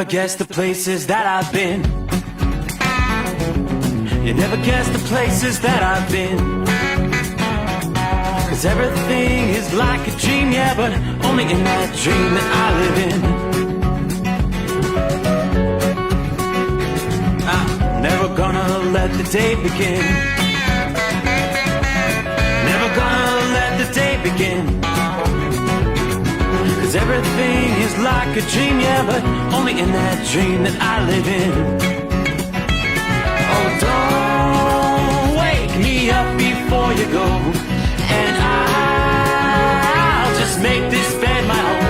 never guess the places that I've been. You never guess the places that I've been. 'Cause everything is like a dream, yeah, but only in that dream that I live in. I'm never gonna let the day begin. Never gonna let the day begin. 'Cause everything is like a dream, yeah, but only in that dream that I live in. Oh, don't wake me up before you go, and I'll just make this bed my home.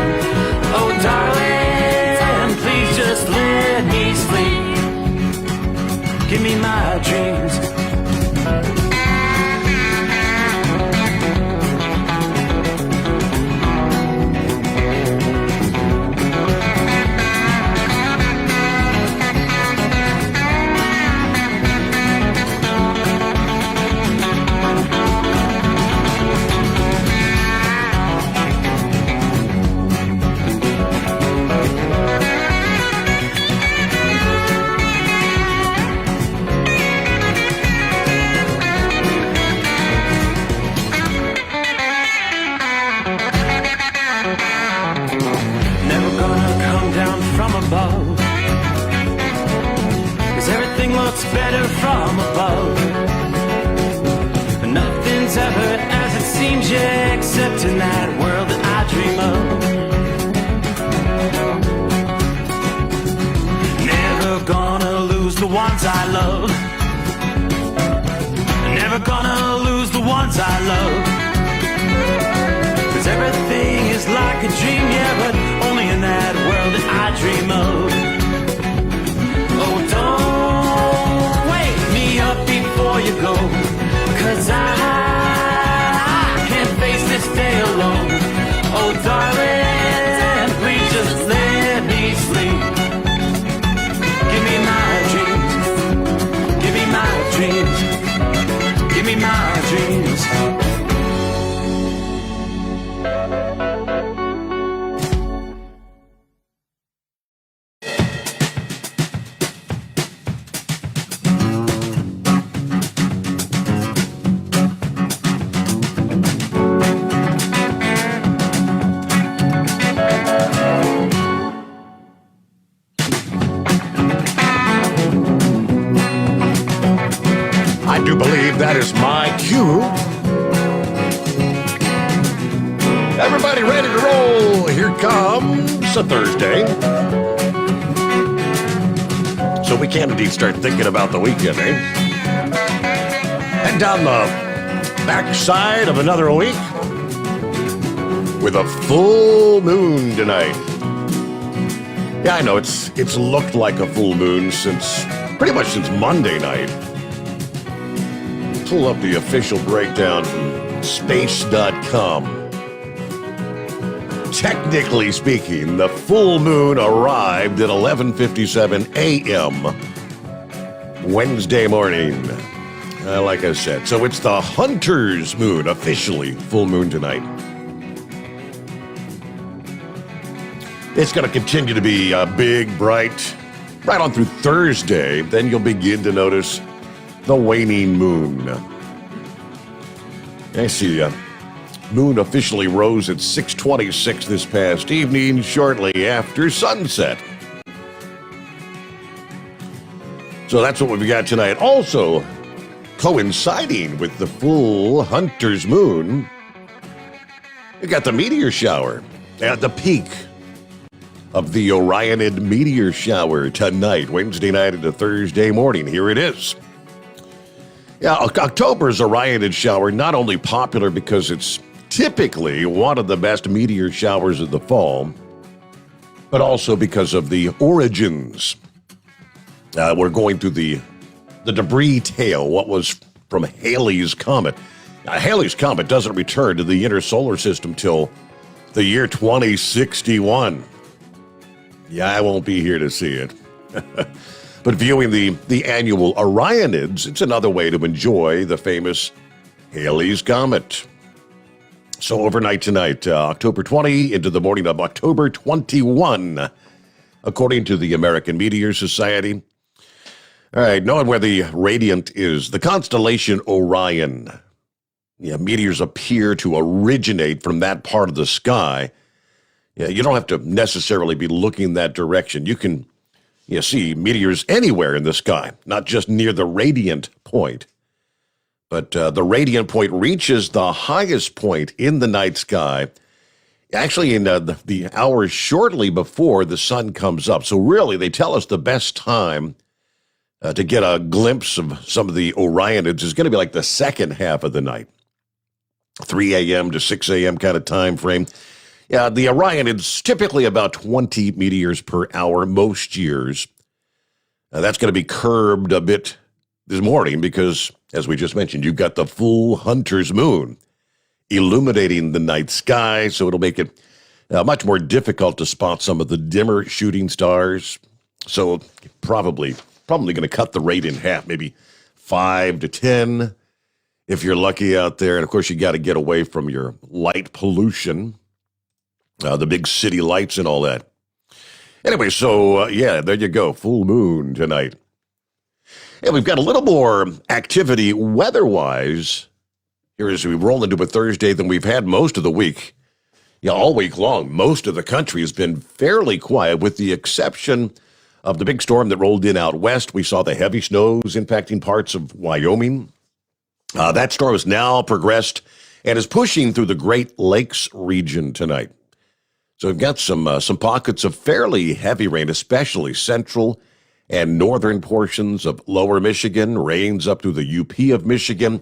Oh, darling, please just let me sleep. Give me my dreams. Better from above, but nothing's ever as it seems, yeah, except in that world that I dream of. Never gonna lose the ones I love. Never gonna lose the ones I love. 'Cause everything is like a dream, yeah, but only in that world that I dream of. Oh, don't wake me up before you go, 'cause I can't face this day alone. Oh, darling, please just let me sleep. Give me my dreams. Give me my dreams. Give me my dreams. That is my cue. Everybody ready to roll? Here comes a Thursday. So we can indeed start thinking about the weekend, eh? And down the backside of another week with a full moon tonight. Yeah, I know it's looked like a full moon pretty much since Monday night. Pull up the official breakdown from space.com. Technically speaking, the full moon arrived at 11:57 a.m. Wednesday morning. Like I said, so it's the Hunter's moon, officially full moon tonight. It's going to continue to be big, bright, right on through Thursday. Then you'll begin to notice the waning moon. I see moon officially rose at 6:26 this past evening, shortly after sunset. So that's what we've got tonight. Also, coinciding with the full Hunter's moon, we got the meteor shower at the peak of the Orionid meteor shower tonight, Wednesday night into Thursday morning. Here it is. Yeah, October's Orionid shower, not only popular because it's typically one of the best meteor showers of the fall, but also because of the origins. We're going through the debris tail, what was from Halley's Comet. Now, Halley's Comet doesn't return to the inner solar system till the year 2061. Yeah, I won't be here to see it. But viewing the annual Orionids, it's another way to enjoy the famous Halley's Comet. So overnight tonight, October 20 into the morning of October 21, according to the American Meteor Society. All right, knowing where the radiant is, the constellation Orion. Yeah, meteors appear to originate from that part of the sky. Yeah, you don't have to necessarily be looking that direction. You can see meteors anywhere in the sky, not just near the radiant point. But the radiant point reaches the highest point in the night sky, actually in the hours shortly before the sun comes up. So really, they tell us the best time to get a glimpse of some of the Orionids is going to be like the second half of the night, 3 a.m. to 6 a.m. kind of time frame. Yeah, the Orionids typically about 20 meteors per hour most years. That's going to be curbed a bit this morning because, as we just mentioned, you've got the full hunter's moon illuminating the night sky, so it'll make it much more difficult to spot some of the dimmer shooting stars. So probably going to cut the rate in half, maybe 5 to 10 if you're lucky out there. And of course, you got to get away from your light pollution, the big city lights and all that. Anyway, so there you go, full moon tonight. And we've got a little more activity weather-wise here as we roll into a Thursday than we've had most of the week. Yeah, all week long, most of the country has been fairly quiet with the exception of the big storm that rolled in out west. We saw the heavy snows impacting parts of Wyoming. That storm has now progressed and is pushing through the Great Lakes region tonight. So we've got some pockets of fairly heavy rain, especially central and northern portions of lower Michigan, rains up through the UP of Michigan.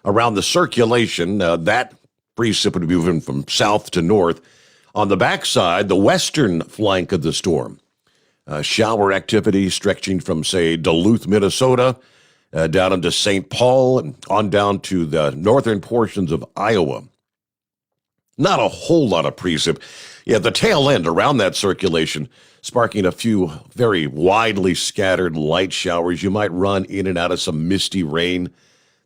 Around the circulation, that precip would be moving from south to north. On the backside, the western flank of the storm, shower activity stretching from, say, Duluth, Minnesota, down into St. Paul, and on down to the northern portions of Iowa. Not a whole lot of precip. Yeah, the tail end around that circulation, sparking a few very widely scattered light showers. You might run in and out of some misty rain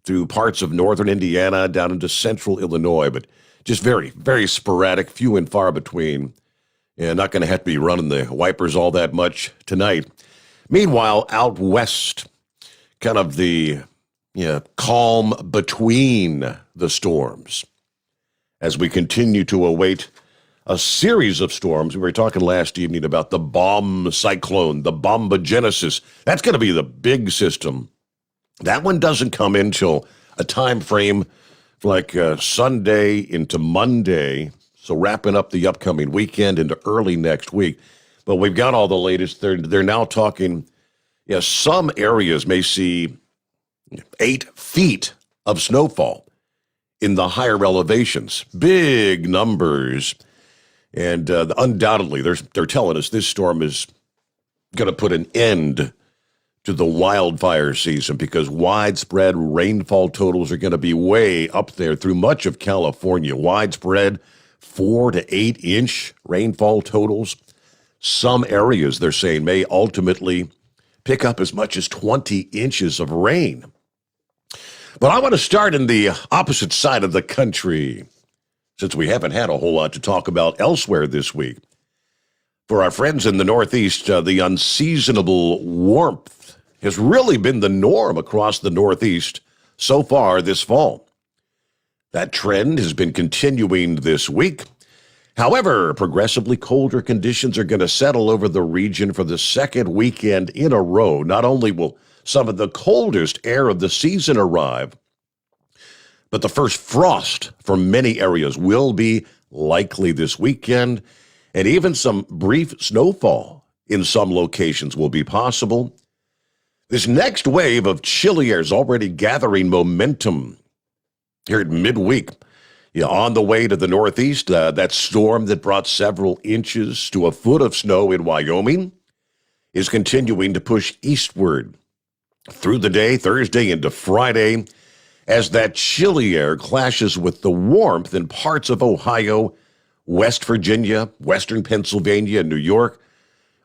through parts of northern Indiana down into central Illinois, but just very, very sporadic, few and far between. And not going to have to be running the wipers all that much tonight. Meanwhile, out west, kind of the calm between the storms as we continue to await a series of storms. We were talking last evening about the bomb cyclone, the bombogenesis. That's going to be the big system. That one doesn't come in till a time frame like Sunday into Monday, so wrapping up the upcoming weekend into early next week. But we've got all the latest. They're now talking, some areas may see 8 feet of snowfall in the higher elevations. Big numbers. And undoubtedly, they're telling us this storm is going to put an end to the wildfire season because widespread rainfall totals are going to be way up there through much of California. Widespread 4 to 8 inch rainfall totals. Some areas, they're saying, may ultimately pick up as much as 20 inches of rain. But I want to start in the opposite side of the country, since we haven't had a whole lot to talk about elsewhere this week. For our friends in the Northeast, the unseasonable warmth has really been the norm across the Northeast so far this fall. That trend has been continuing this week. However, progressively colder conditions are going to settle over the region for the second weekend in a row. Not only will some of the coldest air of the season arrive, but the first frost for many areas will be likely this weekend, and even some brief snowfall in some locations will be possible. This next wave of chilly air is already gathering momentum here at midweek. On the way to the Northeast, that storm that brought several inches to a foot of snow in Wyoming is continuing to push eastward through the day, Thursday into Friday, as that chilly air clashes with the warmth in parts of Ohio, West Virginia, western Pennsylvania, and New York.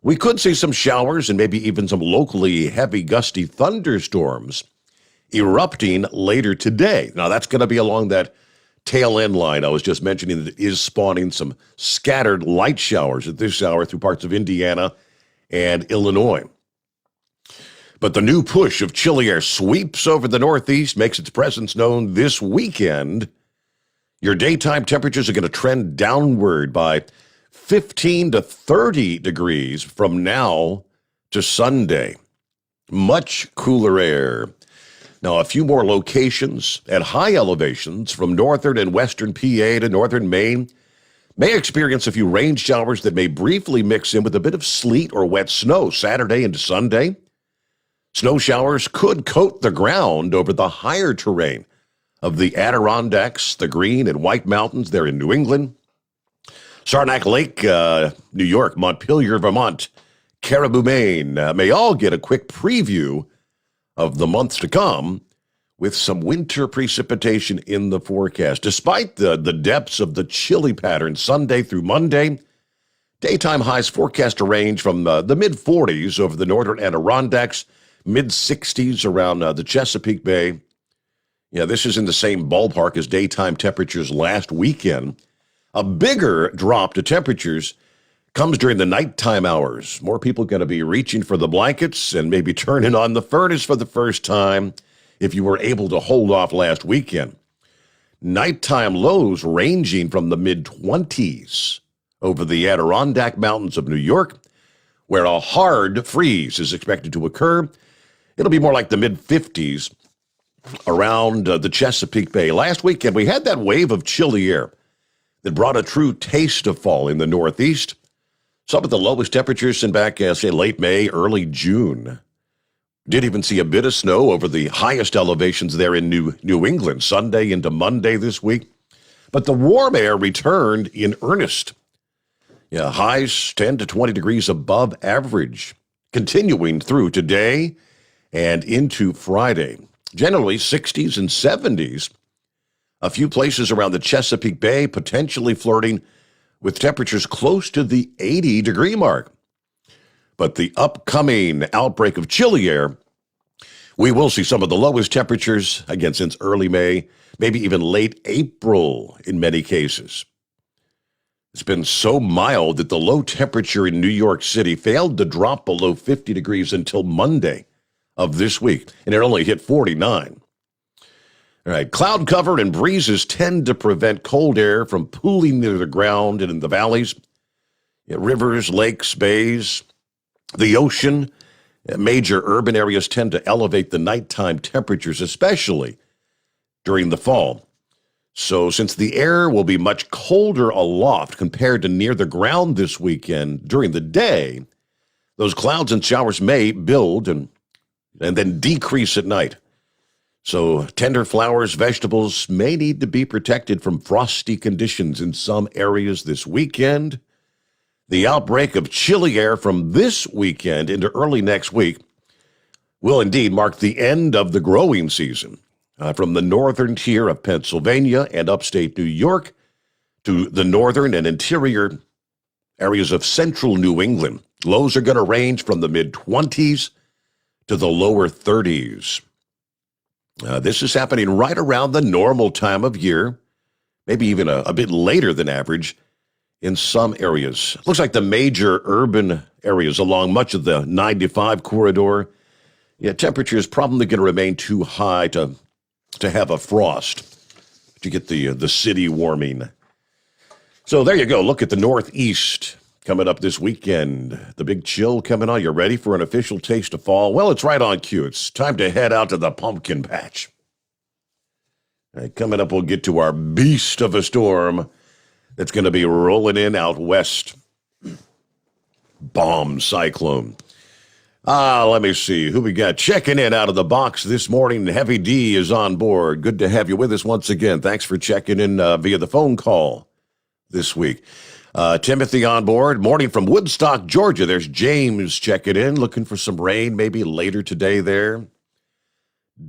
We could see some showers and maybe even some locally heavy gusty thunderstorms erupting later today. Now, that's going to be along that tail end line I was just mentioning that is spawning some scattered light showers at this hour through parts of Indiana and Illinois. But the new push of chilly air sweeps over the Northeast, makes its presence known this weekend. Your daytime temperatures are going to trend downward by 15 to 30 degrees from now to Sunday. Much cooler air. Now, a few more locations at high elevations from northern and western PA to northern Maine may experience a few rain showers that may briefly mix in with a bit of sleet or wet snow Saturday into Sunday. Snow showers could coat the ground over the higher terrain of the Adirondacks, the Green and White Mountains there in New England, Saranac Lake, New York, Montpelier, Vermont, Caribou, Maine, may all get a quick preview of the months to come with some winter precipitation in the forecast. Despite the depths of the chilly pattern Sunday through Monday, daytime highs forecast to range from the mid-40s over the northern Adirondacks, mid-60s around the Chesapeake Bay. Yeah, this is in the same ballpark as daytime temperatures last weekend. A bigger drop to temperatures comes during the nighttime hours. More people going to be reaching for the blankets and maybe turning on the furnace for the first time if you were able to hold off last weekend. Nighttime lows ranging from the mid-20s over the Adirondack Mountains of New York, where a hard freeze is expected to occur. It'll be more like the mid-50s around the Chesapeake Bay. Last weekend, we had that wave of chilly air that brought a true taste of fall in the Northeast. Some of the lowest temperatures in back, say, late May, early June. Did even see a bit of snow over the highest elevations there in New England, Sunday into Monday this week. But the warm air returned in earnest. Yeah, highs 10 to 20 degrees above average, continuing through today and into Friday. Generally 60s and 70s. A few places around the Chesapeake Bay potentially flirting with temperatures close to the 80-degree mark. But the upcoming outbreak of chilly air, we will see some of the lowest temperatures, again, since early May, maybe even late April in many cases. It's been so mild that the low temperature in New York City failed to drop below 50 degrees until Monday of this week, and it only hit 49. All right, cloud cover and breezes tend to prevent cold air from pooling near the ground and in the valleys. Rivers, lakes, bays, the ocean, major urban areas tend to elevate the nighttime temperatures, especially during the fall. So since the air will be much colder aloft compared to near the ground this weekend during the day, those clouds and showers may build and then decrease at night. So tender flowers, vegetables may need to be protected from frosty conditions in some areas this weekend. The outbreak of chilly air from this weekend into early next week will indeed mark the end of the growing season. From the northern tier of Pennsylvania and upstate New York to the northern and interior areas of central New England, lows are going to range from the mid-20s to the lower 30s. This is happening right around the normal time of year, maybe even a bit later than average in some areas. Looks like the major urban areas along much of the 95 corridor, temperature is probably going to remain too high to have a frost, to get the city warming. So there you go. Look at the Northeast coming up this weekend. The big chill coming on. You ready for an official taste of fall? Well, it's right on cue. It's time to head out to the pumpkin patch. All right, coming up, we'll get to our beast of a storm that's going to be rolling in out west. Bomb cyclone. Let me see who we got checking in out of the box this morning. Heavy D is on board. Good to have you with us once again. Thanks for checking in via the phone call this week. Timothy on board. Morning from Woodstock, Georgia. There's James checking in, looking for some rain maybe later today there.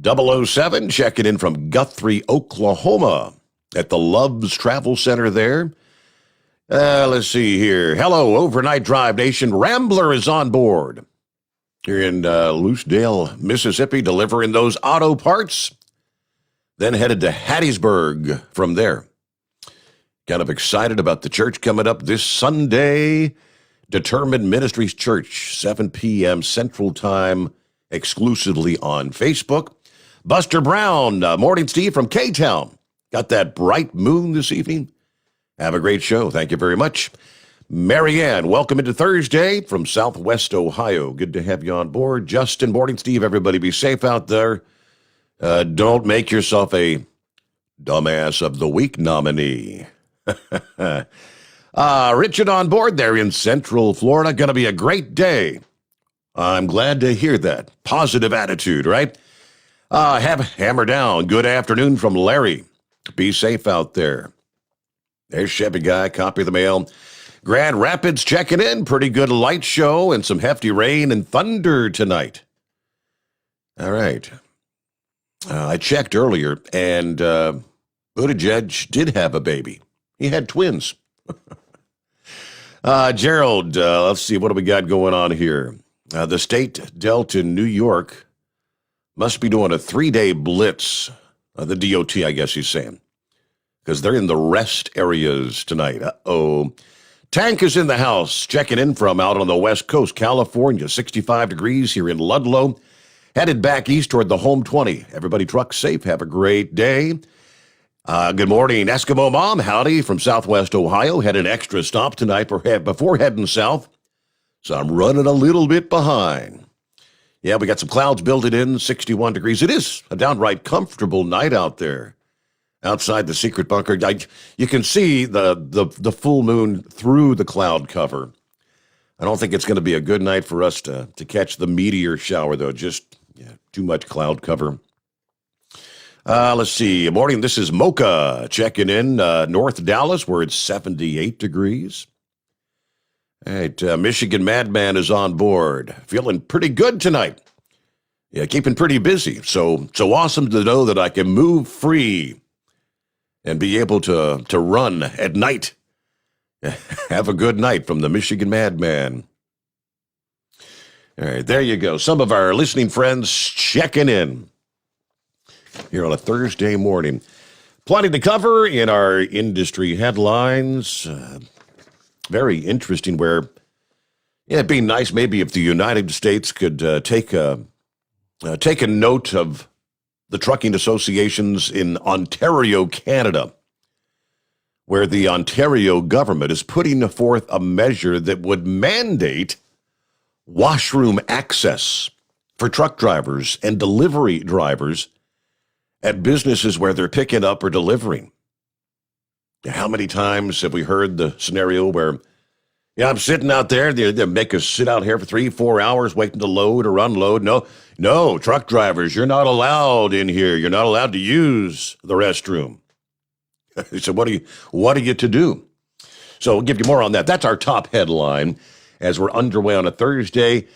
007 checking in from Guthrie, Oklahoma at the Love's Travel Center there. Let's see here. Hello, Overnight Drive Nation. Rambler is on board here in Lucedale, Mississippi, delivering those auto parts. Then headed to Hattiesburg from there. Kind of excited about the church coming up this Sunday. Determined Ministries Church, 7 p.m. Central Time, exclusively on Facebook. Buster Brown, morning, Steve, from K-Town. Got that bright moon this evening. Have a great show. Thank you very much. Marianne, welcome into Thursday from Southwest Ohio. Good to have you on board. Justin, morning, Steve. Everybody be safe out there. Don't make yourself a Dumbass of the Week nominee. Richard on board there in Central Florida. Going to be a great day. I'm glad to hear that. Positive attitude, right? Hammer down. Good afternoon from Larry. Be safe out there. There's Chevy Guy, copy of the mail. Grand Rapids checking in. Pretty good light show and some hefty rain and thunder tonight. All right. I checked earlier, and Buttigieg did have a baby. He had twins. Gerald, let's see, what do we got going on here? The state dealt in New York must be doing a 3-day blitz. The DOT, I guess he's saying, because they're in the rest areas tonight. Uh-oh. Tank is in the house, checking in from out on the West Coast, California, 65 degrees here in Ludlow. Headed back east toward the home 20. Everybody truck safe. Have a great day. Good morning, Eskimo Mom. Howdy from Southwest Ohio. Had an extra stop tonight before heading south, so I'm running a little bit behind. Yeah, we got some clouds building in, 61 degrees. It is a downright comfortable night out there. Outside the secret bunker, you can see the full moon through the cloud cover. I don't think it's going to be a good night for us to catch the meteor shower, though. Just too much cloud cover. Let's see. Morning, this is Mocha checking in North Dallas, where it's 78 degrees. All right, Michigan Madman is on board. Feeling pretty good tonight. Yeah, keeping pretty busy. So awesome to know that I can move free and be able to run at night. Have a good night from the Michigan Madman. All right, there you go. Some of our listening friends checking in here on a Thursday morning. Plenty to cover in our industry headlines. Very interesting where, it'd be nice maybe if the United States could take a note of the trucking associations in Ontario, Canada, where the Ontario government is putting forth a measure that would mandate washroom access for truck drivers and delivery drivers at businesses where they're picking up or delivering. How many times have we heard the scenario where, I'm sitting out there, they make us sit out here for 3-4 hours waiting to load or unload. No, truck drivers, you're not allowed in here. You're not allowed to use the restroom. So what are you to do? So we'll give you more on that. That's our top headline as we're underway on a Thursday.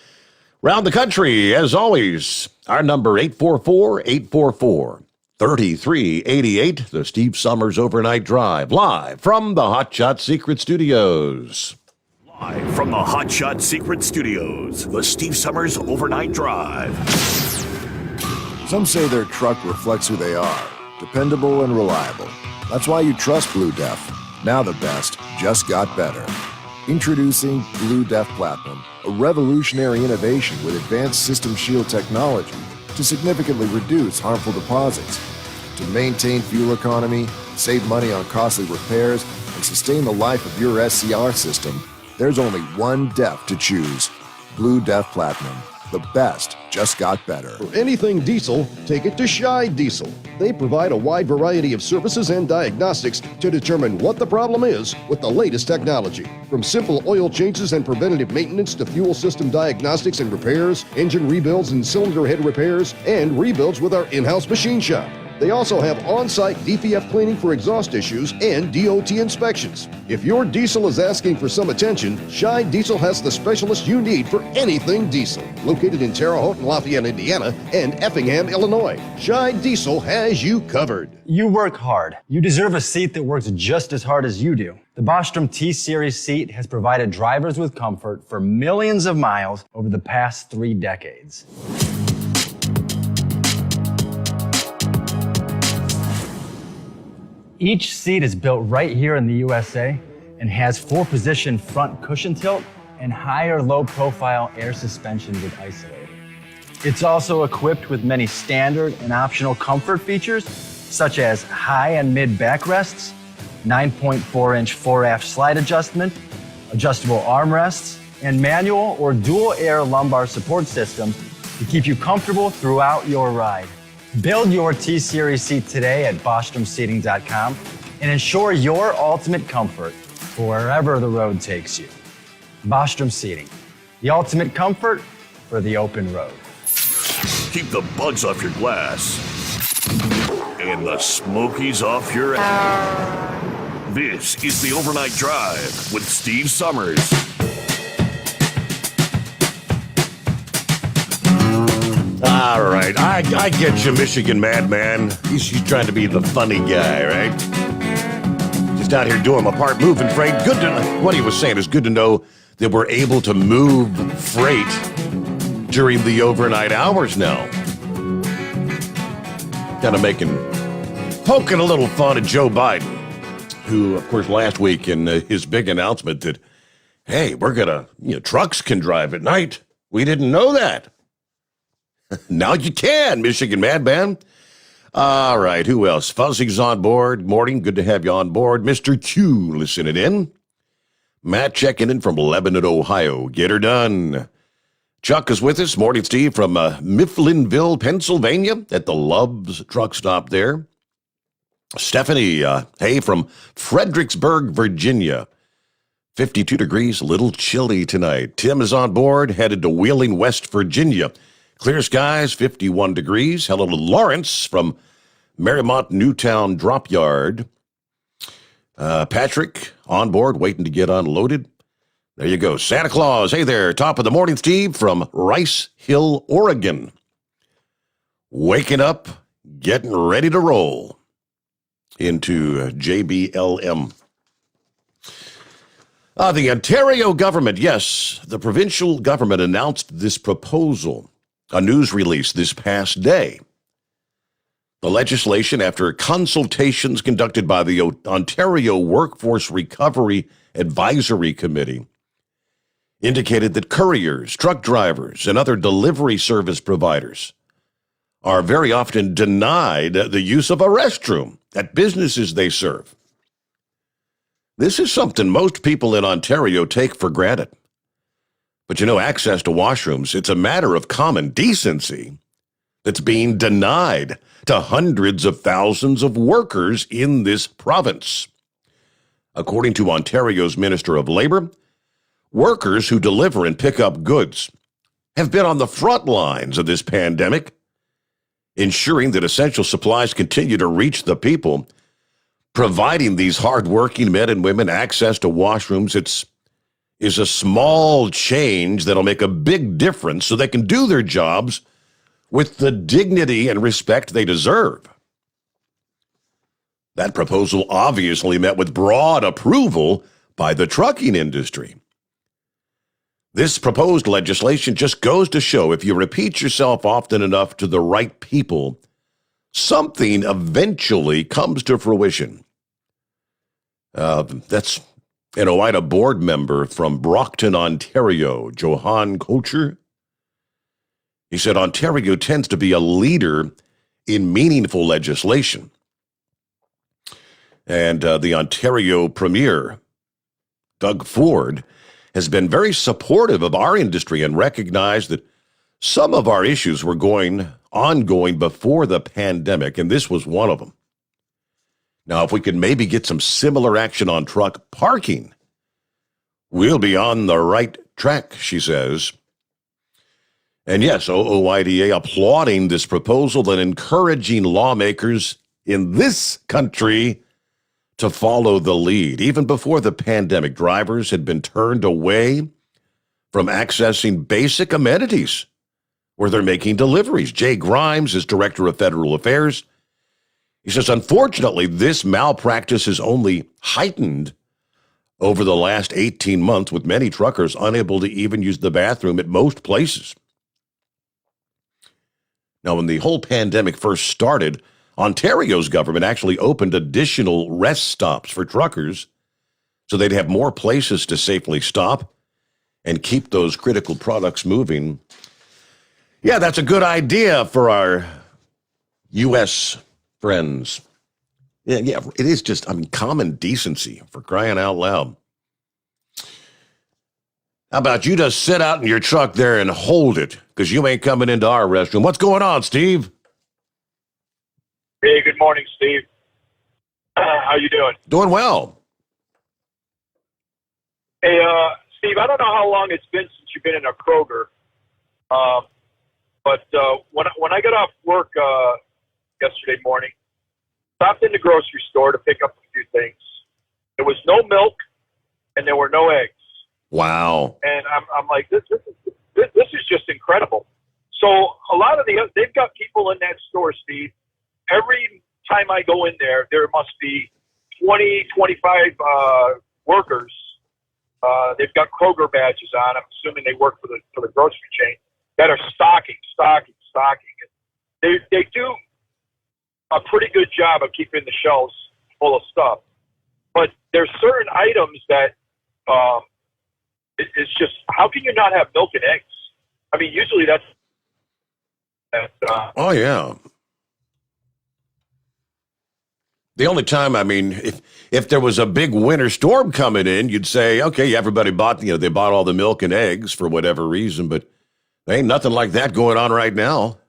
Round the country, as always, our number 844-844-3388, the Steve Sommers Overnight Drive, live from the Hot Shot Secret Studios. Live from the Hot Shot Secret Studios, the Steve Sommers Overnight Drive. Some say their truck reflects who they are, dependable and reliable. That's why you trust Blue Def. Now the best just got better. Introducing Blue Def Platinum, a revolutionary innovation with advanced system shield technology to significantly reduce harmful deposits. To maintain fuel economy, save money on costly repairs, and sustain the life of your SCR system, there's only one DEF to choose. Blue Def Platinum. The best just got better. For anything diesel, take it to Scheid Diesel. They provide a wide variety of services and diagnostics to determine what the problem is with the latest technology. From simple oil changes and preventative maintenance to fuel system diagnostics and repairs, engine rebuilds and cylinder head repairs, and rebuilds with our in-house machine shop. They also have on-site DPF cleaning for exhaust issues and DOT inspections. If your diesel is asking for some attention, Scheid Diesel has the specialist you need for anything diesel. Located in Terre Haute and Lafayette, Indiana, and Effingham, Illinois, Scheid Diesel has you covered. You work hard. You deserve a seat that works just as hard as you do. The Bostrom T-Series seat has provided drivers with comfort for millions of miles over the past 3 decades. Each seat is built right here in the USA and has 4-position front cushion tilt and higher low-profile air suspension with isolator. It's also equipped with many standard and optional comfort features, such as high and mid backrests, 9.4-inch fore-aft slide adjustment, adjustable armrests, and manual or dual air lumbar support systems to keep you comfortable throughout your ride. Build your T-Series seat today at BostromSeating.com and ensure your ultimate comfort for wherever the road takes you. Bostrom Seating, the ultimate comfort for the open road. Keep the bugs off your glass and the smokies off your ass. This is the Overnight Drive with Steve Summers. All right, I get you, Michigan madman. He's trying to be the funny guy, right? Just out here doing my part, moving freight. Good to what he was saying is good to know that we're able to move freight during the overnight hours now. Kind of poking a little fun at Joe Biden, who, of course, last week in his big announcement that, hey, trucks can drive at night. We didn't know that. Now you can, Michigan madman. All right, who else? Fuzzy's on board. Morning, good to have you on board. Mr. Q listening in. Matt checking in from Lebanon, Ohio. Get her done. Chuck is with us. Morning, Steve, from Mifflinville, Pennsylvania, at the Love's truck stop there. Stephanie, hey, from Fredericksburg, Virginia. 52 degrees, a little chilly tonight. Tim is on board, headed to Wheeling, West Virginia. Clear skies, 51 degrees. Hello to Lawrence from Marymount Newtown Drop Yard. Patrick on board, waiting to get unloaded. There you go. Santa Claus, hey there. Top of the morning, Steve, from Rice Hill, Oregon. Waking up, getting ready to roll into JBLM. The Ontario government, yes, the provincial government announced this proposal. A news release this past day. The legislation, after consultations conducted by the Ontario Workforce Recovery Advisory Committee, indicated that couriers, truck drivers, and other delivery service providers are very often denied the use of a restroom at businesses they serve. This is something most people in Ontario take for granted. But access to washrooms, it's a matter of common decency that's being denied to hundreds of thousands of workers in this province. According to Ontario's Minister of Labour, workers who deliver and pick up goods have been on the front lines of this pandemic, ensuring that essential supplies continue to reach the people. Providing these hardworking men and women access to washrooms, is a small change that'll make a big difference so they can do their jobs with the dignity and respect they deserve. That proposal obviously met with broad approval by the trucking industry. This proposed legislation just goes to show if you repeat yourself often enough to the right people, something eventually comes to fruition. That's an OIDA board member from Brockton, Ontario, Johan Kocher. He said Ontario tends to be a leader in meaningful legislation. And the Ontario Premier, Doug Ford, has been very supportive of our industry and recognized that some of our issues were ongoing before the pandemic, and this was one of them. Now, if we could maybe get some similar action on truck parking, we'll be on the right track, she says. And yes, OOIDA applauding this proposal and encouraging lawmakers in this country to follow the lead. Even before the pandemic, drivers had been turned away from accessing basic amenities where they're making deliveries. Jay Grimes is Director of Federal Affairs. He says, unfortunately, this malpractice is only heightened over the last 18 months, with many truckers unable to even use the bathroom at most places. Now, when the whole pandemic first started, Ontario's government actually opened additional rest stops for truckers so they'd have more places to safely stop and keep those critical products moving. Yeah, that's a good idea for our U.S. friends. Yeah, it is just, common decency, for crying out loud. How about you just sit out in your truck there and hold it, because you ain't coming into our restroom. What's going on, Steve? Hey, good morning, Steve. How you doing? Doing well. Hey, Steve, I don't know how long it's been since you've been in a Kroger, but when I got off work yesterday morning, stopped in the grocery store to pick up a few things. There was no milk, and there were no eggs. Wow. And I'm like, this is just incredible. So a lot of they've got people in that store, Steve. Every time I go in there, there must be 20, 25 workers. They've got Kroger badges on. I'm assuming they work for the grocery chain that are stocking. They do a pretty good job of keeping the shelves full of stuff. But there's certain items that it's just, how can you not have milk and eggs? I mean, usually that's oh, yeah. The only time, if there was a big winter storm coming in, you'd say, okay, everybody they bought all the milk and eggs for whatever reason, but there ain't nothing like that going on right now.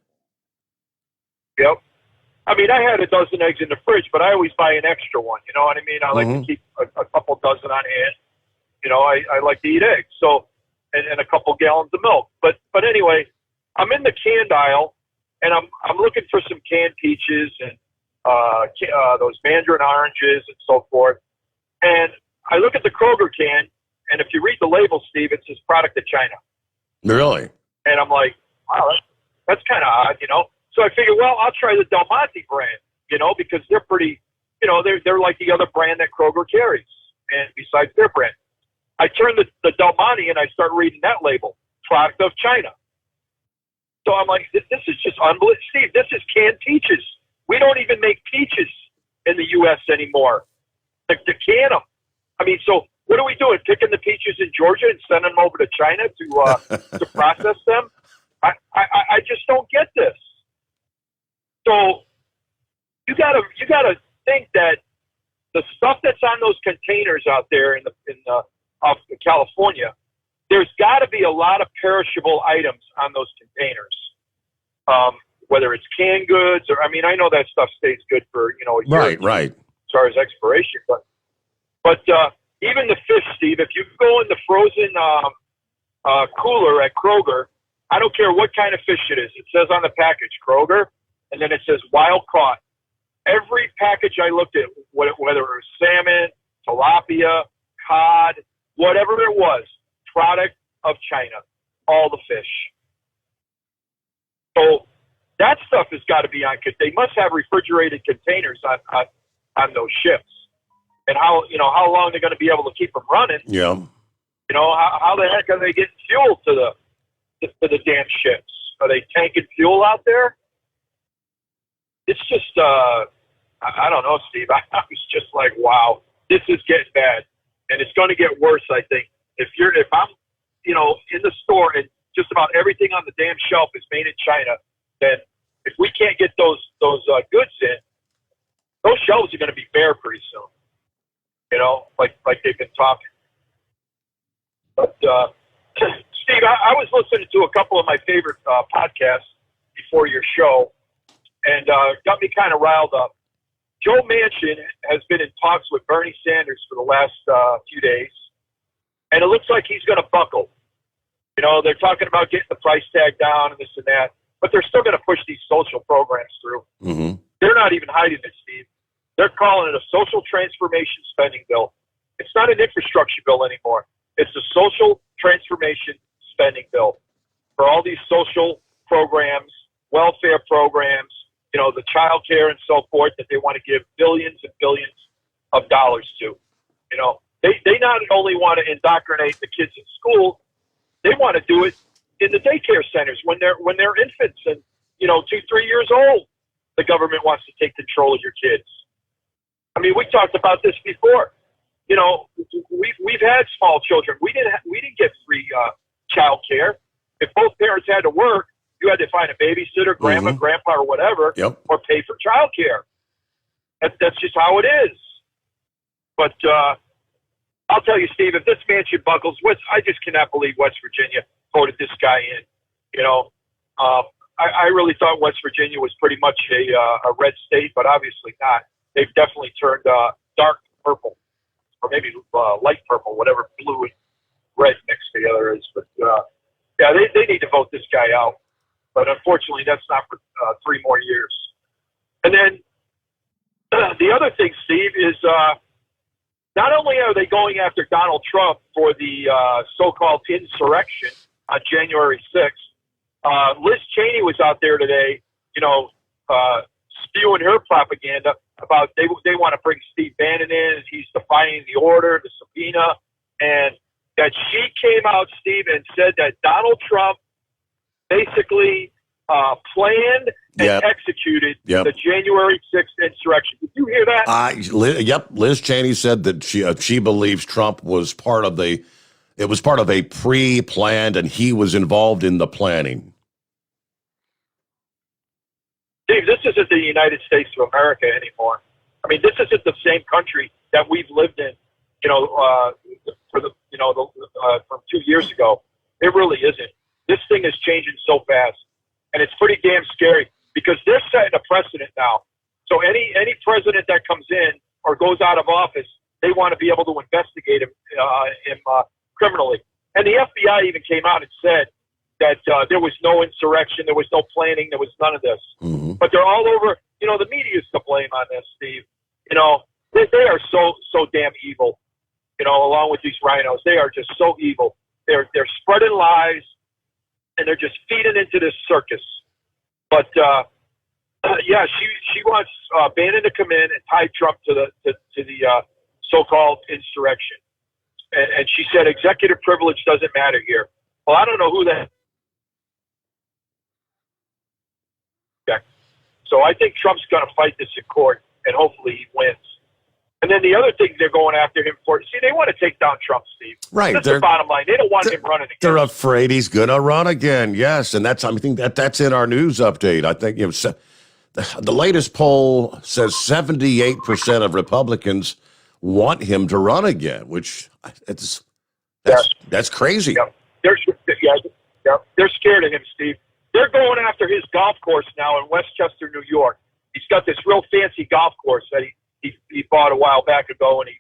Yep. I mean, I had a dozen eggs in the fridge, but I always buy an extra one. You know what I mean? I like to keep a couple dozen on hand. You know, I like to eat eggs, so and a couple gallons of milk. But anyway, I'm in the canned aisle, and I'm looking for some canned peaches and those mandarin oranges and so forth. And I look at the Kroger can, and if you read the label, Steve, it says product of China. Really? And I'm like, wow, that's kind of odd, you know? So I figured, well, I'll try the Del Monte brand, you know, because they're pretty, you know, they're like the other brand that Kroger carries, and besides their brand. I turn the Del Monte and I start reading that label, product of China. So I'm like, this is just unbelievable. Steve, this is canned peaches. We don't even make peaches in the U.S. anymore to can them. I mean, so what are we doing? Picking the peaches in Georgia and sending them over to China to process them? I just don't get this. So you gotta think that the stuff that's on those containers out there in California, there's got to be a lot of perishable items on those containers. Whether it's canned goods or, I know that stuff stays good for, a year. Right. As far as expiration, but even the fish, Steve, if you go in the frozen cooler at Kroger, I don't care what kind of fish it is. It says on the package Kroger, and then it says wild caught. Every package I looked at, whether it was salmon, tilapia, cod, whatever it was, product of China, all the fish. So that stuff has got to be on. They must have refrigerated containers on those ships, and how long they're going to be able to keep them running. Yeah. How the heck are they getting fuel to the damn ships? Are they tanking fuel out there? It's just I don't know, Steve. I was just like, wow, this is getting bad, and it's going to get worse. I think if I'm in the store and just about everything on the damn shelf is made in China, then if we can't get those goods in, those shelves are going to be bare pretty soon. Like they've been talking. But Steve, I was listening to a couple of my favorite podcasts before your show, and got me kind of riled up. Joe Manchin has been in talks with Bernie Sanders for the last few days, and it looks like he's going to buckle. They're talking about getting the price tag down and this and that, but they're still going to push these social programs through. Mm-hmm. They're not even hiding it, Steve. They're calling it a social transformation spending bill. It's not an infrastructure bill anymore. It's a social transformation spending bill for all these social programs, welfare programs, the child care and so forth that they want to give billions and billions of dollars to. They not only want to indoctrinate the kids in school, they want to do it in the daycare centers when they're infants and 2-3 years old. The government wants to take control of your kids. We talked about this before. you know, we've had small children. We didn't get free child care. If both parents had to work, you had to find a babysitter, grandma, grandpa, or whatever, or pay for child care. That's just how it is. But I'll tell you, Steve, if this mansion buckles, I just cannot believe West Virginia voted this guy in. You know, I really thought West Virginia was pretty much a red state, but obviously not. They've definitely turned dark purple, or maybe light purple, whatever blue and red mixed together is. But yeah, they need to vote this guy out. But unfortunately, that's not for 3 more years. And then the other thing, Steve, is not only are they going after Donald Trump for the so-called insurrection on January 6th, Liz Cheney was out there today, you know, spewing her propaganda about they want to bring Steve Bannon in, and he's defying the order, the subpoena, and that she came out, Steve, and said that Donald Trump basically planned and executed the January 6th insurrection. Did you hear that? Liz Cheney said that she believes Trump was part of a pre-planned, and he was involved in the planning. Steve, this isn't the United States of America anymore. I mean, this isn't the same country that we've lived in, you know, from 2 years ago. It really isn't. This thing is changing so fast, and it's pretty damn scary because they're setting a precedent now. So any president that comes in or goes out of office, they want to be able to investigate him criminally. And the FBI even came out and said that there was no insurrection, there was no planning, there was none of this. But they're all over. You know, the media is to blame on this, Steve. You know, they are so damn evil. You know, along with these rhinos, they are just so evil. They're spreading lies, and they're just feeding into this circus. But yeah, she wants Bannon to come in and tie Trump to the so-called insurrection, and she said executive privilege doesn't matter here. Well, I don't know who that. So I think Trump's going to fight this in court, and hopefully he wins. And then the other thing they're going after him for, see, they want to take down Trump, Steve. Right. That's the bottom line. They don't want him running again. They're afraid he's going to run again. Yes, and I think that's in our news update. I think the latest poll says 78% of Republicans want him to run again, which that's crazy. Yeah. They're scared of him, Steve. They're going after his golf course now in Westchester, New York. He's got this real fancy golf course that he bought a while back ago, and he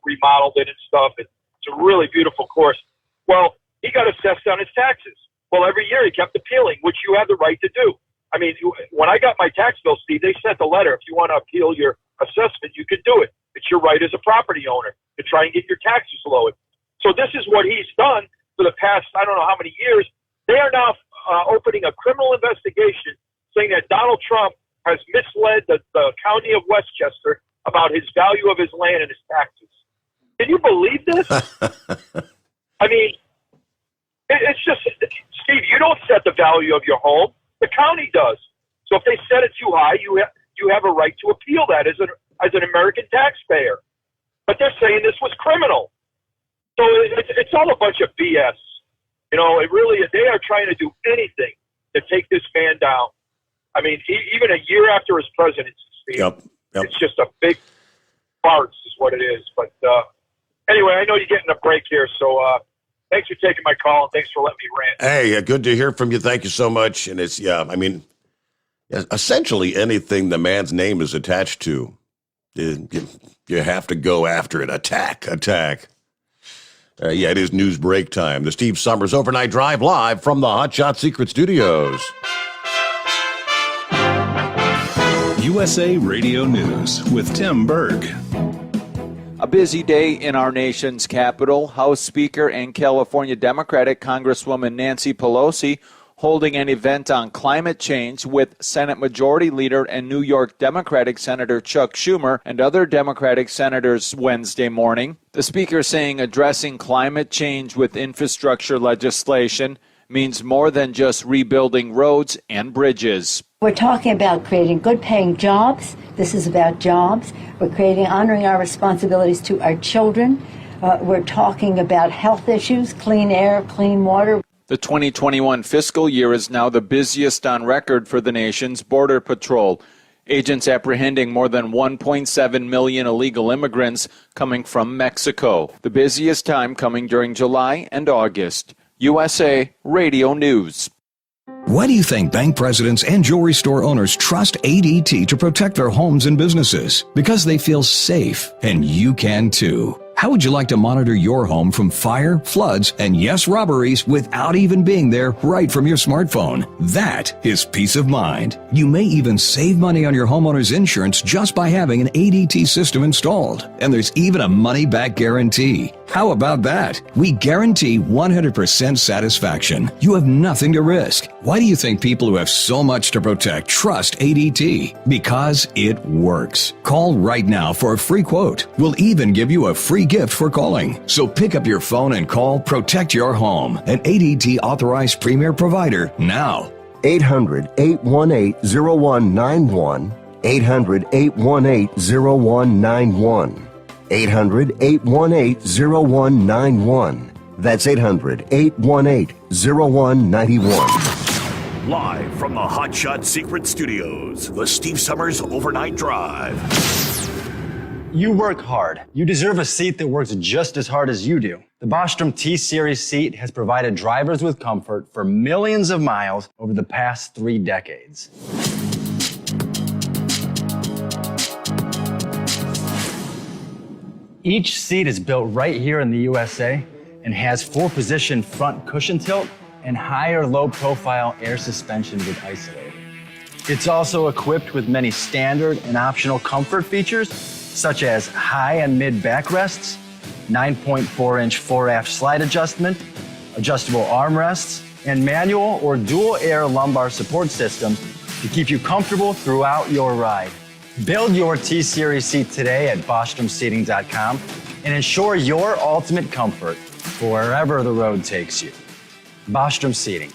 remodeled it and stuff. It's a really beautiful course. Well, he got assessed on his taxes. Well, every year he kept appealing, which you have the right to do. I mean, when I got my tax bill, Steve, they sent a letter. If you want to appeal your assessment, you can do it. It's your right as a property owner to try and get your taxes lowered. So this is what he's done for the past, I don't know how many years. They are now opening a criminal investigation saying that Donald Trump has misled the county of Westchester about his value of his land and his taxes. Can you believe this? I mean, it's just, Steve, you don't set the value of your home. The county does. So if they set it too high, you have a right to appeal that as an American taxpayer. But they're saying this was criminal. So it's all a bunch of BS. You know, it really is. They are trying to do anything to take this man down. I mean, even a year after his presidency, Steve, it's just a big farce is what it is. But anyway, I know you're getting a break here, so thanks for taking my call, and thanks for letting me rant. Hey, good to hear from you. Thank you so much. And it's, essentially anything the man's name is attached to, you have to go after it. Attack. It is news break time. The Steve Sommers Overnight Drive live from the Hot Shot Secret Studios. USA Radio News with Tim Berg. A busy day in our nation's capital. House Speaker and California Democratic Congresswoman Nancy Pelosi holding an event on climate change with Senate Majority Leader and New York Democratic Senator Chuck Schumer and other Democratic senators Wednesday morning. The speaker saying addressing climate change with infrastructure legislation means more than just rebuilding roads and bridges. We're talking about creating good-paying jobs. This is about jobs. We're honoring our responsibilities to our children. We're talking about health issues, clean air, clean water. The 2021 fiscal year is now the busiest on record for the nation's Border Patrol. Agents apprehending more than 1.7 million illegal immigrants coming from Mexico. The busiest time coming during July and August. USA Radio News. Why do you think bank presidents and jewelry store owners trust ADT to protect their homes and businesses? Because they feel safe, and you can too. How would you like to monitor your home from fire, floods, and yes, robberies without even being there right from your smartphone? That is peace of mind. You may even save money on your homeowner's insurance just by having an ADT system installed. And there's even a money-back guarantee. How about that? We guarantee 100% satisfaction. You have nothing to risk. Why do you think people who have so much to protect trust ADT? Because it works. Call right now for a free quote. We'll even give you a free gift for calling. So pick up your phone and call Protect Your Home, an ADT authorized premier provider now. 800-818-0191. 800-818-0191. 800-818-0191. That's 800-818-0191. Live from the Hot Shot Secret Studios, the Steve Sommers Overnight Drive. You work hard. You deserve a seat that works just as hard as you do. The Bostrom T-Series seat has provided drivers with comfort for millions of miles over the past 3 decades. Each seat is built right here in the USA and has 4-position front cushion tilt and higher low-profile air suspension with isolator. It's also equipped with many standard and optional comfort features, such as high and mid backrests, 9.4-inch 4-aft slide adjustment, adjustable armrests, and manual or dual air lumbar support systems to keep you comfortable throughout your ride. Build your T-Series seat today at BostromSeating.com and ensure your ultimate comfort for wherever the road takes you. Bostrom Seating,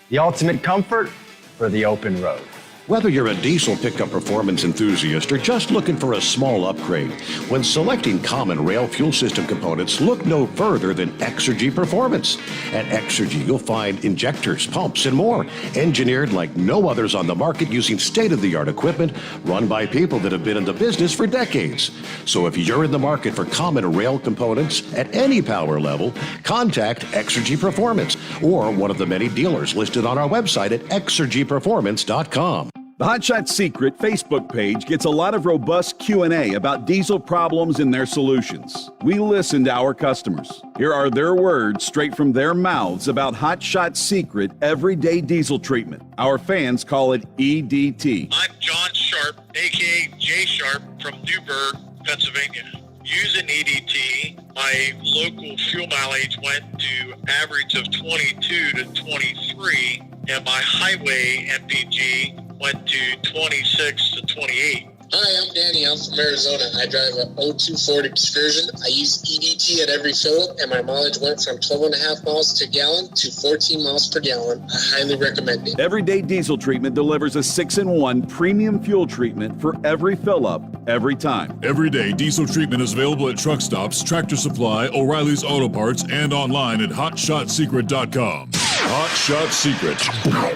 the ultimate comfort for the open road. Whether you're a diesel pickup performance enthusiast or just looking for a small upgrade, when selecting common rail fuel system components, look no further than Exergy Performance. At Exergy, you'll find injectors, pumps, and more, engineered like no others on the market using state-of-the-art equipment run by people that have been in the business for decades. So if you're in the market for common rail components at any power level, contact Exergy Performance or one of the many dealers listed on our website at exergyperformance.com. The Hot Shot Secret Facebook page gets a lot of robust Q&A about diesel problems and their solutions. We listen to our customers. Here are their words straight from their mouths about Hot Shot Secret everyday diesel treatment. Our fans call it EDT. I'm John Sharp, a.k.a. Jay Sharp from Newburgh, Pennsylvania. Using EDT, my local fuel mileage went to average of 22 to 23, and my highway MPG went to 26 to 28. Hi, I'm Danny. I'm from Arizona. I drive a 02 Ford Excursion. I use EDT at every fill-up, and my mileage went from 12.5 miles to gallon to 14 miles per gallon. I highly recommend it. Everyday diesel treatment delivers a 6-in-1 premium fuel treatment for every fill-up, every time. Everyday diesel treatment is available at truck stops, Tractor Supply, O'Reilly's Auto Parts, and online at HotShotSecret.com. Hot Shot Secret,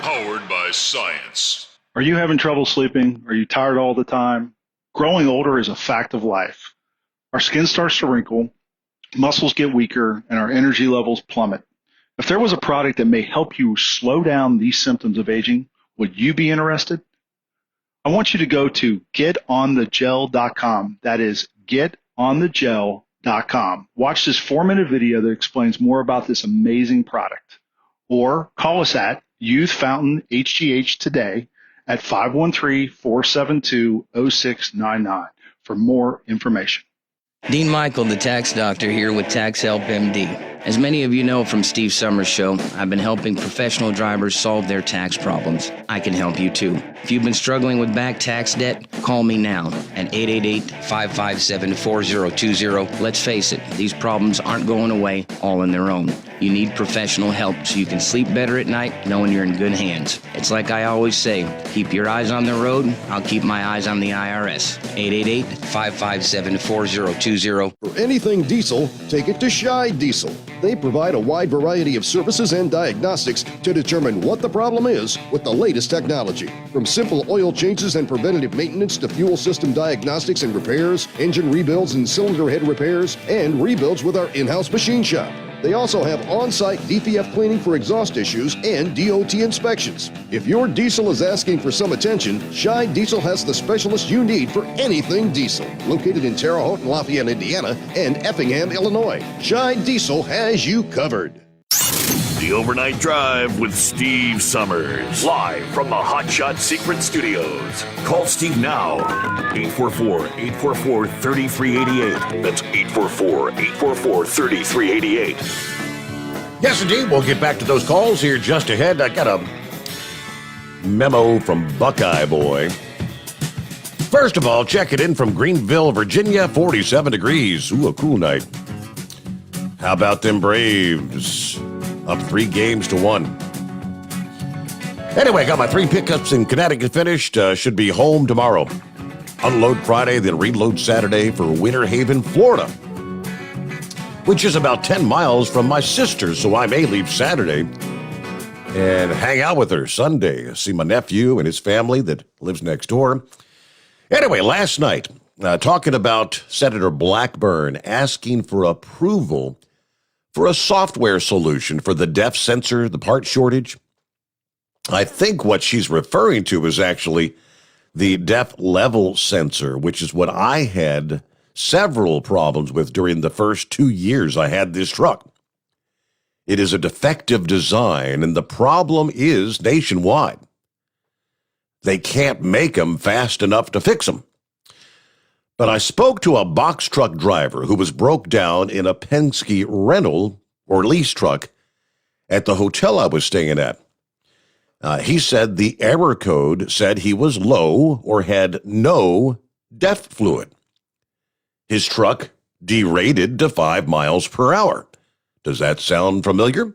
powered by science. Are you having trouble sleeping? Are you tired all the time? Growing older is a fact of life. Our skin starts to wrinkle, muscles get weaker, and our energy levels plummet. If there was a product that may help you slow down these symptoms of aging, would you be interested? I want you to go to getonthegel.com. That is getonthegel.com. Watch this 4-minute video that explains more about this amazing product. Or call us at Youth Fountain HGH today at 513-472-0699 for more information. Dean Michael, the tax doctor, here with Tax Help MD. As many of you know from Steve Sommers' show, I've been helping professional drivers solve their tax problems. I can help you too. If you've been struggling with back tax debt, call me now at 888-557-4020. Let's face it, these problems aren't going away all on their own. You need professional help so you can sleep better at night knowing you're in good hands. It's like I always say, keep your eyes on the road, I'll keep my eyes on the IRS. 888-557-4020. For anything diesel, take it to Shy Diesel. They provide a wide variety of services and diagnostics to determine what the problem is with the latest technology. From simple oil changes and preventative maintenance to fuel system diagnostics and repairs, engine rebuilds and cylinder head repairs, and rebuilds with our in-house machine shop. They also have on-site DPF cleaning for exhaust issues and DOT inspections. If your diesel is asking for some attention, Shy Diesel has the specialist you need for anything diesel. Located in Terre Haute and Lafayette, Indiana, and Effingham, Illinois, Shy Diesel has you covered. The Overnight Drive with Steve Summers. Live from the Hot Shot Secret Studios. Call Steve now. 844-844-3388. That's 844-844-3388. Yes, indeed. We'll get back to those calls here just ahead. I got a memo from Buckeye Boy. First of all, check it in from Greenville, Virginia, 47 degrees. Ooh, a cool night. How about them Braves? Up 3-1. Anyway, got my 3 pickups in Connecticut finished. Should be home tomorrow. Unload Friday, then reload Saturday for Winter Haven, Florida, which is about 10 miles from my sister, so I may leave Saturday and hang out with her Sunday. See my nephew and his family that lives next door. Anyway, last night, talking about Senator Blackburn asking for approval for a software solution for the depth sensor, the part shortage. I think what she's referring to is actually the depth level sensor, which is what I had several problems with during the first 2 years I had this truck. It is a defective design, and the problem is nationwide. They can't make them fast enough to fix them. But I spoke to a box truck driver who was broke down in a Penske rental or lease truck at the hotel I was staying at. He said the error code said he was low or had no depth fluid. His truck derated to 5 miles per hour. Does that sound familiar?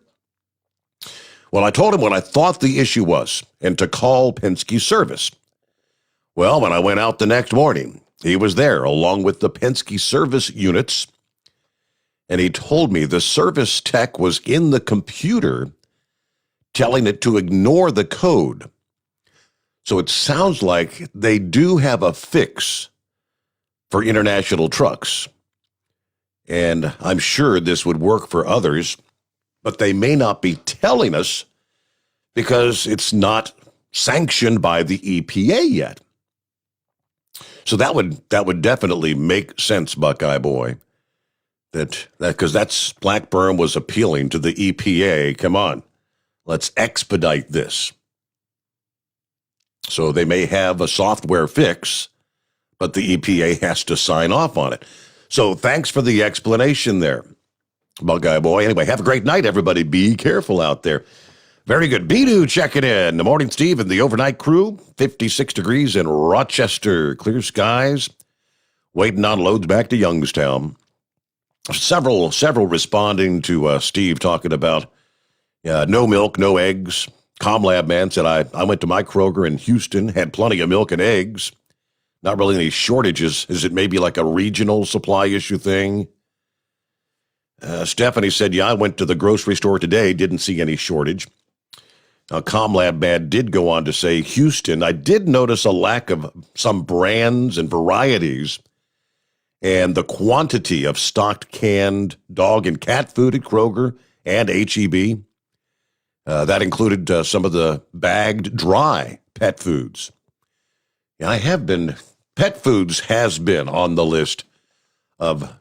Well, I told him what I thought the issue was and to call Penske service. Well, when I went out the next morning, he was there along with the Penske service units, and he told me the service tech was in the computer telling it to ignore the code. So it sounds like they do have a fix for international trucks, and I'm sure this would work for others, but they may not be telling us because it's not sanctioned by the EPA yet. So that would definitely make sense, Buckeye Boy. That because that's Blackburn was appealing to the EPA. Come on, let's expedite this. So they may have a software fix, but the EPA has to sign off on it. So thanks for the explanation there, Buckeye Boy. Anyway, have a great night, everybody. Be careful out there. Very good. Bidu checking in. The morning, Steve, and the overnight crew. 56 degrees in Rochester. Clear skies. Waiting on loads back to Youngstown. Several responding to Steve talking about no milk, no eggs. ComLab man said, I went to my Kroger in Houston, had plenty of milk and eggs. Not really any shortages. Is it maybe like a regional supply issue thing? Stephanie said, I went to the grocery store today, didn't see any shortage. ComLab man did go on to say, Houston, I did notice a lack of some brands and varieties and the quantity of stocked canned dog and cat food at Kroger and HEB. That included some of the bagged dry pet foods. Pet foods has been on the list of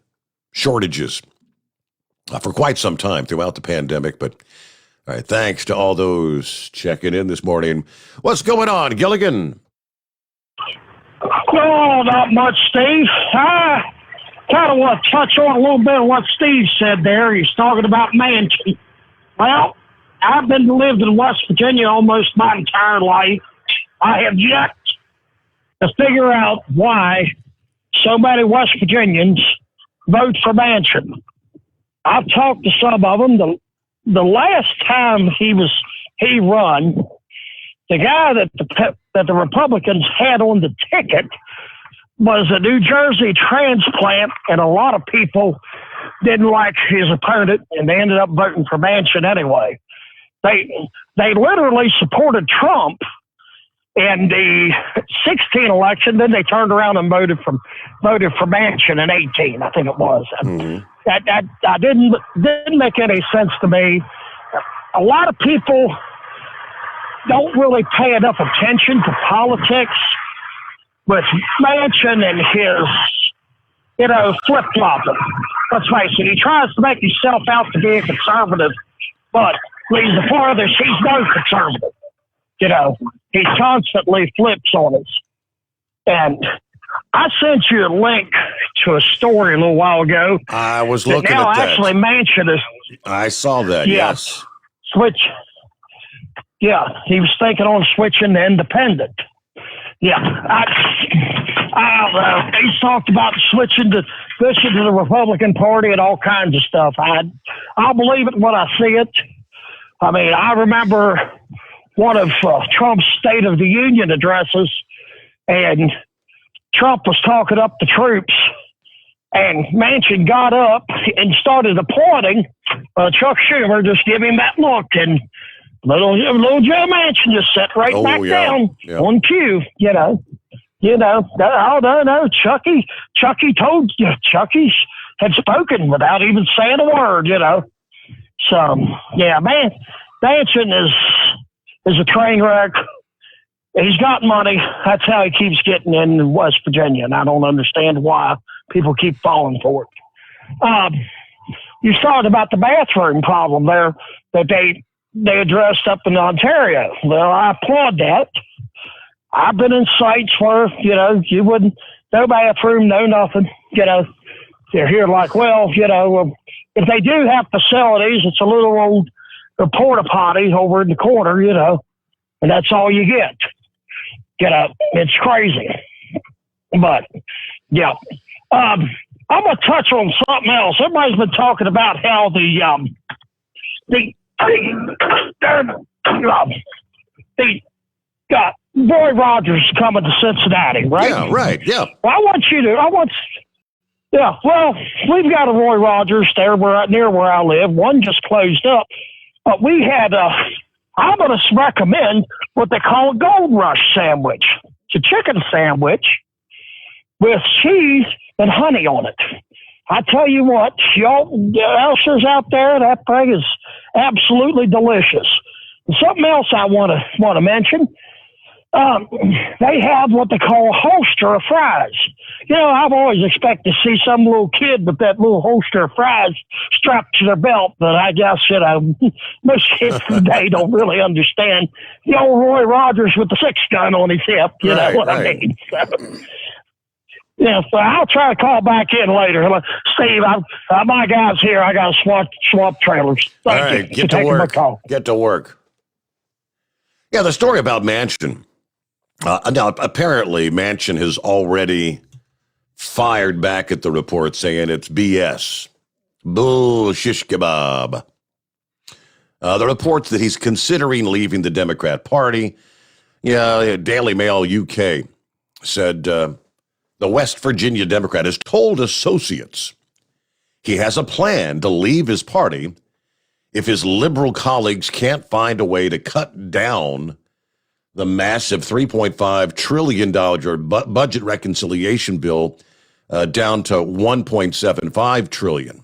shortages for quite some time throughout the pandemic. But all right, thanks to all those checking in this morning. What's going on, Gilligan? Oh, not much, Steve. I kind of want to touch on a little bit of what Steve said there. He's talking about Manchin. Well, I've been lived in West Virginia almost my entire life. I have yet to figure out why so many West Virginians vote for Manchin. I've talked to some of them. The the last time he run, the guy that the Republicans had on the ticket was a New Jersey transplant, and a lot of people didn't like his opponent, and they ended up voting for Manchin anyway. They literally supported Trump in the 16 election, then they turned around and voted for Manchin in 18, I think it was. Mm-hmm. That didn't make any sense to me. A lot of people don't really pay enough attention to politics with Manchin and his, flip-flopping. Let's face it, he tries to make himself out to be a conservative, but leaves the farthest, he's no conservative. He constantly flips on us. And I sent you a link to a story a little while ago. I was looking now at that. Actually, Manchin is. I saw that, yes. Switch. Yeah, he was thinking on switching to independent. Yeah, he's talked about switching to the Republican Party and all kinds of stuff. I'll believe it when I see it. I mean, I remember one of Trump's State of the Union addresses, and Trump was talking up the troops, and Manchin got up and started applauding. Chuck Schumer just gave him that look, and little Joe Manchin just sat right back down on cue. Oh no, Chucky told you, Chucky had spoken without even saying a word. So yeah, Manchin is a train wreck. He's got money. That's how he keeps getting in West Virginia, and I don't understand why people keep falling for it. You started about the bathroom problem there that they addressed up in Ontario. Well, I applaud that. I've been in sites where, you wouldn't, no bathroom, no nothing, They're here like, if they do have facilities, it's a little old porta potty over in the corner, and that's all you get. It's crazy. But, yeah. I'm going to touch on something else. Everybody's been talking about how Roy Rogers coming to Cincinnati, right? Yeah, right, yeah. Well, well, we've got a Roy Rogers there near where I live. One just closed up. But we had, I'm going to recommend what they call a Gold Rush sandwich. It's a chicken sandwich with cheese and honey on it. I tell you what, y'all else's out there, that thing is absolutely delicious. And something else I want to mention. They have what they call a holster of fries. I've always expected to see some little kid with that little holster of fries strapped to their belt, but I guess, most kids today don't really understand the old Roy Rogers with the 6-gun on his hip, know what I mean? So I'll try to call back in later. Steve, my guy's here. I got to swap trailers. Thank you. Get to work. Get to work. Yeah, the story about Manchin. Now, apparently, Manchin has already fired back at the report saying it's BS. Bull shish kebab. The reports that he's considering leaving the Democrat Party. Yeah, Daily Mail UK said the West Virginia Democrat has told associates he has a plan to leave his party if his liberal colleagues can't find a way to cut down the massive $3.5 trillion budget reconciliation bill down to $1.75 trillion.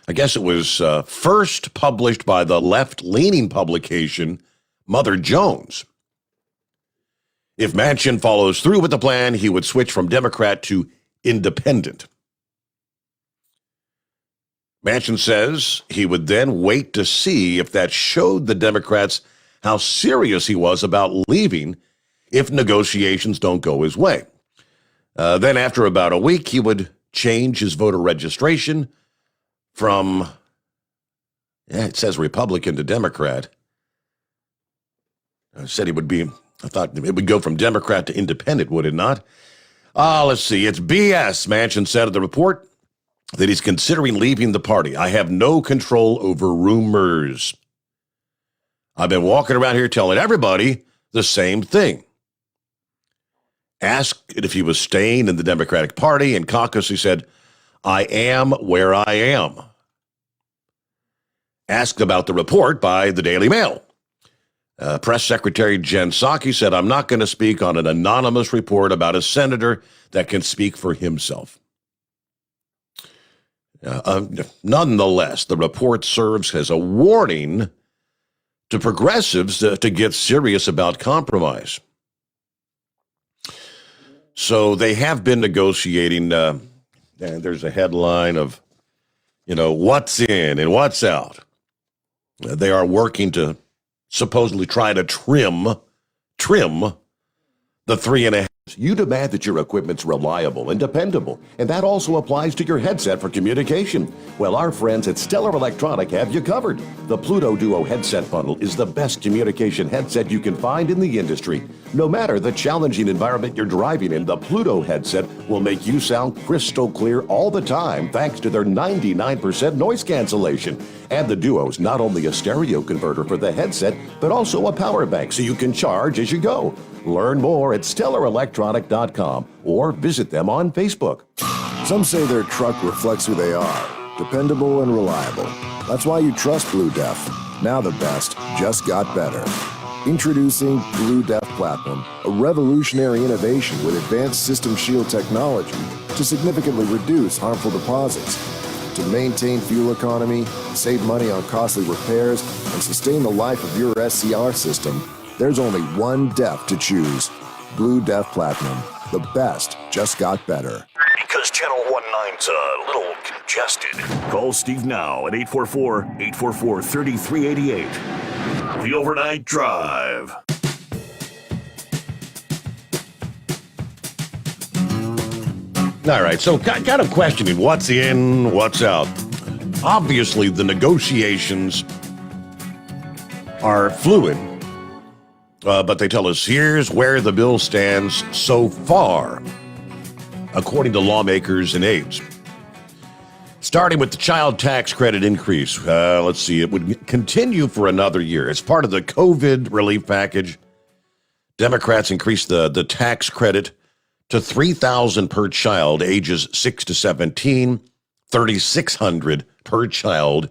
I guess it was first published by the left-leaning publication Mother Jones. If Manchin follows through with the plan, he would switch from Democrat to independent. Manchin says he would then wait to see if that showed the Democrats how serious he was about leaving if negotiations don't go his way. Then after about a week, he would change his voter registration from, it says Republican to Democrat. I said I thought it would go from Democrat to independent, would it not? Let's see. It's BS, Manchin said of the report. that he's considering leaving the party. I have no control over rumors. I've been walking around here telling everybody the same thing. Asked if he was staying in the Democratic Party and caucus, he said, I am where I am. Asked about the report by the Daily Mail. Press Secretary Jen Psaki said, I'm not going to speak on an anonymous report about a senator that can speak for himself. Nonetheless, the report serves as a warning to progressives to get serious about compromise. So they have been negotiating. There's a headline of, what's in and what's out. They are working to supposedly try to trim the 3.5. You demand that your equipment's reliable and dependable, and that also applies to your headset for communication. Well, our friends at Stellar Electronic have you covered. The Pluto Duo headset bundle is the best communication headset you can find in the industry. No matter the challenging environment you're driving in, the Pluto headset will make you sound crystal clear all the time thanks to their 99% noise cancellation. And the Duo's not only a stereo converter for the headset, but also a power bank so you can charge as you go. Learn more at StellarElectronic.com or visit them on Facebook. Some say their truck reflects who they are, dependable and reliable. That's why you trust Blue Def. Now the best just got better. Introducing Blue Def Platinum, a revolutionary innovation with advanced system shield technology to significantly reduce harmful deposits. To maintain fuel economy, save money on costly repairs, and sustain the life of your SCR system, there's only one DEF to choose. Blue Def Platinum. The best just got better. Because Channel 19's a little congested. Call Steve now at 844-844-3388. The Overnight Drive. All right, so kind of questioning what's in, what's out. Obviously, the negotiations are fluid, but they tell us here's where the bill stands so far, according to lawmakers and aides. Starting with the child tax credit increase, let's see, it would continue for another year. As part of the COVID relief package, Democrats increased the tax credit to $3,000 per child, ages 6 to 17, $3,600 per child,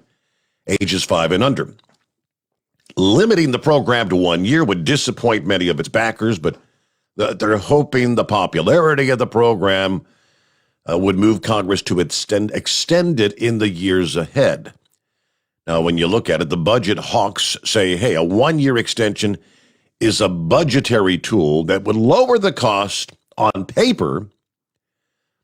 ages 5 and under. Limiting the program to 1 year would disappoint many of its backers, but they're hoping the popularity of the program would move Congress to extend it in the years ahead. Now, when you look at it, the budget hawks say, hey, a 1-year extension is a budgetary tool that would lower the cost on paper,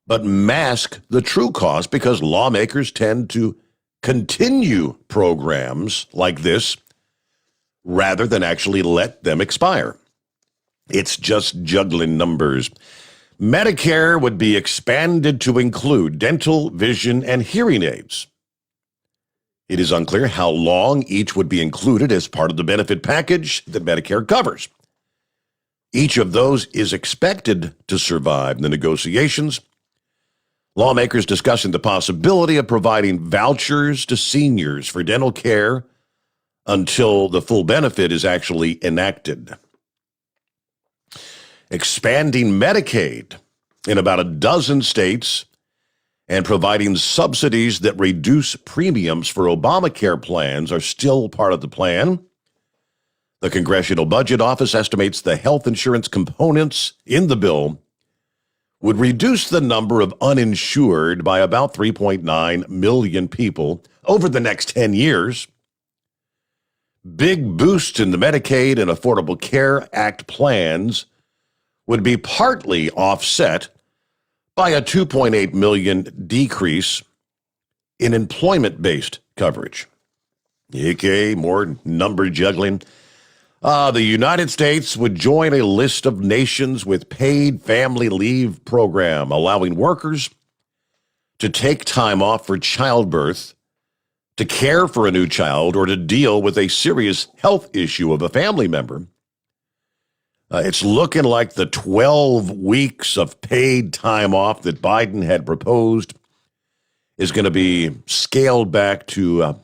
but mask the true cost because lawmakers tend to continue programs like this rather than actually let them expire. It's just juggling numbers. Medicare would be expanded to include dental, vision, and hearing aids. It is unclear how long each would be included as part of the benefit package that Medicare covers. Each of those is expected to survive the negotiations. Lawmakers discussing the possibility of providing vouchers to seniors for dental care until the full benefit is actually enacted. Expanding Medicaid in about a dozen states and providing subsidies that reduce premiums for Obamacare plans are still part of the plan. The Congressional Budget Office estimates the health insurance components in the bill would reduce the number of uninsured by about 3.9 million people over the next 10 years. Big boosts in the Medicaid and Affordable Care Act plans would be partly offset by a 2.8 million decrease in employment-based coverage. Okay, more number juggling. The United States would join a list of nations with paid family leave program, allowing workers to take time off for childbirth, to care for a new child, or to deal with a serious health issue of a family member. It's looking like the 12 weeks of paid time off that Biden had proposed is going to be scaled back to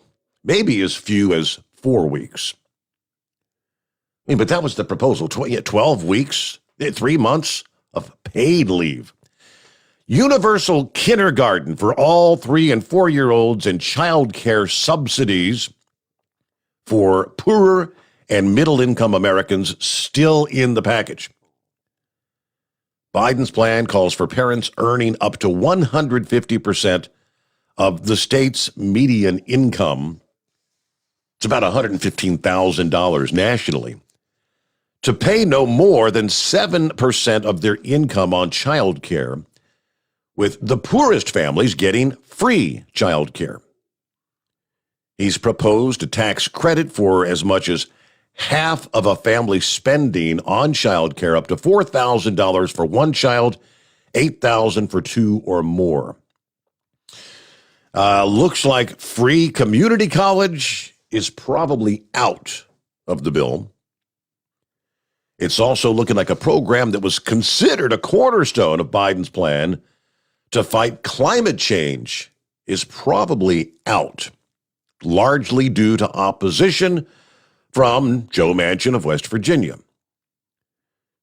maybe as few as 4 weeks. I mean, but that was the proposal, 12 weeks, 3 months of paid leave. Universal kindergarten for all 3 and 4-year-olds and child care subsidies for poorer and middle-income Americans still in the package. Biden's plan calls for parents earning up to 150% of the state's median income. It's about $115,000 nationally, to pay no more than 7% of their income on child care, with the poorest families getting free child care. He's proposed a tax credit for as much as half of a family's spending on child care, up to $4,000 for one child, $8,000 for 2 or more. Looks like free community college is probably out of the bill. It's also looking like a program that was considered a cornerstone of Biden's plan to fight climate change is probably out, largely due to opposition from Joe Manchin of West Virginia.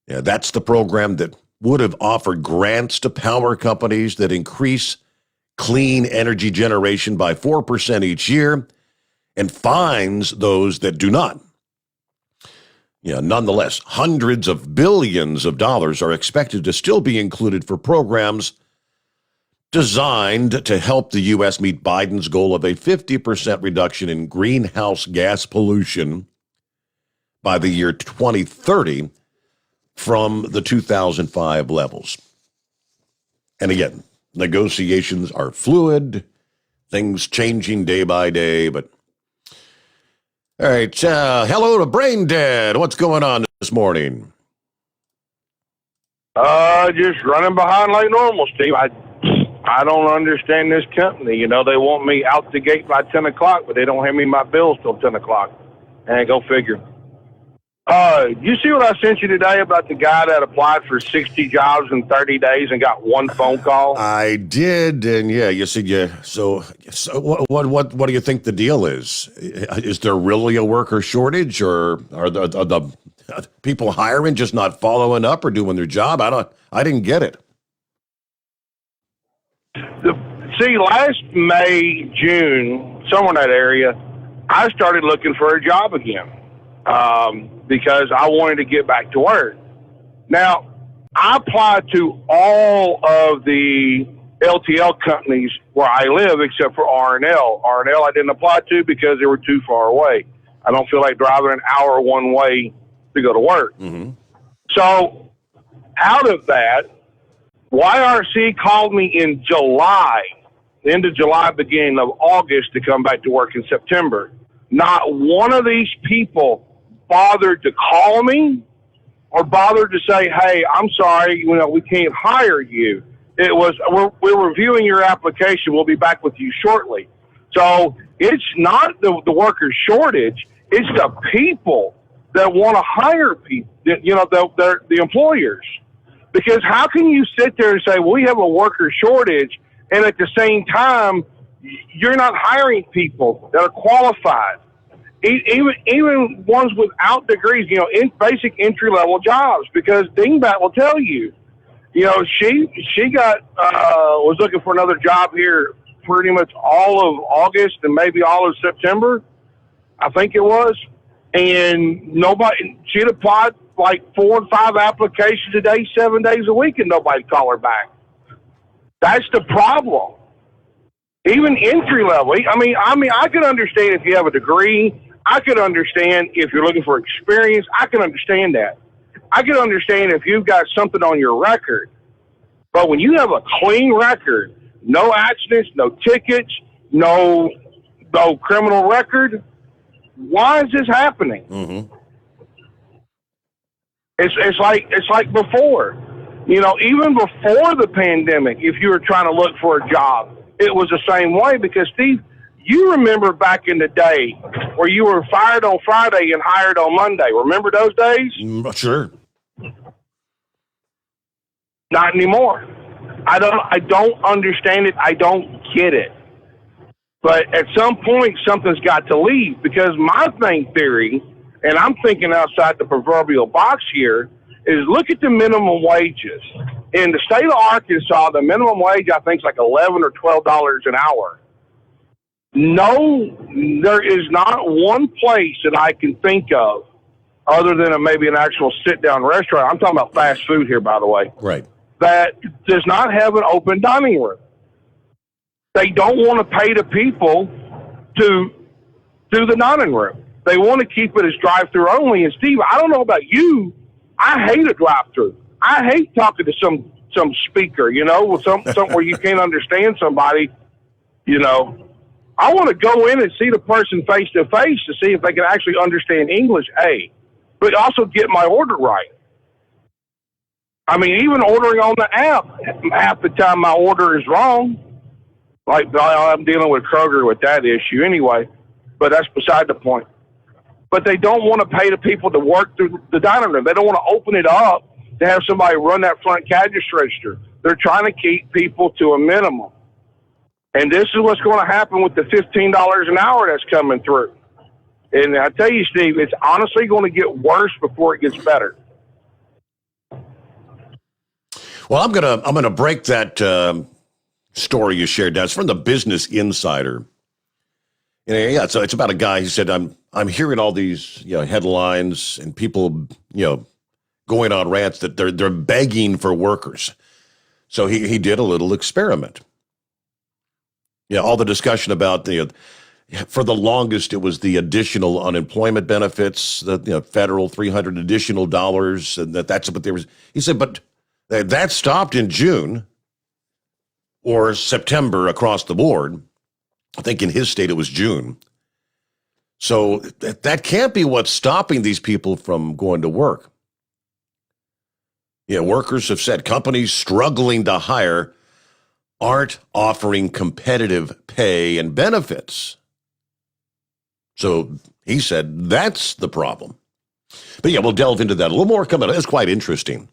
Yeah, that's the program that would have offered grants to power companies that increase clean energy generation by 4% each year and fines those that do not. Yeah, nonetheless, hundreds of billions of dollars are expected to still be included for programs designed to help the U.S. meet Biden's goal of a 50% reduction in greenhouse gas pollution by the year 2030 from the 2005 levels. And again, negotiations are fluid, things changing day by day, but all right, hello to Brain Dead. What's going on this morning? Just running behind like normal, Steve. I don't understand this company. You know, they want me out the gate by 10 o'clock, but they don't hand me my bills till 10 o'clock. And go figure. You see what I sent you today about the guy that applied for 60 jobs in 30 days and got one phone call? I did, and yeah, you said So what do you think the deal is? Is there really a worker shortage, or are the people hiring just not following up or doing their job? I didn't get it. See, last May, June, somewhere in that area, I started looking for a job again. Because I wanted to get back to work. Now, I applied to all of the LTL companies where I live except for R&L. R&L I didn't apply to because they were too far away. I don't feel like driving an hour one way to go to work. Mm-hmm. So, out of that, YRC called me in July, end of July, beginning of August, to come back to work in September. Not one of these people bothered to call me or bothered to say, hey, I'm sorry, we can't hire you. It was, we're reviewing your application. We'll be back with you shortly. So it's not the worker shortage. It's the people that want to hire people, the employers. Because how can you sit there and say, well, we have a worker shortage, and at the same time, you're not hiring people that are qualified? Even ones without degrees, in basic entry-level jobs, because Dingbat will tell you, she got, was looking for another job here pretty much all of August and maybe all of September, I think it was. And she'd applied like 4 or 5 applications a day, 7 days a week, and nobody called her back. That's the problem. Even entry-level. I mean, I could understand if you have a degree. I could understand if you're looking for experience. I can understand that. I can understand if you've got something on your record. But when you have a clean record, no accidents, no tickets, no criminal record, why is this happening? Mm-hmm. It's like before. Even before the pandemic, if you were trying to look for a job, it was the same way. Because, Steve, you remember back in the day where you were fired on Friday and hired on Monday. Remember those days? Sure. Not anymore. I don't understand it. I don't get it. But at some point, something's got to leave, because my theory, and I'm thinking outside the proverbial box here, is look at the minimum wages. In the state of Arkansas, the minimum wage, I think, is like $11 or $12 an hour. No, there is not one place that I can think of, other than maybe an actual sit-down restaurant. I'm talking about fast food here, by the way. Right. That does not have an open dining room. They don't want to pay the people to do the dining room. They want to keep it as drive-through only. And Steve, I don't know about you, I hate a drive-through. I hate talking to some speaker, with some where you can't understand somebody, I want to go in and see the person face to face to see if they can actually understand English, but also get my order right. I mean, even ordering on the app, half the time my order is wrong. Like, I'm dealing with Kroger with that issue anyway, but that's beside the point. But they don't want to pay the people to work through the dining room. They don't want to open it up to have somebody run that front cash register. They're trying to keep people to a minimum. And this is what's going to happen with the $15 an hour that's coming through. And I tell you, Steve, it's honestly going to get worse before it gets better. Well, I'm gonna break that story you shared. Now, it's from the Business Insider. So it's about a guy who said, I'm hearing all these headlines and people going on rants that they're begging for workers. So he did a little experiment. All the discussion about for the longest it was the additional unemployment benefits, the federal $300 additional dollars, and that's what there was. He said, but that stopped in June or September across the board. I think in his state it was June. So that can't be what's stopping these people from going to work. Workers have said companies struggling to hire aren't offering competitive pay and benefits. So he said that's the problem. But we'll delve into that a little more coming up. It's quite interesting.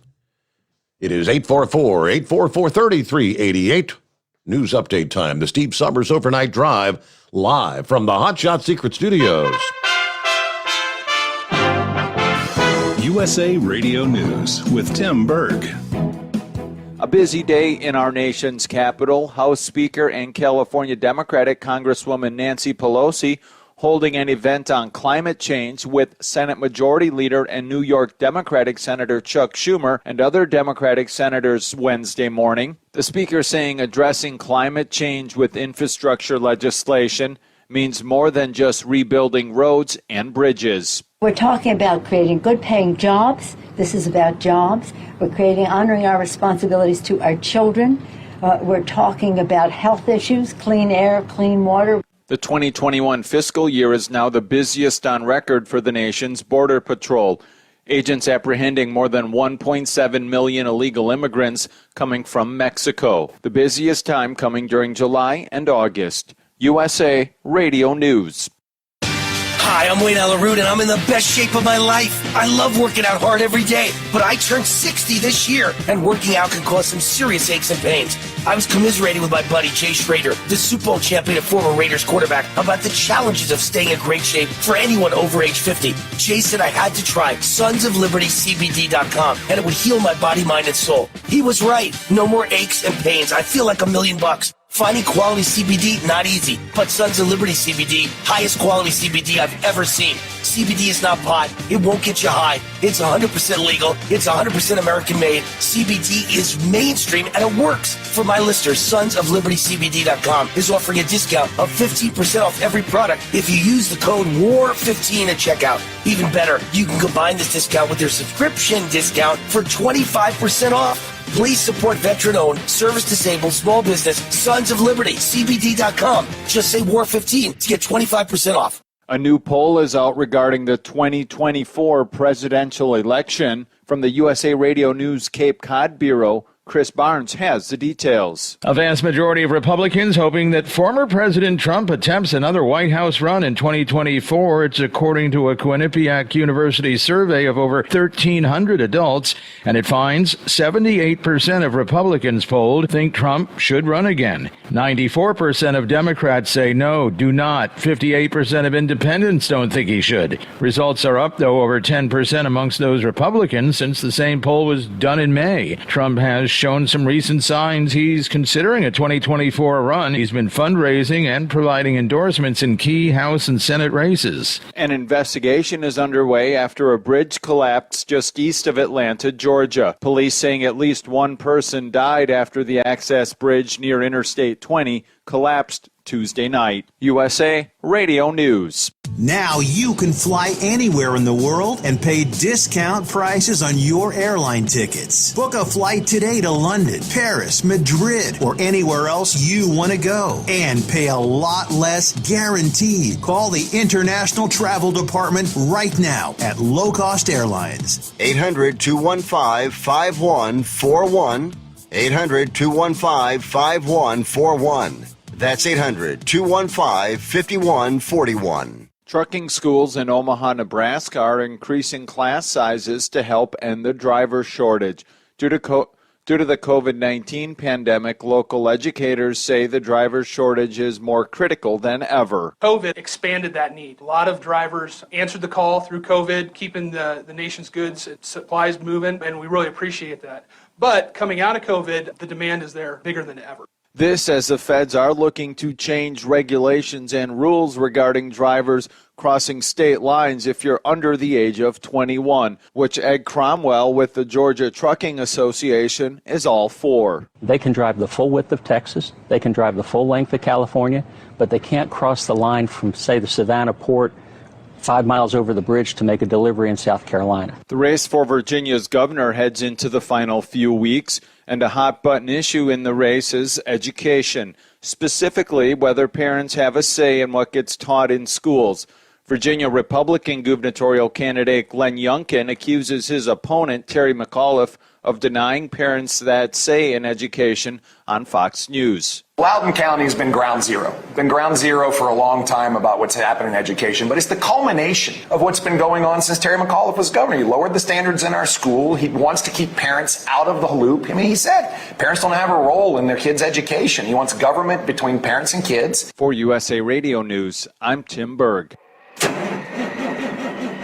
It is 844-844-3388. News update time. The Steve Sommers Overnight Drive, live from the Hot Shot Secret Studios. USA Radio News with Tim Berg. A busy day in our nation's capital. House Speaker and California Democratic Congresswoman Nancy Pelosi holding an event on climate change with Senate Majority Leader and New York Democratic Senator Chuck Schumer and other Democratic senators Wednesday morning. The speaker saying addressing climate change with infrastructure legislation means more than just rebuilding roads and bridges. We're talking about creating good-paying jobs. This is about jobs. We're honoring our responsibilities to our children. We're talking about health issues, clean air, clean water. The 2021 fiscal year is now the busiest on record for the nation's Border Patrol. Agents apprehending more than 1.7 million illegal immigrants coming from Mexico. The busiest time coming during July and August. USA Radio News. Hi, I'm Wayne Alaroot, and I'm in the best shape of my life. I love working out hard every day, but I turned 60 this year, and working out can cause some serious aches and pains. I was commiserating with my buddy Jay Schrader, the Super Bowl champion and former Raiders quarterback, about the challenges of staying in great shape for anyone over age 50. Jay said I had to try sonsoflibertycbd.com, and it would heal my body, mind, and soul. He was right. No more aches and pains. I feel like $1 million. Finding quality CBD, not easy, but Sons of Liberty CBD, highest quality CBD I've ever seen. CBD is not pot. It won't get you high. It's 100% legal. It's 100% American made. CBD is mainstream and it works. For my listeners, sonsoflibertycbd.com is offering a discount of 15% off every product if you use the code WAR15 at checkout. Even better, you can combine this discount with your subscription discount for 25% off. Please support veteran-owned, service-disabled, small business, Sons of Liberty, CBD.com. Just say WAR15 to get 25% off. A new poll is out regarding the 2024 presidential election. From the USA Radio News Cape Cod Bureau, Chris Barnes has the details. A vast majority of Republicans hoping that former President Trump attempts another White House run in 2024. It's according to a Quinnipiac University survey of over 1,300 adults, and it finds 78% of Republicans polled think Trump should run again. 94% of Democrats say no, do not. 58% of independents don't think he should. Results are up, though, over 10% amongst those Republicans since the same poll was done in May. Trump has shown some recent signs he's considering a 2024 run. He's been fundraising and providing endorsements in key House and Senate races. An investigation is underway after a bridge collapsed just east of Atlanta, Georgia. Police saying at least one person died after the access bridge near Interstate 20 collapsed Tuesday night. USA Radio News. Now you can fly anywhere in the world and pay discount prices on your airline tickets. Book a flight today to London, Paris, Madrid, or anywhere else you want to go. And pay a lot less guaranteed. Call the International Travel Department right now at Low Cost Airlines. 800-215-5141. 800-215-5141. That's 800-215-5141. Trucking schools in Omaha, Nebraska are increasing class sizes to help end the driver shortage. Due to the COVID-19 pandemic, local educators say the driver shortage is more critical than ever. COVID expanded that need. A lot of drivers answered the call through COVID, keeping the nation's goods and supplies moving, and we really appreciate that. But coming out of COVID, the demand is there, bigger than ever. This as the feds are looking to change regulations and rules regarding drivers crossing state lines if you're under the age of 21, which Ed Cromwell with the Georgia Trucking Association is all for. They can drive the full width of Texas, they can drive the full length of California, but they can't cross the line from, say, the Savannah port 5 miles over the bridge to make a delivery in South Carolina. The race for Virginia's governor heads into the final few weeks, and a hot-button issue in the race is education, specifically whether parents have a say in what gets taught in schools. Virginia Republican gubernatorial candidate Glenn Youngkin accuses his opponent, Terry McAuliffe, of denying parents that say in education on Fox News. Loudoun County has been ground zero. Been ground zero for a long time about what's happening in education, but it's the culmination of what's been going on since Terry McAuliffe was governor. He lowered the standards in our school. He wants to keep parents out of the loop. I mean, he said parents don't have a role in their kids' education. He wants government between parents and kids. For USA Radio News, I'm Tim Berg.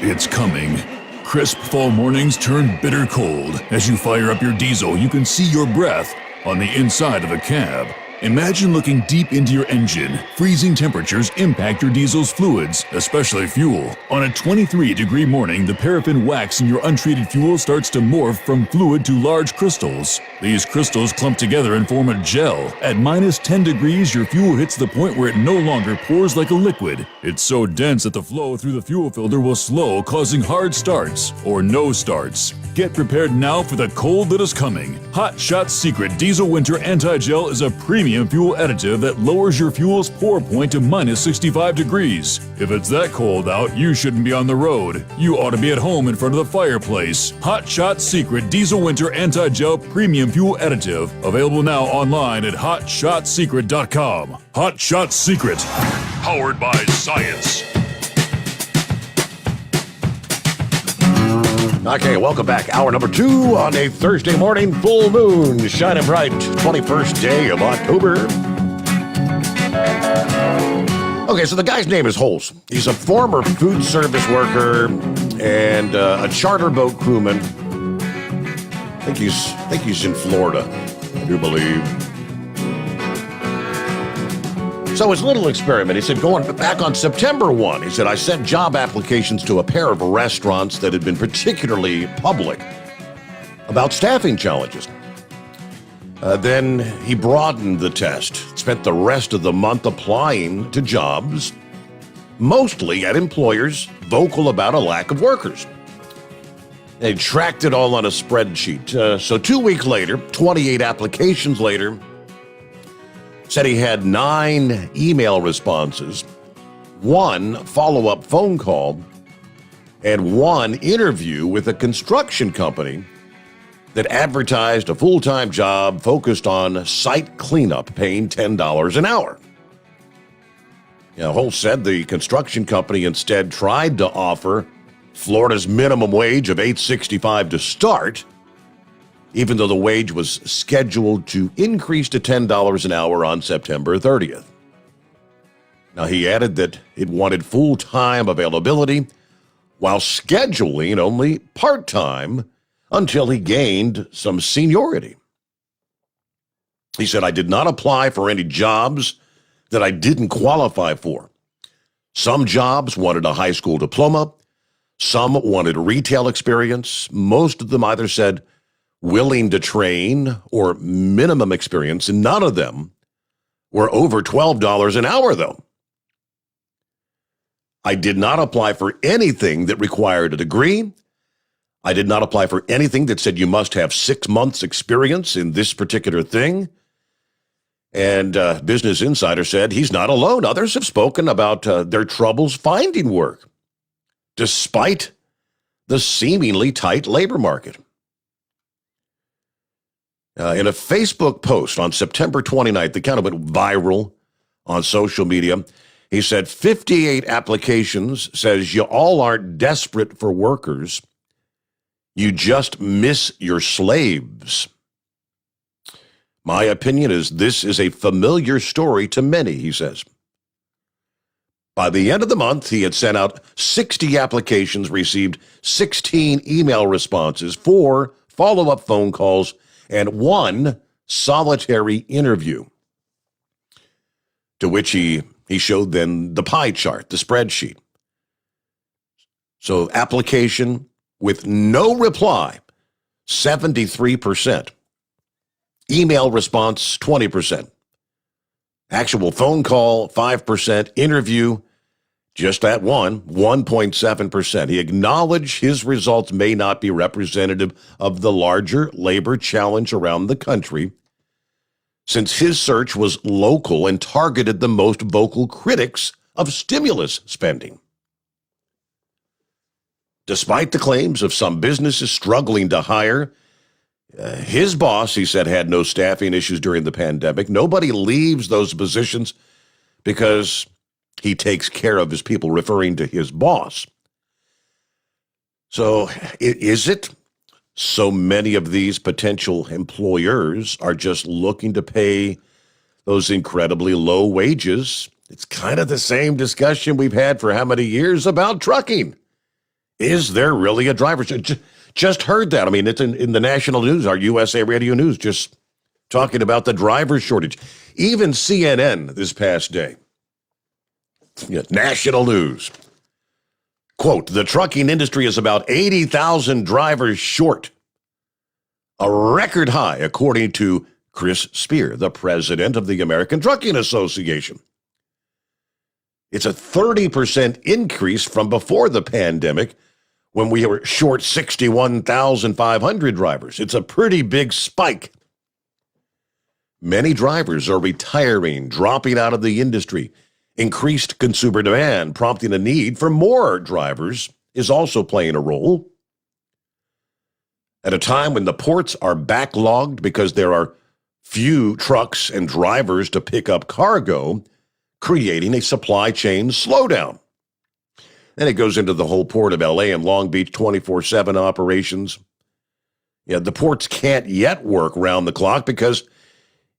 It's coming. Crisp fall mornings turn bitter cold. As you fire up your diesel, you can see your breath on the inside of the cab. Imagine looking deep into your engine. Freezing temperatures impact your diesel's fluids, especially fuel. On a 23-degree morning, the paraffin wax in your untreated fuel starts to morph from fluid to large crystals. These crystals clump together and form a gel. At minus 10 degrees, your fuel hits the point where it no longer pours like a liquid. It's so dense that the flow through the fuel filter will slow, causing hard starts or no starts. Get prepared now for the cold that is coming. Hot Shot Secret Diesel Winter Anti-Gel is a premium fuel additive that lowers your fuel's pour point to minus 65 degrees. If it's that cold out, you shouldn't be on the road. You ought to be at home in front of the fireplace. Hot Shot Secret Diesel Winter Anti-Gel Premium Fuel Additive. Available now online at hotshotsecret.com. Hot Shot Secret. Powered by science. Okay, welcome back. Hour number 2 on a Thursday morning, full moon, shining bright, 21st day of October. Okay, so the guy's name is Holz. He's a former food service worker and a charter boat crewman. I think he's in Florida, I do believe. So his little experiment, he said, going back on September 1, he said, I sent job applications to a pair of restaurants that had been particularly public about staffing challenges. Then he broadened the test, spent the rest of the month applying to jobs, mostly at employers vocal about a lack of workers. They tracked it all on a spreadsheet. So 2 weeks later, 28 applications later, said he had 9 email responses, 1 follow-up phone call, and 1 interview with a construction company that advertised a full-time job focused on site cleanup, paying $10 an hour. Holt said the construction company instead tried to offer Florida's minimum wage of $8.65 to start, even though the wage was scheduled to increase to $10 an hour on September 30th. Now, he added that it wanted full-time availability while scheduling only part-time until he gained some seniority. He said, I did not apply for any jobs that I didn't qualify for. Some jobs wanted a high school diploma. Some wanted retail experience. Most of them either said willing to train or minimum experience, and none of them were over $12 an hour, though. I did not apply for anything that required a degree. I did not apply for anything that said you must have 6 months experience in this particular thing. And Business Insider said he's not alone. Others have spoken about their troubles finding work, despite the seemingly tight labor market. In a Facebook post on September 29th, that kind of went viral on social media, he said 58 applications says you all aren't desperate for workers. You just miss your slaves. My opinion is this is a familiar story to many, he says. By the end of the month, he had sent out 60 applications, received 16 email responses, 4 follow-up phone calls, and 1 solitary interview. To which he showed then the pie chart, the spreadsheet. So application with no reply, 73%. Email response, 20%. Actual phone call, 5%. Interview, just that 1.7%. He acknowledged his results may not be representative of the larger labor challenge around the country, since his search was local and targeted the most vocal critics of stimulus spending. Despite the claims of some businesses struggling to hire, his boss, he said, had no staffing issues during the pandemic. Nobody leaves those positions because he takes care of his people, referring to his boss. So is it so many of these potential employers are just looking to pay those incredibly low wages? It's kind of the same discussion we've had for how many years about trucking. Is there really a driver? Just heard that. I mean, it's in the national news, our USA Radio News, just talking about the driver shortage. Even CNN this past day, national news, quote, the trucking industry is about 80,000 drivers short, a record high, according to Chris Spear, the president of the American Trucking Association. It's a 30% increase from before the pandemic, when we were short 61,500 drivers. It's a pretty big spike. Many drivers are retiring, dropping out of the industry. Increased consumer demand, prompting a need for more drivers, is also playing a role. At a time when the ports are backlogged because there are few trucks and drivers to pick up cargo, creating a supply chain slowdown. And it goes into the whole port of LA and Long Beach 24/7 operations. The ports can't yet work round the clock because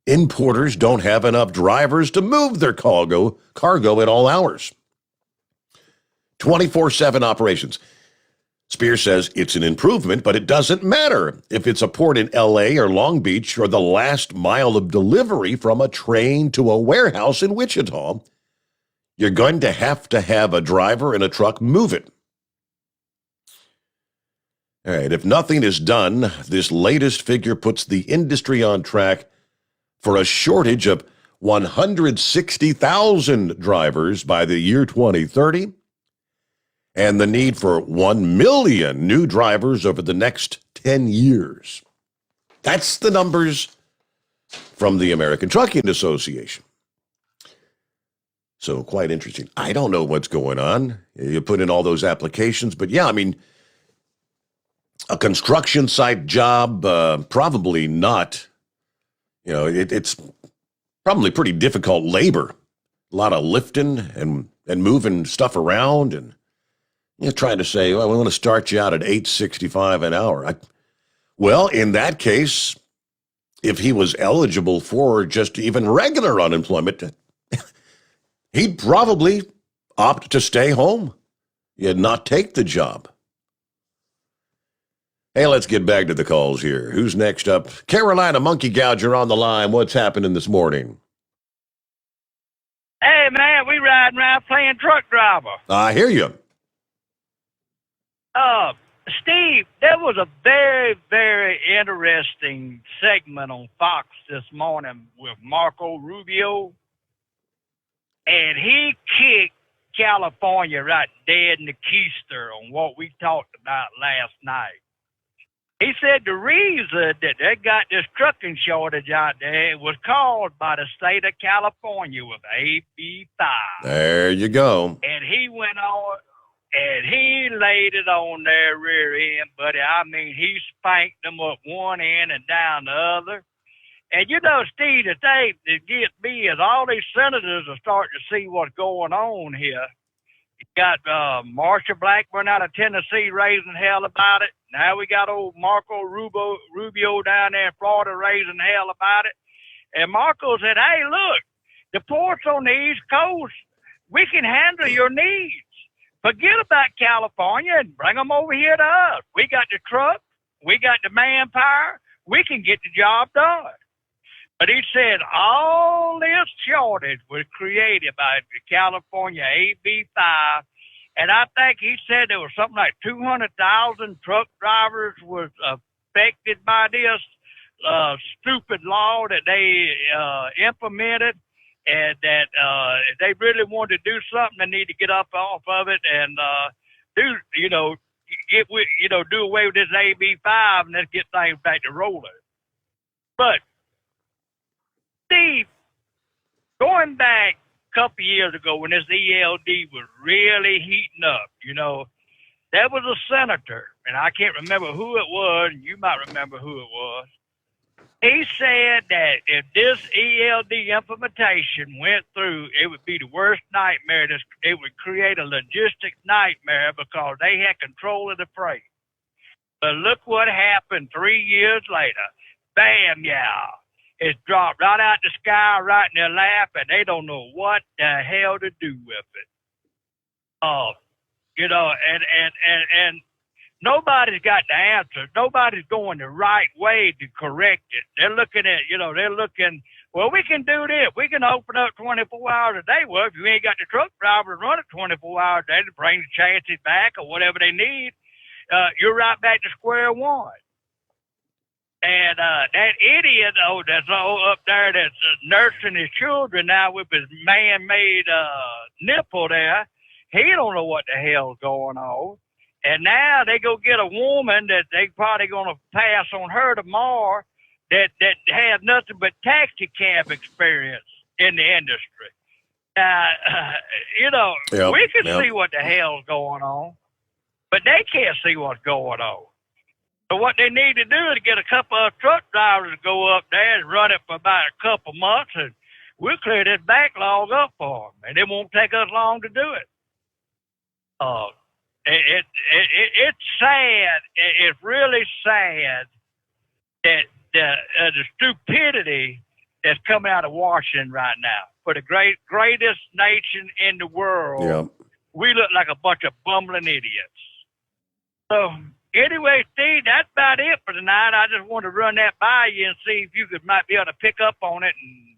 importers don't have enough drivers to move their cargo at all hours. 24/7 operations. Spear says it's an improvement, but it doesn't matter if it's a port in LA or Long Beach or the last mile of delivery from a train to a warehouse in Wichita. You're going to have a driver and a truck move it. All right, if nothing is done, this latest figure puts the industry on track for a shortage of 160,000 drivers by the year 2030 and the need for 1 million new drivers over the next 10 years. That's the numbers from the American Trucking Association. So quite interesting. I don't know what's going on. You put in all those applications, but yeah, I mean, A construction site job, probably not. You know, it's probably pretty difficult labor. A lot of lifting and moving stuff around, and trying to say, well, we want to start you out at $8.65 an hour. Well, in that case, if he was eligible for just even regular unemployment, he'd probably opt to stay home and not take the job. Hey, let's get back to the calls here. Who's next up? Carolina Monkey Gouger on the line. What's happening this morning? Hey, man, we riding around playing truck driver. I hear you. Steve, there was a very, very interesting segment on Fox this morning with Marco Rubio, and he kicked California right dead in the keister on what we talked about last night. He said the reason that they got this trucking shortage out there was caused by the state of California with AB5. There you go. And he went on, and he laid it on their rear end, buddy. I mean, he spanked them up one end and down the other. And you know, Steve, the thing that gets me is all these senators are starting to see what's going on here. You got Marsha Blackburn out of Tennessee raising hell about it. Now we got old Marco Rubio down there in Florida raising hell about it. And Marco said, hey, look, the ports on the East Coast, we can handle your needs. Forget about California and bring them over here to us. We got the trucks. We got the manpower. We can get the job done. But he said all this shortage was created by the California AB5. And I think he said there was something like 200,000 truck drivers was affected by this stupid law that they implemented. And that if they really wanted to do something, they need to get up off of it and do away with this AB5 and let's get things back to rolling. But Steve, going back a couple years ago when this ELD was really heating up, there was a senator, and I can't remember who it was, and you might remember who it was. He said that if this ELD implementation went through, it would be the worst nightmare. It would create a logistics nightmare because they had control of the freight. But look what happened 3 years later. Bam, yeah. It's dropped right out the sky, right in their lap, and they don't know what the hell to do with it. And nobody's got the answer. Nobody's going the right way to correct it. They're looking at, well, we can do this. We can open up 24 hours a day. Well, if you ain't got the truck driver to run it 24 hours a day to bring the chassis back or whatever they need, you're right back to square one. And that idiot, that's all up there that's nursing his children now with his man-made nipple there, he don't know what the hell's going on. And now they go get a woman that they probably going to pass on her tomorrow that has nothing but taxi cab experience in the industry. We can see what the hell's going on, but they can't see what's going on. So what they need to do is get a couple of truck drivers to go up there and run it for about a couple months, and we'll clear this backlog up for them, and it won't take us long to do it. It's sad. It's really sad that the stupidity that's coming out of Washington right now. For the greatest nation in the world, we look like a bunch of bumbling idiots. So anyway, Steve, that's about it for tonight. I just wanted to run that by you and see if you might be able to pick up on it and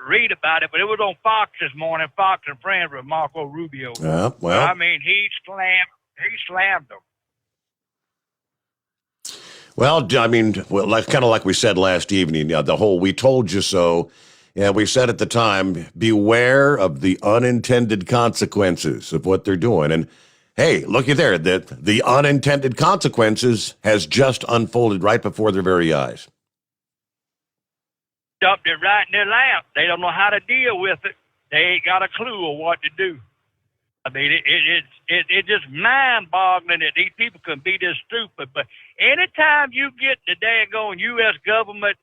read about it. But it was on Fox this morning, Fox and Friends with Marco Rubio. I mean, he slammed them. Well, I mean, kind of like we said last evening, the whole "we told you so." Yeah, we said at the time, beware of the unintended consequences of what they're doing. And hey, looky there, the unintended consequences has just unfolded right before their very eyes. Dumped it right in their lap. They don't know how to deal with it. They ain't got a clue of what to do. I mean, it's just mind-boggling that these people can be this stupid. But anytime you get the daggone U.S. government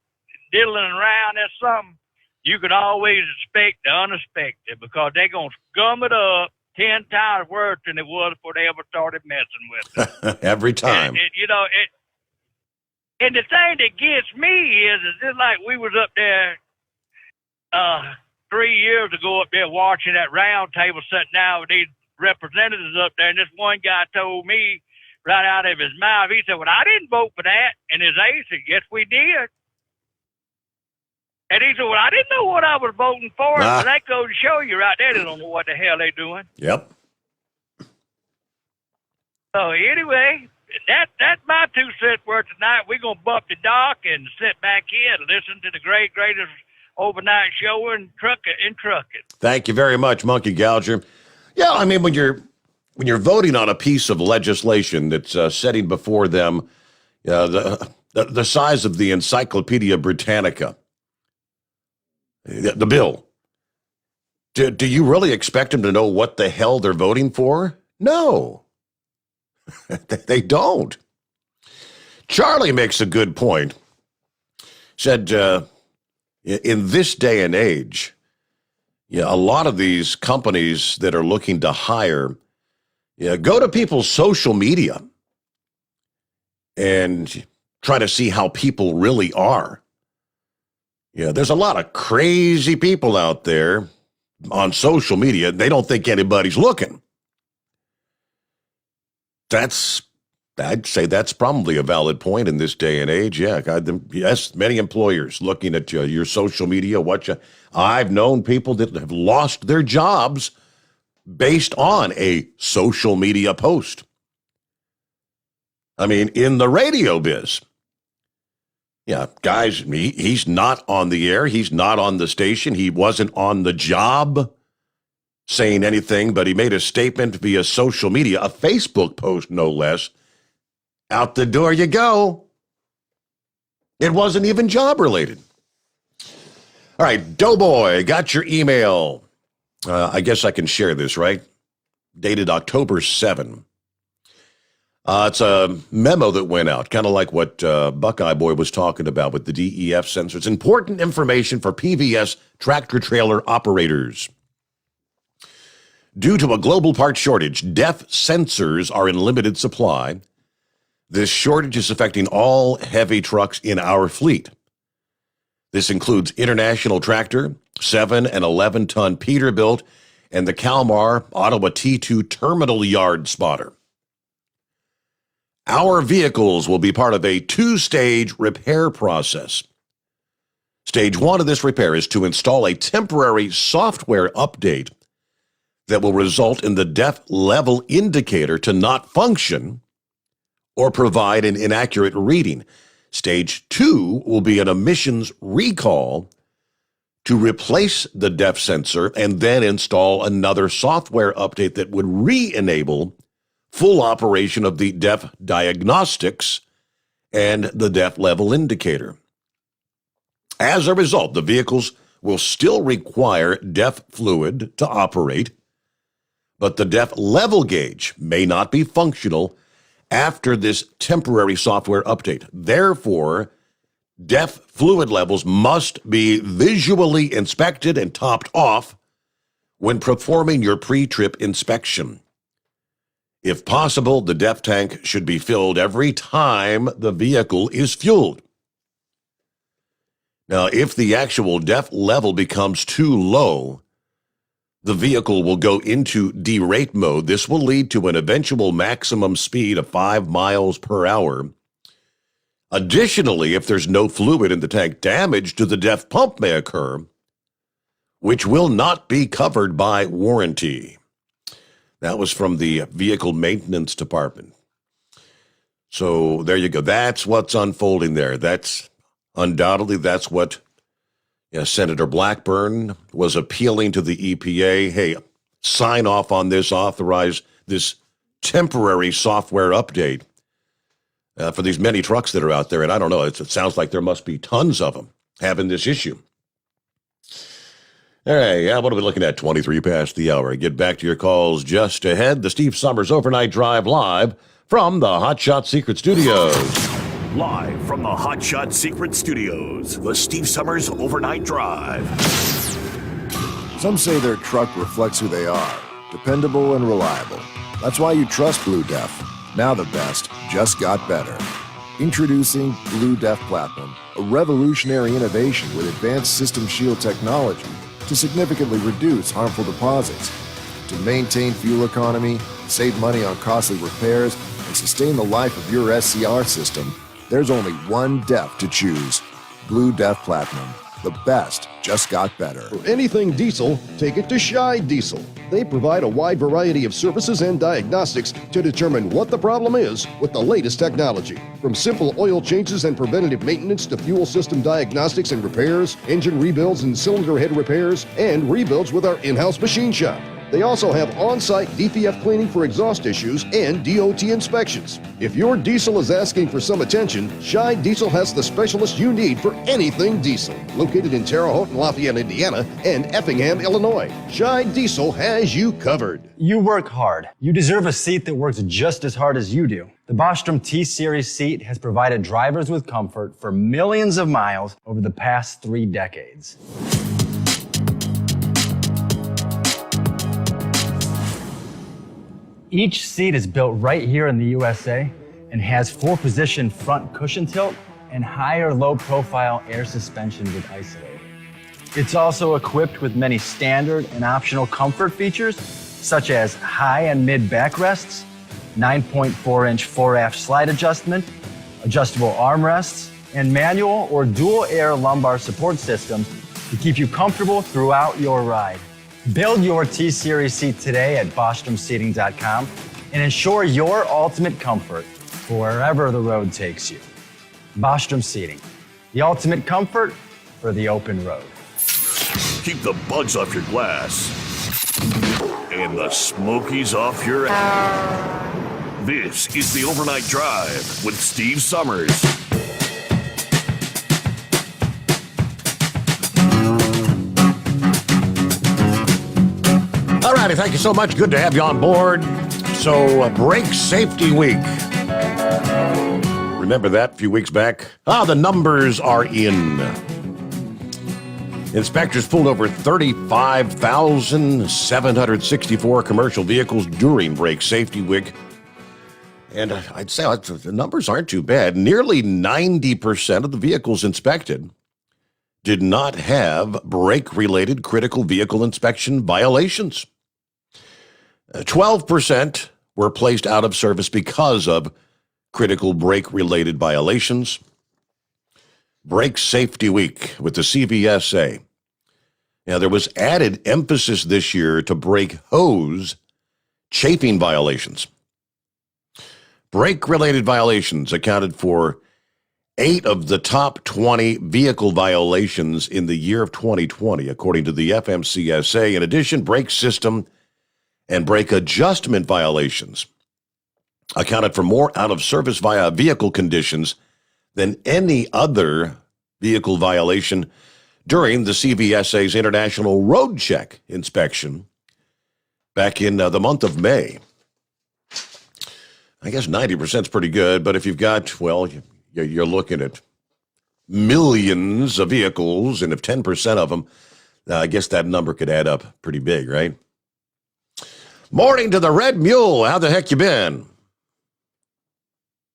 diddling around or something, you can always expect the unexpected because they're going to scum it up 10 times worse than it was before they ever started messing with it. Every time. And the thing that gets me is just like we was up there 3 years ago up there watching that round table sitting down with these representatives up there, and this one guy told me right out of his mouth, he said, well, I didn't vote for that. And his aide said, yes, we did. And he said, well, I didn't know what I was voting for. Ah. So that goes to show you right there, they don't know what the hell they're doing. Yep. So anyway, that's my 2 cents worth tonight. We're going to bump the dock and sit back here and listen to the greatest overnight show in trucking. Thank you very much, Monkey Gouger. Yeah, I mean, when you're voting on a piece of legislation that's setting before them the size of the Encyclopedia Britannica, the bill, do you really expect them to know what the hell they're voting for? No, they don't. Charlie makes a good point. Said, in this day and age, a lot of these companies that are looking to hire, go to people's social media and try to see how people really are. There's a lot of crazy people out there on social media. They don't think anybody's looking. I'd say that's probably a valid point in this day and age. Yeah, yes, many employers looking at your social media. I've known people that have lost their jobs based on a social media post. I mean, in the radio biz. Yeah, guys, he's not on the air. He's not on the station. He wasn't on the job saying anything, but he made a statement via social media, a Facebook post, no less. Out the door you go. It wasn't even job related. All right, Doughboy, got your email. I guess I can share this, right? Dated October 7. It's a memo that went out, kind of like what Buckeye Boy was talking about with the DEF sensors. Important information for PVS tractor-trailer operators. Due to a global part shortage, DEF sensors are in limited supply. This shortage is affecting all heavy trucks in our fleet. This includes International Tractor, 7 and 11-ton Peterbilt, and the Kalmar Ottawa T2 Terminal Yard Spotter. Our vehicles will be part of a 2-stage repair process. Stage 1 of this repair is to install a temporary software update that will result in the DEF level indicator to not function or provide an inaccurate reading. Stage 2 will be an emissions recall to replace the DEF sensor and then install another software update that would re-enable full operation of the DEF diagnostics and the DEF level indicator. As a result, the vehicles will still require DEF fluid to operate, but the DEF level gauge may not be functional after this temporary software update. Therefore, DEF fluid levels must be visually inspected and topped off when performing your pre-trip inspection. If possible, the DEF tank should be filled every time the vehicle is fueled. Now, if the actual DEF level becomes too low, the vehicle will go into derate mode. This will lead to an eventual maximum speed of 5 miles per hour. Additionally, if there's no fluid in the tank, damage to the DEF pump may occur, which will not be covered by warranty. That was from the Vehicle Maintenance Department. So there you go. That's what's unfolding there. That's what Senator Blackburn was appealing to the EPA. Hey, sign off on this, authorize this temporary software update for these many trucks that are out there. And I don't know, it sounds like there must be tons of them having this issue. All right, yeah, what are we looking at? 23 past the hour. Get back to your calls just ahead. The Steve Summers Overnight Drive live from the Hot Shot Secret Studios. Live from the Hot Shot Secret Studios, the Steve Summers Overnight Drive. Some say their truck reflects who they are, dependable and reliable. That's why you trust Blue Def. Now the best just got better. Introducing Blue Def Platinum, a revolutionary innovation with advanced system shield technology to significantly reduce harmful deposits. To maintain fuel economy, save money on costly repairs, and sustain the life of your SCR system, there's only one DEF to choose. Blue Def Platinum. The best just got better. For anything diesel, take it to Scheid Diesel. They provide a wide variety of services and diagnostics to determine what the problem is with the latest technology. From simple oil changes and preventative maintenance to fuel system diagnostics and repairs, engine rebuilds and cylinder head repairs, and rebuilds with our in-house machine shop. They also have on-site DPF cleaning for exhaust issues and DOT inspections. If your diesel is asking for some attention, Scheid Diesel has the specialist you need for anything diesel. Located in Terre Haute and Lafayette, Indiana, and Effingham, Illinois, Scheid Diesel has you covered. You work hard. You deserve a seat that works just as hard as you do. The Bostrom T-Series seat has provided drivers with comfort for millions of miles over the past 3 decades. Each seat is built right here in the USA and has 4-position front cushion tilt and higher low-profile air suspension with Isolate. It's also equipped with many standard and optional comfort features, such as high and mid backrests, 9.4-inch fore-aft slide adjustment, adjustable armrests, and manual or dual air lumbar support systems to keep you comfortable throughout your ride. Build your T-Series seat today at BostromSeating.com and ensure your ultimate comfort for wherever the road takes you. Bostrom Seating, the ultimate comfort for the open road. Keep the bugs off your glass and the smokies off your ass. This is the Overnight Drive with Steve Summers. All righty, thank you so much. Good to have you on board. So, Brake Safety Week. Remember that a few weeks back? The numbers are in. Inspectors pulled over 35,764 commercial vehicles during Brake Safety Week. And I'd say the numbers aren't too bad. Nearly 90% of the vehicles inspected did not have brake-related critical vehicle inspection violations. 12% were placed out of service because of critical brake-related violations. Brake Safety Week with the CVSA. Now, there was added emphasis this year to brake hose chafing violations. Brake-related violations accounted for 8 of the top 20 vehicle violations in the year of 2020, according to the FMCSA. In addition, brake system and brake adjustment violations accounted for more out-of-service via vehicle conditions than any other vehicle violation during the CVSA's International Road Check inspection back in the month of May. I guess 90% is pretty good, but if you've got, well, you're looking at millions of vehicles, and if 10% of them, I guess that number could add up pretty big, right? Morning to the Red Mule. How the heck you been?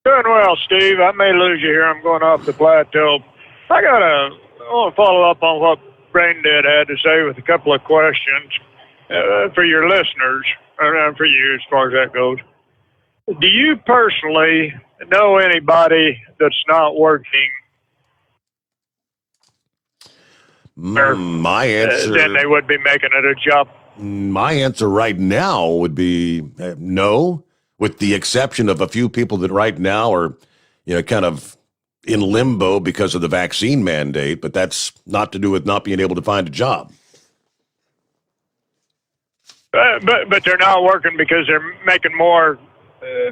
Doing well, Steve. I may lose you here. I'm going off the plateau. I want to follow up on what Brain Dead had to say with a couple of questions for your listeners, and for you as far as that goes. Do you personally know anybody that's not working? My answer... Then they would be making it a job. My answer right now would be no, with the exception of a few people that right now are, kind of in limbo because of the vaccine mandate, but that's not to do with not being able to find a job. But they're not working because they're making more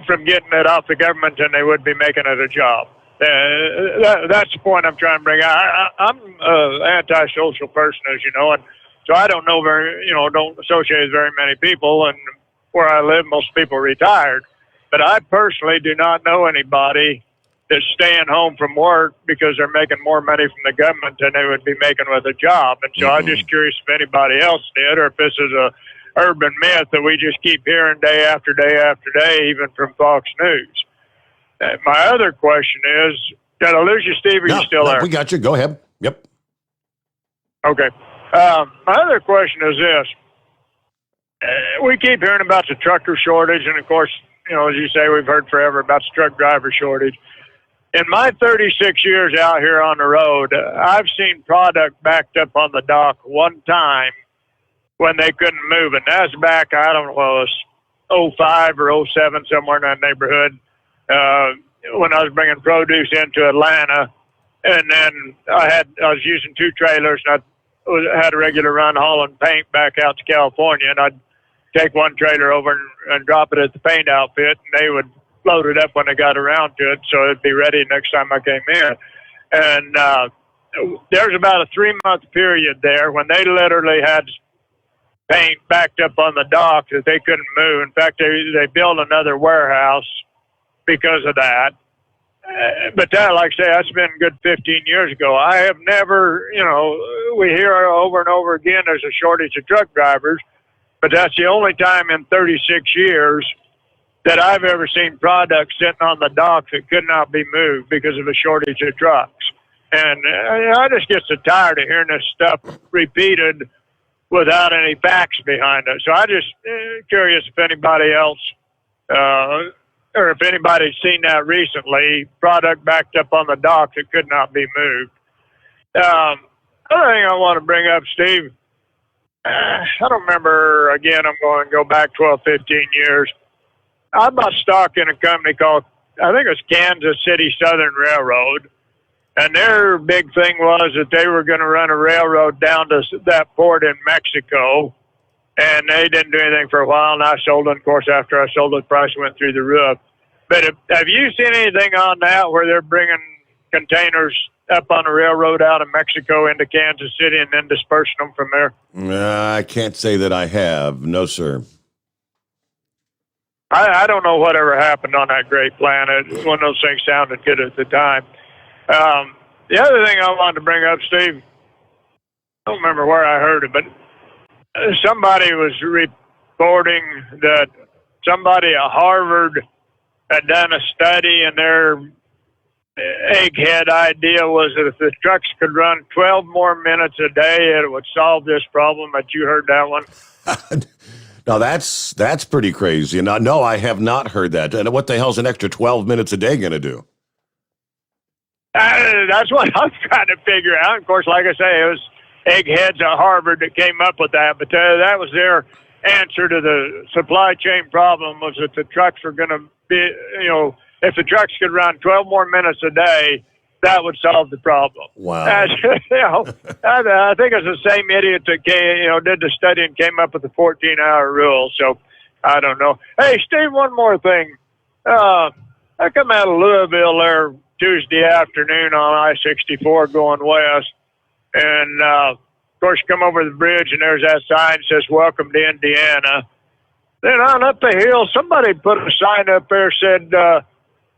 from getting it off the government than they would be making it a job. That's the point I'm trying to bring out. I'm an antisocial person, as you know, and So I don't know don't associate with very many people, and where I live, most people are retired. But I personally do not know anybody that's staying home from work because they're making more money from the government than they would be making with a job. And so I'm just curious if anybody else did, or if this is a urban myth that we just keep hearing day after day after day, even from Fox News. My other question is, did I lose you, Steve? Are you still there? We got you. Go ahead. Yep. Okay. My other question is this. We keep hearing about the trucker shortage, and of course, as you say, we've heard forever about the truck driver shortage. In my 36 years out here on the road, I've seen product backed up on the dock one time when they couldn't move. And that's back, I don't know, it was 05 or 07, somewhere in that neighborhood, when I was bringing produce into Atlanta. And then I was using 2 trailers, and I had a regular run hauling paint back out to California. And I'd take one trailer over and drop it at the paint outfit, and they would load it up when they got around to it, so it'd be ready next time I came in. And there's about a 3-month period there when they literally had paint backed up on the dock that they couldn't move. In fact, they built another warehouse because of that. But that, like I say, that's been a good 15 years ago. I have never, we hear over and over again there's a shortage of truck drivers, but that's the only time in 36 years that I've ever seen products sitting on the dock that could not be moved because of a shortage of trucks. And I just get so tired of hearing this stuff repeated without any facts behind it. So I just curious if anybody else, or if anybody's seen that recently, product backed up on the dock that could not be moved. Other thing I want to bring up, Steve, I don't remember, again, I'm going to go back 12, 15 years. I bought stock in a company called, I think it was Kansas City Southern Railroad, and their big thing was that they were going to run a railroad down to that port in Mexico, and they didn't do anything for a while, and I sold it. Of course, after I sold it, the price went through the roof. But have you seen anything on that where they're bringing containers up on a railroad out of Mexico into Kansas City and then dispersing them from there? I can't say that I have. No, sir. I don't know whatever happened on that great plan. One of those things sounded good at the time. The other thing I wanted to bring up, Steve, I don't remember where I heard it, but somebody was reporting that somebody at Harvard had done a study, and their egghead idea was that if the trucks could run 12 more minutes a day, it would solve this problem. But you heard that one? Now, that's pretty crazy. No, I have not heard that. And what the hell's an extra 12 minutes a day going to do? That's what I was trying to figure out. Of course, like I say, it was eggheads at Harvard that came up with that. But that was their answer to the supply chain problem, was that the trucks were going to be, if the trucks could run 12 more minutes a day, that would solve the problem. Wow. I think it's the same idiot that did the study and came up with the 14-hour rule. So I don't know. Hey, Steve, one more thing. I come out of Louisville there Tuesday afternoon on I-64 going west. And, of course, you come over the bridge and there's that sign that says, "Welcome to Indiana." Then on up the hill, somebody put a sign up there said,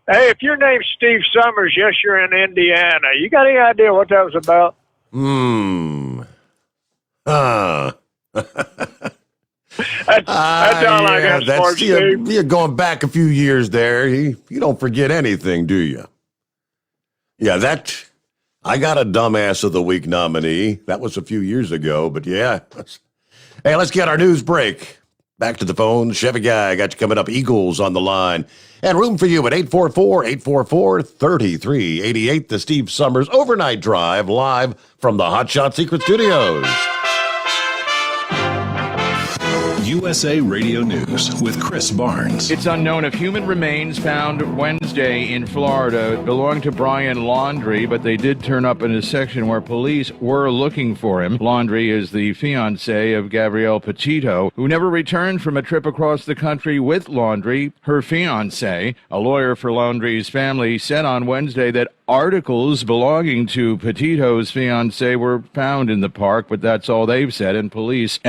"Hey, if your name's Steve Sommers, yes, you're in Indiana." You got any idea what that was about? That's all I got for you, Steve. You're going back a few years there. You don't forget anything, do you? Yeah, I got a Dumbass of the Week nominee. That was a few years ago, but yeah. Hey, let's get our news break. Back to the phone. Chevy Guy got you coming up. Eagles on the line. And room for you at 844-844-3388. The Steve Sommers Overnight Drive live from the Hot Shot Secret Studios. USA Radio News with Chris Barnes. It's unknown if human remains found Wednesday in Florida belonged to Brian Laundrie, but they did turn up in a section where police were looking for him. Laundrie is the fiancé of Gabrielle Petito, who never returned from a trip across the country with Laundrie, her fiancé. A lawyer for Laundrie's family said on Wednesday that articles belonging to Petito's fiancée were found in the park, but that's all they've said. And police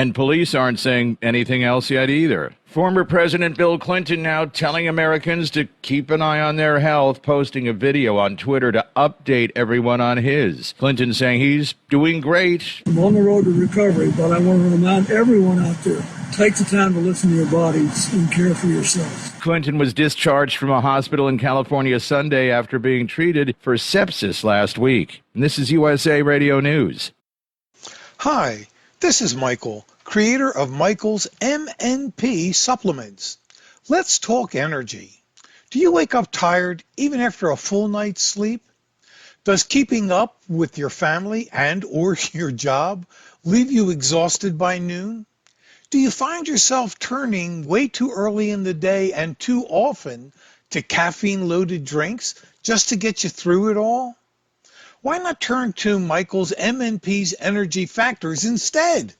aren't saying anything else yet either. Former President Bill Clinton now telling Americans to keep an eye on their health, posting a video on Twitter to update everyone on his. Clinton saying he's doing great. I'm on the road to recovery, but I want to remind everyone out there, take the time to listen to your bodies and care for yourselves. Clinton was discharged from a hospital in California Sunday after being treated for sepsis last week. And this is USA Radio News. Hi, this is Michael, creator of Michael's MNP supplements. Let's talk energy. Do you wake up tired even after a full night's sleep? Does keeping up with your family and or your job leave you exhausted by noon? Do you find yourself turning way too early in the day and too often to caffeine-loaded drinks just to get you through it all? Why not turn to Michael's MNP's Energy Factors instead?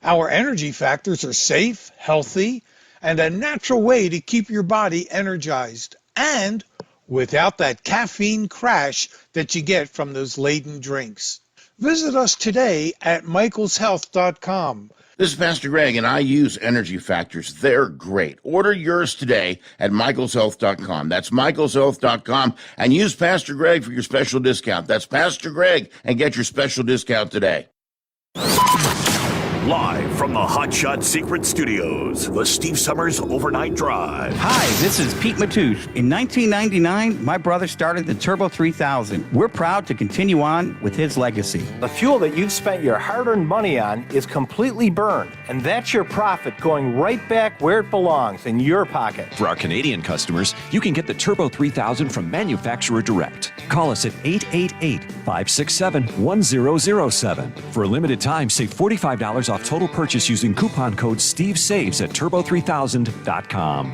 Our energy factors are safe, healthy, and a natural way to keep your body energized and without that caffeine crash that you get from those laden drinks. Visit us today at michaelshealth.com. This is Pastor Greg, and I use Energy Factors. They're great. Order yours today at michaelshealth.com. That's michaelshealth.com, and use Pastor Greg for your special discount. That's Pastor Greg, and get your special discount today. Live from the Hot Shot Secret Studios, the Steve Sommers Overnight Drive. Hi, this is Pete Matouche. In 1999, my brother started the Turbo 3000. We're proud to continue on with his legacy. The fuel that you've spent your hard-earned money on is completely burned, and that's your profit going right back where it belongs, in your pocket. For our Canadian customers, you can get the Turbo 3000 from manufacturer direct. Call us at 888-567-1007. For a limited time, save $45 off total purchase using coupon code STEVESAVES at turbo3000.com.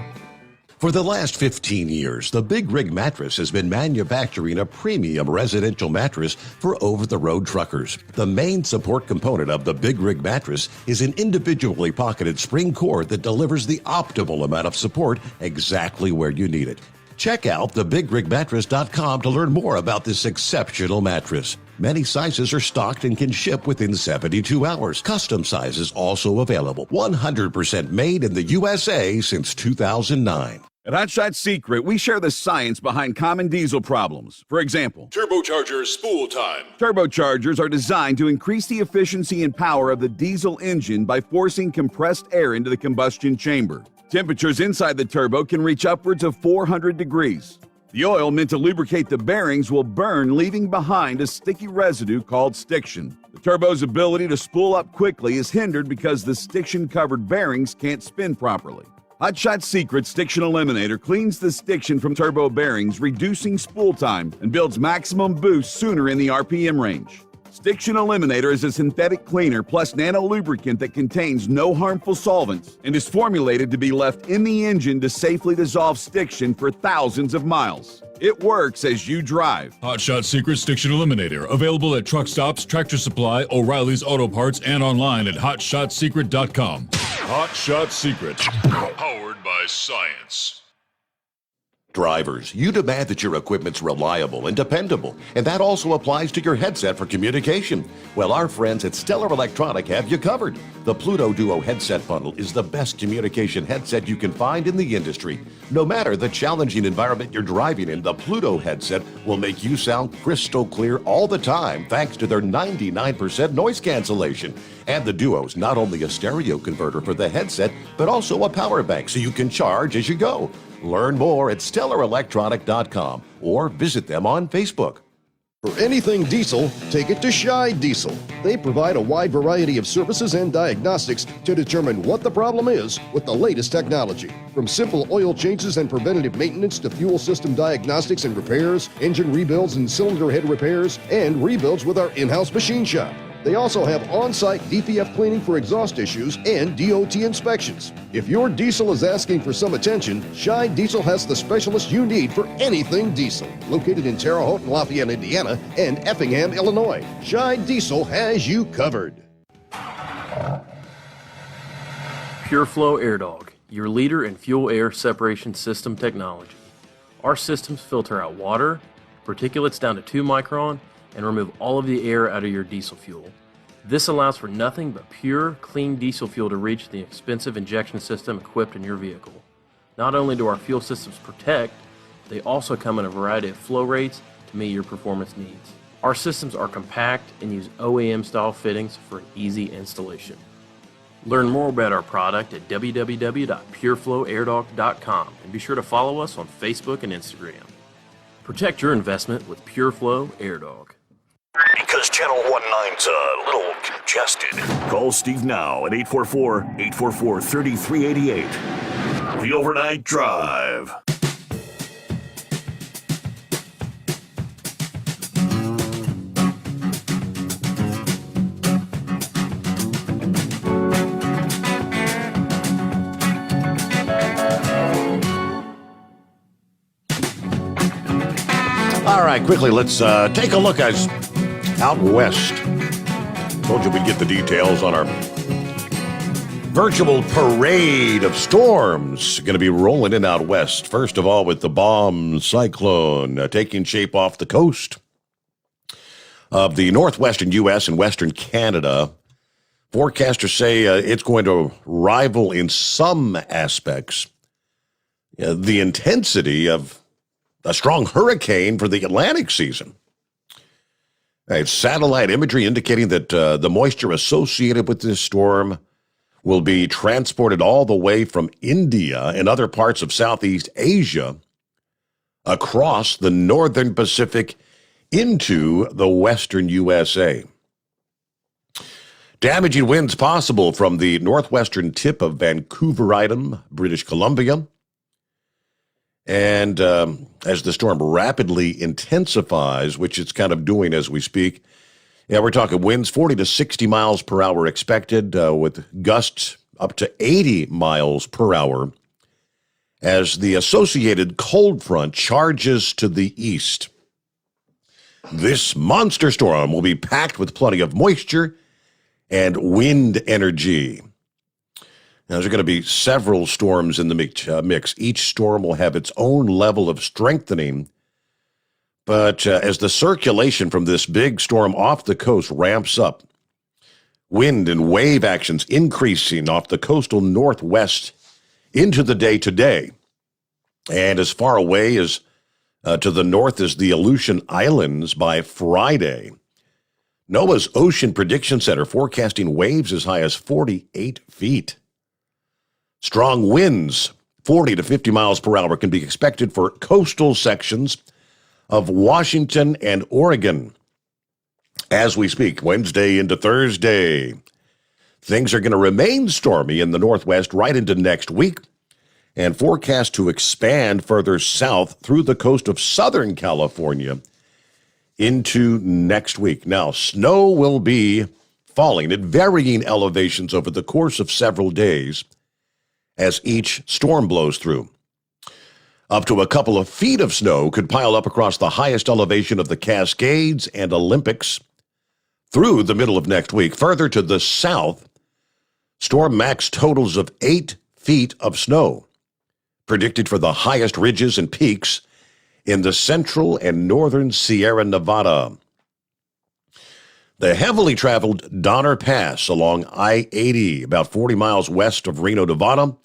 For the last 15 years, the Big Rig Mattress has been manufacturing a premium residential mattress for over-the-road truckers. The main support component of the Big Rig Mattress is an individually pocketed spring cord that delivers the optimal amount of support exactly where you need it. Check out thebigrigmattress.com to learn more about this exceptional mattress. Many sizes are stocked and can ship within 72 hours. Custom sizes also available. 100% made in the USA since 2009. At Hot Shot Secret, we share the science behind common diesel problems. For example, turbocharger spool time. Turbochargers are designed to increase the efficiency and power of the diesel engine by forcing compressed air into the combustion chamber. Temperatures inside the turbo can reach upwards of 400 degrees. The oil meant to lubricate the bearings will burn, leaving behind a sticky residue called stiction. The turbo's ability to spool up quickly is hindered because the stiction-covered bearings can't spin properly. Hot Shot Secret Stiction Eliminator cleans the stiction from turbo bearings, reducing spool time, and builds maximum boost sooner in the RPM range. Stiction Eliminator is a synthetic cleaner plus nano-lubricant that contains no harmful solvents and is formulated to be left in the engine to safely dissolve stiction for thousands of miles. It works as you drive. Hot Shot Secret Stiction Eliminator. Available at truck stops, Tractor Supply, O'Reilly's Auto Parts, and online at hotshotsecret.com. Hot Shot Secret. Powered by science. Drivers, you demand that your equipment's reliable and dependable, and that also applies to your headset for communication. Well, our friends at Stellar Electronic have you covered. The Pluto Duo headset bundle is the best communication headset you can find in the industry. No matter the challenging environment you're driving in, the Pluto headset will make you sound crystal clear all the time thanks to their 99% noise cancellation. And the Duo's not only a stereo converter for the headset, but also a power bank so you can charge as you go. Learn more at StellarElectronic.com or visit them on Facebook. For anything diesel, take it to Shy Diesel. They provide a wide variety of services and diagnostics to determine what the problem is with the latest technology. From simple oil changes and preventative maintenance to fuel system diagnostics and repairs, engine rebuilds and cylinder head repairs, and rebuilds with our in-house machine shop. They also have on-site DPF cleaning for exhaust issues and DOT inspections. If your diesel is asking for some attention, Shy Diesel has the specialist you need for anything diesel. Located in Terre Haute and Lafayette, Indiana, and Effingham, Illinois, Shy Diesel has you covered. PureFlow Air Dog, your leader in fuel air separation system technology. Our systems filter out water, particulates down to 2 micron, and remove all of the air out of your diesel fuel. This allows for nothing but pure, clean diesel fuel to reach the expensive injection system equipped in your vehicle. Not only do our fuel systems protect, they also come in a variety of flow rates to meet your performance needs. Our systems are compact and use OEM-style fittings for an easy installation. Learn more about our product at www.pureflowairdock.com and be sure to follow us on Facebook and Instagram. Protect your investment with PureFlow AirDog. Because Channel 19's a little congested. Call Steve now at 844-844-3388. The Overnight Drive. All right, quickly, let's take a look out west. Told you we'd get the details on our virtual parade of storms. Going to be rolling in out west. First of all, with the bomb cyclone taking shape off the coast of the northwestern U.S. and western Canada. Forecasters say it's going to rival in some aspects the intensity of a strong hurricane for the Atlantic season. Right, satellite imagery indicating that the moisture associated with this storm will be transported all the way from India and other parts of Southeast Asia across the northern Pacific into the western USA. Damaging winds possible from the northwestern tip of Vancouver Island, British Columbia. And as the storm rapidly intensifies, which it's kind of doing as we speak, we're talking winds 40 to 60 miles per hour expected, with gusts up to 80 miles per hour as the associated cold front charges to the east. This monster storm will be packed with plenty of moisture and wind energy. Now, there's going to be several storms in the mix. Each storm will have its own level of strengthening. But as the circulation from this big storm off the coast ramps up, wind and wave actions increasing off the coastal northwest into the day today. And as far away as to the north as the Aleutian Islands by Friday. NOAA's Ocean Prediction Center forecasting waves as high as 48 feet. Strong winds, 40 to 50 miles per hour, can be expected for coastal sections of Washington and Oregon. As we speak, Wednesday into Thursday, things are going to remain stormy in the northwest right into next week and forecast to expand further south through the coast of Southern California into next week. Now, snow will be falling at varying elevations over the course of several days as each storm blows through. Up to a couple of feet of snow could pile up across the highest elevation of the Cascades and Olympics through the middle of next week. Further to the south, storm max totals of 8 feet of snow predicted for the highest ridges and peaks in the central and northern Sierra Nevada. The heavily traveled Donner Pass along I-80, about 40 miles west of Reno, Nevada,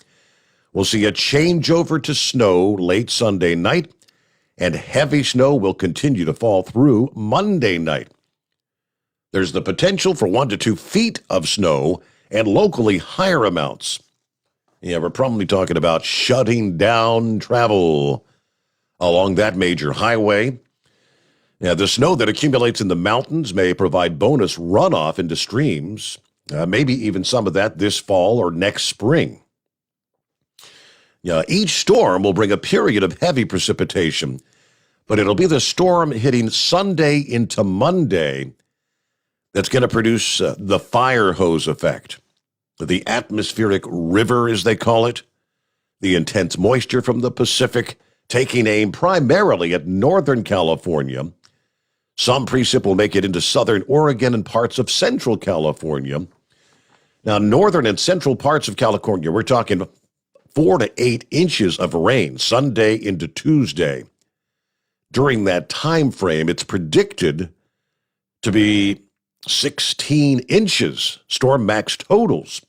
will see a changeover to snow late Sunday night, and heavy snow will continue to fall through Monday night. There's the potential for 1 to 2 feet of snow and locally higher amounts. Yeah, we're probably talking about shutting down travel along that major highway. Now, the snow that accumulates in the mountains may provide bonus runoff into streams, maybe even some of that this fall or next spring. Each storm will bring a period of heavy precipitation, but it'll be the storm hitting Sunday into Monday that's going to produce the fire hose effect, the atmospheric river, as they call it, the intense moisture from the Pacific taking aim primarily at Northern California. Some precip will make it into southern Oregon and parts of central California. Now, northern and central parts of California, we're talking 4 to 8 inches of rain Sunday into Tuesday. during that time frame, it's predicted to be 16 inches, storm max totals.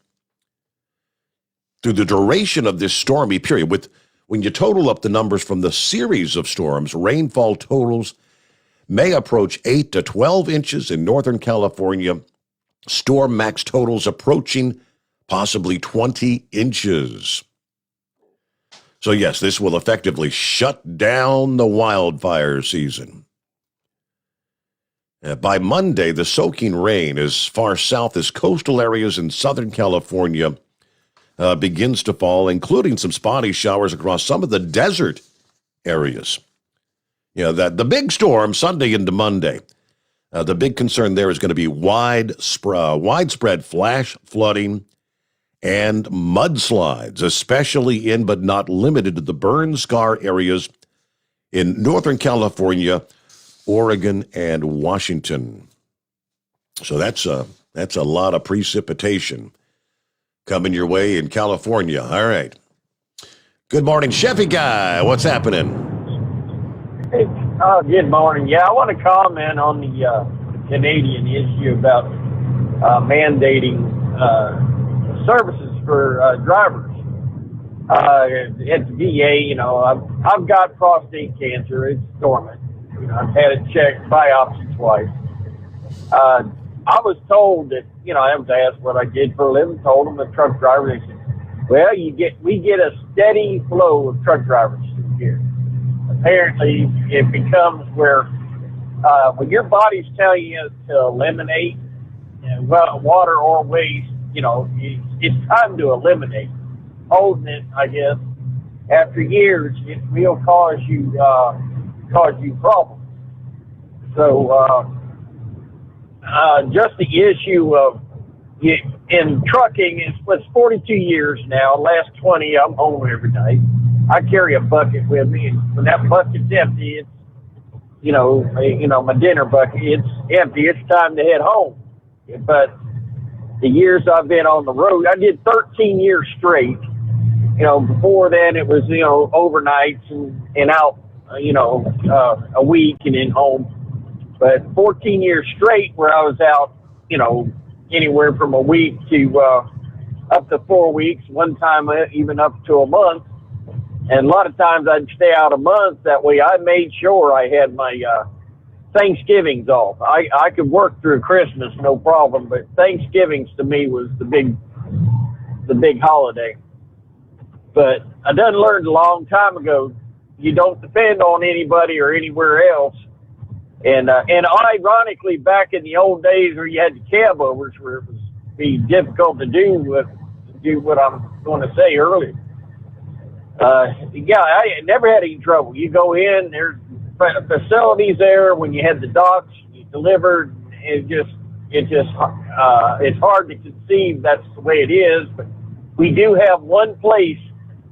Through the duration of this stormy period, when you total up the numbers from the series of storms, rainfall totals may approach 8 to 12 inches in Northern California, storm max totals approaching possibly 20 inches. So yes, this will effectively shut down the wildfire season. By Monday, the soaking rain as far south as coastal areas in Southern California begins to fall, including some spotty showers across some of the desert areas. The big storm Sunday into Monday. The big concern there is going to be widespread flash flooding and mudslides, especially in but not limited to the burn scar areas in Northern California, Oregon, and Washington. So that's a lot of precipitation coming your way in California. All right. Good morning, Chevy Guy. What's happening? Hey, good morning. Yeah, I want to comment on the Canadian issue about mandating services for drivers. At the VA, I've got prostate cancer. It's dormant. I've had it checked, biopsy twice. I was told that, I was asked what I did for a living, told them a truck driver. They said, well, we get a steady flow of truck drivers here. Apparently, it becomes where when your body's telling you to eliminate water or waste, it's time to eliminate. Holding it, I guess, after years, it will cause you problems. So, just the issue of in trucking, it's 42 years now. Last 20, I'm home every night. I carry a bucket with me, and when that bucket's empty, it's my dinner bucket. It's empty. It's time to head home. But the years I've been on the road, I did 13 years straight. Before then it was overnights and out. A week and then home. But 14 years straight where I was out, anywhere from a week to up to 4 weeks, one time even up to a month. And a lot of times I'd stay out a month. That way I made sure I had my Thanksgivings off. I could work through Christmas, no problem, but Thanksgivings to me was the big holiday. But I done learned a long time ago, you don't depend on anybody or anywhere else. And ironically, back in the old days where you had the cab overs, where it was be difficult to do what I'm going to say earlier. I never had any trouble. You go in, there's facilities there. When you had the docks, you delivered. It's hard to conceive that's the way it is. But we do have one place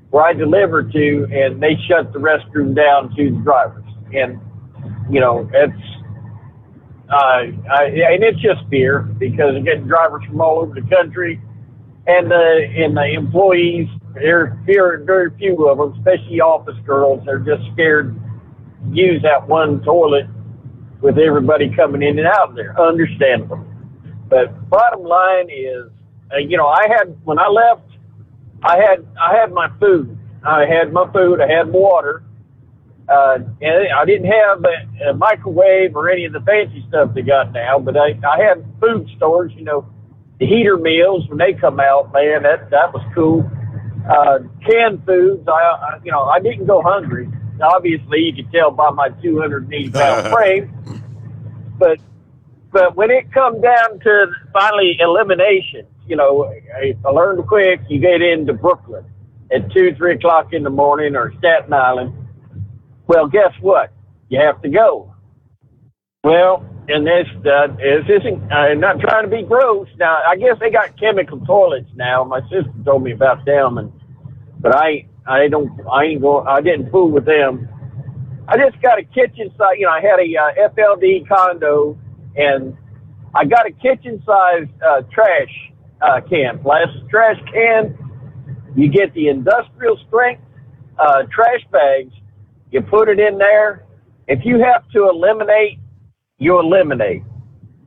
where I deliver to, and they shut the restroom down to the drivers. And, and it's just fear because you're getting drivers from all over the country, and the employees, very few of them, especially office girls, they're just scared to use that one toilet with everybody coming in and out of there. Understandable. But bottom line is, when I left, I had my food. I had water. And I didn't have a microwave or any of the fancy stuff they got now, but I had food stores, the heater meals when they come out, man, that was cool. Canned foods, I didn't go hungry. Obviously, you could tell by my 280-pound frame. But when it come down to finally elimination, I learned quick, you get into Brooklyn at 2, 3 o'clock in the morning or Staten Island. Well, guess what? You have to go. Well, and this isn't, I'm not trying to be gross. Now, I guess they got chemical toilets now. My sister told me about them, but I didn't fool with them. I just got a kitchen size, I had a FLD condo, and I got a kitchen size trash can, plastic trash can. You get the industrial strength trash bags. You put it in there, if you have to eliminate, you eliminate.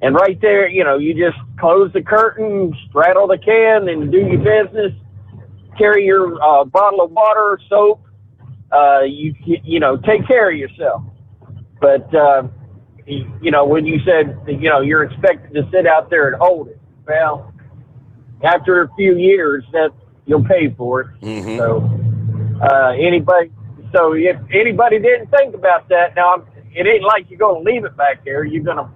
And right there, you just close the curtain, straddle the can, and do your business. Carry your bottle of water, soap. Take care of yourself. But, when you said, you're expected to sit out there and hold it, well, after a few years, that you'll pay for it. Mm-hmm. So if anybody didn't think about that, now it ain't like you're going to leave it back there. You're gonna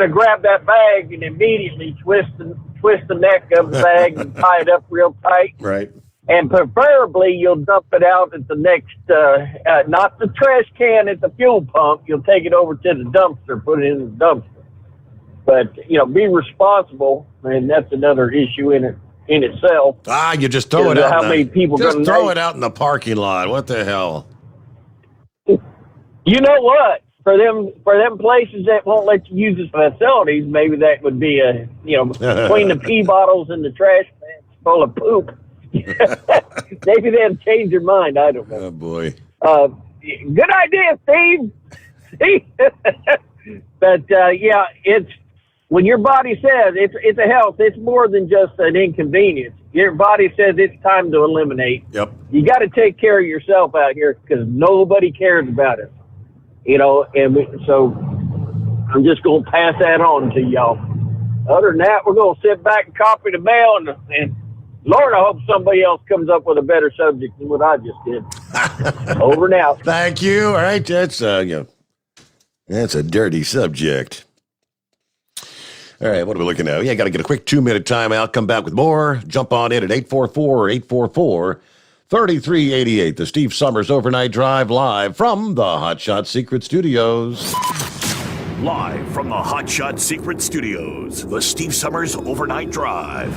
grab that bag and immediately twist the neck of the bag and tie it up real tight. Right. And preferably, you'll dump it out at the next, not the trash can at the fuel pump. You'll take it over to the dumpster, put it in the dumpster. But, be responsible, and that's another issue in itself. You just throw it out. How many people just throw it out in the parking lot. What the hell? You know what? For them places that won't let you use the facilities, maybe that would be between the pee bottles and the trash bags full of poop. Maybe they'll change their mind. I don't know. Oh boy. Good idea, Steve. But it's when your body says it's a health. It's more than just an inconvenience. Your body says it's time to eliminate. Yep. You got to take care of yourself out here because nobody cares about it. So I'm just going to pass that on to y'all. Other than that, we're going to sit back and copy the mail and Lord, I hope somebody else comes up with a better subject than what I just did. Over and out. Thank you. All right, that's that's a dirty subject. All right, what are we looking at? Got to get a quick 2-minute timeout. Come back with more. Jump on in at 844-844-3388. The Steve Sommers Overnight Drive live from the Hot Shot Secret Studios. Live from the Hot Shot Secret Studios, the Steve Sommers Overnight Drive.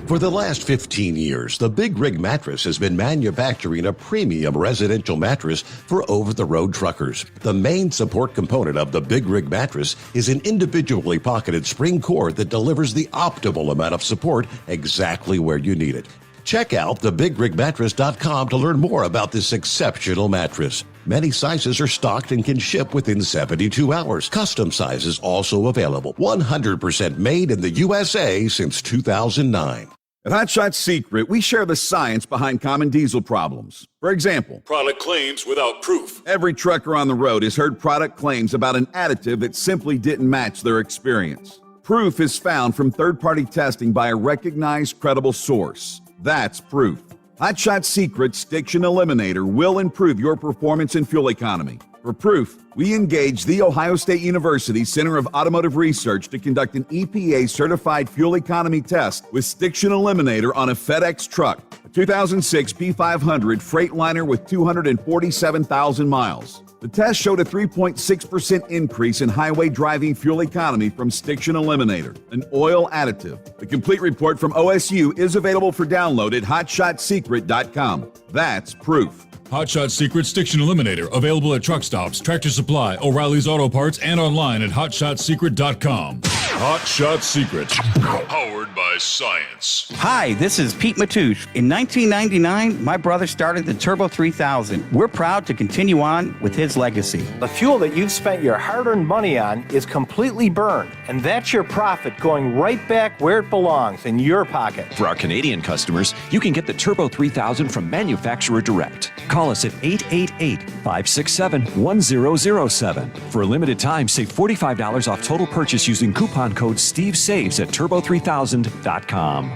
For the last 15 years, the Big Rig Mattress has been manufacturing a premium residential mattress for over-the-road truckers. The main support component of the Big Rig Mattress is an individually pocketed spring cord that delivers the optimal amount of support exactly where you need it. Check out thebigrigmattress.com to learn more about this exceptional mattress. Many sizes are stocked and can ship within 72 hours. Custom sizes also available. 100% made in the USA since 2009. At Hot Shot Secret, we share the science behind common diesel problems. For example, product claims without proof. Every trucker on the road has heard product claims about an additive that simply didn't match their experience. Proof is found from third-party testing by a recognized, credible source. That's proof. Hot Shot Secret's Stiction Eliminator will improve your performance and fuel economy. For proof, we engaged the Ohio State University Center of Automotive Research to conduct an EPA-certified fuel economy test with Stiction Eliminator on a FedEx truck, a 2006 P500 Freightliner with 247,000 miles. The test showed a 3.6% increase in highway driving fuel economy from Stiction Eliminator, an oil additive. The complete report from OSU is available for download at hotshotsecret.com. That's proof. Hot Shot Secret Stiction Eliminator, available at truck stops, Tractor Supply, O'Reilly's Auto Parts, and online at hotshotsecret.com. Hot Shot Secret, powered by science. Hi, this is Pete Matouche. In 1999, my brother started the Turbo 3000. We're proud to continue on with his legacy. The fuel that you've spent your hard-earned money on is completely burned, and that's your profit going right back where it belongs, in your pocket. For our Canadian customers, you can get the Turbo 3000 from manufacturer direct. Call us at 888-567-1007. For a limited time, save $45 off total purchase using coupon code STEVESAVES at turbo3000.com.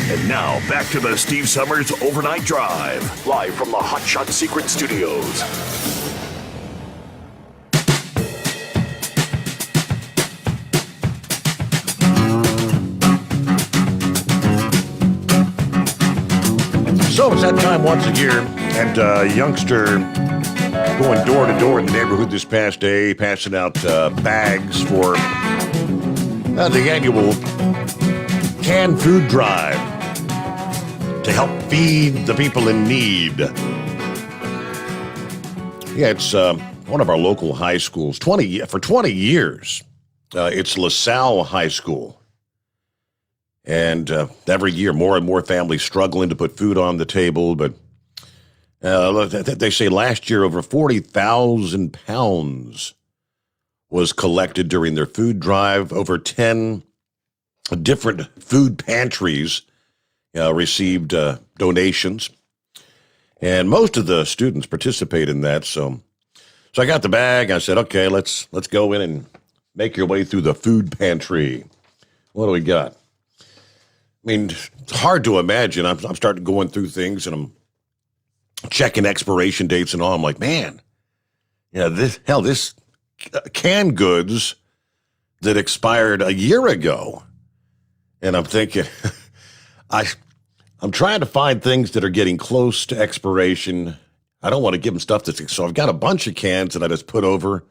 And now, back to the Steve Sommers Overnight Drive, live from the Hot Shot Secret Studios. So it's that time once a year, and a youngster going door to door in the neighborhood this past day, passing out bags for the annual canned food drive to help feed the people in need. Yeah, it's one of our local high schools. For 20 years, it's LaSalle High School. And every year, more and more families struggling to put food on the table. But They say last year over 40,000 pounds was collected during their food drive. Over 10 different food pantries received donations. And most of the students participate in that. So I got the bag. I said, okay, let's go in and make your way through the food pantry. What do we got? I mean, it's hard to imagine. I'm starting going through things and I'm checking expiration dates and all. I'm like, man, this canned goods that expired a year ago. And I'm thinking, I'm trying to find things that are getting close to expiration. I don't want to give them stuff that's, so I've got a bunch of cans that I just put over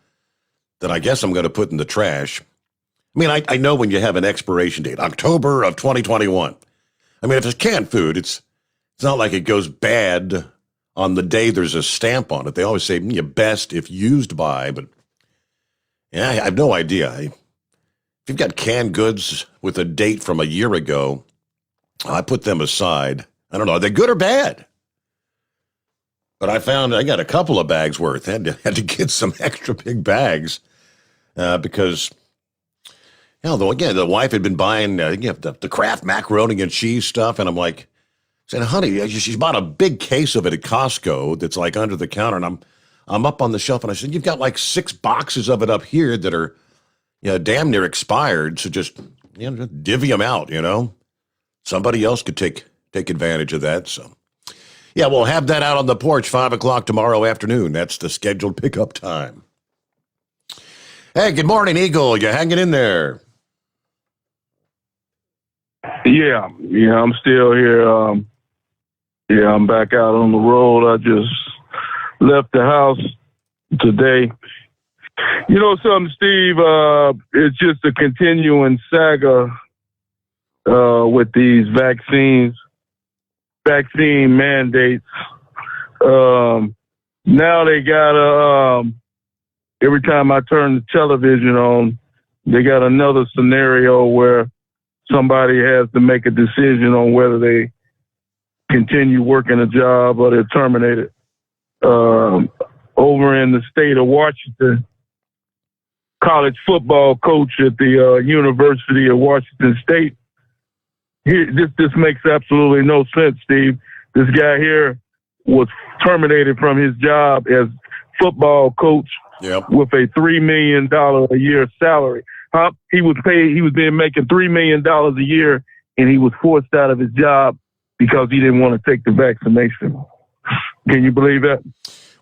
that I guess I'm going to put in the trash. I mean, I know when you have an expiration date, October of 2021. I mean, if it's canned food, it's not like it goes bad on the day there's a stamp on it. They always say best if used by, but yeah, I have no idea. If you've got canned goods with a date from a year ago, I put them aside. I don't know, are they good or bad? But I got a couple of bags worth. Had to get some extra big bags because, the wife had been buying the Kraft macaroni and cheese stuff, and I'm like, saying, honey, she's bought a big case of it at Costco that's like under the counter, and I'm up on the shelf, and I said, you've got like 6 boxes of it up here that are damn near expired, so just divvy them out, Somebody else could take advantage of that, so. Yeah, we'll have that out on the porch 5 o'clock tomorrow afternoon. That's the scheduled pickup time. Hey, good morning, Eagle. You hanging in there? Yeah, I'm still here. I'm back out on the road. I just left the house today. You know something, Steve? It's just a continuing saga with these vaccine mandates. Now they got every time I turn the television on, they got another scenario where somebody has to make a decision on whether they continue working a job or they're terminated. Over in the state of Washington, college football coach at the University of Washington State. This makes absolutely no sense, Steve. This guy here was terminated from his job as football coach with a $3 million a year salary. He was being making $3 million a year, and he was forced out of his job because he didn't want to take the vaccination. Can you believe that?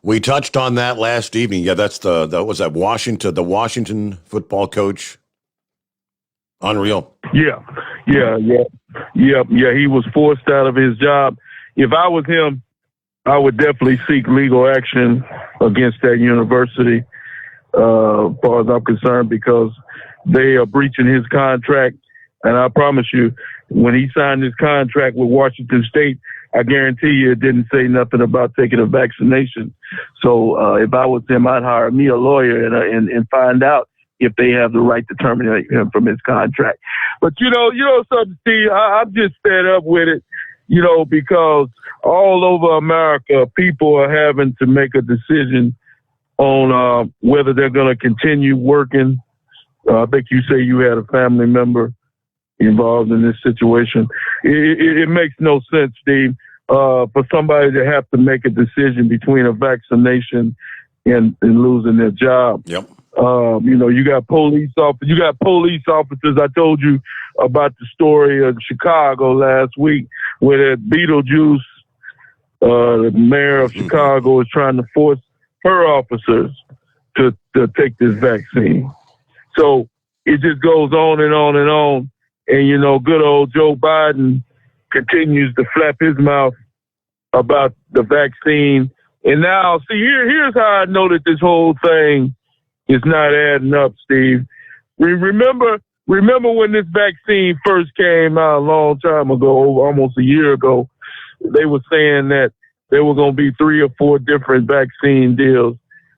We touched on that last evening. Yeah, that's the Washington football coach. Unreal. Yeah. He was forced out of his job. If I was him, I would definitely seek legal action against that university, as far as I'm concerned, because they are breaching his contract. And I promise you, when he signed his contract with Washington State, I guarantee you it didn't say nothing about taking a vaccination. So if I was him, I'd hire me a lawyer and find out if they have the right to terminate him from his contract. But, you know something, Steve, I'm just fed up with it, because all over America, people are having to make a decision on whether they're going to continue working. I think you say you had a family member involved in this situation. It makes no sense, Steve, for somebody to have to make a decision between a vaccination and losing their job. Yep. You got police officers. I told you about the story of Chicago last week where that Beetlejuice, the mayor of Chicago, is trying to force her officers to take this vaccine. So it just goes on and on and on. And, good old Joe Biden continues to flap his mouth about the vaccine. And now, see, here's how I know that this whole thing is not adding up, Steve. Remember when this vaccine first came out a long time ago, almost a year ago, they were saying that there were going to be 3 or 4 different vaccine deals.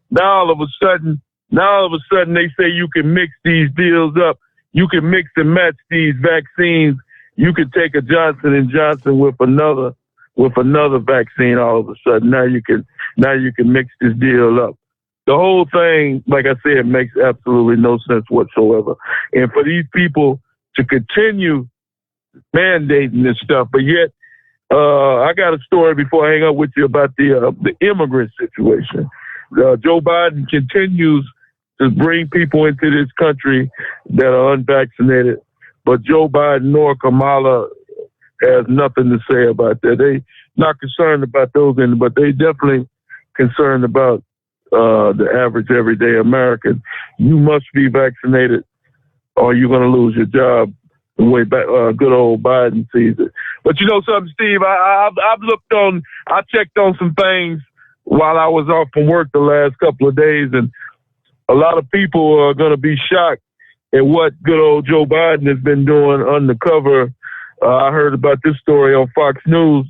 Now all of a sudden they say you can mix these deals up. You can mix and match these vaccines. You can take a Johnson & Johnson with another with another vaccine all of a sudden. Now you can mix this deal up. The whole thing, like I said, makes absolutely no sense whatsoever. And for these people to continue mandating this stuff, but yet I got a story before I hang up with you about the immigrant situation. Joe Biden continues to bring people into this country that are unvaccinated, but Joe Biden nor Kamala has nothing to say about that. They not concerned about those, but they definitely concerned about the average everyday American. You must be vaccinated or you're going to lose your job the way back, good old Biden sees it. But you know something, Steve, I checked on some things while I was off from work the last couple of days, and a lot of people are going to be shocked at what good old Joe Biden has been doing undercover. I heard about this story on Fox News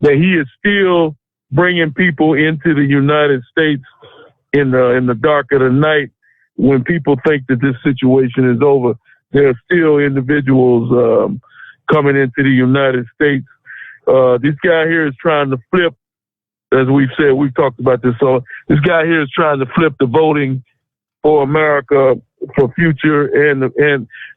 that he is still bringing people into the United States in the dark of the night when people think that this situation is over. There are still individuals coming into the United States. This guy here is trying to flip, as we've said, we've talked about this. So this guy here is trying to flip the voting for America for future and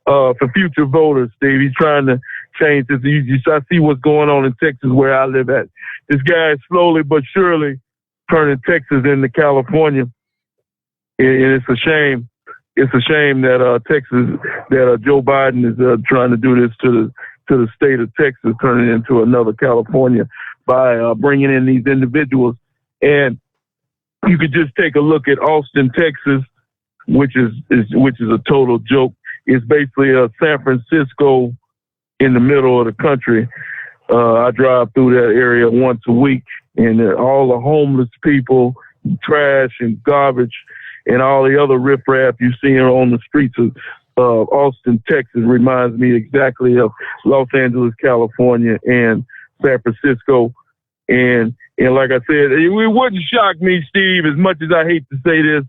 for future voters, Steve. He's trying to change this. I see what's going on in Texas where I live at. This guy is slowly but surely turning Texas into California. And it's a shame. It's a shame that Joe Biden is trying to do this to the state of Texas, turning it into another California by bringing in these individuals. And you could just take a look at Austin, Texas, which is a total joke. It's basically a San Francisco in the middle of the country. I drive through that area once a week, and all the homeless people, trash and garbage, and all the other riffraff you see on the streets of Austin, Texas reminds me exactly of Los Angeles, California, and San Francisco. And like I said, it wouldn't shock me, Steve, as much as I hate to say this,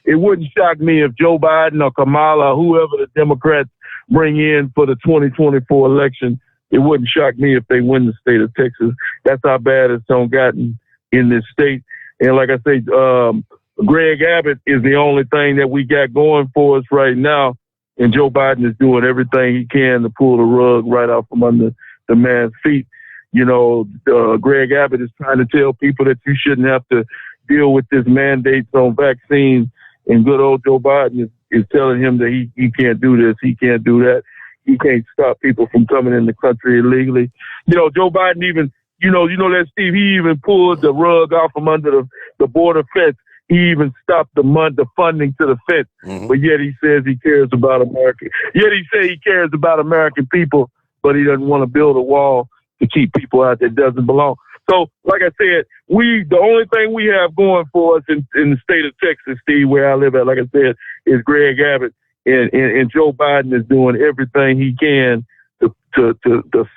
it wouldn't shock me if Joe Biden or Kamala, whoever the Democrats bring in for the 2024 election, it wouldn't shock me if they win the state of Texas. That's how bad it's gotten in this state. And like I say, Greg Abbott is the only thing that we got going for us right now. And Joe Biden is doing everything he can to pull the rug right out from under the man's feet. You know, Greg Abbott is trying to tell people that you shouldn't have to deal with this mandates on vaccines. And good old Joe Biden is telling him that he can't do this, he can't do that. He can't stop people from coming in the country illegally. You know, Joe Biden even, you know that, Steve, he even pulled the rug out from under the border fence. He even stopped the funding to the fence. Mm-hmm. But yet he says he cares about America. Yet he says he cares about American people, but he doesn't want to build a wall to keep people out that doesn't belong. So, like I said, the only thing we have going for us in the state of Texas, Steve, where I live at, like I said, is Greg Abbott, and Joe Biden is doing everything he can to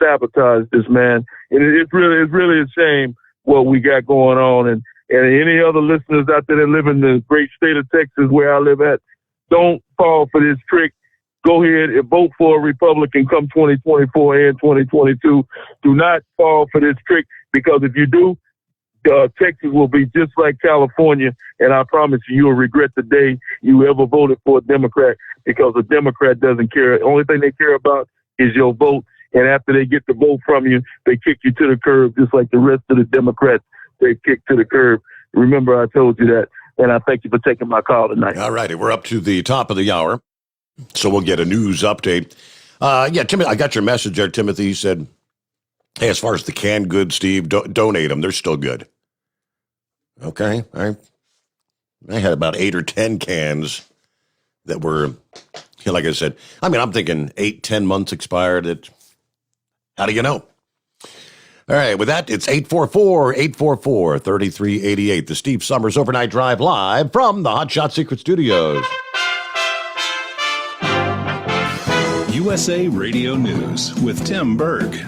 sabotage this man. And it's really a shame what we got going on. And any other listeners out there that live in the great state of Texas, where I live at, don't fall for this trick. Go ahead and vote for a Republican come 2024 and 2022. Do not fall for this trick, because if you do, Texas will be just like California, and I promise you'll regret the day you ever voted for a Democrat, because a Democrat doesn't care. The only thing they care about is your vote, and after they get the vote from you, they kick you to the curb, just like the rest of the Democrats they've kicked to the curb. Remember, I told you that, and I thank you for taking my call tonight. All righty, we're up to the top of the hour, so we'll get a news update. Timothy, I got your message there. Timothy said, hey, as far as the canned goods, Steve, donate them. They're still good. Okay. I had about 8 or 10 cans that were, like I said, I'm thinking 8-10 months expired. How do you know? All right. With that, it's 844-3388. The Steve Sommers Overnight Drive live from the Hot Shot Secret Studios. USA Radio News with Tim Berg.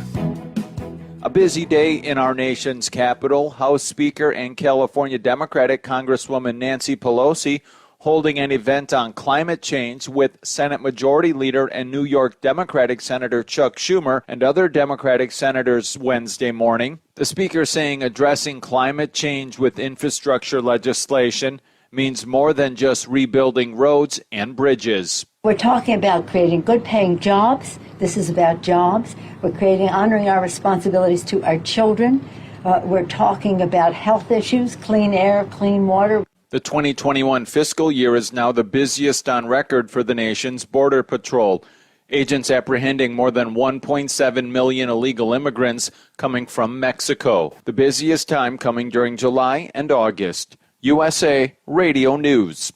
A busy day in our nation's capital. House Speaker and California Democratic Congresswoman Nancy Pelosi holding an event on climate change with Senate Majority Leader and New York Democratic Senator Chuck Schumer and other Democratic senators Wednesday morning. The speaker saying addressing climate change with infrastructure legislation means more than just rebuilding roads and bridges. We're talking about creating good-paying jobs. This is about jobs. We're honoring our responsibilities to our children. We're talking about health issues, clean air, clean water. The 2021 fiscal year is now the busiest on record for the nation's Border Patrol. Agents apprehending more than 1.7 million illegal immigrants coming from Mexico. The busiest time coming during July and August. USA Radio News.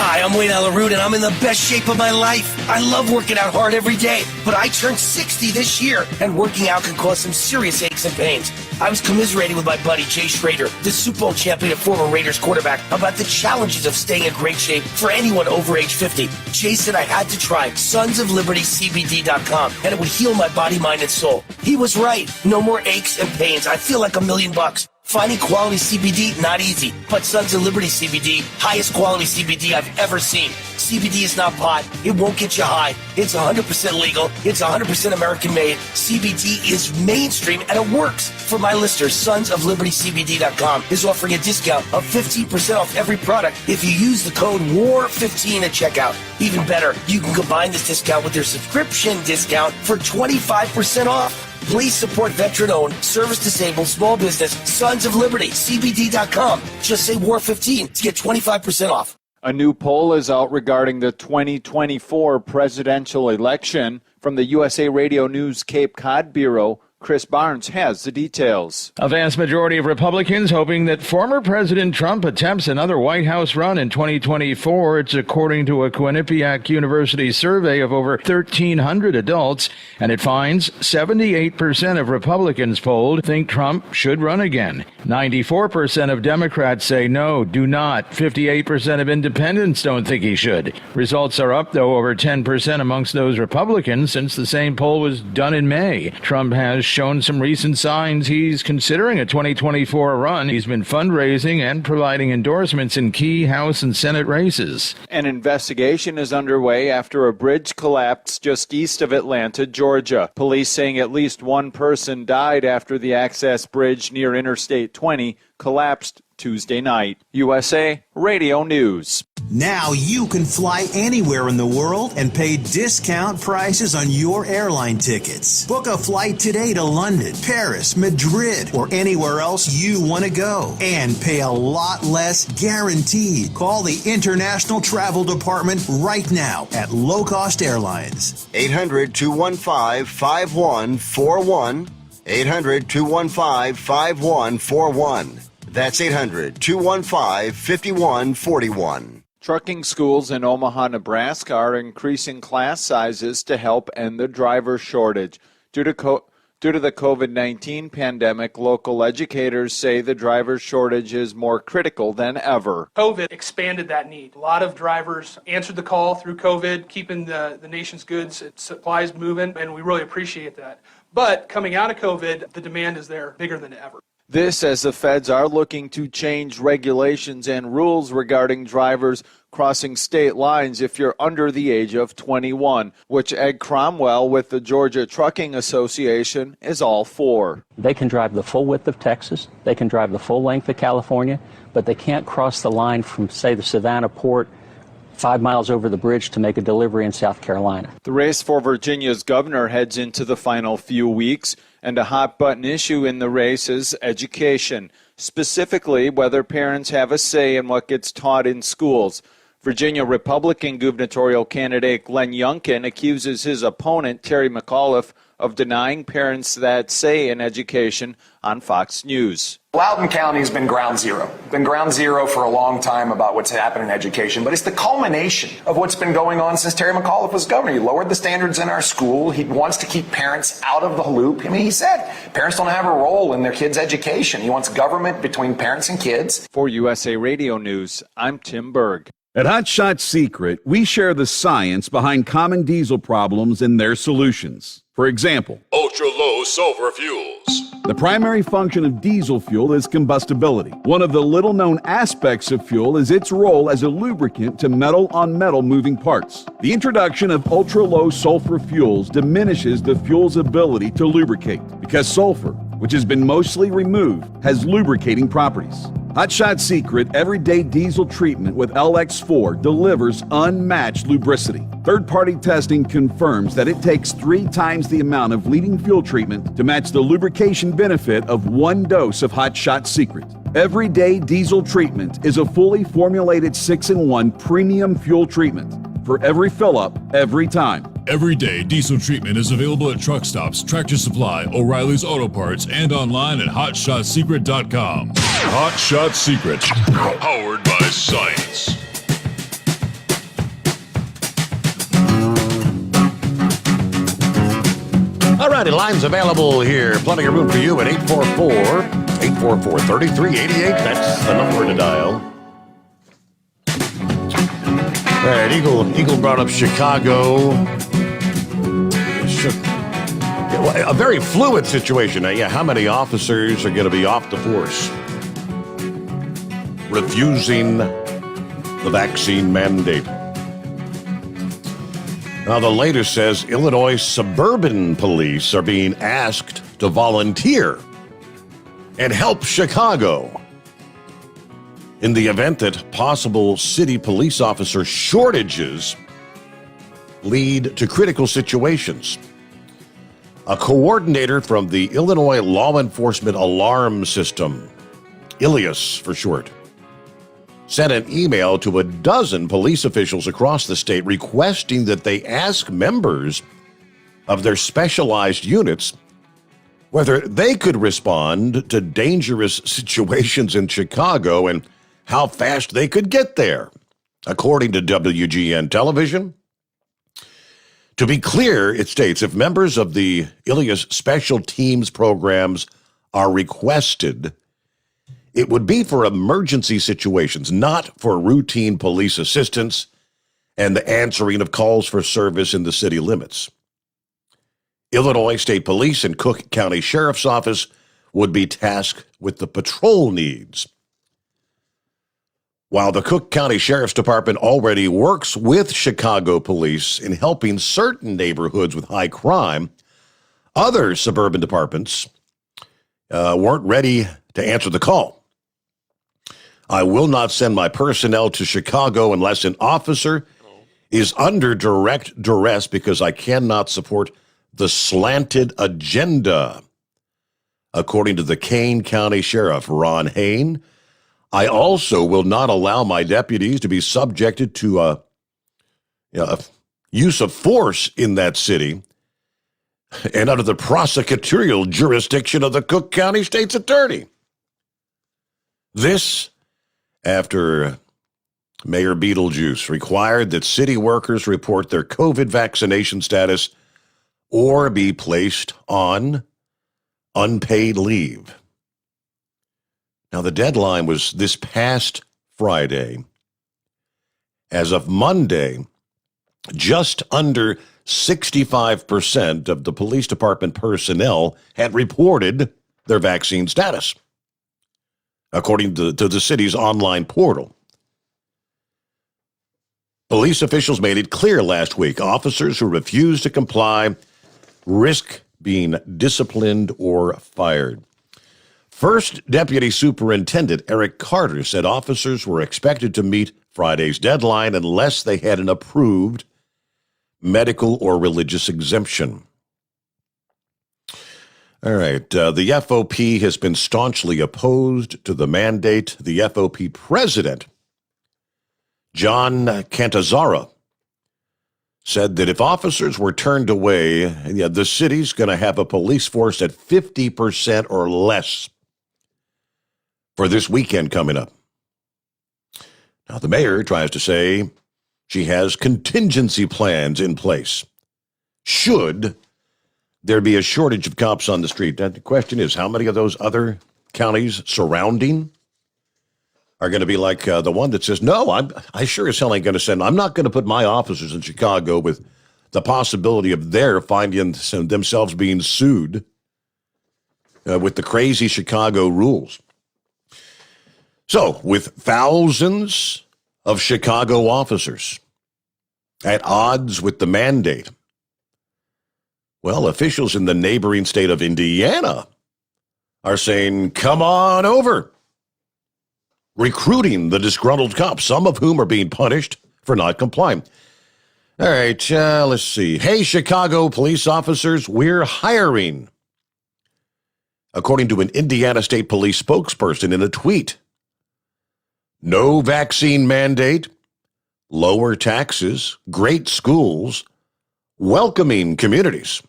Hi, I'm Wayne Alaroot, and I'm in the best shape of my life. I love working out hard every day, but I turned 60 this year, and working out can cause some serious aches and pains. I was commiserating with my buddy Jay Schrader, the Super Bowl champion and former Raiders quarterback, about the challenges of staying in great shape for anyone over age 50. Jay said I had to try sonsoflibertycbd.com, and it would heal my body, mind, and soul. He was right. No more aches and pains. I feel like $1 million. Finding quality CBD, not easy, but Sons of Liberty CBD, highest quality CBD I've ever seen. CBD is not pot. It won't get you high. It's 100% legal. It's 100% American made. CBD is mainstream and it works. For my listeners, sonsoflibertycbd.com is offering a discount of 15% off every product if you use the code WAR15 at checkout. Even better, you can combine this discount with their subscription discount for 25% off. Please support veteran-owned, service-disabled, small business, Sons of Liberty, CBD.com. Just say WAR15 to get 25% off. A new poll is out regarding the 2024 presidential election. From the USA Radio News Cape Cod Bureau, Chris Barnes has the details. A vast majority of Republicans hoping that former President Trump attempts another White House run in 2024. It's according to a Quinnipiac University survey of over 1,300 adults, and it finds 78% of Republicans polled think Trump should run again. 94% of Democrats say no, do not. 58% of independents don't think he should. Results are up, though, over 10% amongst those Republicans since the same poll was done in May. Trump has shown some recent signs he's considering a 2024 run. He's been fundraising and providing endorsements in key House and Senate races. An investigation is underway after a bridge collapsed just east of Atlanta, Georgia. Police saying at least one person died after the access bridge near Interstate 20 collapsed Tuesday night. USA Radio News. Now you can fly anywhere in the world and pay discount prices on your airline tickets. Book a flight today to London, Paris, Madrid, or anywhere else you want to go. And pay a lot less guaranteed. Call the International Travel Department right now at Low Cost Airlines. 800-215-5141. 800-215-5141. That's 800-215-5141. Trucking schools in Omaha, Nebraska are increasing class sizes to help end the driver shortage. Due to the COVID-19 pandemic, local educators say the driver shortage is more critical than ever. COVID expanded that need. A lot of drivers answered the call through COVID, keeping the nation's goods and supplies moving, and we really appreciate that. But coming out of COVID, the demand is there, bigger than ever. This as the feds are looking to change regulations and rules regarding drivers crossing state lines if you're under the age of 21, which Ed Cromwell with the Georgia Trucking Association is all for. They can drive the full width of Texas, they can drive the full length of California, but they can't cross the line from, say, the Savannah port 5 miles over the bridge to make a delivery in South Carolina. The race for Virginia's governor heads into the final few weeks, and a hot-button issue in the race is education, specifically whether parents have a say in what gets taught in schools. Virginia Republican gubernatorial candidate Glenn Youngkin accuses his opponent, Terry McAuliffe, of denying parents that say in education on Fox News. Loudoun County has been ground zero. Been ground zero for a long time about what's happened in education, but it's the culmination of what's been going on since Terry McAuliffe was governor. He lowered the standards in our school. He wants to keep parents out of the loop. I mean, he said parents don't have a role in their kids' education. He wants government between parents and kids. For USA Radio News, I'm Tim Berg. At Hot Shot Secret, we share the science behind common diesel problems and their solutions. For example, Ultra-low sulfur fuels. the primary function of diesel fuel is combustibility. One of the little-known aspects of fuel is its role as a lubricant to metal-on-metal moving parts. The introduction of ultra-low sulfur fuels diminishes the fuel's ability to lubricate because sulfur, which has been mostly removed, has lubricating properties. Hot Shot Secret Everyday Diesel Treatment with LX4 delivers unmatched lubricity. Third-party testing confirms that it takes 3 times the amount of leading fuel treatment to match the lubrication benefit of 1 dose of Hot Shot Secret. Everyday Diesel Treatment is a fully formulated 6-in-1 premium fuel treatment for every fill-up, every time. Everyday diesel treatment is available at truck stops, Tractor Supply, O'Reilly's Auto Parts, and online at HotShotSecret.com. Hot Shot Secret, powered by science. All righty, lines available here. Plenty of room for you at 844-3388. That's the number to dial. All right, Eagle brought up Chicago. A very fluid situation. Yeah, how many officers are going to be off the force? Refusing the vaccine mandate. Now, the latest says Illinois suburban police are being asked to volunteer and help Chicago in the event that possible city police officer shortages lead to critical situations. A coordinator from the Illinois Law Enforcement Alarm System, ILEAS for short, sent an email to a dozen police officials across the state requesting that they ask members of their specialized units whether they could respond to dangerous situations in Chicago and how fast they could get there, according to WGN Television. To be clear, it states, if members of the ILEAS Special Teams programs are requested, it would be for emergency situations, not for routine police assistance and the answering of calls for service in the city limits. Illinois State Police and Cook County Sheriff's Office would be tasked with the patrol needs. While the Cook County Sheriff's Department already works with Chicago police in helping certain neighborhoods with high crime, other suburban departments weren't ready to answer the call. I will not send my personnel to Chicago unless an officer is under direct duress because I cannot support the slanted agenda. According to the Kane County Sheriff, Ron Hain, I also will not allow my deputies to be subjected to use of force in that city and under the prosecutorial jurisdiction of the Cook County State's Attorney. This after Mayor Beetlejuice required that city workers report their COVID vaccination status or be placed on unpaid leave. Now, the deadline was this past Friday. As of Monday, just under 65% of the police department personnel had reported their vaccine status, according to the city's online portal. Police officials made it clear last week officers who refused to comply risk being disciplined or fired. First Deputy Superintendent Eric Carter said officers were expected to meet Friday's deadline unless they had an approved medical or religious exemption. All right, the FOP has been staunchly opposed to the mandate. The FOP president, John Cantazara, said that if officers were turned away, the city's going to have a police force at 50% or less for this weekend coming up. Now, the mayor tries to say she has contingency plans in place should there be a shortage of cops on the street. Now, the question is, how many of those other counties surrounding are going to be like the one that says, no, I sure as hell ain't going to send. I'm not going to put my officers in Chicago with the possibility of their finding themselves being sued with the crazy Chicago rules. So, with thousands of Chicago officers at odds with the mandate, well, officials in the neighboring state of Indiana are saying, come on over, recruiting the disgruntled cops, some of whom are being punished for not complying. All right, let's see. Hey, Chicago police officers, we're hiring. According to an Indiana State Police spokesperson in a tweet, no vaccine mandate, lower taxes, great schools, welcoming communities.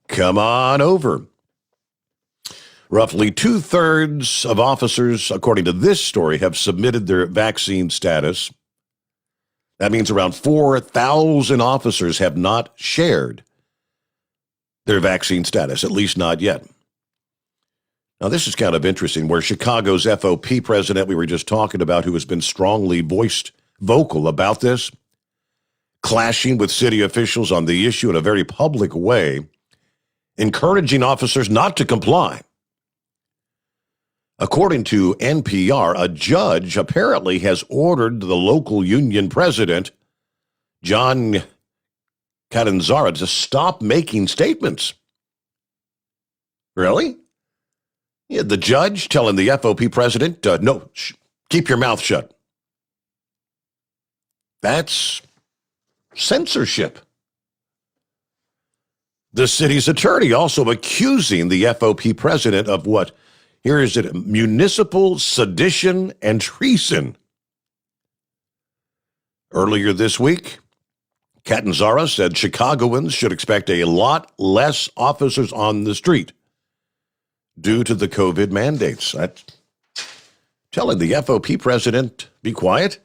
Come on over. Roughly 2/3 of officers, according to this story, have submitted their vaccine status. That means around 4,000 officers have not shared their vaccine status, at least not yet. Now, this is kind of interesting, where Chicago's FOP president we were just talking about, who has been strongly vocal about this, clashing with city officials on the issue in a very public way, encouraging officers not to comply. According to NPR, a judge apparently has ordered the local union president, John Catanzara, to stop making statements. Really? Yeah, the judge telling the FOP president, no, keep your mouth shut. That's censorship. The city's attorney also accusing the FOP president of what? Here is it, municipal sedition and treason. Earlier this week, Catanzara said Chicagoans should expect a lot less officers on the street due to the COVID mandates. That's telling the FOP president, be quiet.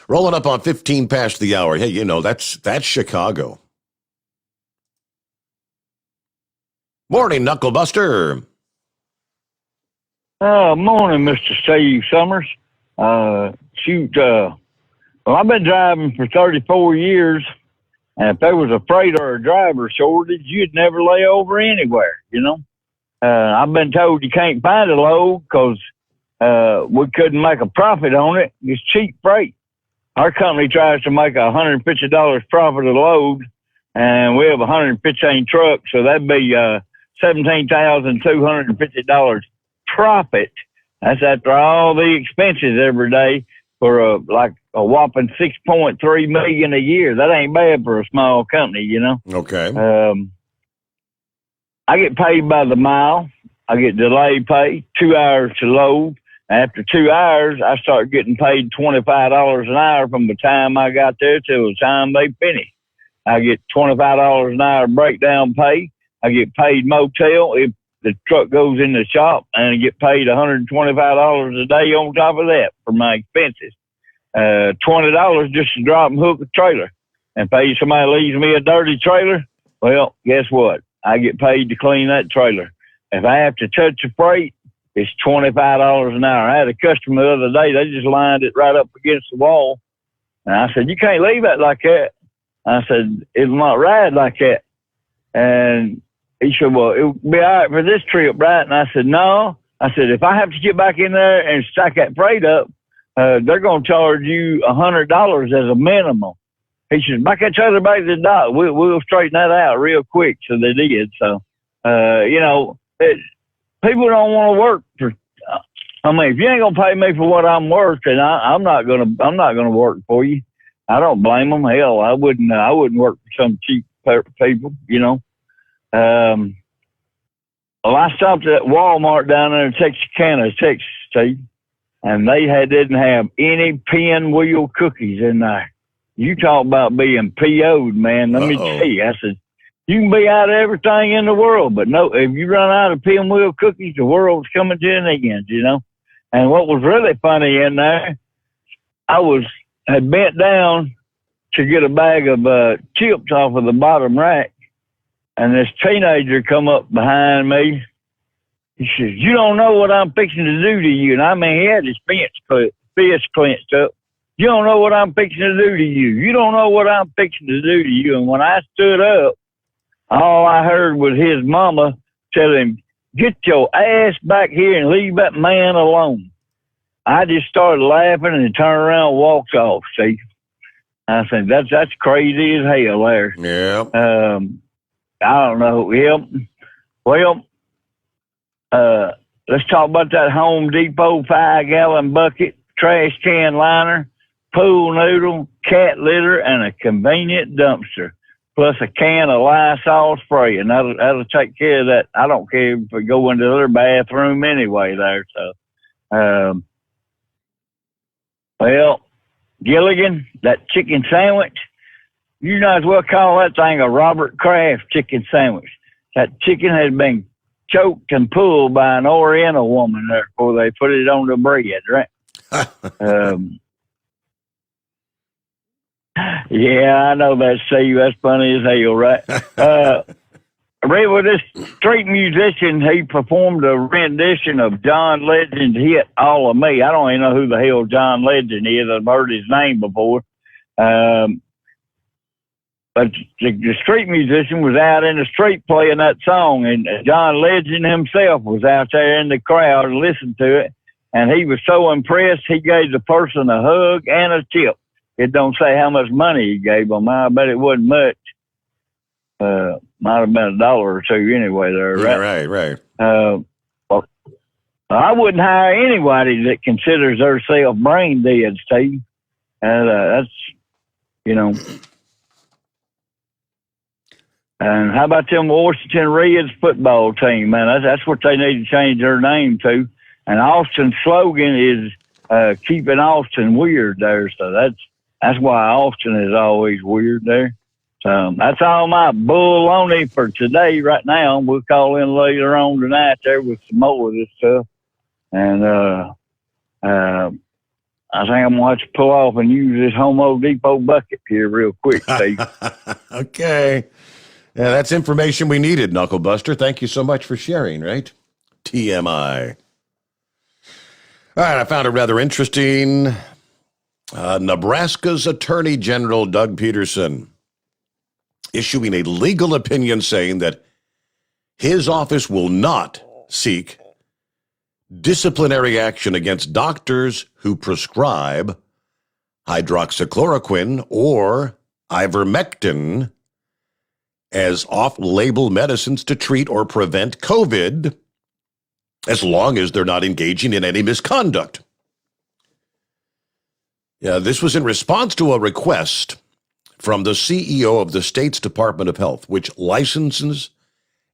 Rolling up on 15 past the hour. Hey, you know, that's Chicago. Morning, Knucklebuster. Morning, Mr. Steve Sommers. Well, I've been driving for 34 years, and if there was a freight or a driver shortage, you'd never lay over anywhere, you know. I've been told you can't find a load because we couldn't make a profit on it. It's cheap freight. Our company tries to make $150 profit a load, and we have 115 trucks, so that'd be $17,250 profit. That's after all the expenses every day for like a whopping $6.3 million a year. That ain't bad for a small company, you know. Okay. I get paid by the mile. I get delay pay, 2 hours to load. After 2 hours, I start getting paid $25 an hour from the time I got there till the time they finish. I get $25 an hour breakdown pay. I get paid motel if the truck goes in the shop, and I get paid $125 a day on top of that for my expenses. $20 just to drop and hook a trailer. And pay somebody leaves me a dirty trailer, well, guess what? I get paid to clean that trailer. If I have to touch a freight, it's $25 an hour. I had a customer the other day, they just lined it right up against the wall. And I said, you can't leave it like that. I said, it'll not ride like that. And he said, well, it'll be all right for this trip, right? And I said, no. I said, if I have to get back in there and stack that freight up, they're going to charge you $100 as a minimum. He said, back that trailer back to the dock. We'll straighten that out real quick. So they did. So, you know, people don't want to work for. I mean, if you ain't gonna pay me for what I'm worth, then I'm not gonna work for you. I don't blame them. Hell, I wouldn't work for some cheap people. You know. Well, I stopped at Walmart down there in Texarkana, Texas, Steve, and they didn't have any pinwheel cookies in there. You talk about being PO'd, man. Let me tell you, I said, you can be out of everything in the world, but no, if you run out of pinwheel cookies, the world's coming to an end, you know? And what was really funny in there, I had bent down to get a bag of chips off of the bottom rack, and this teenager come up behind me. He says, "You don't know what I'm fixing to do to you." And I mean, he had his fist clenched up. "You don't know what I'm fixing to do to you. You don't know what I'm fixing to do to you." And when I stood up, all I heard was his mama tell him, "Get your ass back here and leave that man alone." I just started laughing and turned around and walked off, see. I said, that's crazy as hell there. Yeah. I don't know. Yep. Well, let's talk about that Home Depot 5-gallon bucket, trash can liner, pool noodle, cat litter, and a convenient dumpster, plus a can of Lysol spray, and that'll take care of that. I don't care if we go into their bathroom anyway there. So, well, Gilligan, that chicken sandwich, you might as well call that thing a Robert Kraft chicken sandwich. That chicken had been choked and pulled by an Oriental woman there before they put it on the bread, right? Yeah, I know that, Steve. That's funny as hell, right? With this street musician, he performed a rendition of John Legend's hit "All of Me." I don't even know who the hell John Legend is. I've heard his name before. But the street musician was out in the street playing that song, and John Legend himself was out there in the crowd and listened to it. And he was so impressed, he gave the person a hug and a tip. It don't say how much money he gave them. I bet it wasn't much. Might have been $1 or $2 anyway there, right? Yeah, right. Well, I wouldn't hire anybody that considers themselves brain dead, Steve. And that's, you know. And how about them Washington Reds football team, man? That's what they need to change their name to. And Austin's slogan is keeping Austin weird there. So that's why Austin is always weird there. That's all my bull-oney for today right now. We'll call in later on tonight there with some more of this stuff. And I think I'm going to have to pull off and use this Home Depot bucket here real quick, Steve. Okay. Yeah, that's information we needed, Knucklebuster. Thank you so much for sharing, right? TMI. All right, I found it rather interesting. Nebraska's Attorney General Doug Peterson issuing a legal opinion saying that his office will not seek disciplinary action against doctors who prescribe hydroxychloroquine or ivermectin as off-label medicines to treat or prevent COVID, as long as they're not engaging in any misconduct. Yeah, this was in response to a request from the CEO of the state's Department of Health, which licenses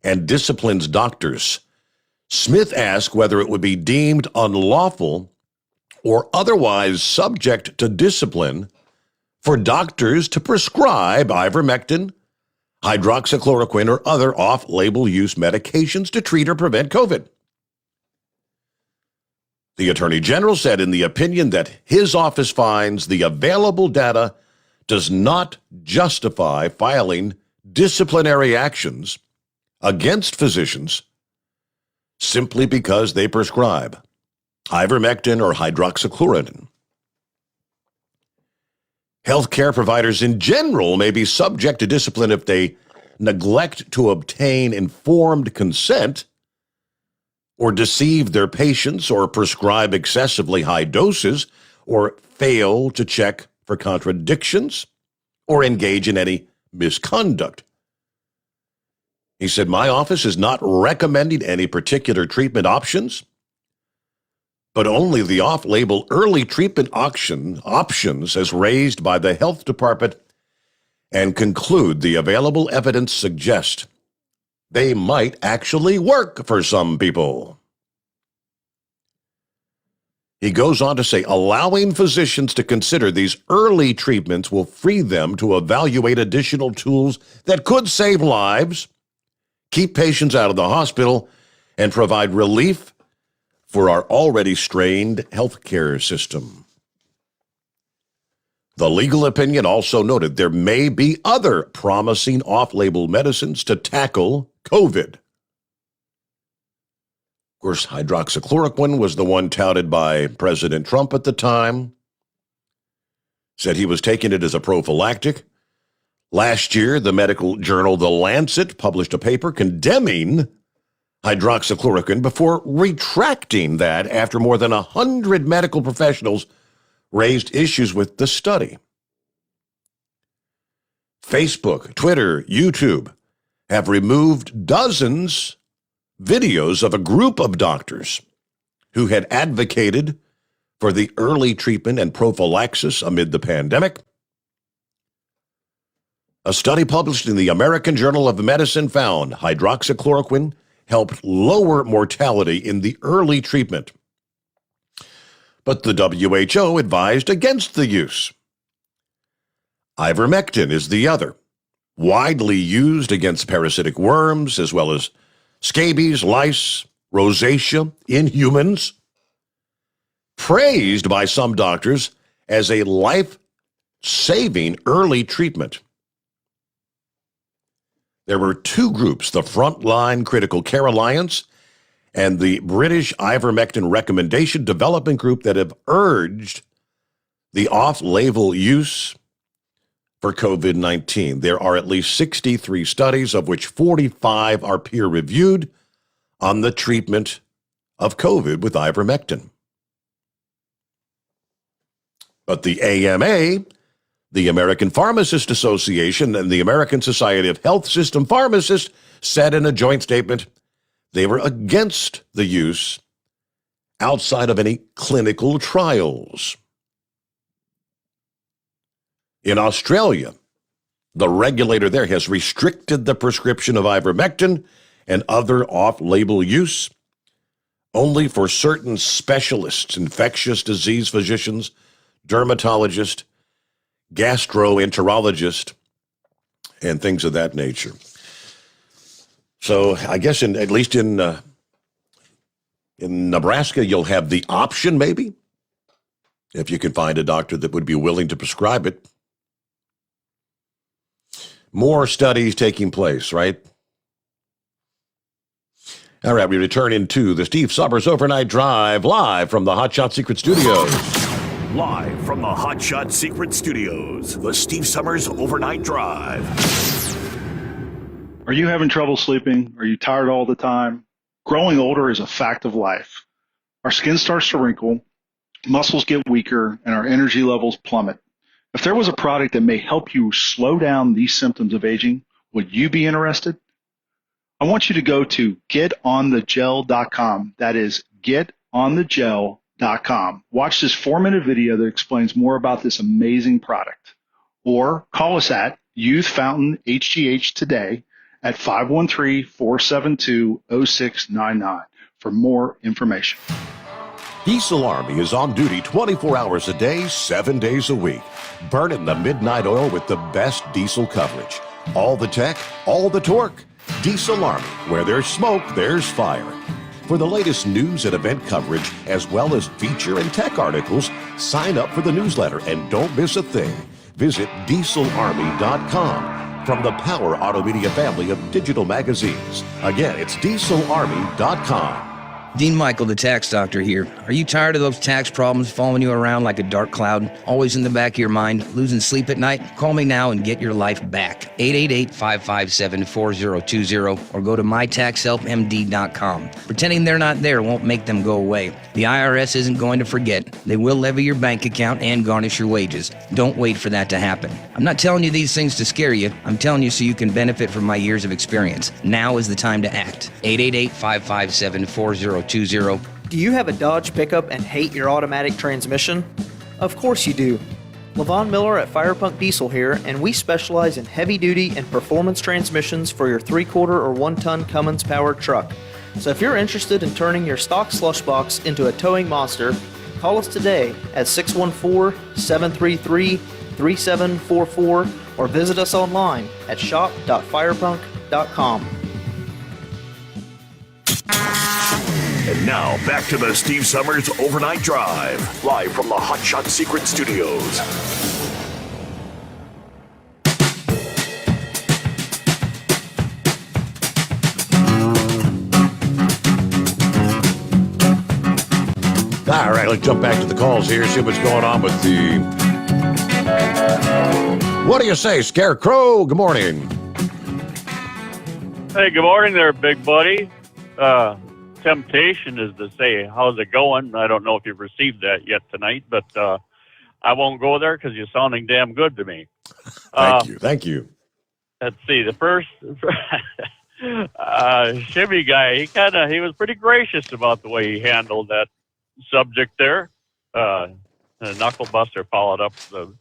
and disciplines doctors. Smith asked whether it would be deemed unlawful or otherwise subject to discipline for doctors to prescribe ivermectin, hydroxychloroquine, or other off-label use medications to treat or prevent COVID. The Attorney General said in the opinion that his office finds the available data does not justify filing disciplinary actions against physicians simply because they prescribe ivermectin or hydroxychloroquine. Healthcare providers in general may be subject to discipline if they neglect to obtain informed consent or deceive their patients or prescribe excessively high doses or fail to check for contradictions or engage in any misconduct. He said, my office is not recommending any particular treatment options, but only the off-label early treatment options as raised by the health department, and conclude the available evidence suggests they might actually work for some people. He goes on to say, allowing physicians to consider these early treatments will free them to evaluate additional tools that could save lives, keep patients out of the hospital, and provide relief for our already strained healthcare system. The legal opinion also noted there may be other promising off-label medicines to tackle COVID. Of course, hydroxychloroquine was the one touted by President Trump at the time. Said he was taking it as a prophylactic. Last year, the medical journal The Lancet published a paper condemning hydroxychloroquine before retracting that after more than 100 medical professionals raised issues with the study. Facebook, Twitter, YouTube have removed dozens videos of a group of doctors who had advocated for the early treatment and prophylaxis amid the pandemic. A study published in the American Journal of Medicine found hydroxychloroquine helped lower mortality in the early treatment. But the WHO advised against the use. Ivermectin is the other, widely used against parasitic worms as well as scabies, lice, rosacea in humans, praised by some doctors as a life-saving early treatment. There were two groups, the Frontline Critical Care Alliance and the British Ivermectin Recommendation Development Group, that have urged the off-label use for COVID-19. There are at least 63 studies, of which 45 are peer-reviewed, on the treatment of COVID with ivermectin. But the AMA, the American Pharmacists Association, and the American Society of Health System Pharmacists said in a joint statement they were against the use outside of any clinical trials. In Australia, the regulator there has restricted the prescription of ivermectin and other off-label use only for certain specialists, infectious disease physicians, dermatologists, gastroenterologists, and things of that nature. So I guess at least in Nebraska, you'll have the option, maybe, if you can find a doctor that would be willing to prescribe it. More studies taking place, right? All right, we return into the Steve Sommers Overnight Drive, live from the Hot Shot Secret Studios. Live from the Hot Shot Secret Studios, the Steve Sommers Overnight Drive. Are you having trouble sleeping? Are you tired all the time? Growing older is a fact of life. Our skin starts to wrinkle, muscles get weaker, and our energy levels plummet. If there was a product that may help you slow down these symptoms of aging, would you be interested? I want you to go to getonthegel.com. That is getonthegel.com. Watch this 4-minute video that explains more about this amazing product. Or call us at Youth Fountain HGH today at 513-472-0699 for more information. Diesel Army is on duty 24 hours a day, 7 days a week. Burning the midnight oil with the best diesel coverage. All the tech, all the torque. Diesel Army, where there's smoke, there's fire. For the latest news and event coverage, as well as feature and tech articles, sign up for the newsletter and don't miss a thing. Visit dieselarmy.com from the Power Auto Media family of digital magazines. Again, it's dieselarmy.com. Dean Michael, the tax doctor here. Are you tired of those tax problems following you around like a dark cloud, always in the back of your mind, losing sleep at night? Call me now and get your life back. 888-557-4020 or go to mytaxhelpmd.com. Pretending they're not there won't make them go away. The IRS isn't going to forget. They will levy your bank account and garnish your wages. Don't wait for that to happen. I'm not telling you these things to scare you. I'm telling you so you can benefit from my years of experience. Now is the time to act. 888-557-4020. Do you have a Dodge pickup and hate your automatic transmission? Of course you do. LaVon Miller at Firepunk Diesel here, and we specialize in heavy-duty and performance transmissions for your 3/4 or 1-ton Cummins-powered truck. So if you're interested in turning your stock slush box into a towing monster, call us today at 614-733-3744 or visit us online at shop.firepunk.com. And now, back to the Steve Sommers Overnight Drive, live from the Hot Shot Secret Studios. All right, let's jump back to the calls here, see what's going on with the... What do you say, Scarecrow? Good morning. Hey, good morning there, big buddy. Temptation is to say, how's it going? I don't know if you've received that yet tonight, but I won't go there because you're sounding damn good to me. Thank you. Let's see, the first Shimmy guy, he was pretty gracious about the way he handled that subject there. The Knuckle Buster followed up with a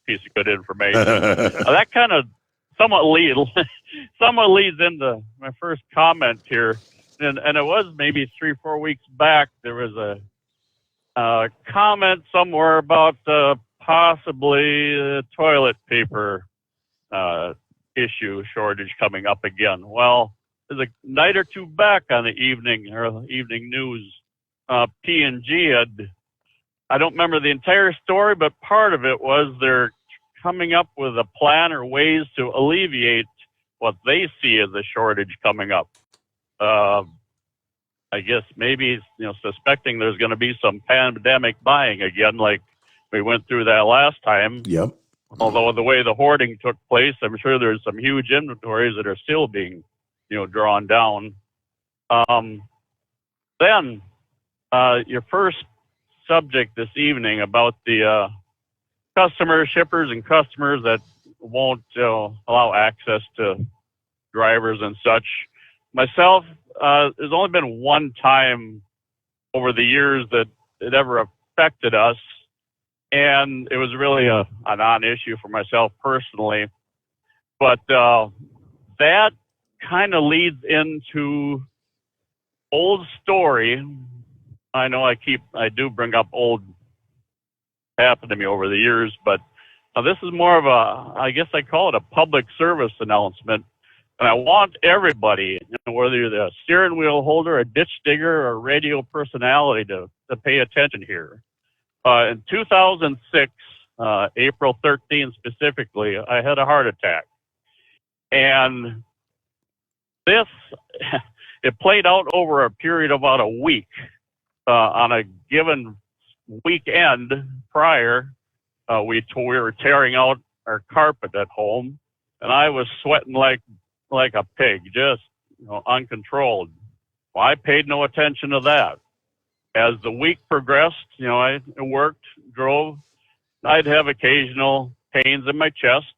piece of good information. That kind of somewhat leads into my first comment here. And it was maybe 3-4 weeks back, there was a comment somewhere about possibly toilet paper issue shortage coming up again. Well, there's a night or two back on the evening news, P&G had, I don't remember the entire story, but part of it was they're coming up with a plan or ways to alleviate what they see as a shortage coming up. I guess maybe, suspecting there's going to be some pandemic buying again, like we went through that last time. Yep. Although the way the hoarding took place, I'm sure there's some huge inventories that are still being, drawn down. Then your first subject this evening about the shippers and customers that won't allow access to drivers and such. Myself, there's only been one time over the years that it ever affected us, and it was really a non-issue for myself personally. But that kind of leads into old story. I know I do bring up old happened to me over the years, but this is more of I guess I call it a public service announcement. And I want everybody, whether you're the steering wheel holder, a ditch digger, or a radio personality, to pay attention here. In 2006, April 13th specifically, I had a heart attack. And this, it played out over a period of about a week. On a given weekend prior, we were tearing out our carpet at home, and I was sweating like a pig, just uncontrolled. Well, I paid no attention to that. As the week progressed, I worked, drove. I'd have occasional pains in my chest,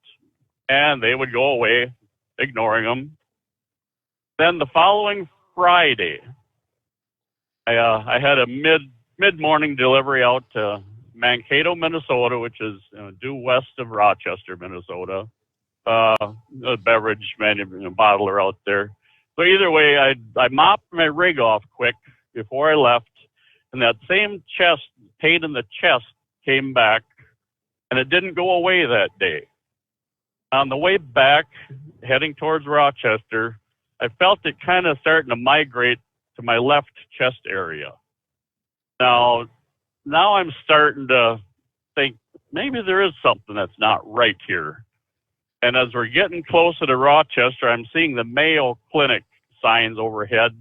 and they would go away, ignoring them. Then the following Friday, I had a mid-morning delivery out to Mankato, Minnesota, which is due west of Rochester, Minnesota. A beverage bottler out there. So either way, I mopped my rig off quick before I left, and that same pain in the chest came back, and it didn't go away that day. On the way back, heading towards Rochester, I felt it kind of starting to migrate to my left chest area. Now I'm starting to think maybe there is something that's not right here. And as we're getting closer to Rochester, I'm seeing the Mayo Clinic signs overhead.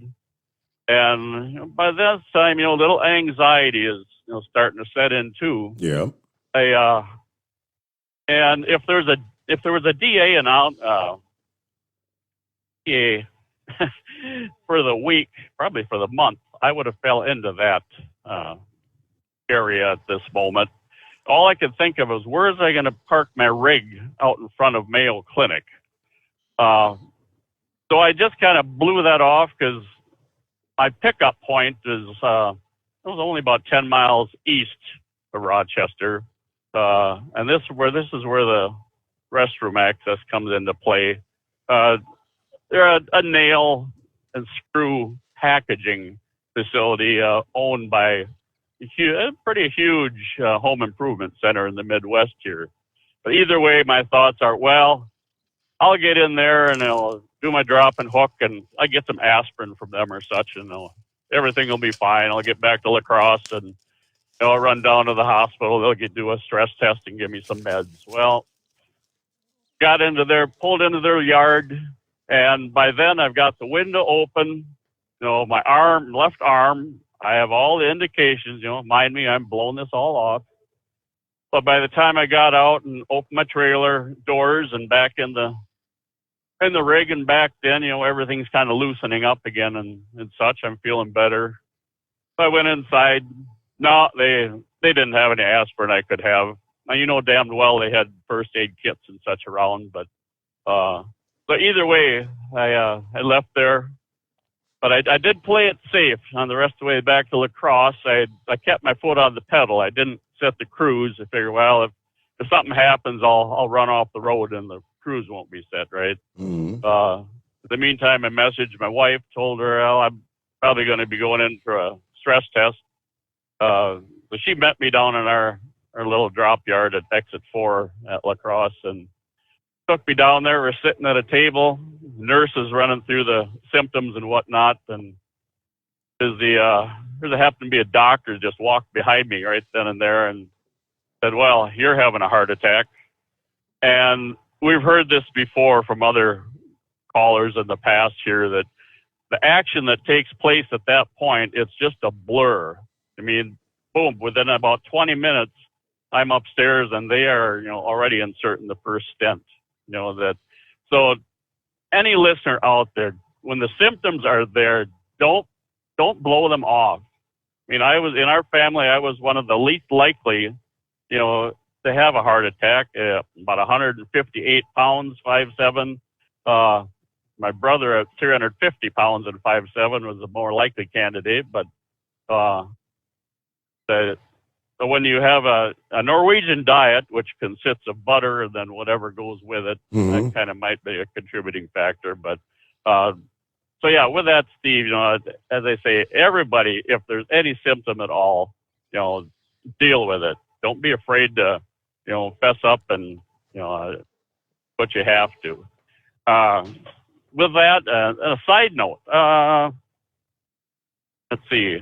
And by this time, little anxiety is, starting to set in too. Yeah. And if there was a DA for the week, probably for the month, I would have fell into that area at this moment. All I could think of was, where is I going to park my rig out in front of Mayo Clinic? So I just kind of blew that off because my pickup point is it was only about 10 miles east of Rochester, and this is where the restroom access comes into play. They're a nail and screw packaging facility owned by a pretty huge home improvement center in the Midwest here. But either way, my thoughts are, well, I'll get in there and I'll do my drop and hook, and I get some aspirin from them or such, and everything will be fine. I'll get back to La Crosse, and I'll run down to the hospital. They'll do a stress test and give me some meds. Well, pulled into their yard, and by then I've got the window open. My left arm, I have all the indications, mind me, I'm blowing this all off. But by the time I got out and opened my trailer doors and back in the rig and back then, everything's kind of loosening up again and such. I'm feeling better. So I went inside. No, they didn't have any aspirin I could have. Now, damn well they had first aid kits and such around. But so either way, I left there. But I did play it safe on the rest of the way back to La Crosse. I kept my foot on the pedal. I didn't set the cruise. I figured, well, if something happens, I'll run off the road and the cruise won't be set, right? Mm-hmm. In the meantime, I messaged my wife, told her, well, I'm probably going to be going in for a stress test. So she met me down in our little drop yard at exit 4 at La Crosse and took me down there. We're sitting at a table. The nurse is running through the symptoms and whatnot. And there happened to be a doctor just walked behind me right then and there and said, well, you're having a heart attack. And we've heard this before from other callers in the past here that the action that takes place at that point, it's just a blur. I mean, boom, within about 20 minutes, I'm upstairs and they are, already inserting the first stent. So any listener out there, when the symptoms are there, don't blow them off. I mean, in our family, I was one of the least likely, to have a heart attack, about 158 pounds, 5'7". My brother at 350 pounds and 5'7" was a more likely candidate, but so when you have a Norwegian diet, which consists of butter and then whatever goes with it, Mm-hmm. that kind of might be a contributing factor. But so yeah, with that, Steve, as I say, everybody, if there's any symptom at all, deal with it. Don't be afraid to, fess up and, what you have to. With that, a side note, let's see,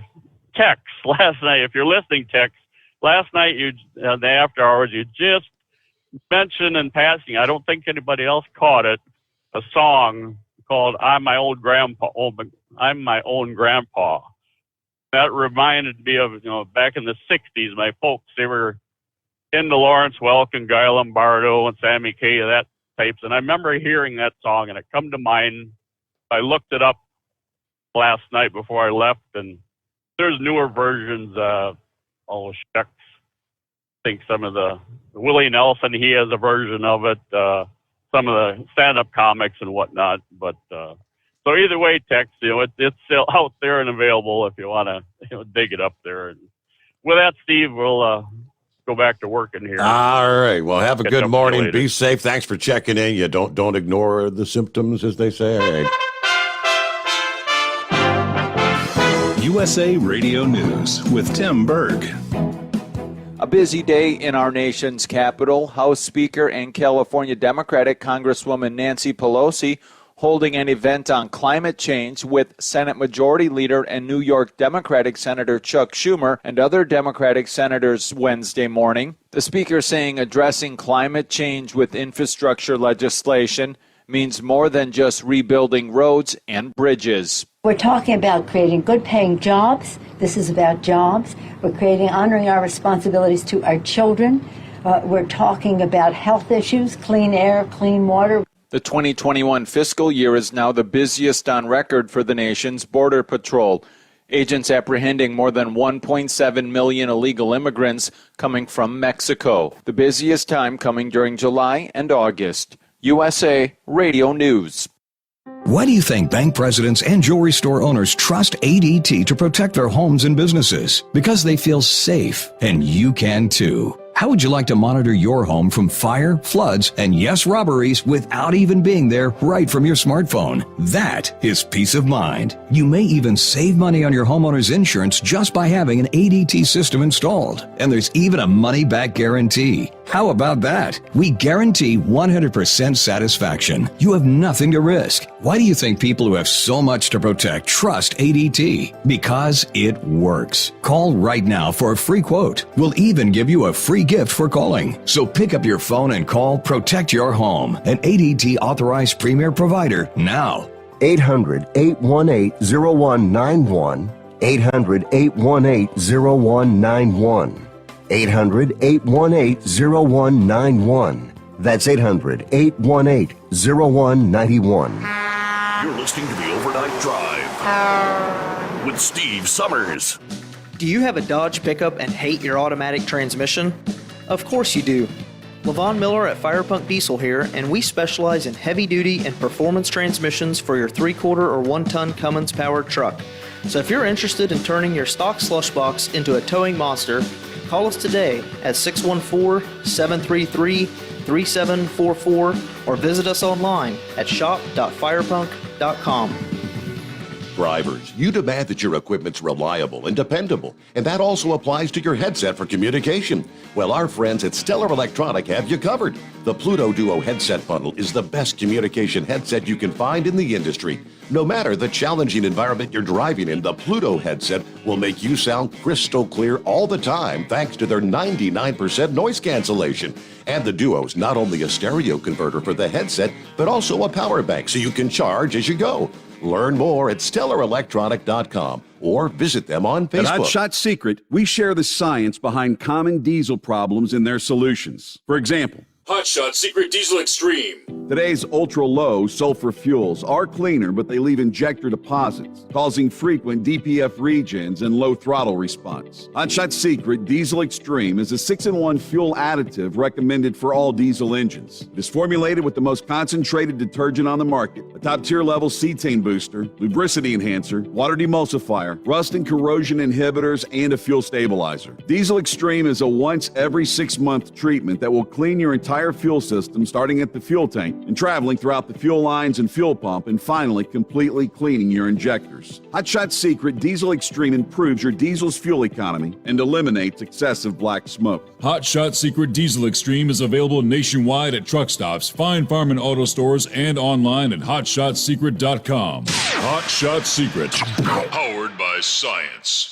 text last night, if you're listening, text, last night, in the after hours, you just mentioned in passing, I don't think anybody else caught it, a song called I'm My Own Grandpa. That reminded me of, back in the 60s, my folks, they were into Lawrence Welk and Guy Lombardo and Sammy Kaye, that types. And I remember hearing that song and it come to mind. I looked it up last night before I left and there's newer versions, shucks. I think some of the Willie Nelson, he has a version of it, some of the stand-up comics and whatnot. But so either way, text, it's still out there and available if you want to dig it up there. And with that, Steve, we'll go back to working here. All right. Well, have a good morning. later. Be safe. Thanks for checking in. You don't ignore the symptoms, as they say. All right. USA Radio News with Tim Berg. A busy day in our nation's capital. House Speaker and California Democratic Congresswoman Nancy Pelosi holding an event on climate change with Senate Majority Leader and New York Democratic Senator Chuck Schumer and other Democratic senators Wednesday morning. The speaker saying addressing climate change with infrastructure legislation means more than just rebuilding roads and bridges. We're talking about creating good paying jobs. This is about jobs. We're honoring our responsibilities to our children. We're talking about health issues, clean air, clean water. The 2021 fiscal year is now the busiest on record for the nation's Border Patrol. Agents apprehending more than 1.7 million illegal immigrants coming from Mexico. The busiest time coming during July and August. USA Radio News. Why do you think bank presidents and jewelry store owners trust ADT to protect their homes and businesses? Because they feel safe, and you can too. How would you like to monitor your home from fire, floods, and yes, robberies without even being there right from your smartphone? That is peace of mind. You may even save money on your homeowner's insurance just by having an ADT system installed. And there's even a money-back guarantee. How about that? We guarantee 100% satisfaction. You have nothing to risk. Why do you think people who have so much to protect trust ADT? Because it works. Call right now for a free quote. We'll even give you a free gift for calling. So pick up your phone and call Protect Your Home, an ADT authorized premier provider now. 800-818-0191. 800-818-0191. 800-818-0191. That's 800-818-0191. You're listening to the Overnight Drive with Steve Summers. Do you have a Dodge pickup and hate your automatic transmission? Of course you do. Levon Miller at Firepunk Diesel here, and we specialize in heavy-duty and performance transmissions for your 3-quarter or 1-ton Cummins-powered truck. So if you're interested in turning your stock slush box into a towing monster, call us today at 614-733-3744 or visit us online at shop.firepunk.com. Drivers, you demand that your equipment's reliable and dependable, and that also applies to your headset for communication. Well, our friends at Stellar Electronic have you covered. The Pluto Duo headset bundle is the best communication headset you can find in the industry. No matter the challenging environment you're driving in, the Pluto headset will make you sound crystal clear all the time thanks to their 99% noise cancellation. And the Duo's not only a stereo converter for the headset, but also a power bank so you can charge as you go. Learn more at StellarElectronic.com or visit them on Facebook. At Hot Shot Secret, we share the science behind common diesel problems and their solutions. For example, Hot Shot Secret Diesel Extreme. Today's ultra-low sulfur fuels are cleaner, but they leave injector deposits, causing frequent DPF regens and low throttle response. Hot Shot Secret Diesel Extreme is a 6-in-1 fuel additive recommended for all diesel engines. It is formulated with the most concentrated detergent on the market, a top-tier level cetane booster, lubricity enhancer, water demulsifier, rust and corrosion inhibitors, and a fuel stabilizer. Diesel Extreme is a once every 6-month treatment that will clean your entire fuel system, starting at the fuel tank and traveling throughout the fuel lines and fuel pump, and finally completely cleaning your injectors. Hot Shot Secret Diesel Extreme improves your diesel's fuel economy and eliminates excessive black smoke. Hot Shot Secret Diesel Extreme is available nationwide at truck stops, fine farm and auto stores, and online at hotshotsecret.com. Hot Shot Secret, powered by science.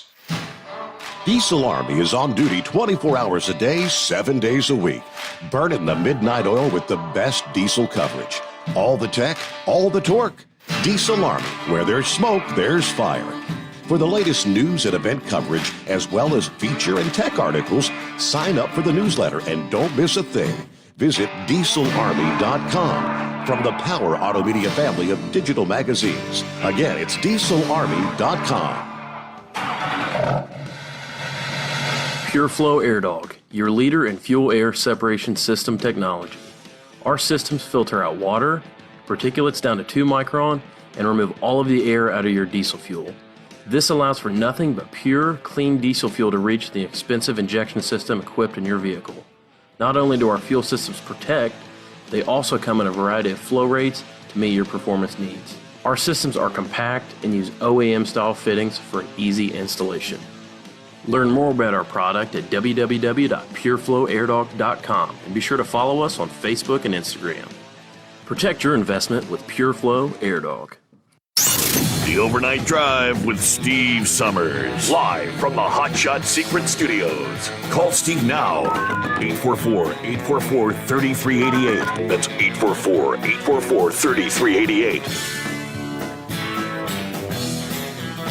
Diesel Army is on duty 24 hours a day, 7 days a week. Burning the midnight oil with the best diesel coverage. All the tech, all the torque. Diesel Army, where there's smoke, there's fire. For the latest news and event coverage, as well as feature and tech articles, sign up for the newsletter and don't miss a thing. Visit dieselarmy.com from the Power Auto Media family of digital magazines. Again, it's dieselarmy.com. PureFlow Air Dog, your leader in fuel air separation system technology. Our systems filter out water, particulates down to 2 micron, and remove all of the air out of your diesel fuel. This allows for nothing but pure, clean diesel fuel to reach the expensive injection system equipped in your vehicle. Not only do our fuel systems protect, they also come in a variety of flow rates to meet your performance needs. Our systems are compact and use OEM-style fittings for an easy installation. Learn more about our product at www.pureflowairdog.com and be sure to follow us on Facebook and Instagram. Protect your investment with PureFlow Air Dog. The Overnight Drive with Steve Summers. Live from the Hot Shot Secret Studios. Call Steve now. 844-844-3388. That's 844-844-3388.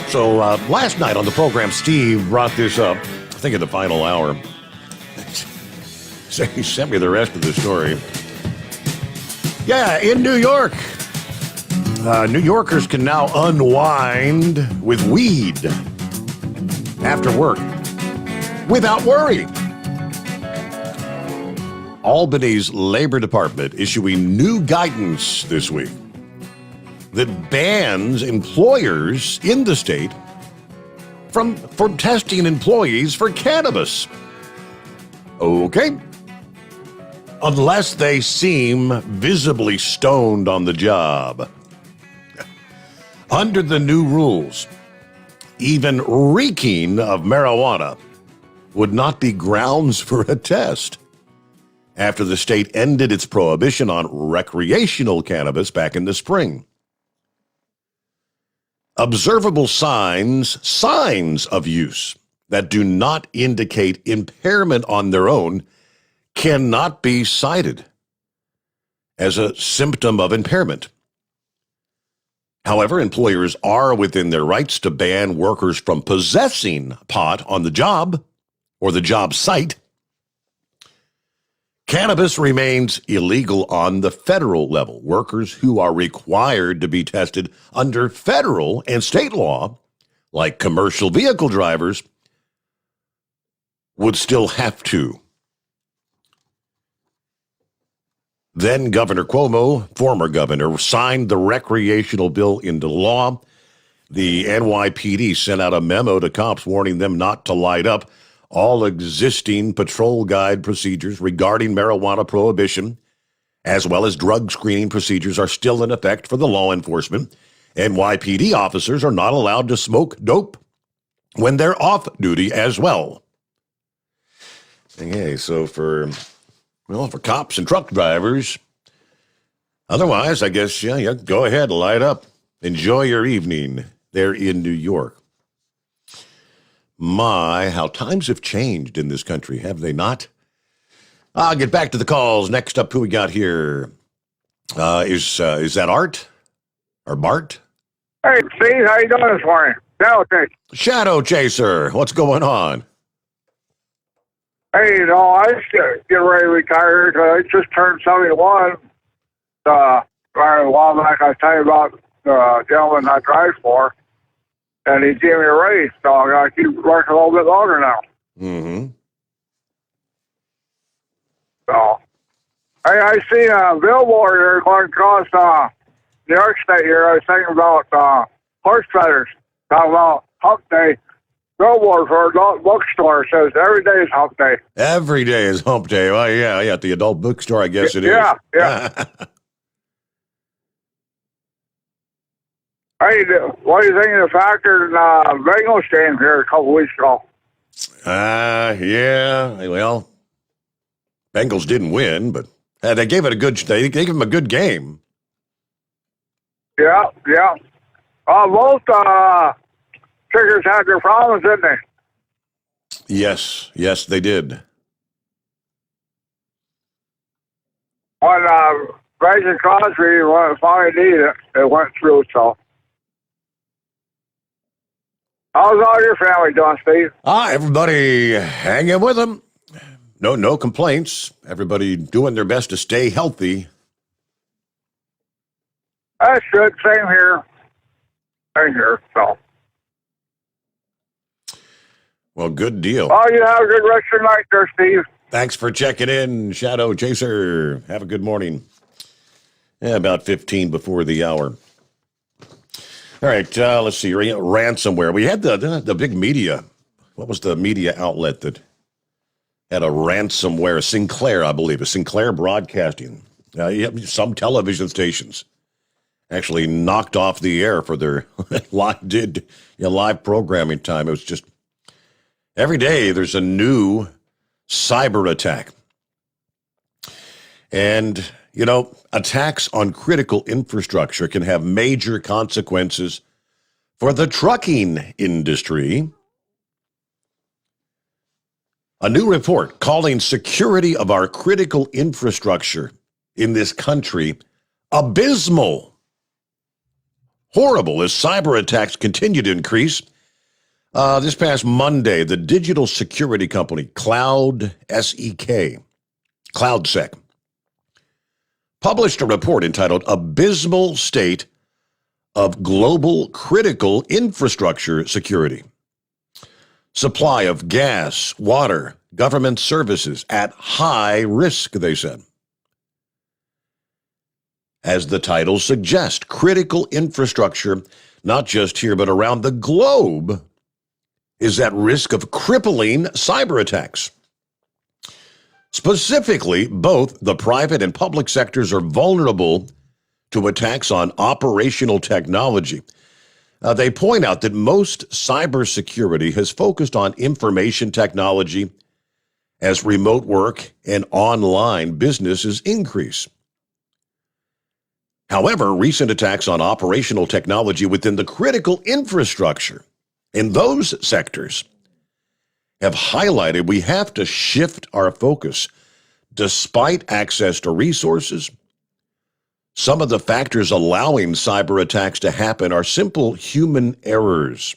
So last night on the program, Steve brought this up, I think in the final hour. So he sent me the rest of the story. Yeah, in New York, New Yorkers can now unwind with weed after work without worry. Albany's Labor Department issuing new guidance this week that bans employers in the state from testing employees for cannabis. Okay. Unless they seem visibly stoned on the job. Under the new rules, even reeking of marijuana would not be grounds for a test after the state ended its prohibition on recreational cannabis back in the spring. Observable signs of use that do not indicate impairment on their own cannot be cited as a symptom of impairment. However, employers are within their rights to ban workers from possessing pot on the job or the job site. Cannabis remains illegal on the federal level. Workers who are required to be tested under federal and state law, like commercial vehicle drivers, would still have to. Then Governor Cuomo, former governor, signed the recreational bill into law. The NYPD sent out a memo to cops warning them not to light up. All existing patrol guide procedures regarding marijuana prohibition, as well as drug screening procedures, are still in effect for the law enforcement. NYPD officers are not allowed to smoke dope when they're off duty as well. Okay, so for cops and truck drivers, otherwise, I guess, yeah, go ahead, light up. Enjoy your evening there in New York. My, how times have changed in this country, have they not? I'll get back to the calls. Next up, who we got here? Is that Art or Bart? Hey, Steve, how you doing this morning? Shadow Chaser, what's going on? Hey, I just get ready to retire. I just turned 71. A while back, I tell you about the gentleman I drive for. And he gave me a raise, so I got to keep working a little bit longer now. Mm-hmm. So, I see a billboard here going across New York State here. I was thinking about horse feathers. Talking about hump day. Billboard for adult bookstore says every day is hump day. Every day is hump day. Well, yeah, at the adult bookstore, I guess it is. Yeah. Hey, what do you think of the Packers and Bengals game here a couple weeks ago? Yeah. Well, Bengals didn't win, but they gave it a good. They gave them a good game. Yeah. Both kickers had their problems, didn't they? Yes, they did. When Bryson Crosby finally needed it went through, so. How's all your family doing, Steve? Everybody hanging with them. No complaints. Everybody doing their best to stay healthy. That's good. Same here. So. Well, good deal. Oh, you have a good rest of your night there, Steve. Thanks for checking in, Shadow Chaser. Have a good morning. Yeah, about 15 before the hour. All right, let's see. Ransomware. We had the big media. What was the media outlet that had a ransomware? Sinclair, I believe. Sinclair Broadcasting. Some television stations actually knocked off the air for their live programming time. It was just every day there's a new cyber attack. And attacks on critical infrastructure can have major consequences for the trucking industry. A new report calling security of our critical infrastructure in this country abysmal. Horrible as cyber attacks continue to increase. This past Monday, the digital security company CloudSec, published a report entitled Abysmal State of Global Critical Infrastructure Security. Supply of gas, water, government services at high risk, they said. As the title suggests, critical infrastructure, not just here but around the globe, is at risk of crippling cyber attacks. Specifically, both the private and public sectors are vulnerable to attacks on operational technology. They point out that most cybersecurity has focused on information technology as remote work and online businesses increase. However, recent attacks on operational technology within the critical infrastructure in those sectors have highlighted we have to shift our focus. Despite access to resources, some of the factors allowing cyber attacks to happen are simple human errors.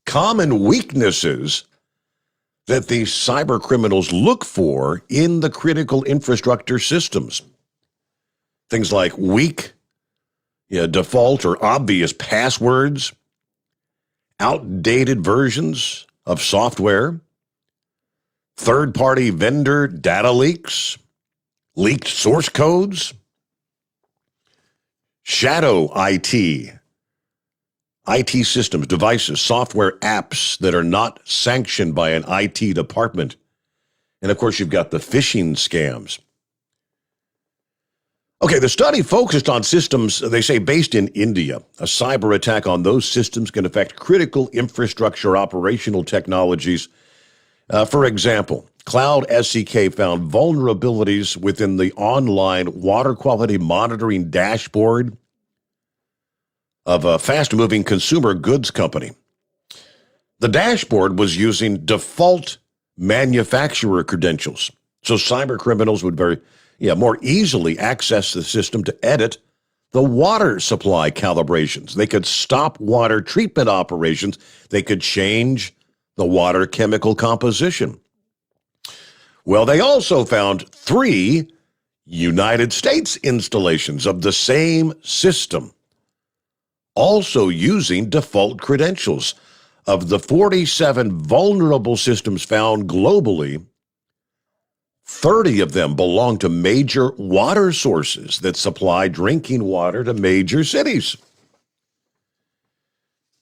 Common weaknesses that these cyber criminals look for in the critical infrastructure systems. Things like weak, default or obvious passwords, outdated versions of software, third-party vendor data leaks, leaked source codes, shadow IT systems, devices, software apps that are not sanctioned by an IT department. And of course, you've got the phishing scams. Okay, the study focused on systems, they say, based in India. A cyber attack on those systems can affect critical infrastructure operational technologies. For example, Cloud SCK found vulnerabilities within the online water quality monitoring dashboard of a fast-moving consumer goods company. The dashboard was using default manufacturer credentials, so cyber criminals would more easily access the system to edit the water supply calibrations. They could stop water treatment operations. They could change the water chemical composition. Well, they also found 3 United States installations of the same system, also using default credentials. Of the 47 vulnerable systems found globally, 30 of them belong to major water sources that supply drinking water to major cities.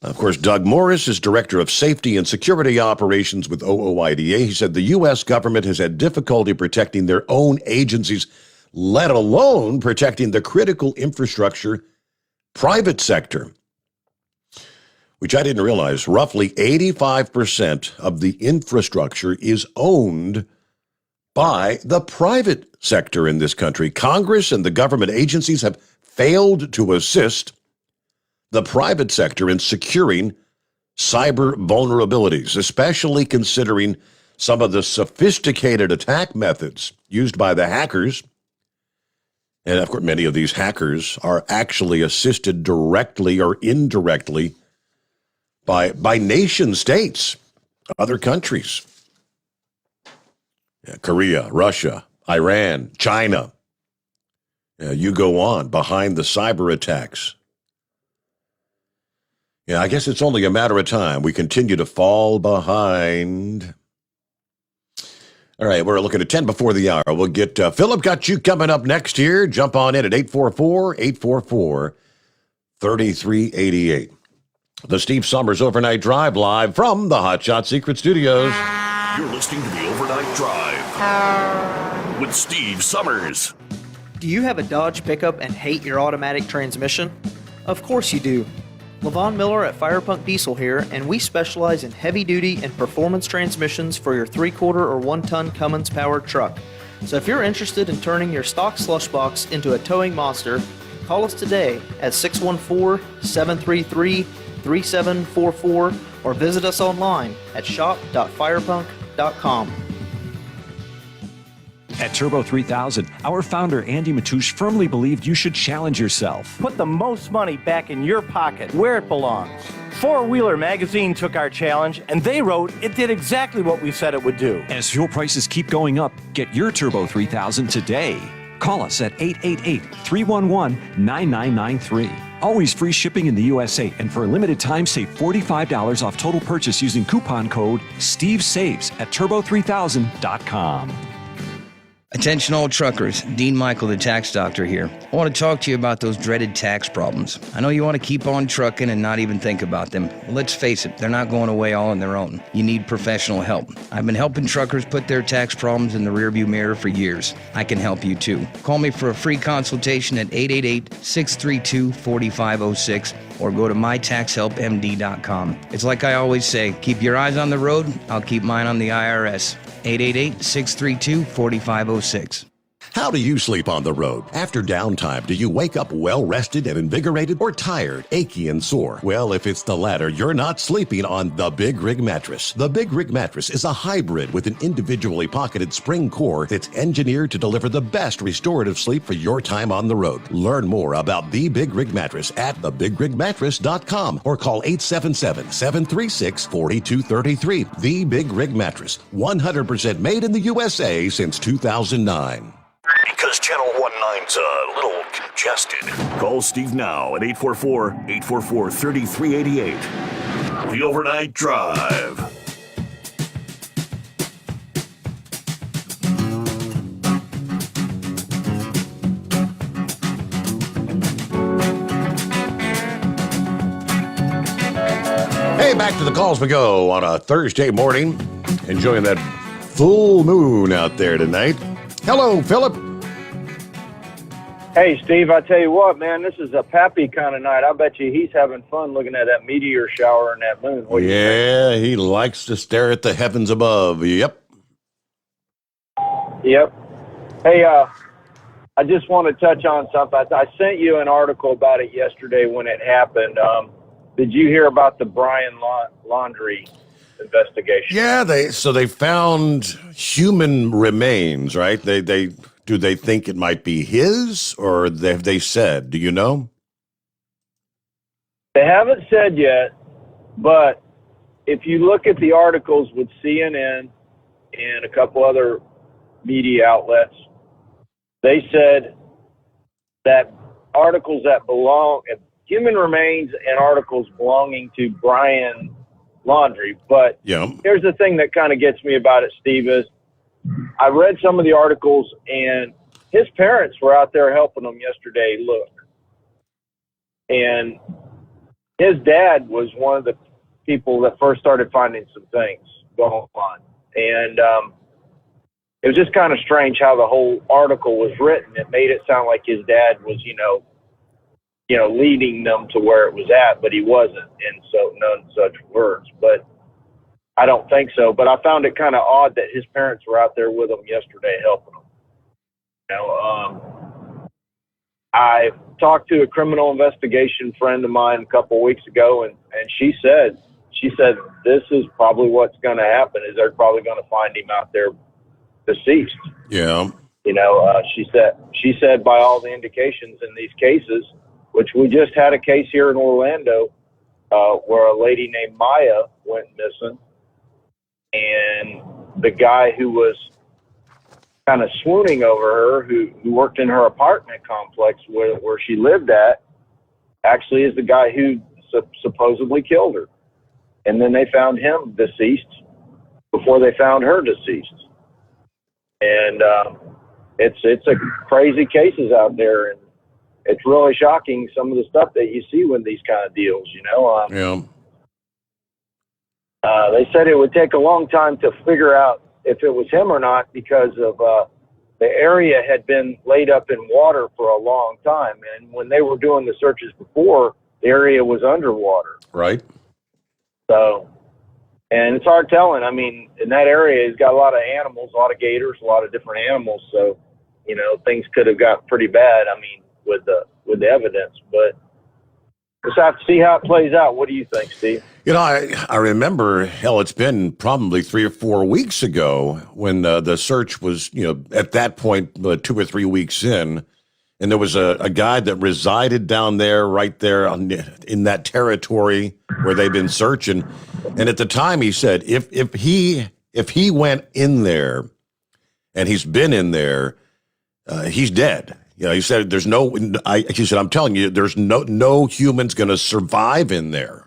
Of course, Doug Morris is Director of Safety and Security Operations with OOIDA. He said the U.S. government has had difficulty protecting their own agencies, let alone protecting the critical infrastructure private sector, which I didn't realize. Roughly 85% of the infrastructure is owned by the private sector in this country. Congress and the government agencies have failed to assist the private sector in securing cyber vulnerabilities, especially considering some of the sophisticated attack methods used by the hackers. And of course, many of these hackers are actually assisted directly or indirectly by nation states, other countries. Korea, Russia, Iran, China. You go on behind the cyber attacks. I guess it's only a matter of time. We continue to fall behind. All right, we're looking at 10 before the hour. We'll get Philip got you coming up next here. Jump on in at 844-844-3388. The Steve Sommers Overnight Drive live from the Hot Shot Secret Studios. You're listening to the Overnight Drive with Steve Sommers. Do you have a Dodge pickup and hate your automatic transmission? Of course you do. Levon Miller at Firepunk Diesel here, and we specialize in heavy-duty and performance transmissions for your 3-quarter or 1-ton Cummins-powered truck. So if you're interested in turning your stock slush box into a towing monster, call us today at 614-733-3744 or visit us online at shop.firepunk.com. At Turbo 3000, our founder Andy Matouche firmly believed you should challenge yourself. Put the most money back in your pocket, where it belongs. Four-Wheeler Magazine took our challenge, and they wrote it did exactly what we said it would do. As fuel prices keep going up, get your Turbo 3000 today. Call us at 888-311-9993. Always free shipping in the USA, and for a limited time, save $45 off total purchase using coupon code STEVESAVES at turbo3000.com. Attention all truckers, Dean Michael, the tax doctor here. I want to talk to you about those dreaded tax problems. I know you want to keep on trucking and not even think about them. Well, let's face it, they're not going away all on their own. You need professional help. I've been helping truckers put their tax problems in the rearview mirror for years. I can help you too. Call me for a free consultation at 888-632-4506 or go to mytaxhelpmd.com. It's like I always say, keep your eyes on the road, I'll keep mine on the IRS. 888-632-4506. How do you sleep on the road? After downtime, do you wake up well-rested and invigorated or tired, achy, and sore? Well, if it's the latter, you're not sleeping on the Big Rig Mattress. The Big Rig Mattress is a hybrid with an individually pocketed spring core that's engineered to deliver the best restorative sleep for your time on the road. Learn more about the Big Rig Mattress at thebigrigmattress.com or call 877-736-4233. The Big Rig Mattress, 100% made in the USA since 2009. Because Channel 19's a little congested. Call Steve now at 844-844-3388. The Overnight Drive. Hey, back to the calls we go on a Thursday morning. Enjoying that full moon out there tonight. Hello, Philip. Hey, Steve, I tell you what, man, this is a pappy kind of night. I bet you he's having fun looking at that meteor shower and that moon. What do you think? He likes to stare at the heavens above. Yep. Yep. Hey, I just want to touch on something. I sent you an article about it yesterday when it happened. Did you hear about the Brian Laundrie investigation? Yeah, they found human remains, right? Do they think it might be his, or have they said? Do you know? They haven't said yet, but if you look at the articles with CNN and a couple other media outlets, they said that articles that belong, human remains and articles belonging to Brian Laundrie. But here's the thing that kind of gets me about it, Steve, is I read some of the articles, and his parents were out there helping him yesterday look. And his dad was one of the people that first started finding some things going on. And it was just kind of strange how the whole article was written. It made it sound like his dad was, leading them to where it was at, but he wasn't. And so none such words. But I don't think so, but I found it kind of odd that his parents were out there with him yesterday helping him. I talked to a criminal investigation friend of mine a couple of weeks ago, and she said this is probably what's going to happen, is they're probably going to find him out there deceased. Yeah. She said by all the indications in these cases, which we just had a case here in Orlando where a lady named Maya went missing. And the guy who was kind of swooning over her, who worked in her apartment complex where she lived at, actually is the guy who supposedly killed her. And then they found him deceased before they found her deceased. And it's a crazy cases out there, and it's really shocking some of the stuff that you see with these kind of deals. They said it would take a long time to figure out if it was him or not, because of the area had been laid up in water for a long time. And when they were doing the searches before, the area was underwater. Right. So, and it's hard telling. I mean, in that area, it's got a lot of animals, a lot of gators, a lot of different animals. So, things could have got pretty bad, with the evidence. But we'll have to see how it plays out. What do you think, Steve? I remember, it's been probably 3 or 4 weeks ago when the search was, at that point, 2 or 3 weeks in, and there was a guy that resided down there, right there in that territory where they've been searching. And at the time he said, if he went in there and he's been in there, he's dead. He said, he said, I'm telling you, there's no humans going to survive in there.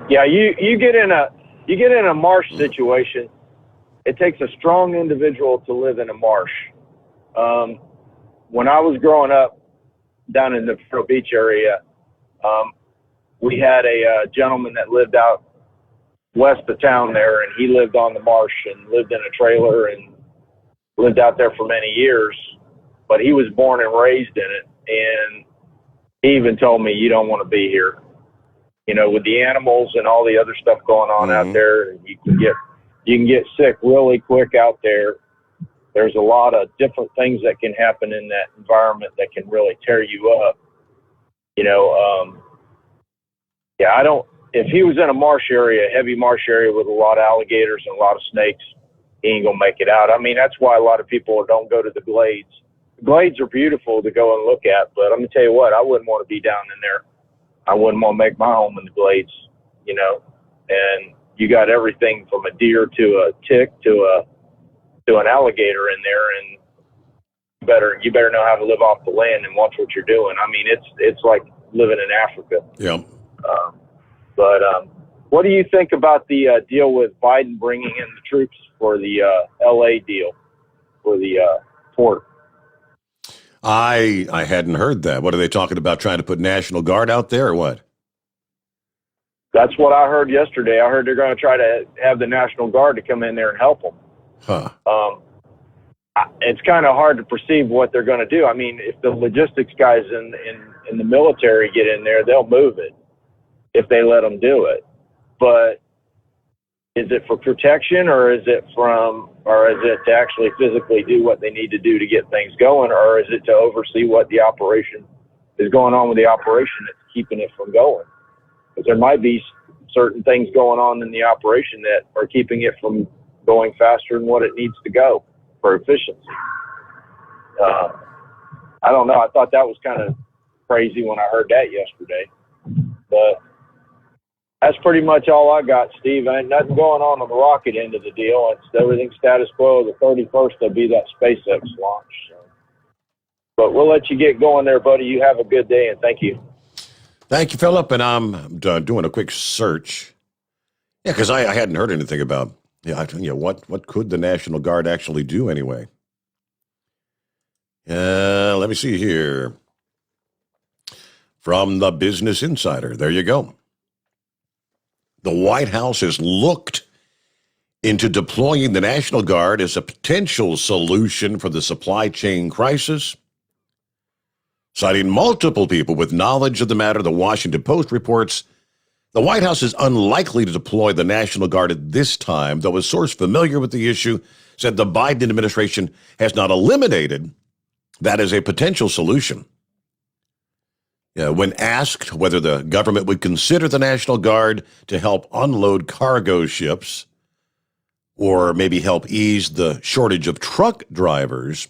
Yeah, you get in a marsh situation. It takes a strong individual to live in a marsh. When I was growing up down in the Vero Beach area, we had a gentleman that lived out west of town there, and he lived on the marsh and lived in a trailer and lived out there for many years. But he was born and raised in it, and he even told me, you don't want to be here. With the animals and all the other stuff going on out there, you can get sick really quick out there. there's a lot of different things that can happen in that environment that can really tear you up. If he was in a marsh area, a heavy marsh area with a lot of alligators and a lot of snakes, he ain't going to make it out. I mean, that's why a lot of people don't go to the glades. The glades are beautiful to go and look at, but I'm going to tell you what, I wouldn't want to be down in there. I wouldn't want to make my home in the glades, and you got everything from a deer to a tick to an alligator in there, and you better know how to live off the land and watch what you're doing. I mean, it's like living in Africa. Yeah. What do you think about the deal with Biden bringing in the troops for the L.A. deal for the port? I hadn't heard that. What are they talking about? Trying to put National Guard out there or what? That's what I heard yesterday. I heard they're going to try to have the National Guard to come in there and help them. Huh. It's kind of hard to perceive what they're going to do. I mean, if the logistics guys in the military get in there, they'll move it if they let them do it. But is it for protection, or is it to actually physically do what they need to do to get things going, or is it to oversee what the operation is going on with the operation that's keeping it from going? Because there might be certain things going on in the operation that are keeping it from going faster than what it needs to go for efficiency. I don't know. I thought that was kind of crazy when I heard that yesterday. But that's pretty much all I got, Steve. Ain't nothing going on the rocket end of the deal. It's everything status quo. The 31st, there'll be that SpaceX launch. So. But we'll let you get going there, buddy. You have a good day, and thank you. Thank you, Philip. And I'm doing a quick search. Yeah, because I hadn't heard anything about what could the National Guard actually do anyway. Let me see here. From the Business Insider, there you go. The White House has looked into deploying the National Guard as a potential solution for the supply chain crisis. Citing multiple people with knowledge of the matter, the Washington Post reports the White House is unlikely to deploy the National Guard at this time, though a source familiar with the issue said the Biden administration has not eliminated that as a potential solution. When asked whether the government would consider the National Guard to help unload cargo ships or maybe help ease the shortage of truck drivers,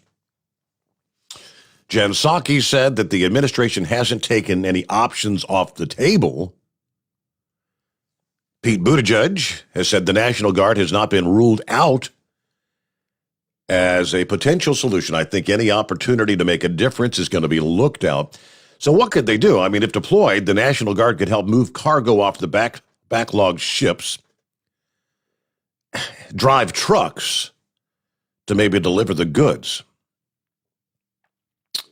Jen Psaki said that the administration hasn't taken any options off the table. Pete Buttigieg has said the National Guard has not been ruled out as a potential solution. I think any opportunity to make a difference is going to be looked at. So what could they do? I mean, if deployed, the National Guard could help move cargo off the backlogged ships, drive trucks to maybe deliver the goods.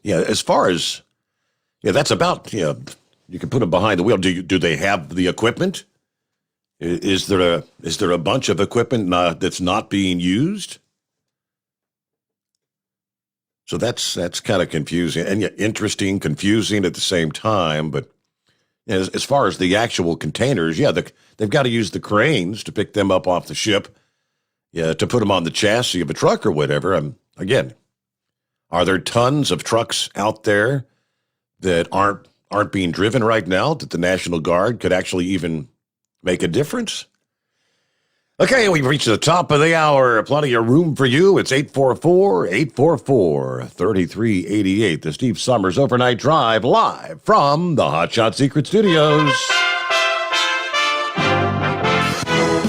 As far as, that's about, you can put them behind the wheel. Do they have the equipment? Is there a bunch of equipment that's not being used? So that's kind of confusing and yet interesting, confusing at the same time. But as far as the actual containers, they've got to use the cranes to pick them up off the ship, to put them on the chassis of a truck or whatever. Again, are there tons of trucks out there that aren't being driven right now that the National Guard could actually even make a difference? Okay, we've reached the top of the hour. Plenty of room for you. It's 844-844-3388. The Steve Sommers Overnight Drive, live from the Hot Shot Secret Studios.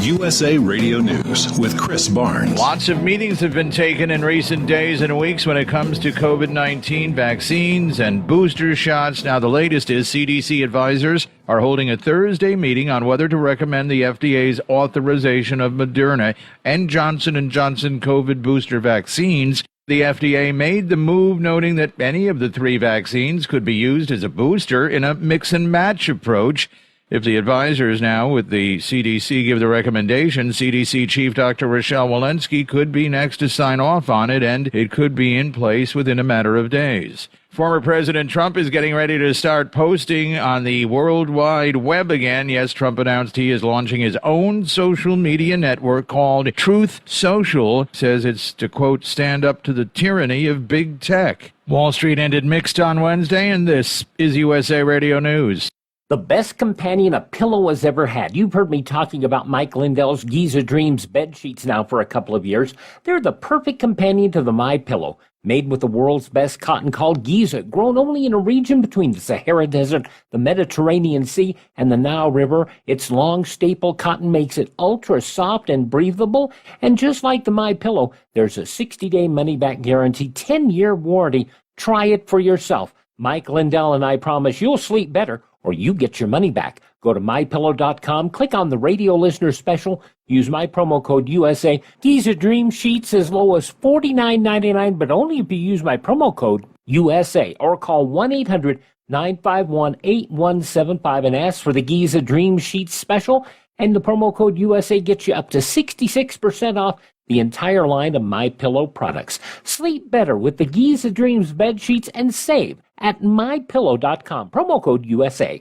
USA Radio News with Chris Barnes. Lots of meetings have been taken in recent days and weeks when it comes to COVID-19 vaccines and booster shots. Now, the latest is CDC advisors are holding a Thursday meeting on whether to recommend the FDA's authorization of Moderna and Johnson & Johnson COVID booster vaccines. The FDA made the move, noting that any of the three vaccines could be used as a booster in a mix-and-match approach. If the advisors now with the CDC give the recommendation, CDC Chief Dr. Rochelle Walensky could be next to sign off on it, and it could be in place within a matter of days. Former President Trump is getting ready to start posting on the World Wide Web again. Yes, Trump announced he is launching his own social media network called Truth Social. Says it's to, quote, stand up to the tyranny of big tech. Wall Street ended mixed on Wednesday, and this is USA Radio News. The best companion a pillow has ever had. You've heard me talking about Mike Lindell's Giza Dreams bed sheets now for a couple of years. They're the perfect companion to the MyPillow. Made with the world's best cotton called Giza, grown only in a region between the Sahara Desert, the Mediterranean Sea, and the Nile River. Its long staple cotton makes it ultra soft and breathable. And just like the MyPillow, there's a 60-day money-back guarantee, 10-year warranty. Try it for yourself. Mike Lindell and I promise you'll sleep better or you get your money back. Go to MyPillow.com, click on the radio listener special, use my promo code USA. Giza Dream Sheets as low as $49.99, but only if you use my promo code USA, or call 1-800-951-8175 and ask for the Giza Dream Sheets special, and the promo code USA gets you up to 66% off the entire line of MyPillow products. Sleep better with the Giza Dreams bed sheets and save at MyPillow.com, promo code USA.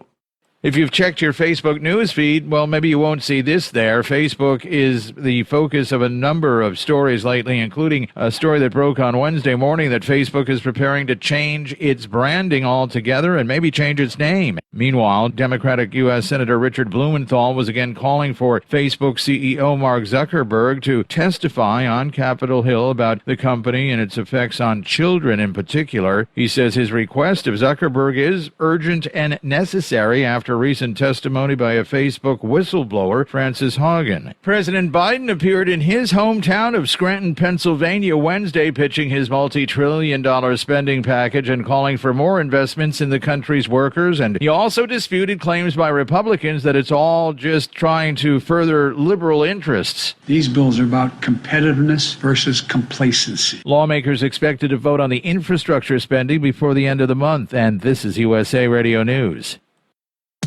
If you've checked your Facebook news feed, well, maybe you won't see this there. Facebook is the focus of a number of stories lately, including a story that broke on Wednesday morning that Facebook is preparing to change its branding altogether and maybe change its name. Meanwhile, Democratic U.S. Senator Richard Blumenthal was again calling for Facebook CEO Mark Zuckerberg to testify on Capitol Hill about the company and its effects on children in particular. He says his request of Zuckerberg is urgent and necessary after recent testimony by a Facebook whistleblower, Frances Haugen. President Biden appeared in his hometown of Scranton, Pennsylvania Wednesday, pitching his multi-trillion-dollar spending package and calling for more investments in the country's workers. And he also disputed claims by Republicans that it's all just trying to further liberal interests. These bills are about competitiveness versus complacency. Lawmakers expected to vote on the infrastructure spending before the end of the month. And this is USA Radio News.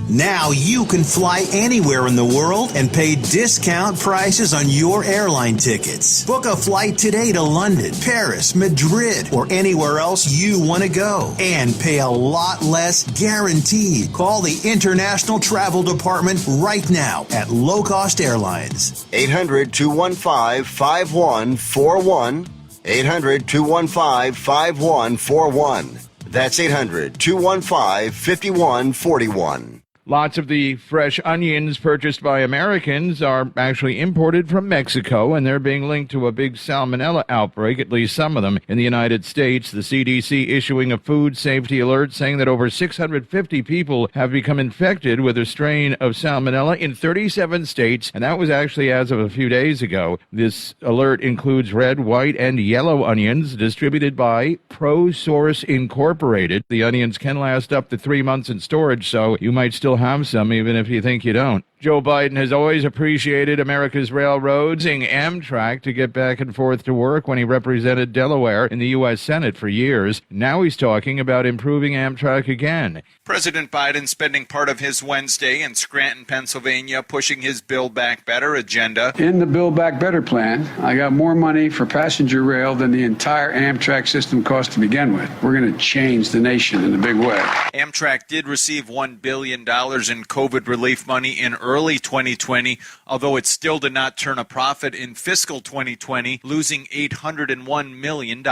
Now you can fly anywhere in the world and pay discount prices on your airline tickets. Book a flight today to London, Paris, Madrid, or anywhere else you want to go. And pay a lot less guaranteed. Call the International Travel Department right now at Low Cost Airlines. 800-215-5141. 800-215-5141. That's 800-215-5141. Lots of the fresh onions purchased by Americans are actually imported from Mexico, and they're being linked to a big salmonella outbreak, at least some of them, in the United States. The CDC issuing a food safety alert saying that over 650 people have become infected with a strain of salmonella in 37 states, and that was actually as of a few days ago. This alert includes red, white, and yellow onions distributed by ProSource Incorporated. The onions can last up to 3 months in storage, so you might still have some even if you think you don't. Joe Biden has always appreciated America's railroads, using Amtrak to get back and forth to work when he represented Delaware in the U.S. Senate for years. Now he's talking about improving Amtrak again. President Biden spending part of his Wednesday in Scranton, Pennsylvania, pushing his Build Back Better agenda. In the Build Back Better plan, I got more money for passenger rail than the entire Amtrak system cost to begin with. We're going to change the nation in a big way. Amtrak did receive $1 billion in COVID relief money in early 2020, although it still did not turn a profit in fiscal 2020, losing $801 million.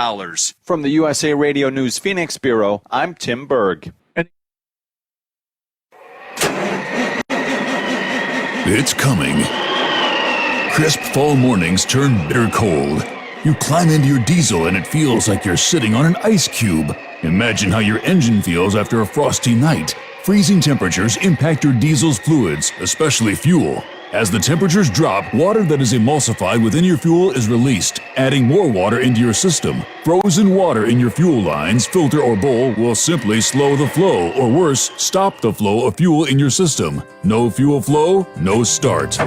From the USA Radio News Phoenix Bureau, I'm Tim Berg. It's coming. Crisp fall mornings turn bitter cold. You climb into your diesel and it feels like you're sitting on an ice cube. Imagine how your engine feels after a frosty night. Freezing temperatures impact your diesel's fluids, especially fuel. As the temperatures drop, water that is emulsified within your fuel is released, adding more water into your system. Frozen water in your fuel lines, filter, or bowl will simply slow the flow, or worse, stop the flow of fuel in your system. No fuel flow, no start.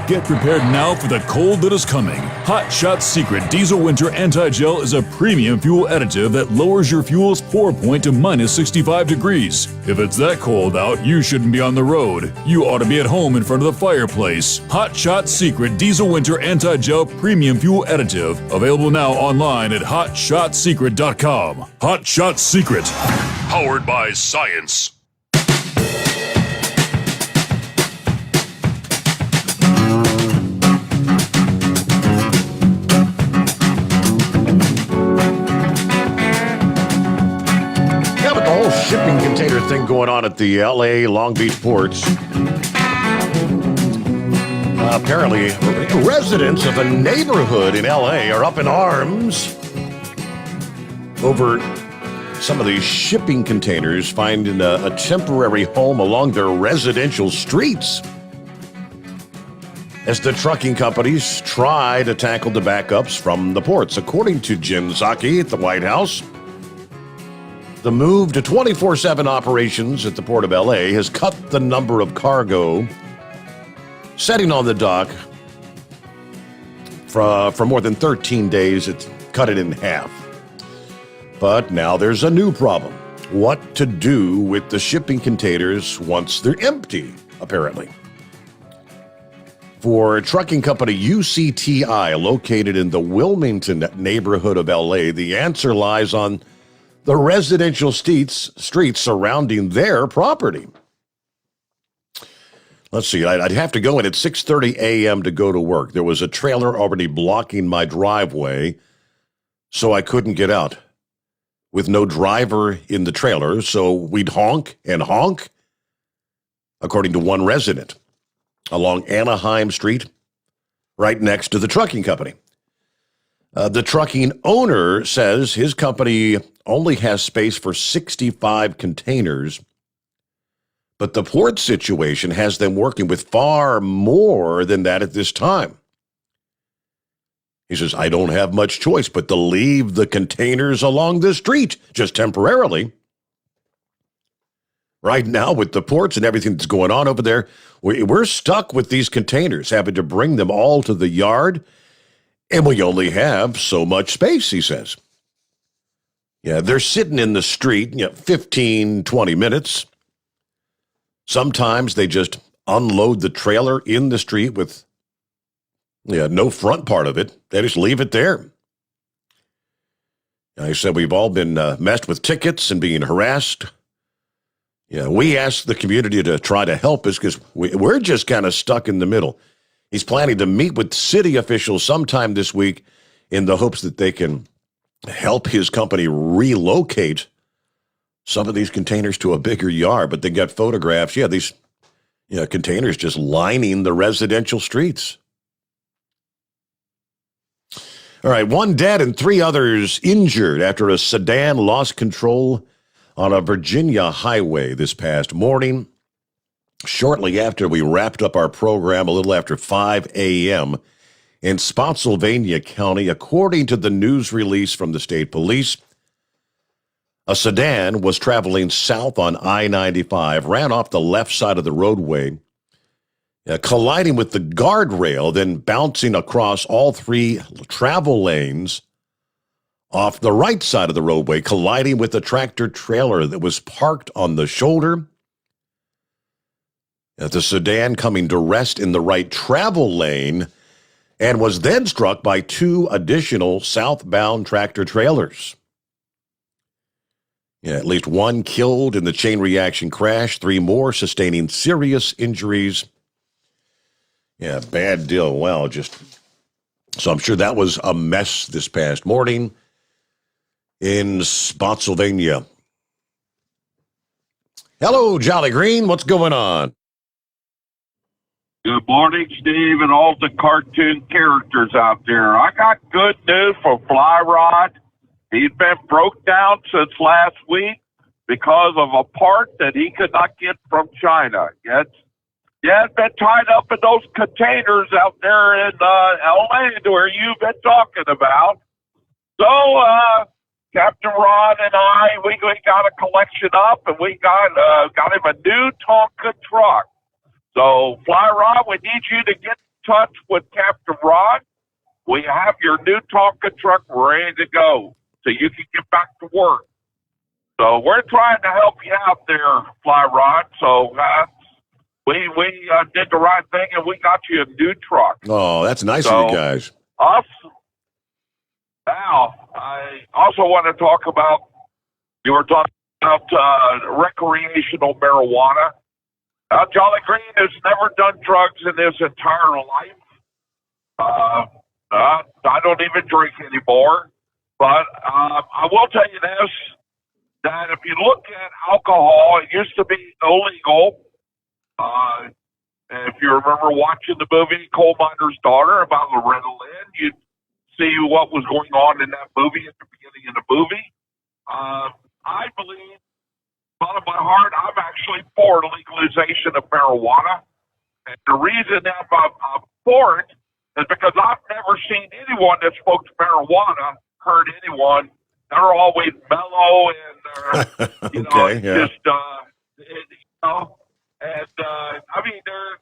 Get prepared now for the cold that is coming. Hot Shot Secret Diesel Winter Anti-Gel is a premium fuel additive that lowers your fuel's pour point to minus 65 degrees. If it's that cold out, you shouldn't be on the road. You ought to be at home in front of the fireplace. Hot Shot Secret Diesel Winter Anti-Gel Premium Fuel Additive. Available now online at HotShotSecret.com. Hot Shot Secret. Powered by science. Shipping container thing going on at the L.A. Long Beach ports. Apparently, residents of a neighborhood in L.A. are up in arms over some of these shipping containers finding a temporary home along their residential streets. As the trucking companies try to tackle the backups from the ports. According to Jen Psaki at the White House, the move to 24/7 operations at the Port of L.A. has cut the number of cargo setting on the dock for more than 13 days. It's cut it in half. But now there's a new problem. What to do with the shipping containers once they're empty, apparently. For trucking company UCTI, located in the Wilmington neighborhood of L.A., the answer lies on the residential streets surrounding their property. Let's see, I'd have to go in at 6:30 a.m. to go to work. There was a trailer already blocking my driveway, so I couldn't get out. With no driver in the trailer, so we'd honk and honk, according to one resident, along Anaheim Street, right next to the trucking company. The trucking owner says his company only has space for 65 containers, but the port situation has them working with far more than that at this time. He says, I don't have much choice but to leave the containers along the street, just temporarily. Right now, with the ports and everything that's going on over there, we're stuck with these containers, having to bring them all to the yard, and we only have so much space, he says. Yeah, they're sitting in the street, 15, 20 minutes. Sometimes they just unload the trailer in the street with no front part of it. They just leave it there. I said we've all been messed with tickets and being harassed. Yeah, we asked the community to try to help us because we're just kind of stuck in the middle. He's planning to meet with city officials sometime this week in the hopes that they can help his company relocate some of these containers to a bigger yard. But they got photographs. Yeah, these containers just lining the residential streets. All right, one dead and 3 others injured after a sedan lost control on a Virginia highway this past morning. Shortly after we wrapped up our program, a little after 5 a.m. in Spotsylvania County, according to the news release from the state police, a sedan was traveling south on I-95, ran off the left side of the roadway, colliding with the guardrail, then bouncing across all 3 travel lanes off the right side of the roadway, colliding with a tractor trailer that was parked on the shoulder. The sedan coming to rest in the right travel lane and was then struck by 2 additional southbound tractor trailers. At least 1 killed in the chain reaction crash, 3 more sustaining serious injuries. Bad deal. Wow, so I'm sure that was a mess this past morning in Spotsylvania. Hello, Jolly Green. What's going on? Good morning, Steve, and all the cartoon characters out there. I got good news for Fly Rod. He's been broke down since last week because of a part that he could not get from China. It's been tied up in those containers out there in L.A. where you've been talking about. So, Captain Rod and I, we got a collection up, and we got him a new Tonka truck. So, Fly Rod, we need you to get touch with Captain Rod. We have your new Tonka truck ready to go so you can get back to work. So we're trying to help you out there, Fly Rod. So we did the right thing, and we got you a new truck. Oh, that's nice of you guys. Now, I also want to talk about, you were talking about recreational marijuana. Jolly Green has never done drugs in his entire life. I don't even drink anymore. But I will tell you this, that if you look at alcohol, it used to be illegal. If you remember watching the movie Coal Miner's Daughter about Loretta Lynn, you'd see what was going on in that movie at the beginning of the movie. I believe, bottom of my heart, I'm actually for legalization of marijuana. And the reason that I'm for it is because I've never seen anyone that smoked marijuana hurt anyone. They're always mellow and just, I mean, they're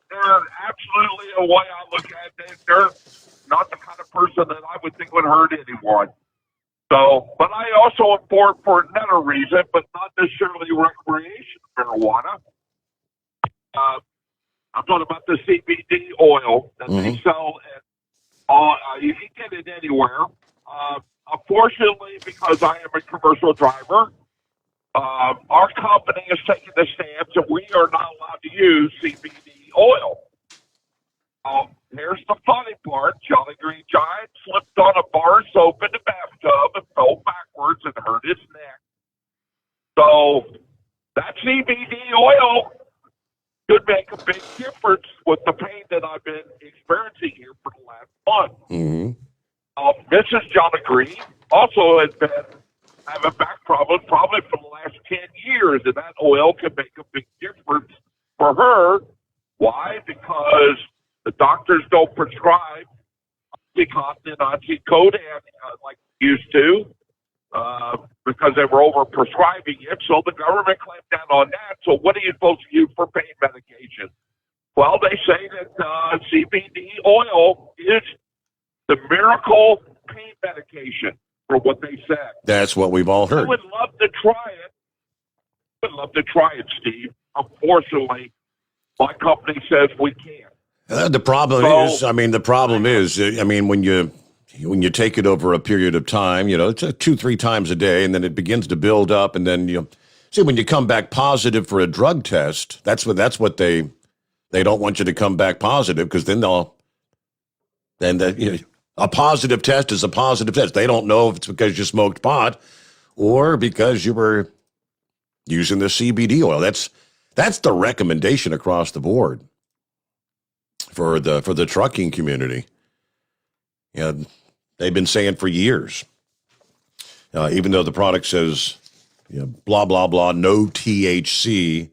absolutely, the way I look at it, they're not the kind of person that I would think would hurt anyone. So, but I also am for another reason, but not necessarily recreational marijuana. I'm talking about the CBD oil that they sell, and you can get it anywhere. Unfortunately, because I am a commercial driver, our company is taking the stance that we are not allowed to use CBD oil. Here's the funny part. Jolly Green Giant slipped on a bar of soap in the bathtub and fell backwards and hurt his neck. So that CBD oil could make a big difference with the pain that I've been experiencing here for the last month. Mrs. Jolly Green also has been having back problems probably for the last 10 years, and that oil can make a big difference for her. Why? Because the doctors don't prescribe OxyContin and OxyCodone like they used to because they were over-prescribing it, so the government clamped down on that. So what are you supposed to use for pain medication? Well, they say that CBD oil is the miracle pain medication, for what they said. That's what we've all heard. I would love to try it. Steve. Unfortunately, my company says we can't. The problem is, when you take it over a period of time, it's 2-3 times a day, and then it begins to build up, and then when you come back positive for a drug test, that's what they don't want you to come back positive, because then a positive test is a positive test. They don't know if it's because you smoked pot or because you were using the CBD oil. That's the recommendation across the board for the trucking community. They've been saying for years, even though the product says blah blah blah, no THC.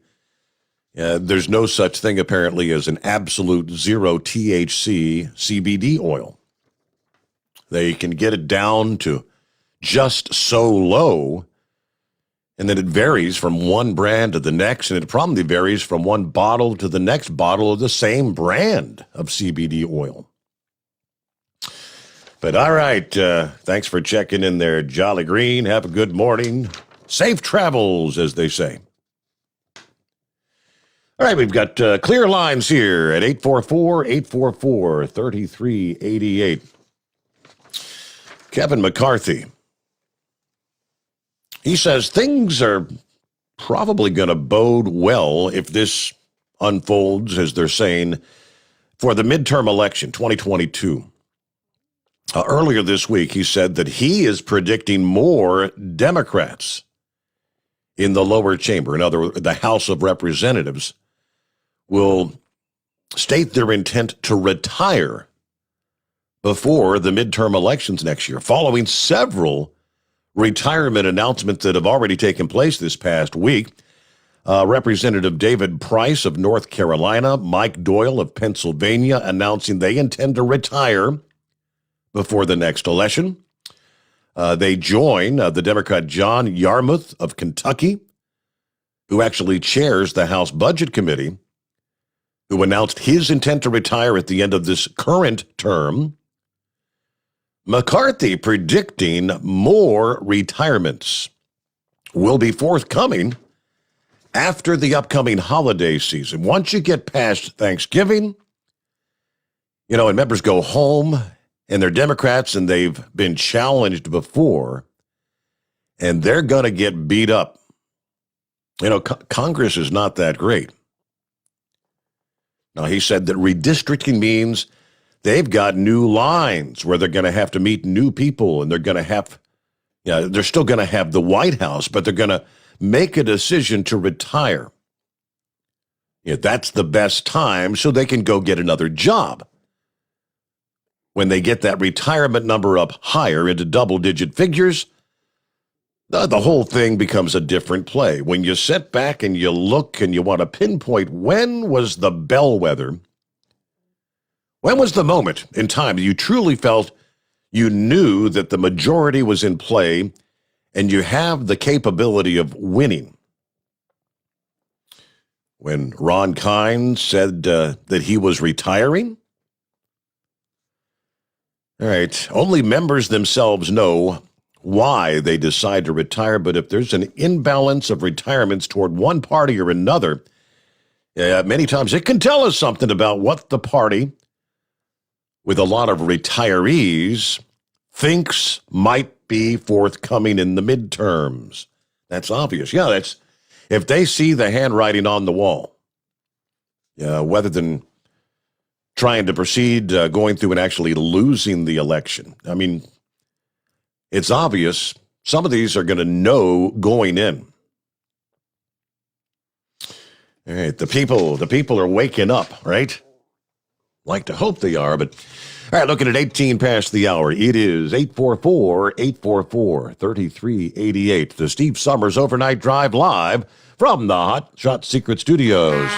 There's no such thing apparently as an absolute zero THC CBD oil. They can get it down to just so low, and then it varies from one brand to the next, and it probably varies from one bottle to the next bottle of the same brand of CBD oil. But all right, thanks for checking in there, Jolly Green. Have a good morning. Safe travels, as they say. All right, we've got clear lines here at 844-844-3388. Kevin McCarthy, he says things are probably going to bode well if this unfolds, as they're saying, for the midterm election, 2022. Earlier this week, he said that he is predicting more Democrats in the lower chamber, in other words, the House of Representatives, will state their intent to retire before the midterm elections next year, following several retirement announcements that have already taken place this past week. Representative David Price of North Carolina, Mike Doyle of Pennsylvania announcing they intend to retire before the next election. They join the Democrat John Yarmuth of Kentucky, who actually chairs the House Budget Committee, who announced his intent to retire at the end of this current term. McCarthy predicting more retirements will be forthcoming after the upcoming holiday season. Once you get past Thanksgiving, and members go home and they're Democrats and they've been challenged before, and they're going to get beat up. Congress is not that great. Now, he said that redistricting means they've got new lines where they're going to have to meet new people, and they're going to have, they're still going to have the White House, but they're going to make a decision to retire. That's the best time so they can go get another job. When they get that retirement number up higher into double-digit figures, the whole thing becomes a different play. When you sit back and you look and you want to pinpoint when was the bellwether, when was the moment in time that you truly felt you knew that the majority was in play and you have the capability of winning? When Ron Kine said that he was retiring? All right, only members themselves know why they decide to retire, but if there's an imbalance of retirements toward one party or another, many times it can tell us something about what the party, with a lot of retirees, thinks might be forthcoming in the midterms. That's obvious. Yeah, that's if they see the handwriting on the wall, rather than trying to proceed going through and actually losing the election. I mean, it's obvious some of these are going to know going in. All right, the people are waking up, right? Like to hope they are, but all right, looking at 18 past the hour. It is 844-844-3388. The Steve Sommers Overnight Drive live from the Hot Shot Secret Studios.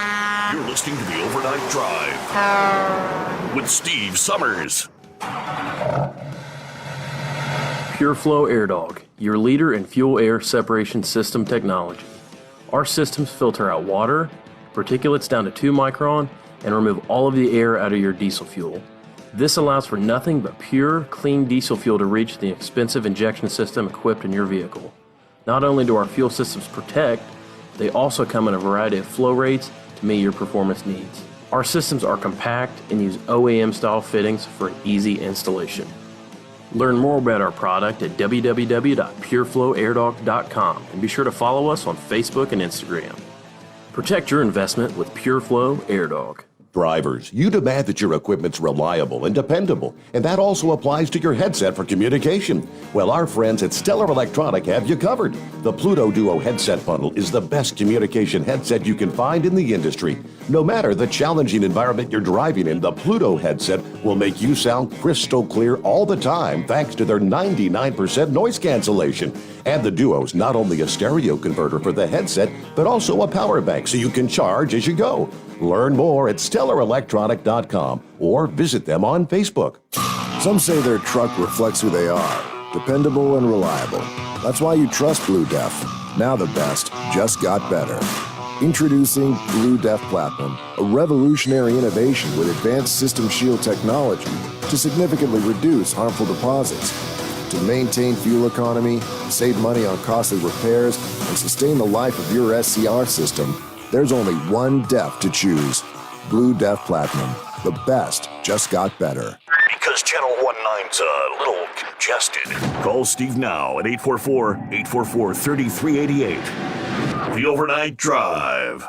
You're listening to the Overnight Drive with Steve Sommers. Pure Flow Air Dog, your leader in fuel air separation system technology. Our systems filter out water, particulates down to 2 micron, and remove all of the air out of your diesel fuel. This allows for nothing but pure, clean diesel fuel to reach the expensive injection system equipped in your vehicle. Not only do our fuel systems protect, they also come in a variety of flow rates to meet your performance needs. Our systems are compact and use OEM-style fittings for an easy installation. Learn more about our product at www.pureflowairdog.com and be sure to follow us on Facebook and Instagram. Protect your investment with Pure Flow Air Dog. Drivers, you demand that your equipment's reliable and dependable, and that also applies to your headset for communication. Well, our friends at Stellar Electronic have you covered. The Pluto Duo headset bundle is the best communication headset you can find in the industry. No matter the challenging environment you're driving in, the Pluto headset will make you sound crystal clear all the time thanks to their 99% noise cancellation. And the Duo's not only a stereo converter for the headset, but also a power bank so you can charge as you go. Learn more at StellarElectronic.com or visit them on Facebook. Some say their truck reflects who they are, dependable and reliable. That's why you trust Blue Def. Now the best just got better. Introducing Blue Def Platinum, a revolutionary innovation with advanced system shield technology to significantly reduce harmful deposits. To maintain fuel economy, save money on costly repairs, and sustain the life of your SCR system, there's only one DEF to choose. Blue Def Platinum. The best just got better. Because Channel 19's a little congested. Call Steve now at 844-844-3388. The Overnight Drive.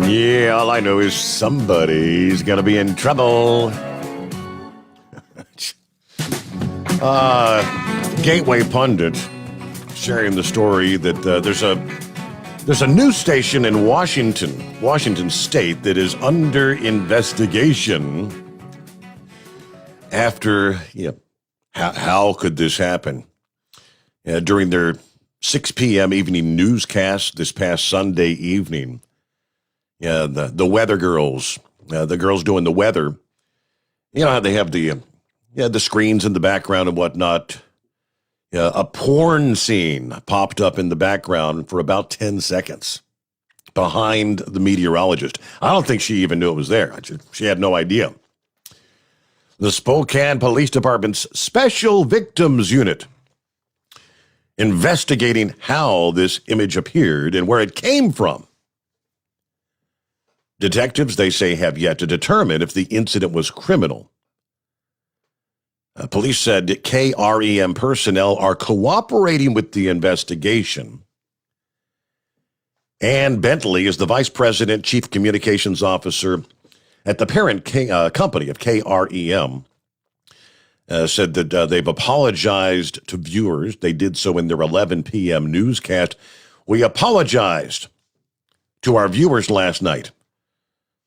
Yeah, all I know is somebody's going to be in trouble. Gateway Pundit sharing the story that there's a news station in Washington State that is under investigation after, how could this happen? During their 6 p.m. evening newscast this past Sunday evening, the weather girls, the girls doing the weather, how they have the the screens in the background and whatnot. Yeah, a porn scene popped up in the background for about 10 seconds behind the meteorologist. I don't think she even knew it was there. She had no idea. The Spokane Police Department's Special Victims Unit investigating how this image appeared and where it came from. Detectives, they say, have yet to determine if the incident was criminal. Police said that KREM personnel are cooperating with the investigation. Ann Bentley is the Vice President, Chief Communications Officer at the parent company of KREM, said that they've apologized to viewers. They did so in their 11 p.m. newscast. We apologized to our viewers last night.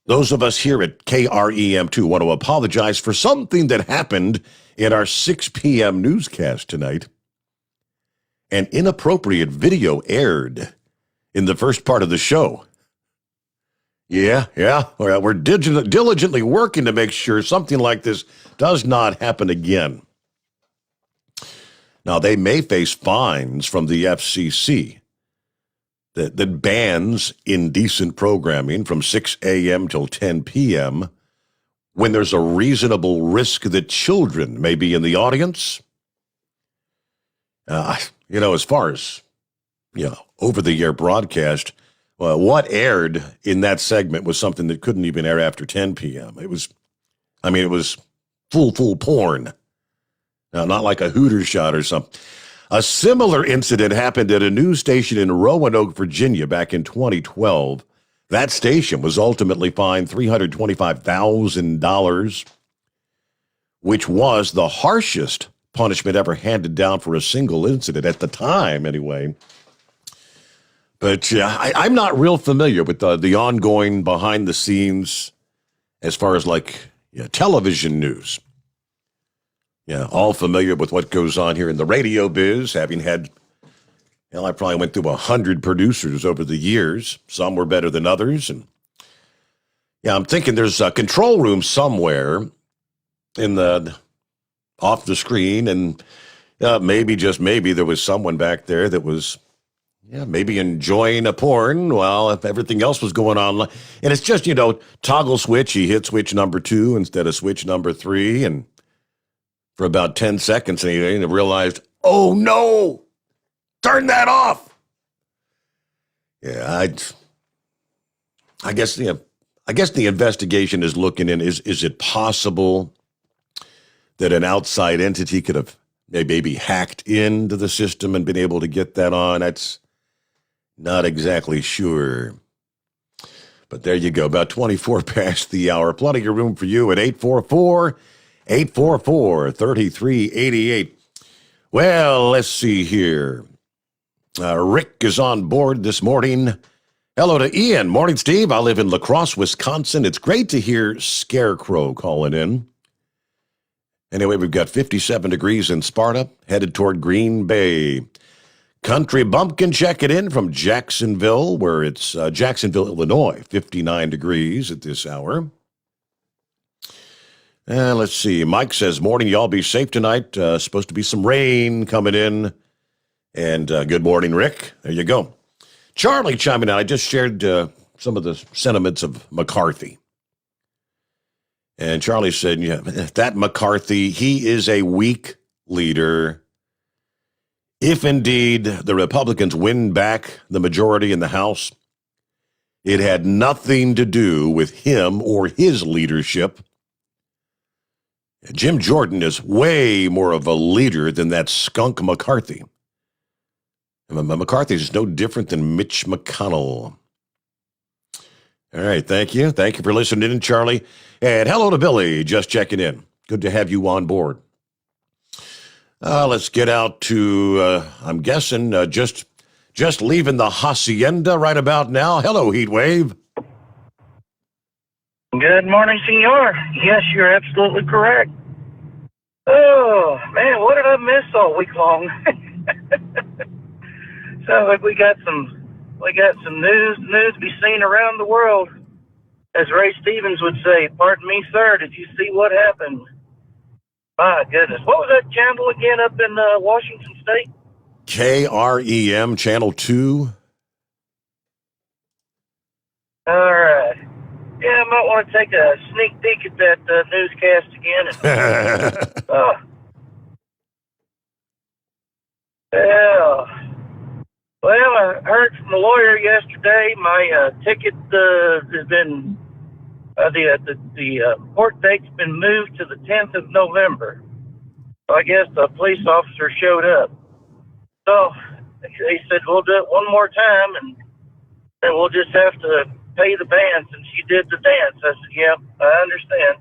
Those of us here at KREM2 want to apologize for something that happened in our 6 p.m. newscast tonight. An inappropriate video aired in the first part of the show. Yeah. We're diligently working to make sure something like this does not happen again. Now, they may face fines from the FCC that bans indecent programming from 6 a.m. till 10 p.m. when there's a reasonable risk that children may be in the audience. As far as, over-the-air broadcast, what aired in that segment was something that couldn't even air after 10 p.m. It was full porn. Now, not like a Hooters shot or something. A similar incident happened at a news station in Roanoke, Virginia, back in 2012. That station was ultimately fined $325,000, which was the harshest punishment ever handed down for a single incident at the time, anyway. But I'm not real familiar with the ongoing behind the scenes as far as television news. Yeah, all familiar with what goes on here in the radio biz, having had, I probably went through 100 producers over the years. Some were better than others. And I'm thinking there's a control room somewhere off the screen. And maybe, just maybe, there was someone back there that was, maybe enjoying a porn while everything else was going on. And it's just, toggle switch. He hit switch number 2 instead of switch number 3. And for about 10 seconds, and he realized, oh no, turn that off. Yeah, I guess the investigation is looking in, is it possible that an outside entity could have maybe hacked into the system and been able to get that on? That's not exactly sure. But there you go, about 24 past the hour. Plenty of room for you at 844-3388. Well, let's see here. Rick is on board this morning. Hello to Ian. Morning, Steve. I live in La Crosse, Wisconsin. It's great to hear Scarecrow calling in. Anyway, we've got 57 degrees in Sparta, headed toward Green Bay. Country Bumpkin checking in from Jacksonville, where it's Jacksonville, Illinois, 59 degrees at this hour. Let's see. Mike says, morning, y'all be safe tonight. Supposed to be some rain coming in. And good morning, Rick. There you go. Charlie chiming in. I just shared some of the sentiments of McCarthy. And Charlie said, that McCarthy, he is a weak leader. If indeed the Republicans win back the majority in the House, it had nothing to do with him or his leadership. Jim Jordan is way more of a leader than that skunk McCarthy. McCarthy is no different than Mitch McConnell. All right, thank you. Thank you for listening in, Charlie. And hello to Billy, just checking in. Good to have you on board. Let's get out to, I'm guessing, just leaving the hacienda right about now. Hello, Heatwave. Good morning, senor. Yes, you're absolutely correct. Oh, man, what did I miss all week long? Sounds like we got some news to be seen around the world. As Ray Stevens would say, pardon me, sir, did you see what happened? My goodness. What was that channel again up in Washington State? KREM Channel 2. All right. Yeah, I might want to take a sneak peek at that newscast again. Well, I heard from the lawyer yesterday. My ticket has been the court date's been moved to the 10th of November. So I guess the police officer showed up. So they said we'll do it one more time, and then we'll just have to pay the band since you did the dance. I said, yeah, I understand.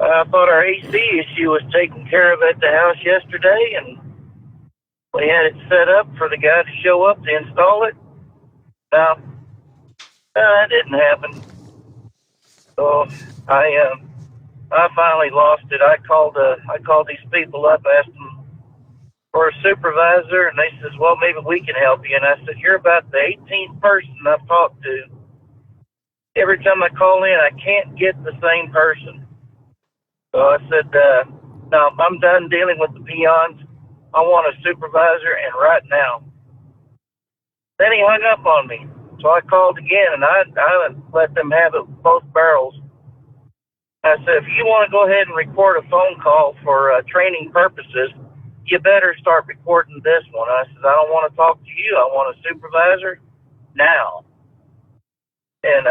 I thought our AC issue was taken care of at the house yesterday, and we had it set up for the guy to show up to install it. No, it didn't happen. So I finally lost it. I called these people up, asked them for a supervisor, and they says, well, maybe we can help you. And I said, you're about the 18th person I've talked to. Every time I call in, I can't get the same person. So I said, no, I'm done dealing with the peons. I want a supervisor, and right now. Then he hung up on me. So I called again, and I let them have it both barrels. I said, if you want to go ahead and record a phone call for training purposes, you better start recording this one. I said, I don't want to talk to you. I want a supervisor now. And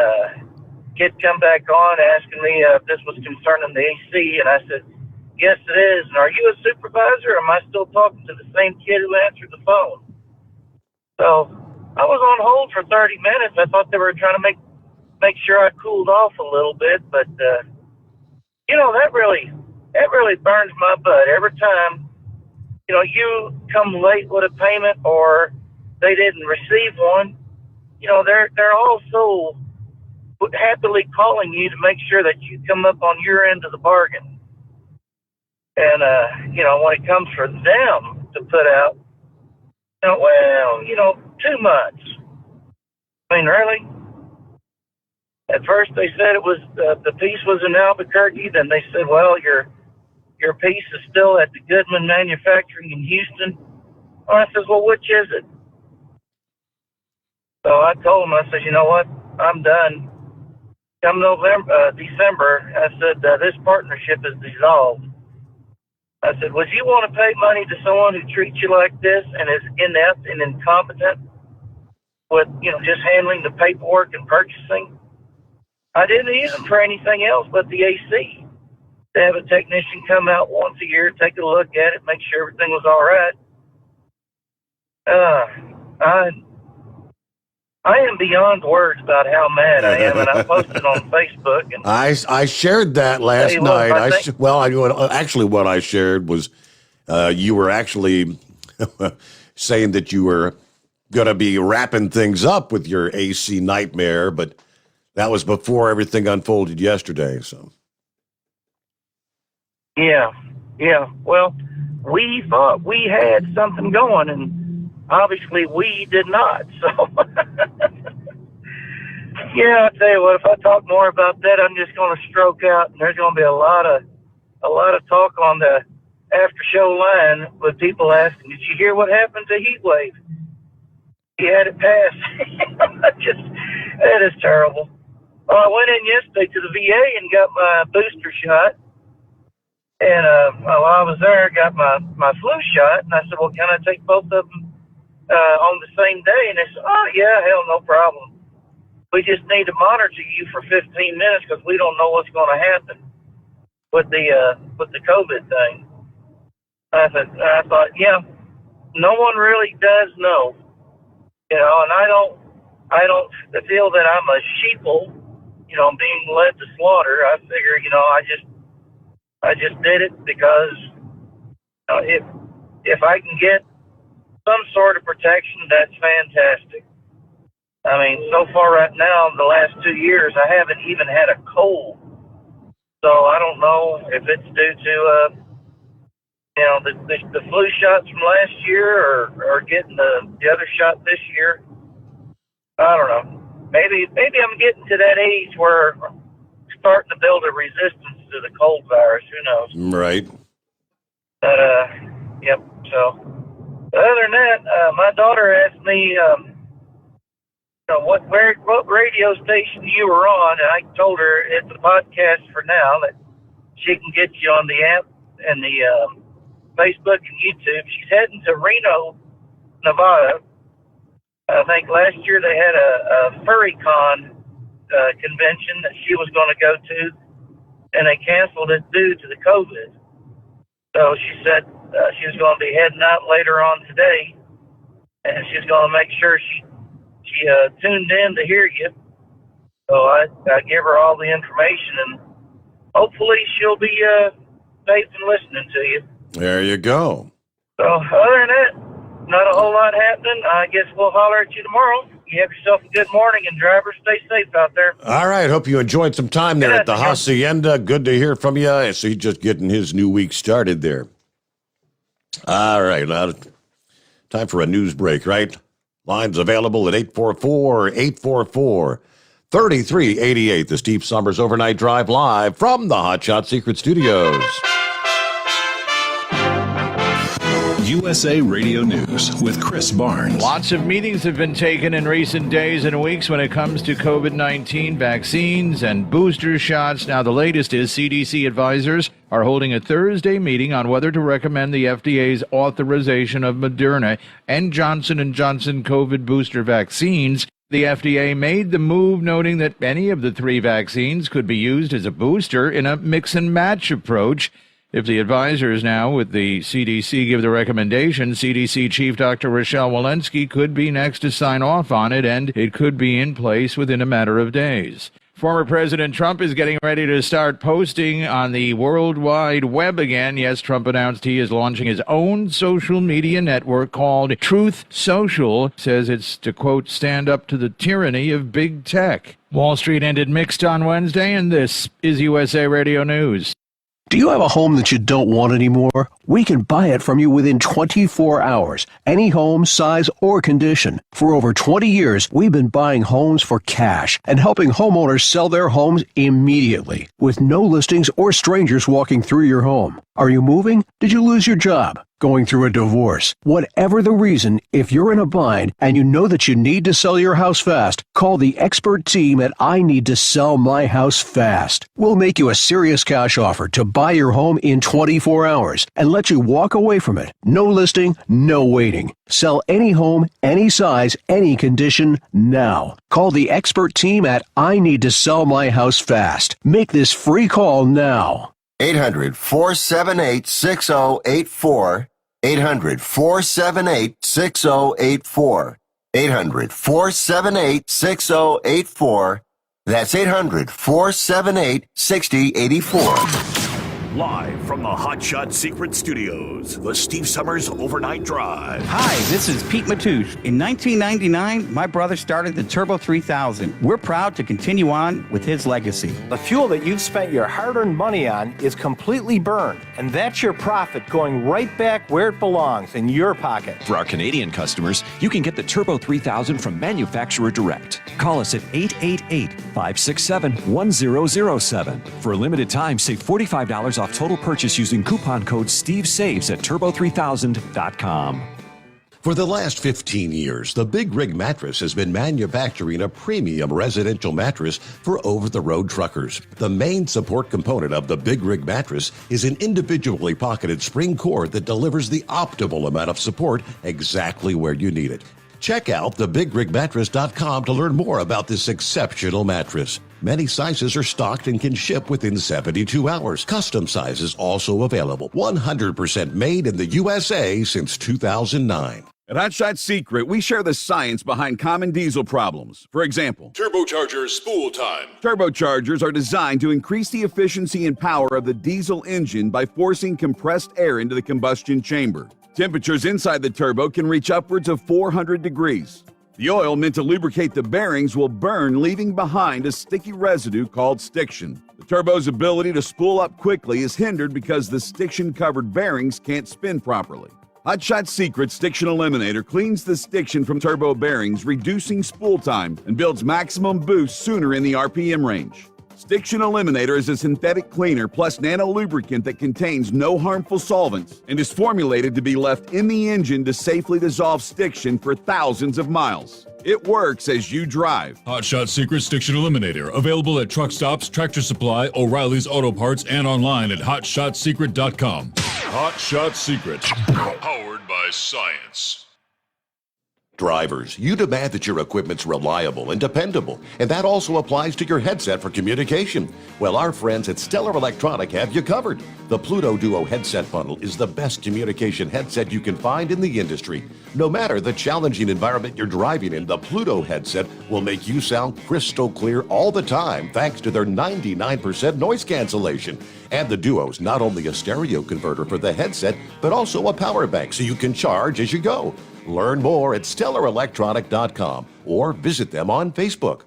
kid come back on asking me if this was concerning the AC, and I said, yes, it is. And are you a supervisor, or am I still talking to the same kid who answered the phone? So I was on hold for 30 minutes. I thought they were trying to make sure I cooled off a little bit, but that really burns my butt every time. You come late with a payment or they didn't receive one. They're all so happily calling you to make sure that you come up on your end of the bargain. And when it comes for them to put out, 2 months. I mean, really? At first they said it was the piece was in Albuquerque. Then they said, well, your piece is still at the Goodman Manufacturing in Houston. Oh, I says, well, which is it? So I told him, I said, you know what? I'm done. Come December, I said, this partnership is dissolved. I said, would you want to pay money to someone who treats you like this and is inept and incompetent with, just handling the paperwork and purchasing? I didn't use them for anything else but the AC. To have a technician come out once a year, take a look at it, make sure everything was all right. I am beyond words about how mad I am, and I posted on Facebook. And I shared that last night. Actually, what I shared was you were actually saying that you were going to be wrapping things up with your AC nightmare, but that was before everything unfolded yesterday. So. Yeah. Well, we thought we had something going, and obviously we did not. So, yeah, I'll tell you what. If I talk more about that, I'm just going to stroke out, and there's going to be a lot of talk on the after show line with people asking, "Did you hear what happened to Heatwave? He had it passed." That is terrible. Well, I went in yesterday to the VA and got my booster shot. And while I was there, I got my flu shot. And I said, well, can I take both of them on the same day? And they said, oh, yeah, hell, no problem. We just need to monitor you for 15 minutes because we don't know what's going to happen with the COVID thing. I thought, yeah, no one really does know. And I don't feel that I'm a sheeple, being led to slaughter. I figure, I just did it because if I can get some sort of protection, that's fantastic. I mean, so far right now, in the last 2 years, I haven't even had a cold. So I don't know if it's due to, the flu shots from last year or getting the other shot this year. I don't know. Maybe I'm getting to that age where starting to build a resistance to the cold virus. Who knows? Right. But, yep. So, other than that, my daughter asked me, what radio station you were on, and I told her it's a podcast for now, that she can get you on the app and the Facebook and YouTube. She's heading to Reno, Nevada. I think last year they had a FurryCon convention that she was going to go to, and they canceled it due to the COVID. So she said she was going to be heading out later on today, and she's going to make sure she tuned in to hear you. So I give her all the information, and hopefully she'll be safe and listening to you. There you go. So other than that, not a whole lot happening. I guess we'll holler at you tomorrow. You have yourself a good morning, and drivers, stay safe out there. All right. Hope you enjoyed some time there at the Hacienda. Good to hear from you. So he's just getting his new week started there. All right. Now, time for a news break, right? Lines available at 844-844-3388. The Steve Sommers Overnight Drive live from the Hot Shot Secret Studios. USA Radio News with Chris Barnes. Lots of meetings have been taken in recent days and weeks when it comes to COVID-19 vaccines and booster shots. Now, the latest is CDC advisors are holding a Thursday meeting on whether to recommend the FDA's authorization of Moderna and Johnson & Johnson COVID booster vaccines. The FDA made the move, noting that any of the three vaccines could be used as a booster in a mix-and-match approach. If the advisors now with the CDC give the recommendation, CDC Chief Dr. Rochelle Walensky could be next to sign off on it, and it could be in place within a matter of days. Former President Trump is getting ready to start posting on the World Wide Web again. Yes, Trump announced he is launching his own social media network called Truth Social. Says it's to, quote, stand up to the tyranny of big tech. Wall Street ended mixed on Wednesday, and this is USA Radio News. Do you have a home that you don't want anymore? We can buy it from you within 24 hours. Any home, size, or condition. For over 20 years, we've been buying homes for cash and helping homeowners sell their homes immediately, with no listings or strangers walking through your home. Are you moving? Did you lose your job? Going through a divorce? Whatever the reason, if you're in a bind and you know that you need to sell your house fast, call the expert team at I Need to Sell My House Fast. We'll make you a serious cash offer to buy your home in 24 hours and let you walk away from it. No listing, no waiting. Sell any home, any size, any condition, now. Call the expert team at I Need to Sell My House Fast. Make this free call now. 800-478-6084. 800-478-6084. 800-478-6084. That's 800-478-6084. Live from the Hot Shot Secret Studios, the Steve Sommers Overnight Drive. Hi, this is Pete Matouche. In 1999, my brother started the Turbo 3000. We're proud to continue on with his legacy. The fuel that you've spent your hard-earned money on is completely burned, and that's your profit going right back where it belongs, in your pocket. For our Canadian customers, you can get the Turbo 3000 from manufacturer direct. Call us at 888-567-1007. For a limited time, save $45 off total purchase using coupon code SteveSaves at turbo3000.com. For the last 15 years, the Big Rig Mattress has been manufacturing a premium residential mattress for over-the-road truckers. The main support component of the Big Rig Mattress is an individually pocketed spring cord that delivers the optimal amount of support exactly where you need it. Check out thebigrigmattress.com to learn more about this exceptional mattress. Many sizes are stocked and can ship within 72 hours. Custom sizes also available. 100% made in the USA since 2009. At Hot Shot Secret, we share the science behind common diesel problems. For example, turbocharger spool time. Turbochargers are designed to increase the efficiency and power of the diesel engine by forcing compressed air into the combustion chamber. Temperatures inside the turbo can reach upwards of 400 degrees. The oil meant to lubricate the bearings will burn, leaving behind a sticky residue called stiction. The turbo's ability to spool up quickly is hindered because the stiction-covered bearings can't spin properly. Hot Shot Secret Stiction Eliminator cleans the stiction from turbo bearings, reducing spool time and builds maximum boost sooner in the RPM range. Stiction Eliminator is a synthetic cleaner plus nano lubricant that contains no harmful solvents and is formulated to be left in the engine to safely dissolve stiction for thousands of miles. It works as you drive. Hot Shot Secret Stiction Eliminator. Available at truck stops, Tractor Supply, O'Reilly's Auto Parts, and online at hotshotsecret.com. Hot Shot Secret. Powered by science. Drivers, you demand that your equipment's reliable and dependable, and that also applies to your headset for communication. Well, our friends at Stellar Electronic have you covered. The Pluto Duo headset bundle is the best communication headset you can find in the industry. No matter the challenging environment you're driving in, the Pluto headset will make you sound crystal clear all the time thanks to their 99% noise cancellation. And the Duo's not only a stereo converter for the headset, but also a power bank so you can charge as you go. Learn more at StellarElectronic.com or visit them on Facebook.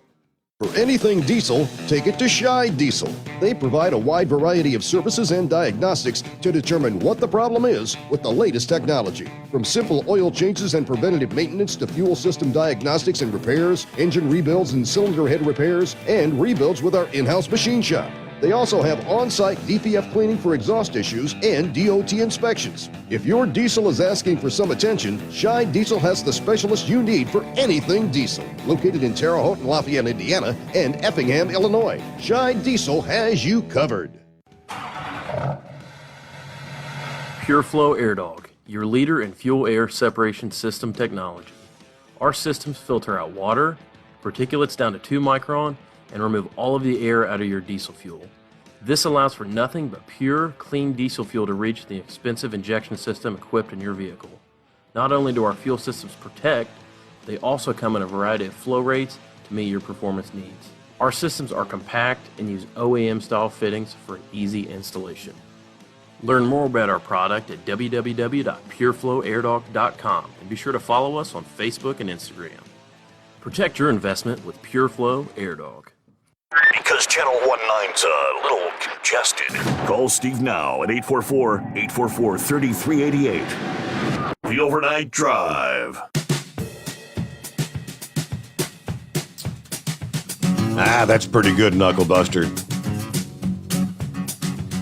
For anything diesel, take it to Scheid Diesel. They provide a wide variety of services and diagnostics to determine what the problem is with the latest technology. From simple oil changes and preventative maintenance to fuel system diagnostics and repairs, engine rebuilds and cylinder head repairs, and rebuilds with our in-house machine shop. They also have on-site DPF cleaning for exhaust issues and DOT inspections. If your diesel is asking for some attention, Scheid Diesel has the specialist you need for anything diesel. Located in Terre Haute and Lafayette, Indiana, and Effingham, Illinois, Scheid Diesel has you covered. Pure Flow Air Dog, your leader in fuel air separation system technology. Our systems filter out water, particulates down to 2 micron, and remove all of the air out of your diesel fuel. This allows for nothing but pure, clean diesel fuel to reach the expensive injection system equipped in your vehicle. Not only do our fuel systems protect, they also come in a variety of flow rates to meet your performance needs. Our systems are compact and use OEM-style fittings for an easy installation. Learn more about our product at www.pureflowairdog.com and be sure to follow us on Facebook and Instagram. Protect your investment with Pure Flow Air Dog. Because Channel 19's a little congested. Call Steve now at 844-844-3388. The Overnight Drive. That's pretty good, Knucklebuster.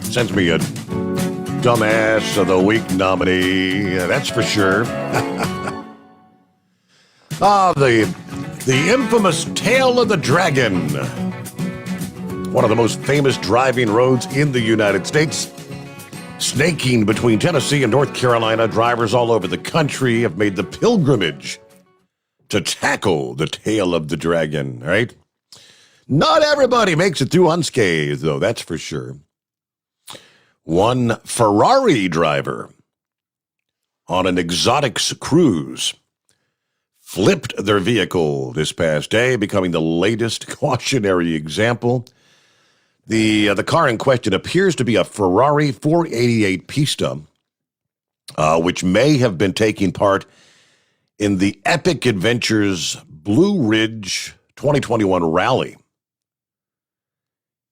Sends me a Dumbass of the Week nominee, that's for sure. The infamous Tail of the Dragon. One of the most famous driving roads in the United States. Snaking between Tennessee and North Carolina, drivers all over the country have made the pilgrimage to tackle the Tail of the Dragon, right? Not everybody makes it through unscathed, though, that's for sure. One Ferrari driver on an exotics cruise flipped their vehicle this past day, becoming the latest cautionary example. The car in question appears to be a Ferrari 488 Pista, which may have been taking part in the Epic Adventures Blue Ridge 2021 rally.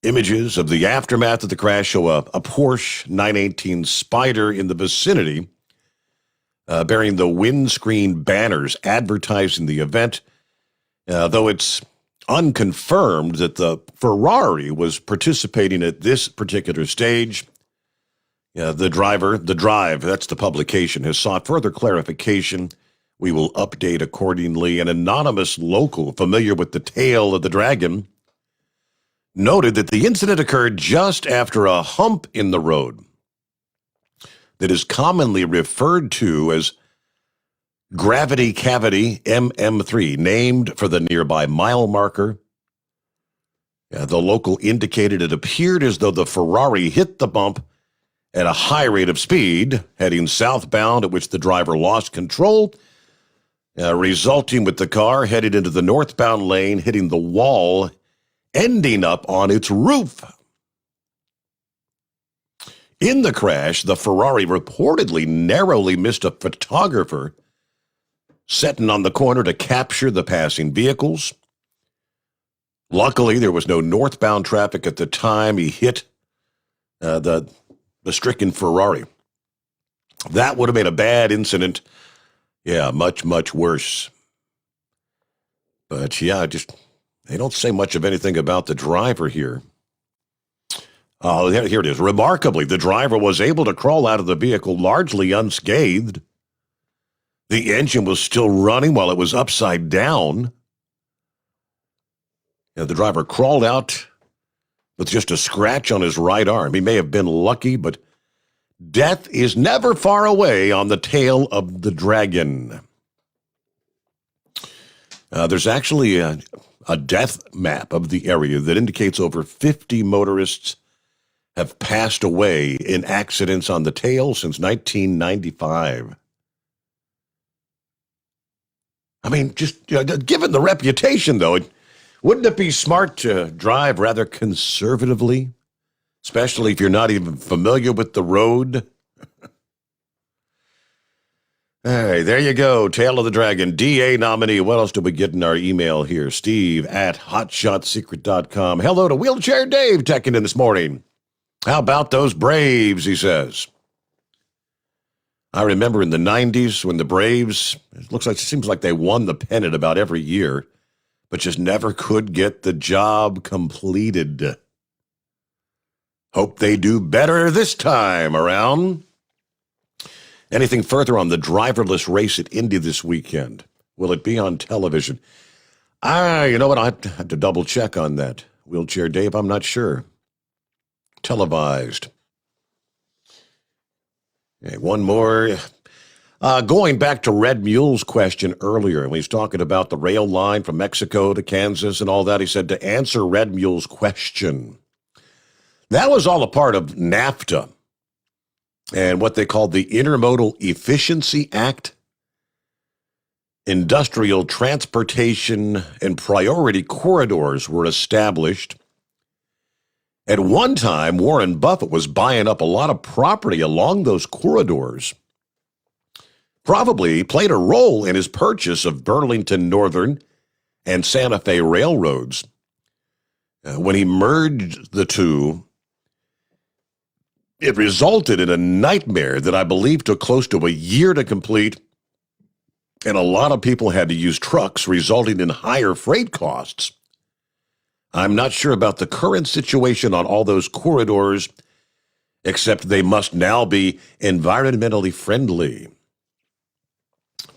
Images of the aftermath of the crash show a Porsche 918 Spider in the vicinity, bearing the windscreen banners advertising the event, though it's unconfirmed that the Ferrari was participating at this particular stage. The Drive, that's the publication, has sought further clarification. We will update accordingly. An anonymous local familiar with the Tail of the Dragon noted that the incident occurred just after a hump in the road that is commonly referred to as Gravity Cavity MM3, named for the nearby mile marker. The local indicated it appeared as though the Ferrari hit the bump at a high rate of speed, heading southbound, at which the driver lost control, resulting with the car headed into the northbound lane, hitting the wall, ending up on its roof. In the crash, the Ferrari reportedly narrowly missed a photographer sitting on the corner to capture the passing vehicles. Luckily, there was no northbound traffic at the time he hit the stricken Ferrari. That would have made a bad incident, much, much worse. But they don't say much of anything about the driver here. Oh, here it is. Remarkably, the driver was able to crawl out of the vehicle largely unscathed. The engine was still running while it was upside down. The driver crawled out with just a scratch on his right arm. He may have been lucky, but death is never far away on the tail of the dragon. There's actually a death map of the area that indicates over 50 motorists have passed away in accidents on the tail since 1995. I mean, just given the reputation, though, wouldn't it be smart to drive rather conservatively, especially if you're not even familiar with the road? Hey, there you go. Tail of the Dragon, DA nominee. What else do we get in our email here? Steve at hotshotsecret.com. Hello to Wheelchair Dave checking in this morning. How about those Braves, he says. I remember in the 90s when the Braves, it seems like they won the pennant about every year, but just never could get the job completed. Hope they do better this time around. Anything further on the driverless race at Indy this weekend? Will it be on television? You know what? I have to double check on that. Wheelchair Dave, I'm not sure. Televised. Okay, one more. Going back to Red Mule's question earlier, when he was talking about the rail line from Mexico to Kansas and all that, he said to answer Red Mule's question. That was all a part of NAFTA and what they called the Intermodal Efficiency Act. Industrial transportation and priority corridors were established. At one time, Warren Buffett was buying up a lot of property along those corridors. Probably played a role in his purchase of Burlington Northern and Santa Fe railroads. When he merged the two, it resulted in a nightmare that I believe took close to a year to complete, and a lot of people had to use trucks, resulting in higher freight costs. I'm not sure about the current situation on all those corridors, except they must now be environmentally friendly.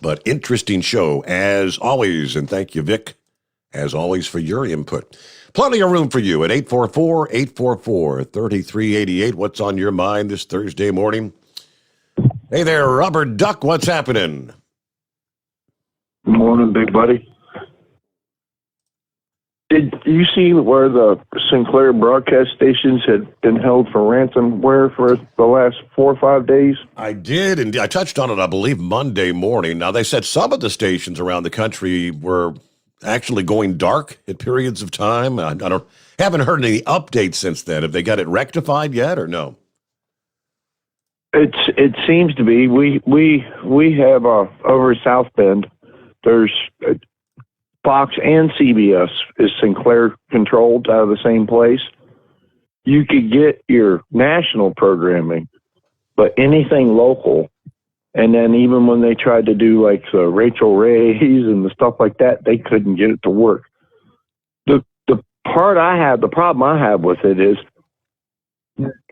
But interesting show, as always, and thank you, Vic, as always, for your input. Plenty of room for you at 844-844-3388. What's on your mind this Thursday morning? Hey there, Rubber Duck, what's happening? Morning, big buddy. Did you see where the Sinclair broadcast stations had been held for ransomware for the last 4 or 5 days? I did, and I touched on it, I believe, Monday morning. Now, they said some of the stations around the country were actually going dark at periods of time. I haven't heard any updates since then. Have they got it rectified yet, or no? It seems to be. We have over South Bend. There's Fox and CBS is Sinclair controlled out of the same place. You could get your national programming, but anything local. And then even when they tried to do like the Rachel Ray's and the stuff like that, they couldn't get it to work. The problem I have with it is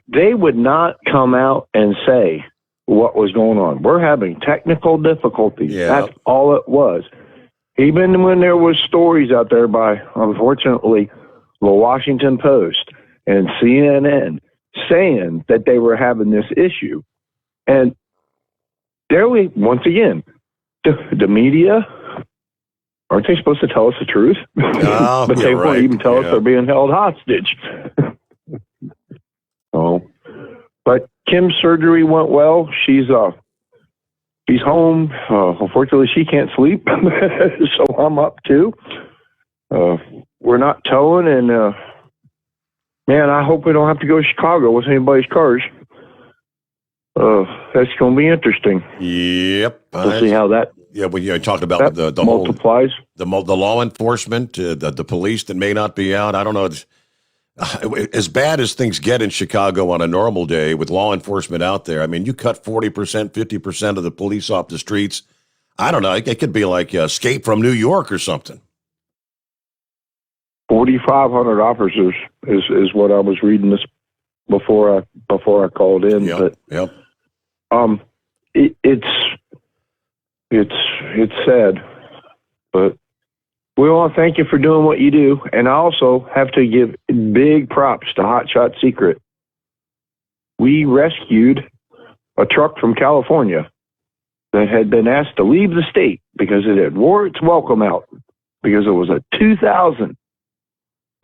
they would not come out and say what was going on. We're having technical difficulties. Yeah. That's all it was. Even when there was stories out there by, unfortunately, the Washington Post and CNN saying that they were having this issue. And there we, once again, the media, aren't they supposed to tell us the truth? Oh, but they won't even tell us they're being held hostage. But Kim's surgery went well. She's home. Unfortunately, she can't sleep, so I'm up too. We're not towing, and man, I hope we don't have to go to Chicago with anybody's cars. That's going to be interesting. Yep. We'll see how that. Yeah, when you talked about the multiplies. The law enforcement, the police that may not be out. I don't know. As bad as things get in Chicago on a normal day with law enforcement out there, I mean, you cut 40%, 50% of the police off the streets. I don't know. It could be like Escape from New York or something. 4,500 officers is what I was reading this before I called in. Yep. It's sad, but we want to thank you for doing what you do, and I also have to give big props to Hot Shot Secret. We rescued a truck from California that had been asked to leave the state because it had wore its welcome out because it was a 2000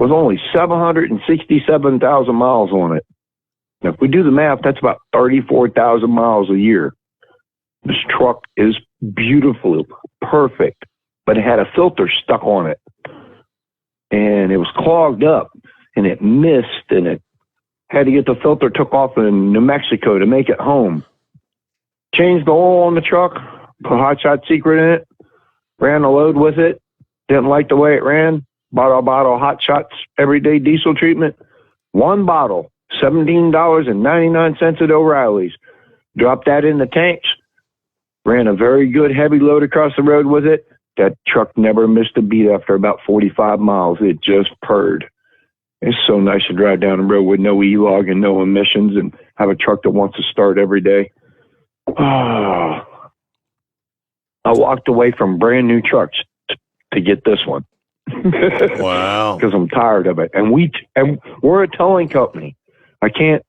with only 767,000 miles on it. Now, if we do the math, that's about 34,000 miles a year. This truck is beautiful, perfect, but it had a filter stuck on it. And it was clogged up, and it missed, and it had to get the filter took off in New Mexico to make it home. Changed the oil on the truck, put Hot Shot Secret in it, ran a load with it, didn't like the way it ran, bought a bottle of Hot Shots everyday diesel treatment, one bottle, $17.99 at O'Reilly's. Dropped that in the tanks, ran a very good heavy load across the road with it. That truck never missed a beat after about 45 miles. It just purred. It's so nice to drive down the road with no e-log and no emissions and have a truck that wants to start every day. Oh, I walked away from brand new trucks to get this one. Wow. Because I'm tired of it. And we're a towing company. I got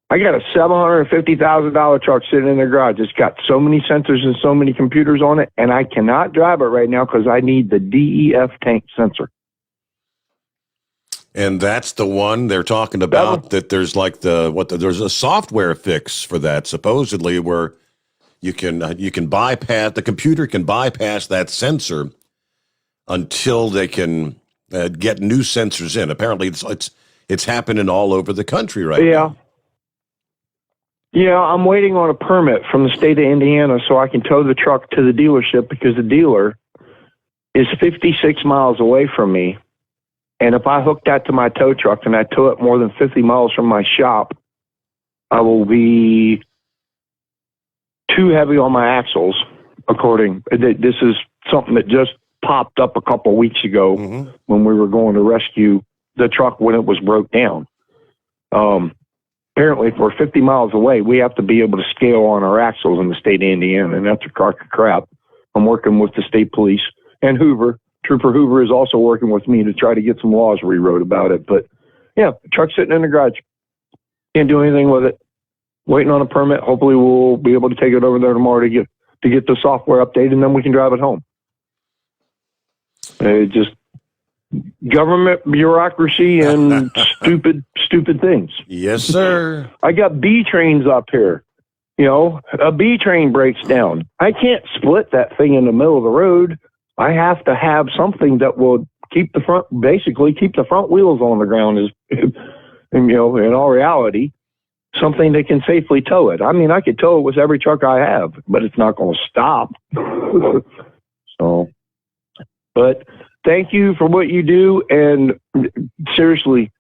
a $750,000 truck sitting in the garage. It's got so many sensors and so many computers on it, and I cannot drive it right now because I need the DEF tank sensor. And that's the one they're talking about, that there's like there's a software fix for that, supposedly, where you can bypass, the computer can bypass that sensor until they can get new sensors in. Apparently it's happening all over the country right now. Yeah, I'm waiting on a permit from the state of Indiana so I can tow the truck to the dealership because the dealer is 56 miles away from me. And if I hook that to my tow truck and I tow it more than 50 miles from my shop, I will be too heavy on my axles, this is something that just popped up a couple of weeks ago when we were going to rescue the truck when it was broke down. Apparently, if we're 50 miles away, we have to be able to scale on our axles in the state of Indiana, and that's a crock of crap. I'm working with the state police and Hoover. Trooper Hoover is also working with me to try to get some laws rewrote about it. But, yeah, the truck's sitting in the garage. Can't do anything with it. Waiting on a permit. Hopefully we'll be able to take it over there tomorrow to get the software updated, and then we can drive it home. Just government bureaucracy and stupid things. Yes, sir. I got B trains up here. You know, a B train breaks down. I can't split that thing in the middle of the road. I have to have something that will keep the front wheels on the ground. And, in all reality, something that can safely tow it. I mean, I could tow it with every truck I have, but it's not going to stop. But thank you for what you do. And seriously,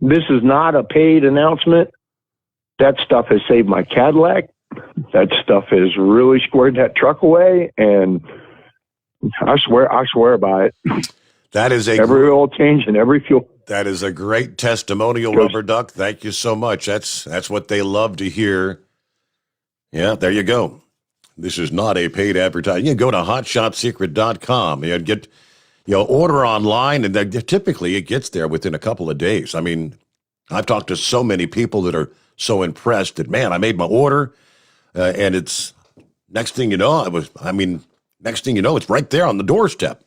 this is not a paid announcement. That stuff has saved my Cadillac. That stuff has really squared that truck away. And I swear by it. That is every oil change and every fuel. That is a great testimonial, Rubber Duck. Thank you so much. That's what they love to hear. Yeah, there you go. This is not a paid advertising. You go to hotshotsecret.com and get, order online, and typically it gets there within a couple of days. I mean, I've talked to so many people that are so impressed that, man, I made my order, and it's next thing you know, it's right there on the doorstep.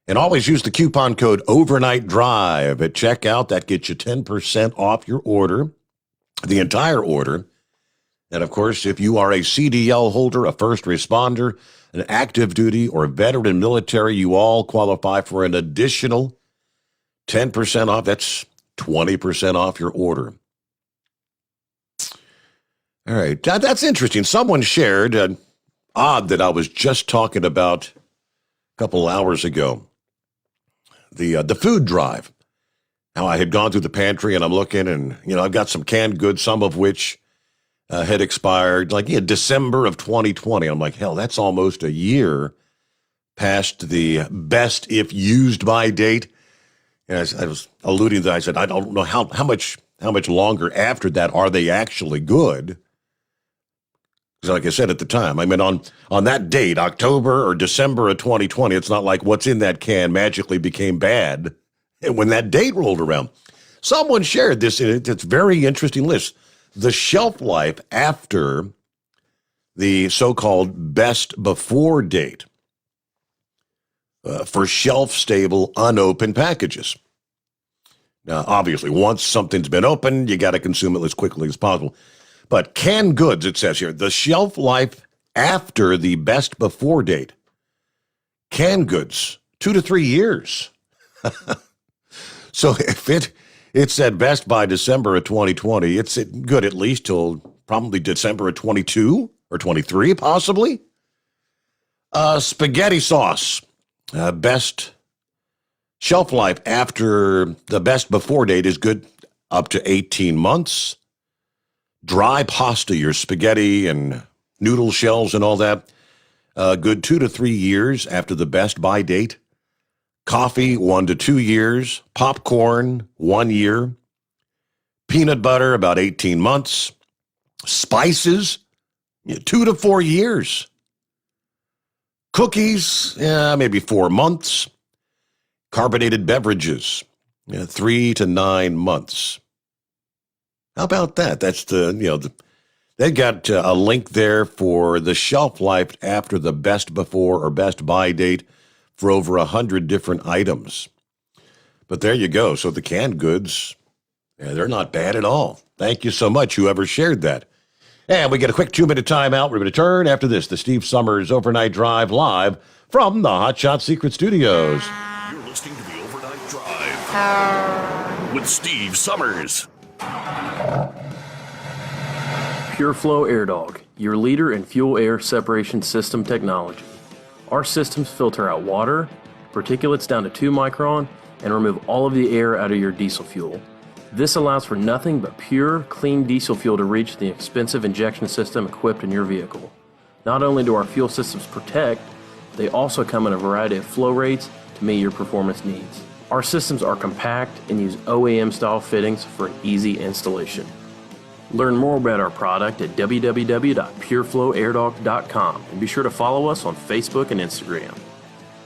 And always use the coupon code Overnight Drive at checkout. That gets you 10% off your order, the entire order. And, of course, if you are a CDL holder, a first responder, an active duty, or veteran military, you all qualify for an additional 10% off. That's 20% off your order. All right. That's interesting. Someone shared, odd that I was just talking about a couple hours ago, the food drive. Now, I had gone through the pantry, and I'm looking, and, I've got some canned goods, some of which had expired, December of 2020. I'm like, hell, that's almost a year past the best if used by date. And I was alluding to that. I said, I don't know how much how much longer after that are they actually good? Because like I said at the time, I mean, on that date, October or December of 2020, it's not like what's in that can magically became bad when that date rolled around. Someone shared this, it's a very interesting list. The shelf life after the so-called best before date for shelf-stable, unopened packages. Now, obviously, once something's been opened, you got to consume it as quickly as possible. But canned goods, it says here, the shelf life after the best before date. Canned goods, 2 to 3 years. So if it said best by December of 2020, it's good at least till probably December of 22 or 23, possibly. Spaghetti sauce, best shelf life after the best before date is good up to 18 months. Dry pasta, your spaghetti and noodle shells and all that, good 2 to 3 years after the best by date. Coffee, 1 to 2 years. Popcorn, 1 year. Peanut butter, about 18 months. Spices, 2 to 4 years. Cookies, maybe 4 months. Carbonated beverages, 3 to 9 months. How about that? That's they got a link there for the shelf life after the best before or best by date for over 100 different items. But there you go. So the canned goods, they're not bad at all. Thank you so much, whoever shared that. And we get a quick 2-minute timeout. We're going to return after this, the Steve Sommers Overnight Drive live from the Hot Shot Secret Studios. You're listening to the Overnight Drive with Steve Sommers. Pure Flow Air Dog, your leader in fuel air separation system technology. Our systems filter out water, particulates down to 2 micron, and remove all of the air out of your diesel fuel. This allows for nothing but pure, clean diesel fuel to reach the expensive injection system equipped in your vehicle. Not only do our fuel systems protect, they also come in a variety of flow rates to meet your performance needs. Our systems are compact and use OEM-style fittings for an easy installation. Learn more about our product at www.pureflowairdog.com and be sure to follow us on Facebook and Instagram.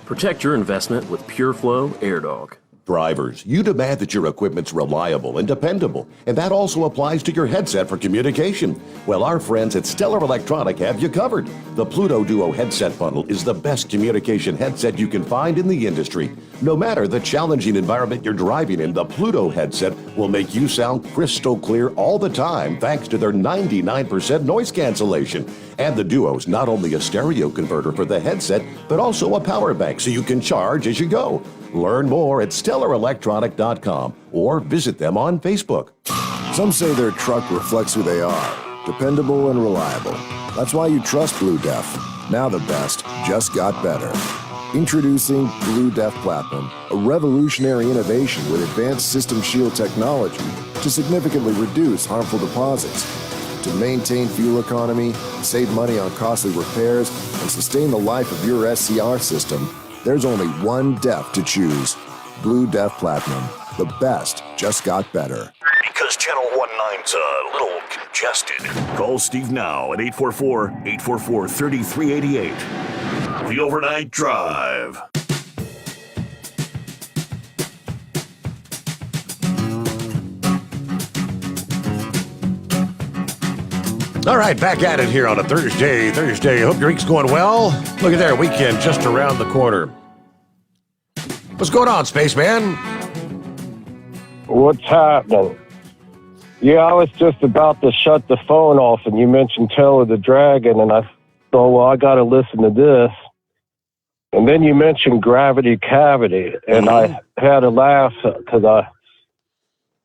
Protect your investment with Pure Flow Air Dog. Drivers, you demand that your equipment's reliable and dependable, and that also applies to your headset for communication. Well, our friends at Stellar Electronic have you covered. The Pluto Duo headset bundle is the best communication headset you can find in the industry. No matter the challenging environment you're driving in, the Pluto headset will make you sound crystal clear all the time thanks to their 99% noise cancellation. And the Duo's not only a stereo converter for the headset, but also a power bank so you can charge as you go. Learn more at StellarElectronic.com or visit them on Facebook. Some say their truck reflects who they are, dependable and reliable. That's why you trust Blue Def. Now the best just got better. Introducing Blue Def Platinum, a revolutionary innovation with advanced system shield technology to significantly reduce harmful deposits. To maintain fuel economy, save money on costly repairs, and sustain the life of your SCR system, there's only one DEF to choose. Blue Def Platinum. The best just got better. Because Channel 19's a little congested. Call Steve now at 844-844-3388. The Overnight Drive. All right, back at it here on a Thursday. Hope your week's going well. Look at there, weekend just around the corner. What's going on, Spaceman? What's happening? Yeah, I was just about to shut the phone off, and you mentioned Tail of the Dragon, and I thought, well, I got to listen to this. And then you mentioned Gravity Cavity, and I had a laugh because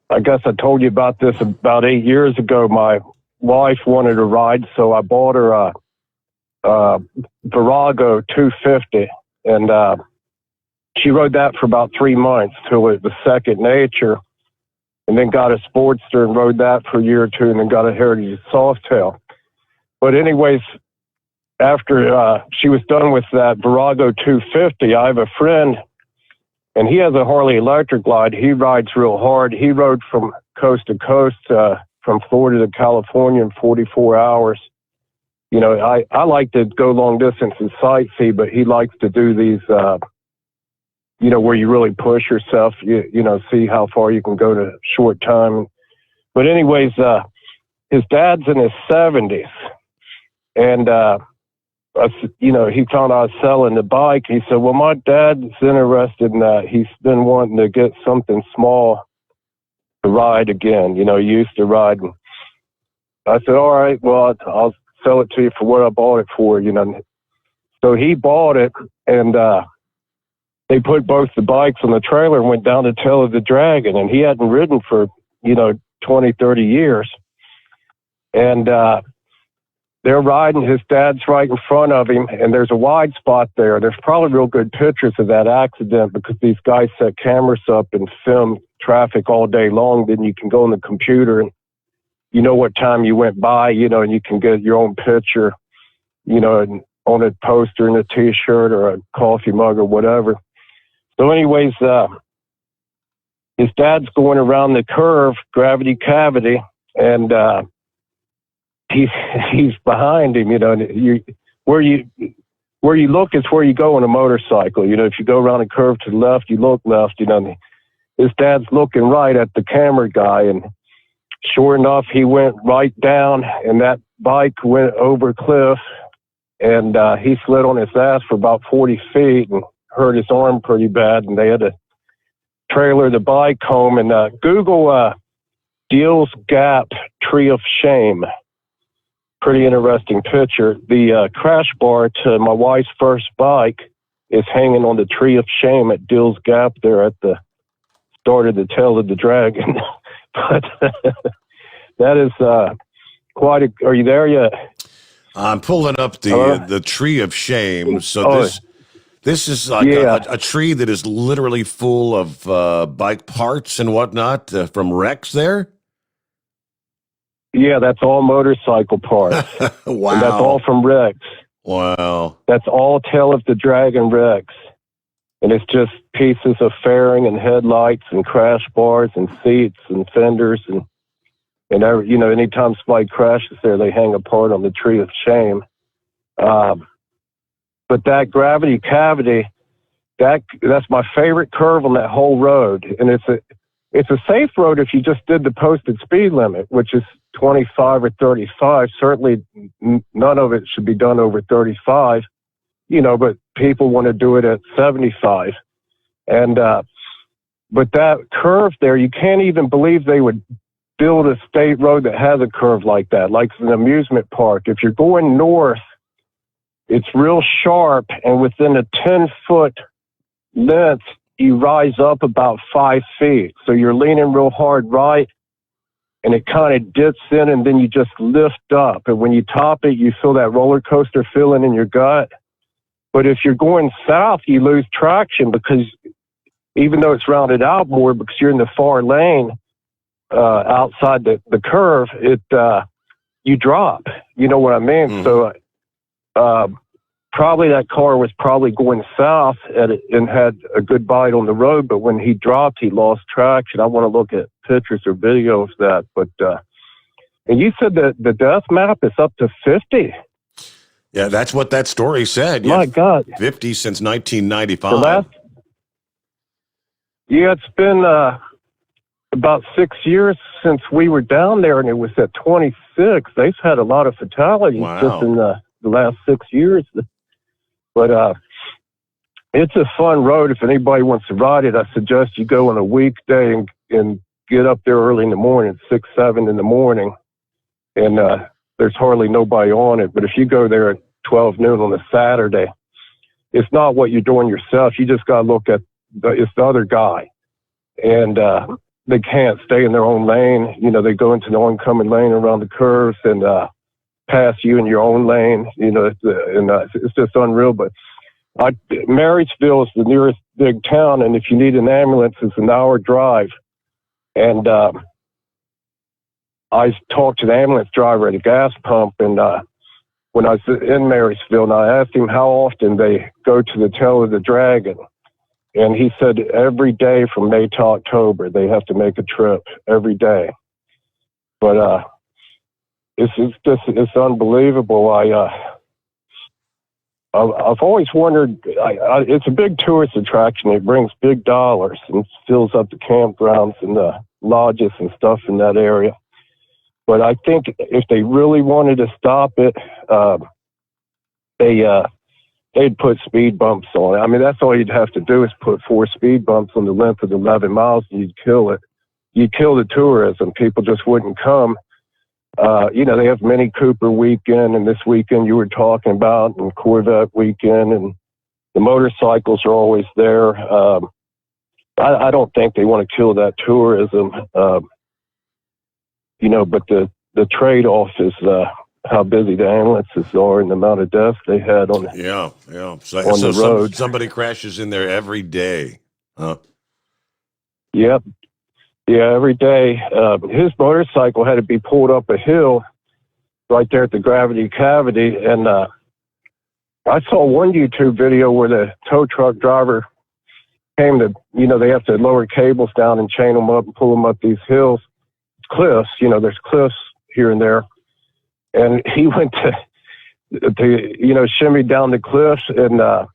I guess I told you about this about 8 years ago. My wife wanted a ride, so I bought her a Virago 250, and she rode that for about 3 months till it was second nature, and then got a Sportster and rode that for a year or two, and then got a Heritage Softail. But anyways, after she was done with that Virago 250, I have a friend And he has a Harley Electric Glide. He rides real hard. He rode from coast to coast, from Florida to California in 44 hours. You know, I like to go long distance and sightsee, but he likes to do these, you know, where you really push yourself, you know, see how far you can go to short time. But anyways, his dad's in his 70s. And, you know, he found I was selling the bike. He said, well, my dad's interested in that. He's been wanting to get something small to ride again. You know, he used to ride. And I said, all right, well, I'll sell it to you for what I bought it for, you know. So he bought it, and they put both the bikes on the trailer and went down to Tail of the Dragon. And he hadn't ridden for, you know, 20, 30 years. And they're riding. His dad's right in front of him, and there's a wide spot there. There's probably real good pictures of that accident because these guys set cameras up and film traffic all day long. Then you can go on the computer and you know what time you went by, you know, and you can get your own picture, you know, and on a poster and a T-shirt or a coffee mug or whatever. So anyways, his dad's going around the curve, gravity cavity, and he's behind him, you know. And where you look is where you go on a motorcycle. You know, if you go around a curve to the left, you look left, you know. And his dad's looking right at the camera guy, and sure enough, he went right down, and that bike went over a cliff, and he slid on his ass for about 40 feet and hurt his arm pretty bad, and they had to trailer the bike home. And Google Deals Gap Tree of Shame. Pretty interesting picture. The crash bar to my wife's first bike is hanging on the Tree of Shame at Deals Gap there at the start of the Tail of the Dragon. But that is quite a... Are you there yet? I'm pulling up the Tree of Shame. So this is like a tree that is literally full of bike parts and whatnot from wrecks there? Yeah, that's all motorcycle parts. Wow. And that's all from wrecks. Wow. That's all Tail of the Dragon wrecks. And it's just pieces of fairing and headlights and crash bars and seats and fenders and every, you know, anytime somebody crashes there, they hang apart on the Tree of Shame. But that gravity cavity, that's my favorite curve on that whole road. And it's a safe road if you just did the posted speed limit, which is 25 or 35. Certainly none of it should be done over 35, you know, but people want to do it at 75. And, but that curve there, you can't even believe they would build a state road that has a curve like that, like an amusement park. If you're going north, it's real sharp, and within a 10-foot length, you rise up about 5 feet. So you're leaning real hard right, and it kind of dips in, and then you just lift up. And when you top it, you feel that roller coaster feeling in your gut. But if you're going south, you lose traction because even though it's rounded out more because you're in the far lane outside the curve, you drop. You know what I mean? Mm-hmm. So probably that car was probably going south and had a good bite on the road, but when he dropped, he lost traction. I want to look at pictures or video of that. But and you said that the death map is up to 50. Yeah, that's what that story said. My God. 50 since 1995. Yeah, it's been about 6 years since we were down there, and it was at 26. They've had a lot of fatalities just in the last 6 years. But it's a fun road. If anybody wants to ride it, I suggest you go on a weekday and get up there early in the morning, 6, 7 in the morning. And there's hardly nobody on it. But if you go there at 12 noon on a Saturday, it's not what you're doing yourself. You just got to look at it's the other guy. And they can't stay in their own lane. You know, they go into the oncoming lane around the curves and pass you in your own lane. You know, it's just unreal. But Marysville is the nearest big town, and if you need an ambulance, it's an hour drive. And I talked to the ambulance driver at a gas pump, and when I was in Marysville, and I asked him how often they go to the Tail of the Dragon. And he said every day from May to October, they have to make a trip every day. But it's unbelievable. I've always wondered, it's a big tourist attraction. It brings big dollars and fills up the campgrounds and the lodges and stuff in that area. But I think if they really wanted to stop it, they'd put speed bumps on it. I mean, that's all you'd have to do is put 4 speed bumps on the length of 11 miles and you'd kill it. You'd kill the tourism. People just wouldn't come. They have Mini Cooper weekend, and this weekend you were talking about, and Corvette weekend, and the motorcycles are always there. I don't think they want to kill that tourism, but the trade-off is how busy the ambulances are and the amount of deaths they had on the road. Somebody crashes in there every day. Yep. Yeah, every day. His motorcycle had to be pulled up a hill right there at the gravity cavity. And I saw one YouTube video where the tow truck driver came to, they have to lower cables down and chain them up and pull them up these hills, cliffs, there's cliffs here and there. And he went to shimmy down the cliffs. And I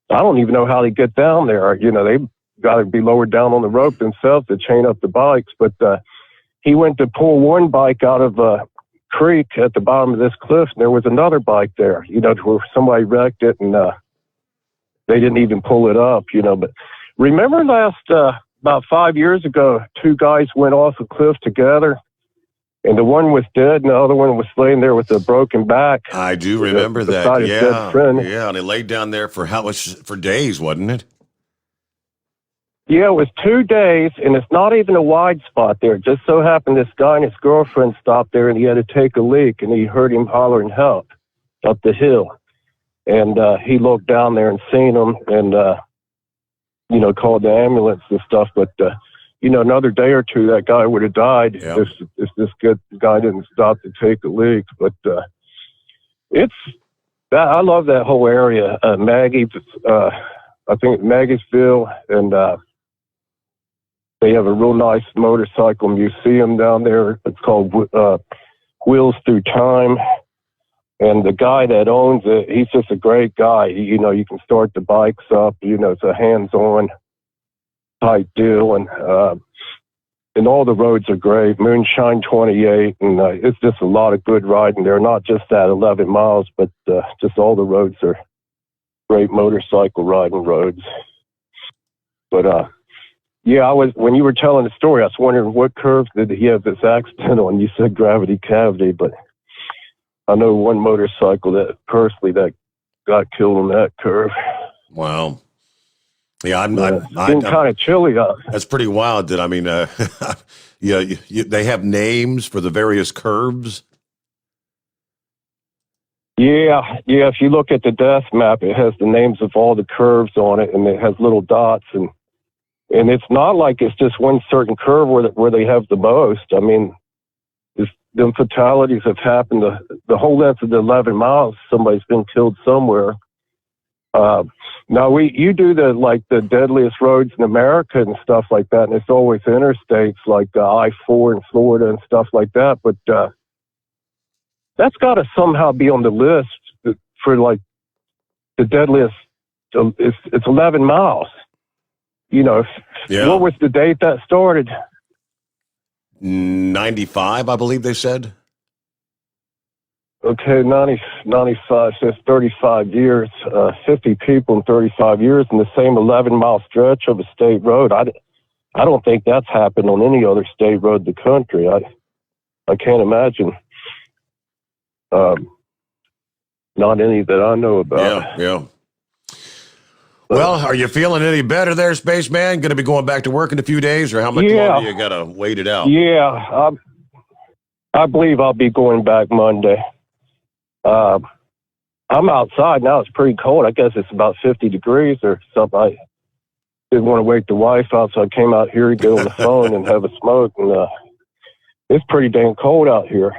don't even know how they get down there. They got to be lowered down on the rope themselves to chain up the bikes. But he went to pull one bike out of a creek at the bottom of this cliff, and there was another bike there, where somebody wrecked it, and they didn't even pull it up, But remember about 5 years ago, 2 guys went off a cliff together, and the one was dead, and the other one was laying there with a broken back. I do remember that. Yeah, and they laid down there for for days, wasn't it? Yeah, it was 2 days, and it's not even a wide spot there. It just so happened this guy and his girlfriend stopped there, and he had to take a leak, and he heard him hollering help up the hill. And he looked down there and seen him and, called the ambulance and stuff. But, another day or two, that guy would have died if this good guy didn't stop to take a leak. But I love that whole area. Maggie, I think Maggiesville, and they have a real nice motorcycle museum down there. It's called Wheels Through Time. And the guy that owns it, he's just a great guy. You can start the bikes up. It's a hands-on type deal. And all the roads are great. Moonshine 28. And it's just a lot of good riding there. Not just that 11 miles, but just all the roads are great motorcycle riding roads. But, when you were telling the story, I was wondering what curve did he have this accident on? You said gravity cavity, but I know one motorcycle that got killed on that curve. Wow. Yeah, it's been kind of chilly out. That's pretty wild. They have names for the various curves. Yeah. If you look at the death map, it has the names of all the curves on it, and it has little dots, and it's not like it's just one certain curve where they have the most. I mean, the fatalities have happened the whole length of the 11 miles. Somebody's been killed somewhere. Now you do the deadliest roads in America and stuff like that, and it's always interstates like I-4 in Florida and stuff like that. But that's got to somehow be on the list for the deadliest. It's 11 miles. What was the date that started? 95, I believe they said. Okay, 95 says 35 years, 50 people in 35 years in the same 11-mile stretch of a state road. I don't think that's happened on any other state road in the country. I can't imagine. Not any that I know about. Yeah. Well, are you feeling any better there, Spaceman? Going to be going back to work in a few days, or how much longer you got to wait it out? Yeah, I believe I'll be going back Monday. I'm outside now. It's pretty cold. I guess it's about 50 degrees or something. I didn't want to wake the wife out, so I came out here to get on the phone and have a smoke. And it's pretty dang cold out here.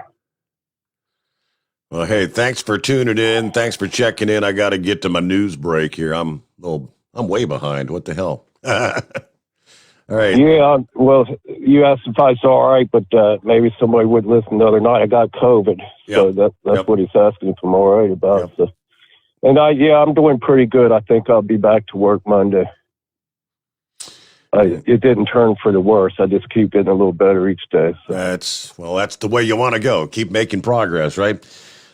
Well, hey, thanks for tuning in. Thanks for checking in. I got to get to my news break here. I'm way behind. What the hell? All right. Yeah, well, you asked if I was all right, but maybe somebody would listen the other night. I got COVID, so that's what he's asking if I'm all right about. So. And I'm doing pretty good. I think I'll be back to work Monday. It didn't turn for the worse. I just keep getting a little better each day. So. That's the way you want to go. Keep making progress, right?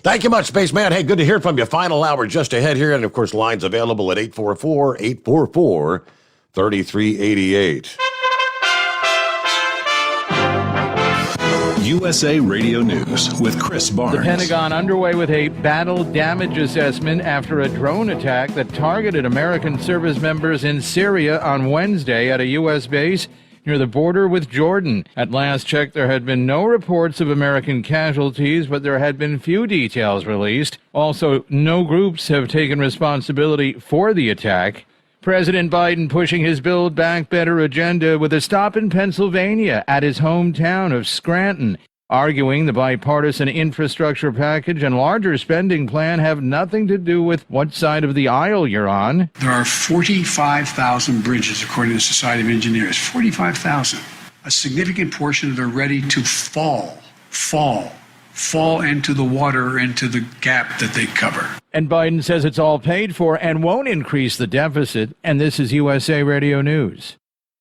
Thank you much, Spaceman. Hey, good to hear from you. Final hour just ahead here. And, of course, lines available at 844-844-3388. USA Radio News with Chris Barnes. The Pentagon underway with a battle damage assessment after a drone attack that targeted American service members in Syria on Wednesday at a U.S. base near the border with Jordan. At last check, there had been no reports of American casualties, but there had been few details released. Also, no groups have taken responsibility for the attack. President Biden pushing his Build Back Better agenda with a stop in Pennsylvania at his hometown of Scranton, arguing the bipartisan infrastructure package and larger spending plan have nothing to do with what side of the aisle you're on. There are 45,000 bridges, according to the Society of Engineers. 45,000. A significant portion of them are ready to fall into the water, into the gap that they cover. And Biden says it's all paid for and won't increase the deficit. And this is USA Radio News.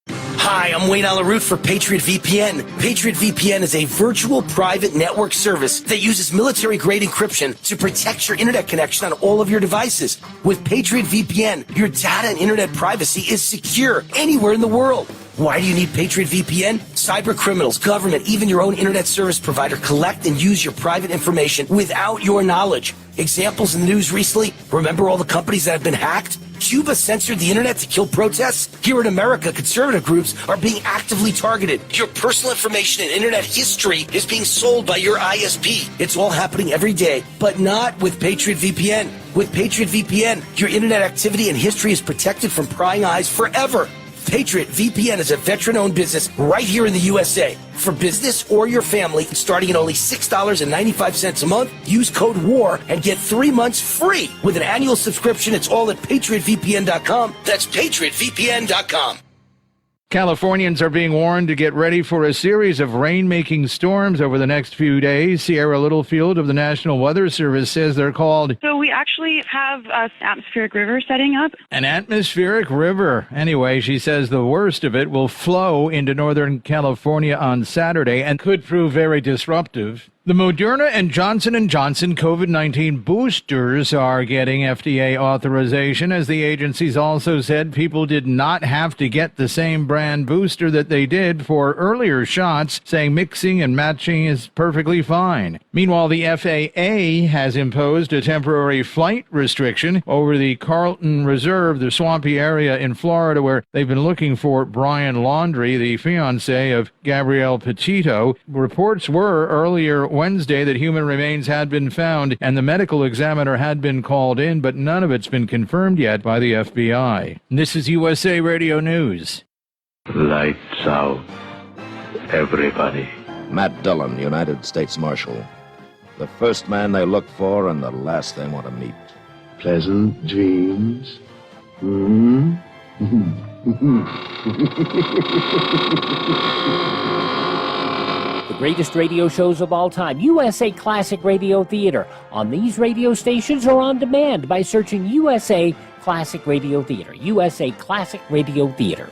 Hi, I'm Wayne Alaroot for Patriot VPN. Patriot VPN is a virtual private network service that uses military-grade encryption to protect your internet connection on all of your devices. With Patriot VPN, your data and internet privacy is secure anywhere in the world. Why do you need Patriot VPN? Cyber criminals, government, even your own internet service provider collect and use your private information without your knowledge. Examples in the news recently, remember all the companies that have been hacked? Cuba censored the internet to kill protests? Here in America, conservative groups are being actively targeted. Your personal information and internet history is being sold by your ISP. It's all happening every day, but not with Patriot VPN. With Patriot VPN, your internet activity and history is protected from prying eyes forever. Patriot VPN is a veteran-owned business right here in the USA. For business or your family, starting at only $6.95 a month, use code WAR and get 3 months free. With an annual subscription, it's all at PatriotVPN.com. That's PatriotVPN.com. Californians are being warned to get ready for a series of rain-making storms over the next few days. Sierra Littlefield of the National Weather Service says they're called... So we actually have an atmospheric river setting up. An atmospheric river. Anyway, she says the worst of it will flow into Northern California on Saturday and could prove very disruptive. The Moderna and Johnson & Johnson COVID-19 boosters are getting FDA authorization, as the agencies also said people did not have to get the same brand booster that they did for earlier shots, saying mixing and matching is perfectly fine. Meanwhile, the FAA has imposed a temporary flight restriction over the Carlton Reserve, the swampy area in Florida where they've been looking for Brian Laundrie, the fiancé of Gabrielle Petito. Reports were earlier Wednesday that human remains had been found and the medical examiner had been called in, but none of it's been confirmed yet by the FBI. This is USA Radio News. Lights out, everybody. Matt Dillon, United States Marshal. The first man they look for and the last they want to meet. Pleasant dreams. The greatest radio shows of all time, USA Classic Radio Theater, on these radio stations or on demand by searching USA Classic Radio Theater. USA Classic Radio Theater.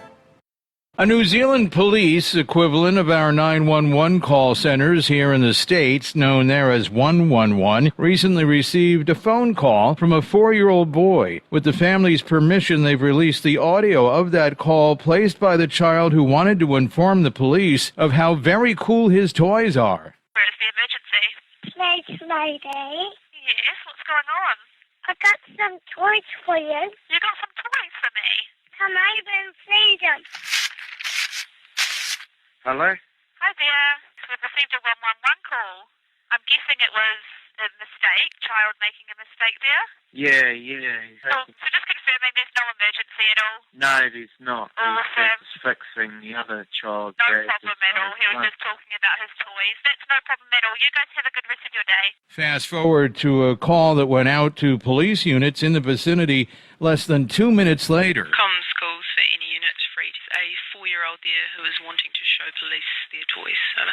A New Zealand police equivalent of our 911 call centers here in the States, known there as 111, recently received a phone call from a 4-year-old boy. With the family's permission, they've released the audio of that call placed by the child who wanted to inform the police of how very cool his toys are. Where's the emergency? Nice lady. Yes, what's going on? I got some toys for you. You got some toys for me? Come over and see them. Hello? Hi there. We've received a 111 call. I'm guessing it was a mistake, child making a mistake there? Yeah. So just confirming there's no emergency at all? No, there's not. Awesome. He's fixing the other child. No problem at all. He was just talking about his toys. That's no problem at all. You guys have a good rest of your day. Fast forward to a call that went out to police units in the vicinity less than 2 minutes later. Comms calls for any units there who is wanting to show police their toys. Over.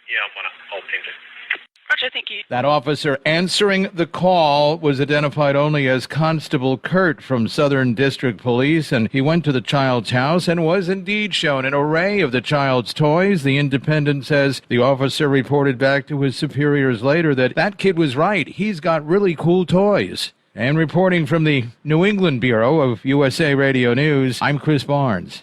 Yeah, I'll attend it. Roger, thank you. That officer answering the call was identified only as Constable Kurt from Southern District Police, and he went to the child's house and was indeed shown an array of the child's toys. The Independent says the officer reported back to his superiors later that kid was right. He's got really cool toys. And reporting from the New England Bureau of USA Radio News, I'm Chris Barnes.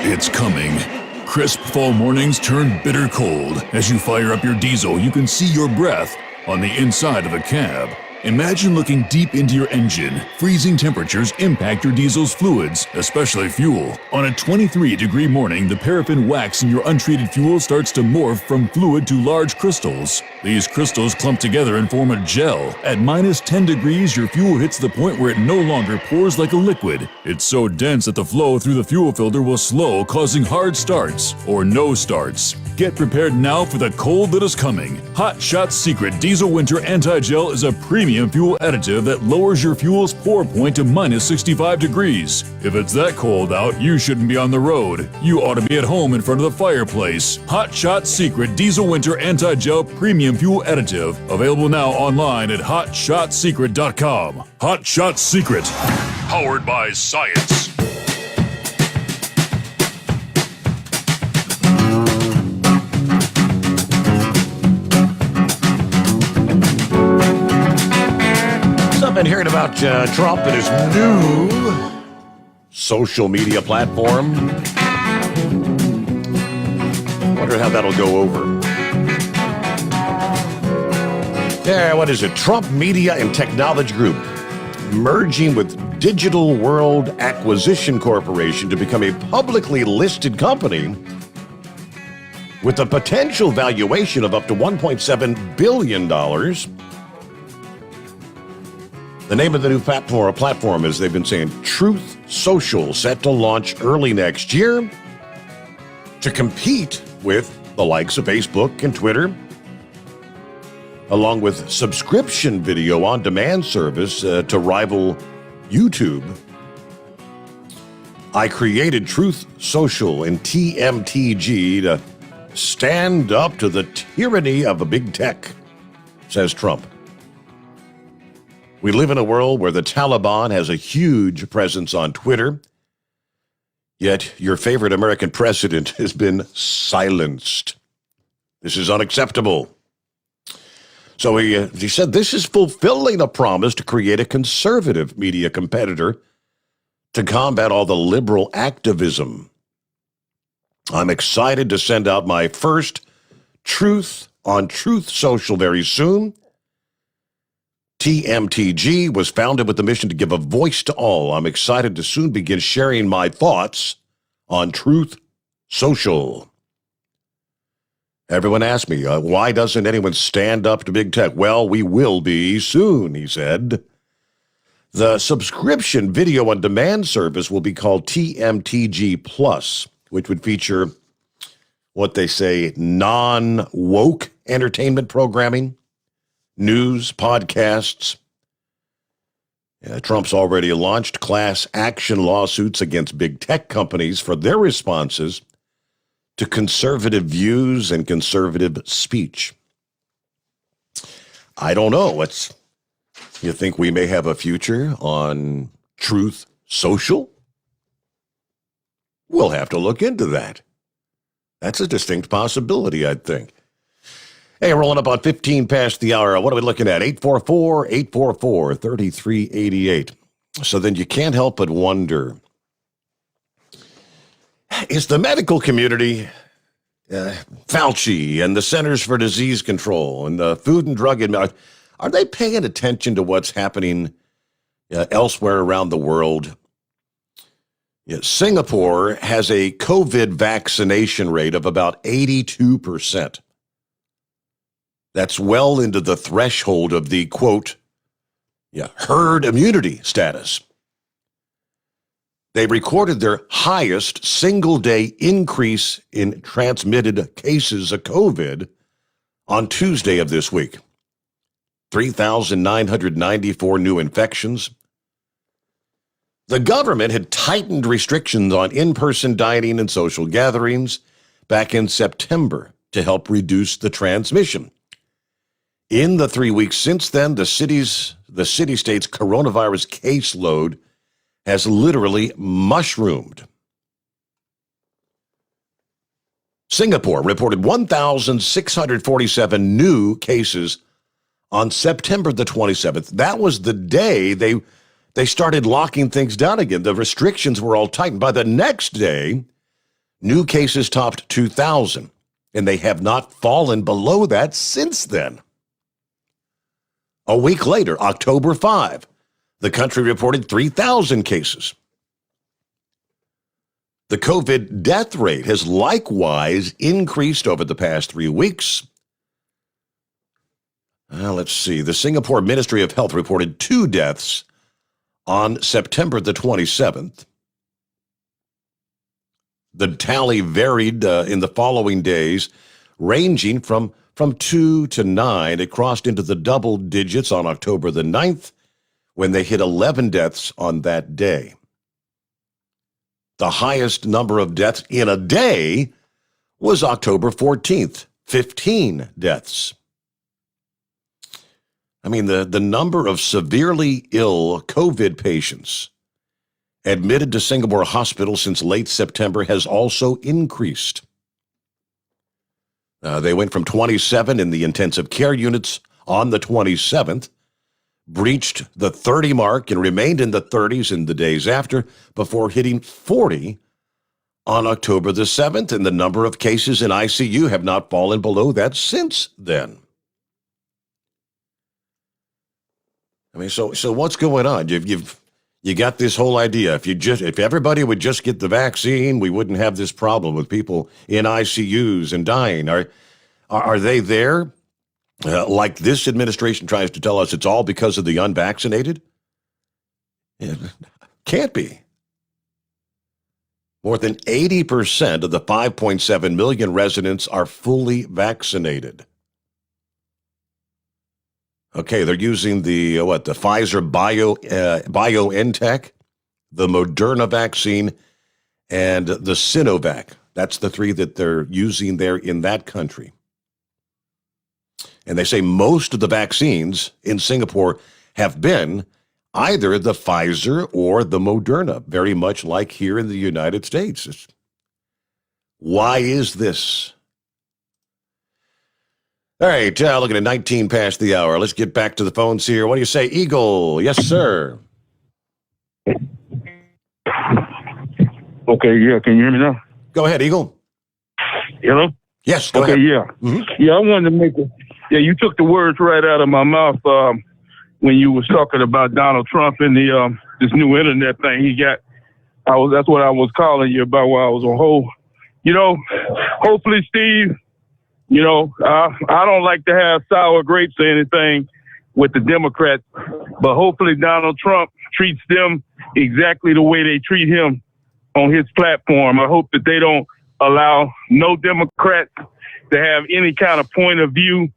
It's coming. Crisp fall mornings turn bitter cold. As you fire up your diesel, you can see your breath on the inside of a cab. Imagine looking deep into your engine. Freezing temperatures impact your diesel's fluids, especially fuel. On a 23-degree morning, the paraffin wax in your untreated fuel starts to morph from fluid to large crystals. These crystals clump together and form a gel. At minus 10 degrees, your fuel hits the point where it no longer pours like a liquid. It's so dense that the flow through the fuel filter will slow, causing hard starts or no starts. Get prepared now for the cold that is coming. Hot Shot's Secret Diesel Winter Anti-Gel is a premium fuel additive that lowers your fuel's pour point to minus 65 degrees. If it's that cold out, you shouldn't be on the road. You ought to be at home in front of the fireplace. Hot Shot's Secret Diesel Winter Anti-Gel Premium Fuel Additive. Available now online at hotshotsecret.com. Hot Shot Secret. Powered by science. I've been hearing about Trump and his new social media platform. Wonder how that'll go over. Yeah, what is it? Trump Media and Technology Group merging with Digital World Acquisition Corporation to become a publicly listed company with a potential valuation of up to $1.7 billion. The name of the new platform, as they've been saying, Truth Social, set to launch early next year to compete with the likes of Facebook and Twitter, along with subscription video on-demand service to rival YouTube. I created Truth Social and TMTG to stand up to the tyranny of a big tech, says Trump. We live in a world where the Taliban has a huge presence on Twitter, yet your favorite American president has been silenced. This is unacceptable. So he said this is fulfilling a promise to create a conservative media competitor to combat all the liberal activism. I'm excited to send out my first Truth on Truth Social very soon. TMTG was founded with the mission to give a voice to all. I'm excited to soon begin sharing my thoughts on Truth Social. Everyone asked me, why doesn't anyone stand up to big tech? Well, we will be soon, he said. The subscription video on demand service will be called TMTG Plus, which would feature what they say non-woke entertainment programming, news, podcasts. Trump's already launched class action lawsuits against big tech companies for their responses to conservative views and conservative speech. I don't know. You think we may have a future on Truth Social? We'll have to look into that. That's a distinct possibility, I think. Hey, rolling up on 15 past the hour. What are we looking at? 844-844-3388. So then you can't help but wonder, is the medical community, Fauci and the Centers for Disease Control and the Food and Drug Administration, are they paying attention to what's happening elsewhere around the world? Singapore has a COVID vaccination rate of about 82%. That's well into the threshold of the, quote, herd immunity status. They recorded their highest single-day increase in transmitted cases of COVID on Tuesday of this week. 3,994 new infections. The government had tightened restrictions on in-person dining and social gatherings back in September to help reduce the transmission. In the 3 weeks since then, the city-state's coronavirus caseload has literally mushroomed. Singapore reported 1,647 new cases on September the 27th. That was the day they started locking things down again. The restrictions were all tightened. By the next day, new cases topped 2,000, and they have not fallen below that since then. A week later, October 5, the country reported 3,000 cases. The COVID death rate has likewise increased over the past 3 weeks. Let's see. The Singapore Ministry of Health reported 2 deaths on September the 27th. The tally varied in the following days, ranging from 2 to 9. It crossed into the double digits on October the 9th when they hit 11 deaths on that day. The highest number of deaths in a day was October 14th, 15 deaths. I mean, the number of severely ill COVID patients admitted to Singapore hospitals since late September has also increased. They went from 27 in the intensive care units on the 27th, breached the 30 mark and remained in the 30s in the days after, before hitting 40 on October the 7th, and the number of cases in ICU have not fallen below that since then. I mean, so what's going on? You got this whole idea. If everybody would just get the vaccine, we wouldn't have this problem with people in ICUs and dying. Are they there? Like this administration tries to tell us it's all because of the unvaccinated? It can't be. More than 80% of the 5.7 million residents are fully vaccinated. Okay, they're using the Pfizer BioNTech, the Moderna vaccine, and the Sinovac. That's the 3 that they're using there in that country. And they say most of the vaccines in Singapore have been either the Pfizer or the Moderna, very much like here in the United States. Why is this? All right, looking at 19 past the hour. Let's get back to the phones here. What do you say, Eagle? Yes, sir. Okay, yeah. Can you hear me now? Go ahead, Eagle. Hello? Yes, go ahead. Yeah. Mm-hmm. Yeah, I wanted to you took the words right out of my mouth when you was talking about Donald Trump and the this new internet thing he got. That's what I was calling you about while I was on hold. Hopefully, Steve, I don't like to have sour grapes or anything with the Democrats, but hopefully Donald Trump treats them exactly the way they treat him on his platform. I hope that they don't allow no Democrats to have any kind of point of view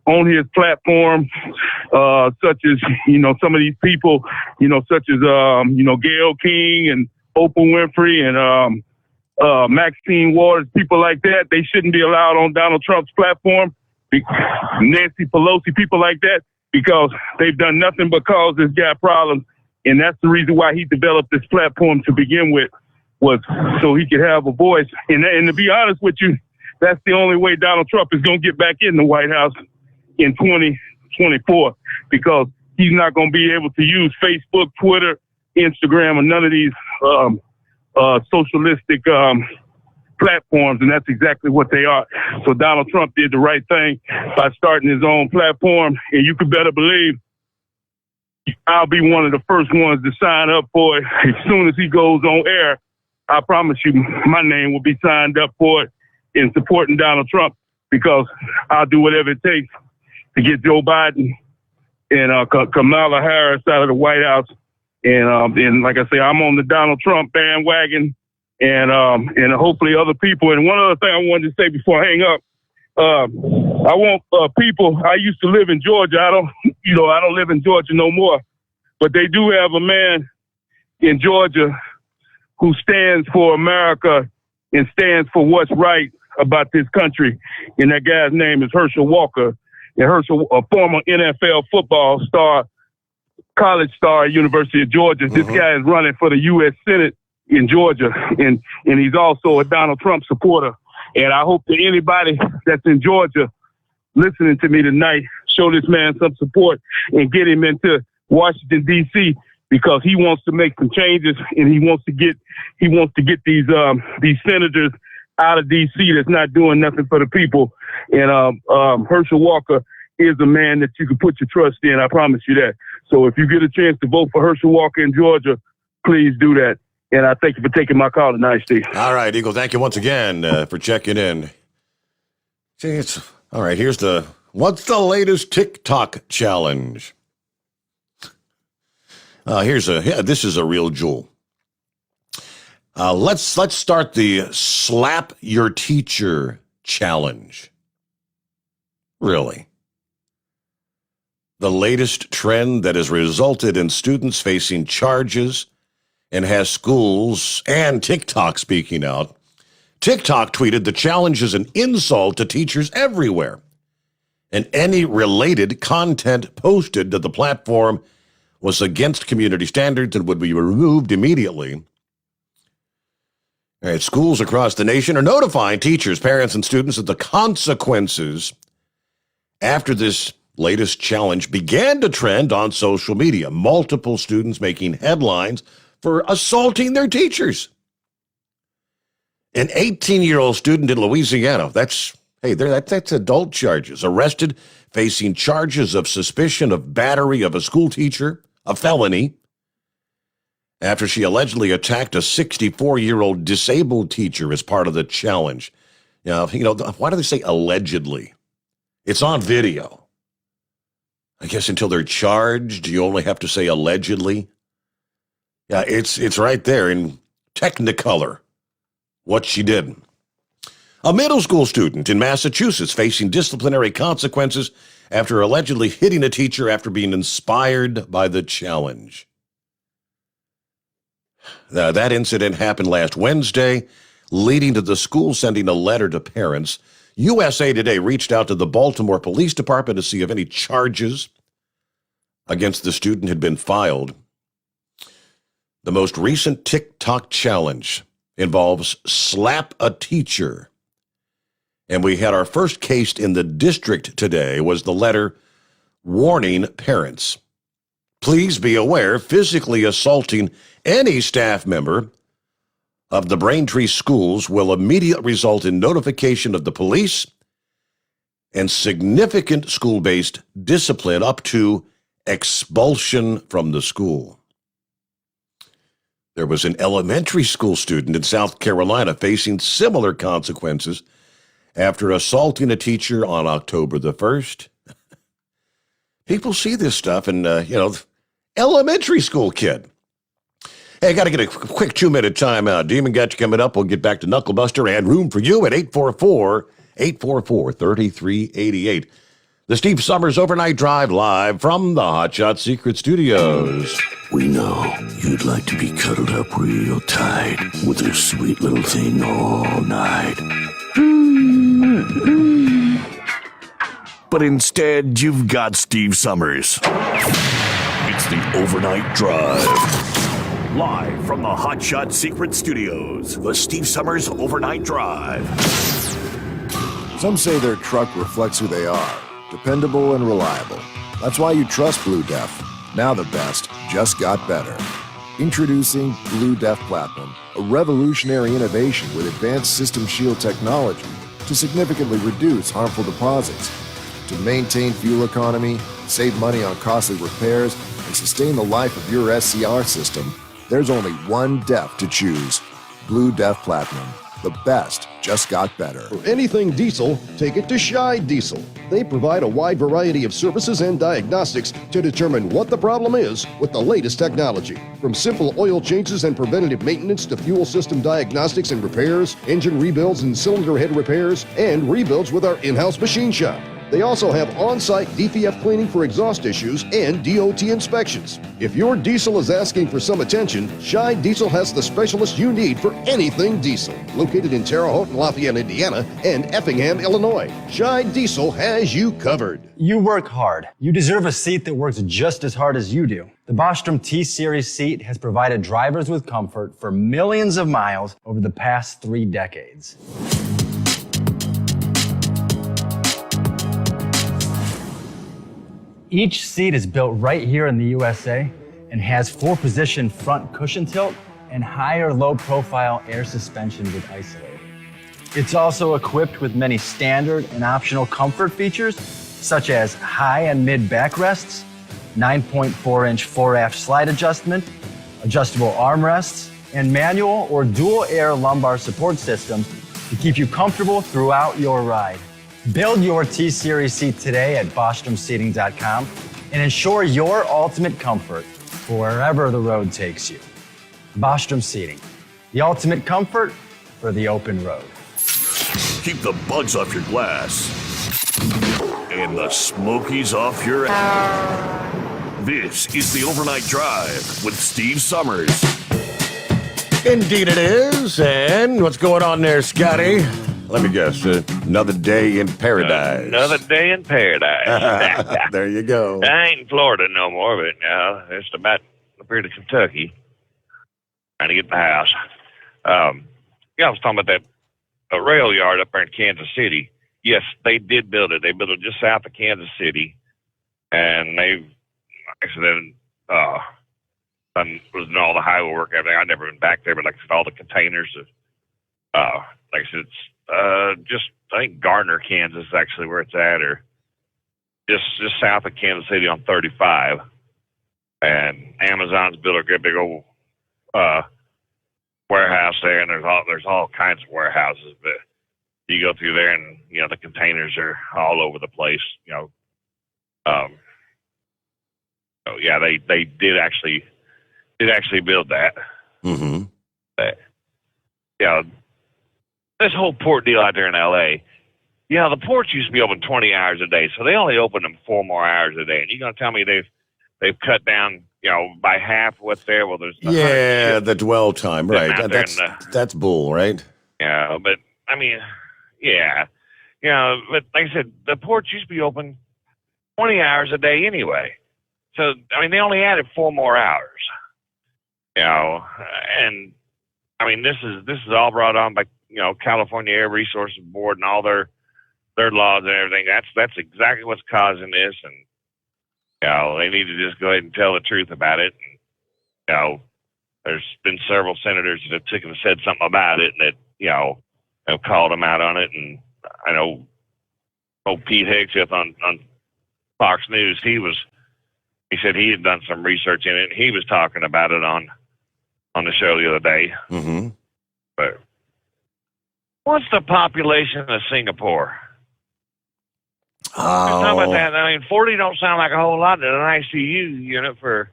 on his platform, such as, some of these people, such as, Gayle King and Oprah Winfrey and Maxine Waters, people like that. They shouldn't be allowed on Donald Trump's platform. Nancy Pelosi, people like that, because they've done nothing but cause this guy problems. And that's the reason why he developed this platform to begin with, was so he could have a voice. And to be honest with you, that's the only way Donald Trump is going to get back in the White House in 2024, because he's not going to be able to use Facebook, Twitter, Instagram, or none of these socialistic platforms, and that's exactly what they are. So Donald Trump did the right thing by starting his own platform, and you could better believe I'll be one of the first ones to sign up for it. As soon as he goes on air, I promise you my name will be signed up for it in supporting Donald Trump, because I'll do whatever it takes to get Joe Biden and Kamala Harris out of the White House. And like I say, I'm on the Donald Trump bandwagon, and hopefully other people. And one other thing I wanted to say before I hang up, I want people. I used to live in Georgia. I don't live in Georgia no more, but they do have a man in Georgia who stands for America and stands for what's right about this country. And that guy's name is Herschel Walker. And Herschel, a former NFL football star, college star at University of Georgia. This guy is running for the U.S. Senate in Georgia, and he's also a Donald Trump supporter. And I hope that anybody that's in Georgia listening to me tonight, show this man some support and get him into Washington, D.C., because he wants to make some changes, and he wants to get these senators out of D.C. that's not doing nothing for the people. And Herschel Walker is a man that you can put your trust in. I promise you that. So if you get a chance to vote for Herschel Walker in Georgia, please do that. And I thank you for taking my call tonight, Steve. All right, Eagle, thank you once again for checking in. See, all right, what's the latest TikTok challenge? This is a real jewel. Let's start the Slap Your Teacher challenge. Really? The latest trend that has resulted in students facing charges and has schools and TikTok speaking out. TikTok tweeted the challenge is an insult to teachers everywhere, and any related content posted to the platform was against community standards and would be removed immediately. All right, schools across the nation are notifying teachers, parents, and students of the consequences after this latest challenge began to trend on social media. Multiple students making headlines for assaulting their teachers. An 18-year-old student in Louisiana, that's adult charges, arrested, facing charges of suspicion of battery of a school teacher, a felony, after she allegedly attacked a 64-year-old disabled teacher as part of the challenge. Now, why do they say allegedly? It's on video. I guess until they're charged, you only have to say allegedly. Yeah, it's right there in Technicolor, what she did. A middle school student in Massachusetts facing disciplinary consequences after allegedly hitting a teacher after being inspired by the challenge. That incident happened last Wednesday, leading to the school sending a letter to parents. USA Today reached out to the Baltimore Police Department to see if any charges against the student had been filed. The most recent TikTok challenge involves slap a teacher. And we had our first case in the district today was the letter warning parents. Please be aware, physically assaulting any staff member of the Braintree schools will immediately result in notification of the police and significant school-based discipline up to expulsion from the school. There was an elementary school student in South Carolina facing similar consequences after assaulting a teacher on October the 1st. People see this stuff and, elementary school kid. Hey, I got to get a quick 2-minute timeout. Demon got you coming up. We'll get back to Knucklebuster and room for you at 844-844-3388. The Steve Sommers Overnight Drive live from the Hotshot Secret Studios. We know you'd like to be cuddled up real tight with your sweet little thing all night. But instead, you've got Steve Sommers. It's the Overnight Drive. Live from the Hotshot Secret Studios, the Steve Sommers Overnight Drive. Some say their truck reflects who they are. Dependable and reliable. That's why you trust Blue Def. Now the best just got better. Introducing Blue Def Platinum, a revolutionary innovation with advanced System Shield technology to significantly reduce harmful deposits. To maintain fuel economy, save money on costly repairs, and sustain the life of your SCR system, there's only one DEF to choose. Blue Def Platinum. The best just got better. For anything diesel, take it to Scheid Diesel. They provide a wide variety of services and diagnostics to determine what the problem is with the latest technology. From simple oil changes and preventative maintenance to fuel system diagnostics and repairs, engine rebuilds and cylinder head repairs, and rebuilds with our in-house machine shop. They also have on-site DPF cleaning for exhaust issues and DOT inspections. If your diesel is asking for some attention, Shy Diesel has the specialist you need for anything diesel. Located in Terre Haute and Lafayette, Indiana, and Effingham, Illinois, Shy Diesel has you covered. You work hard. You deserve a seat that works just as hard as you do. The Bostrom T-Series seat has provided drivers with comfort for millions of miles over the past 3 decades. Each seat is built right here in the USA and has 4-position front cushion tilt and higher low-profile air suspension with isolator. It's also equipped with many standard and optional comfort features, such as high and mid backrests, 9.4-inch fore-aft slide adjustment, adjustable armrests, and manual or dual air lumbar support systems to keep you comfortable throughout your ride. Build your T-Series seat today at BostromSeating.com and ensure your ultimate comfort for wherever the road takes you. Bostrom Seating, the ultimate comfort for the open road. Keep the bugs off your glass and the smokies off your ass. This is the Overnight Drive with Steve Summers. Indeed it is. And what's going on there, Scotty? Let me guess. Another day in paradise. Another day in paradise. There you go. I ain't in Florida no more, but now just about up here to Kentucky. Trying to get in the house. I was talking about that rail yard up there in Kansas City. Yes, they did build it. They built it just south of Kansas City. And they actually was doing all the highway work and everything. I've never been back there, but like I said, all the containers. Like I said, it's I think Gardner, Kansas is actually where it's at, or just south of Kansas City on 35. And Amazon's built a great big old warehouse there, and there's all kinds of warehouses, but you go through there and the containers are all over the place. So yeah, they did actually build that. Mm-hmm. But, this whole port deal out there in L.A., the ports used to be open 20 hours a day, so they only open them 4 more hours a day. And you're going to tell me they've cut down, by half what's there? Well, there's the dwell time, right? That's bull, right? Yeah, but I mean, but like I said, the ports used to be open 20 hours a day anyway. So I mean, they only added 4 more hours. And I mean, this is all brought on by California Air Resources Board and all their laws and everything. That's exactly what's causing this, and they need to just go ahead and tell the truth about it. And, there's been several senators that have said something about it, and that have called them out on it. And I know old Pete Hegseth on Fox News, he said he had done some research in it, and he was talking about it on the show the other day. Mm-hmm. But what's the population of Singapore? Talk about that. I mean, 40 don't sound like a whole lot in an ICU unit for,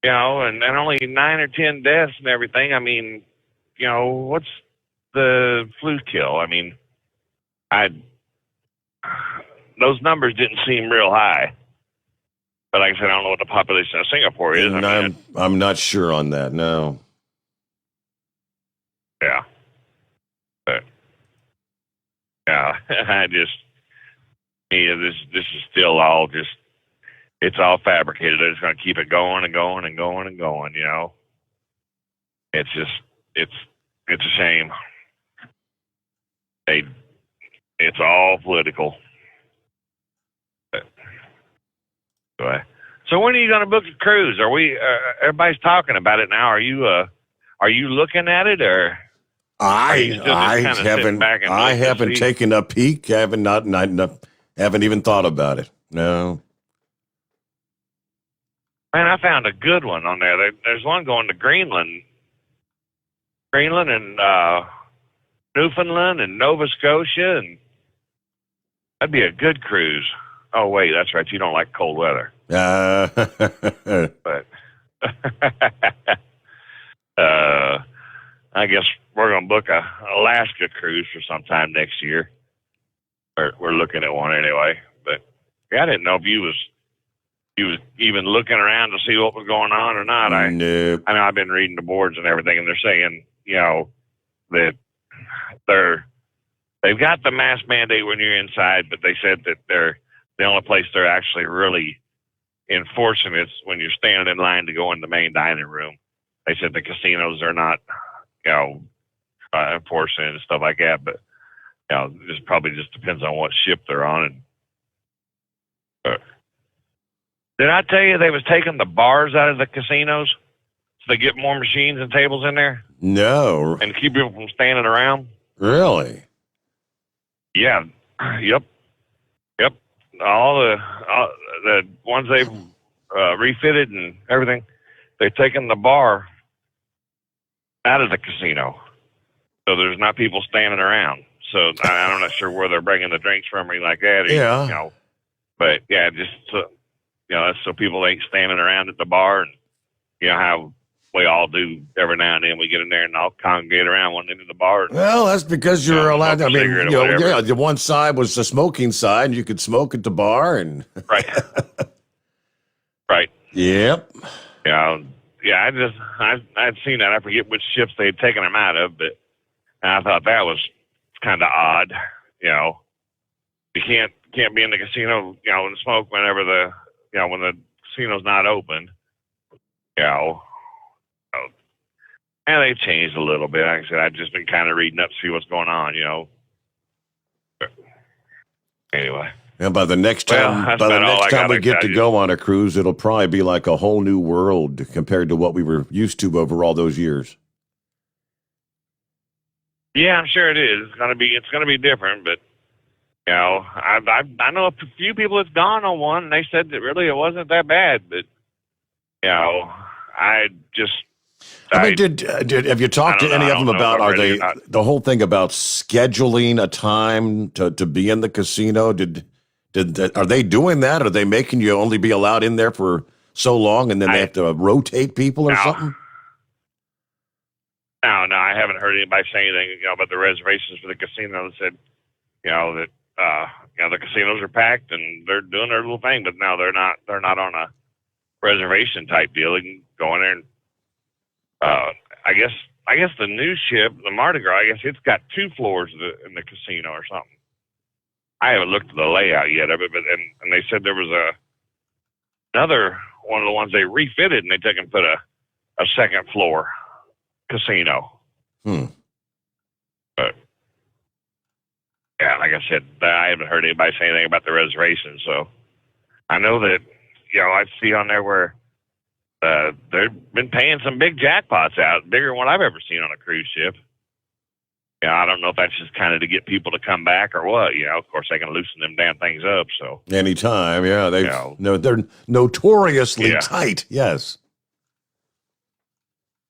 and only 9 or 10 deaths and everything. I mean, what's the flu kill? I mean, those numbers didn't seem real high. But like I said, I don't know what the population of Singapore is. I'm not sure on that, no. Yeah. But, this is still all just, it's all fabricated. They're just going to keep it going and going and going and going, It's just, it's a shame. It's all political. So when are you going to book a cruise? Are we? Everybody's talking about it now. Are you looking at it, or I haven't taken a peek. Haven't even thought about it. No. Man, I found a good one on there. There's one going to Greenland and Newfoundland and Nova Scotia, and that'd be a good cruise. Oh, wait, that's right. You don't like cold weather. But I guess we're going to book a Alaska cruise for sometime next year. we're looking at one anyway. But yeah, I didn't know if you was even looking around to see what was going on or not. Nope. I know I've been reading the boards and everything, and they're saying, that they've got the mask mandate when you're inside, but they said that the only place they're actually really enforcing it's when you're standing in line to go in the main dining room. They said the casinos are not, enforcing it and stuff like that, but this probably just depends on what ship they're on. And did I tell you they was taking the bars out of the casinos so they get more machines and tables in there? No. And keep people from standing around? Really? Yeah. Yep. All the ones they've refitted and everything, they're taking the bar out of the casino, so there's not people standing around. So I'm not sure where they're bringing the drinks from or anything like that. Yeah. But yeah, just that's so people ain't standing around at the bar, and how we all do every now and then. We get in there and all congregate around one end of the bar. Well, that's because you're allowed. I mean, whatever. the one side was the smoking side, and you could smoke at the bar, and right. Yep. Yeah. I'd seen that. I forget which ships they had taken them out of, but I thought that was kind of odd. You can't be in the casino, and smoke whenever when the casino's not open. And they changed a little bit. Like I said, I've just been kind of reading up to see what's going on, But anyway. And by the next time, we get to go on a cruise, it'll probably be like a whole new world compared to what we were used to over all those years. Yeah, I'm sure it is. It's gonna be different, but I know a few people that's gone on one, and they said that really it wasn't that bad, but have you talked to any of them about the whole thing about scheduling a time to be in the casino? Are they doing that? Are they making you only be allowed in there for so long, and then they have to rotate people or something? No, I haven't heard anybody say anything about the reservations for the casino. They said, that the casinos are packed and they're doing their little thing, but no, they're not on a reservation type deal. You can go in there and I guess the new ship, the Mardi Gras, I guess it's got 2 floors in the casino or something. I haven't looked at the layout yet of it, but and they said there was another one of the ones they refitted, and they took and put a second floor casino. But yeah, like I said, I haven't heard anybody say anything about the reservations. So I know that I see on there where they've been paying some big jackpots out, bigger than what I've ever seen on a cruise ship. I don't know if that's just kind of to get people to come back or what. Of course, they can loosen them damn things up. So anytime, they're notoriously tight. Yes.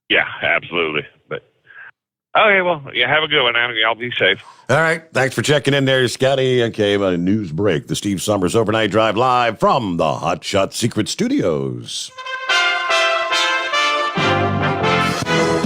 Yeah, absolutely. But okay, well, have a good one, Andy. Y'all be safe. All right, thanks for checking in there, Scotty. Okay, a news break. The Steve Sommers Overnight Drive live from the Hot Shot Secret Studios.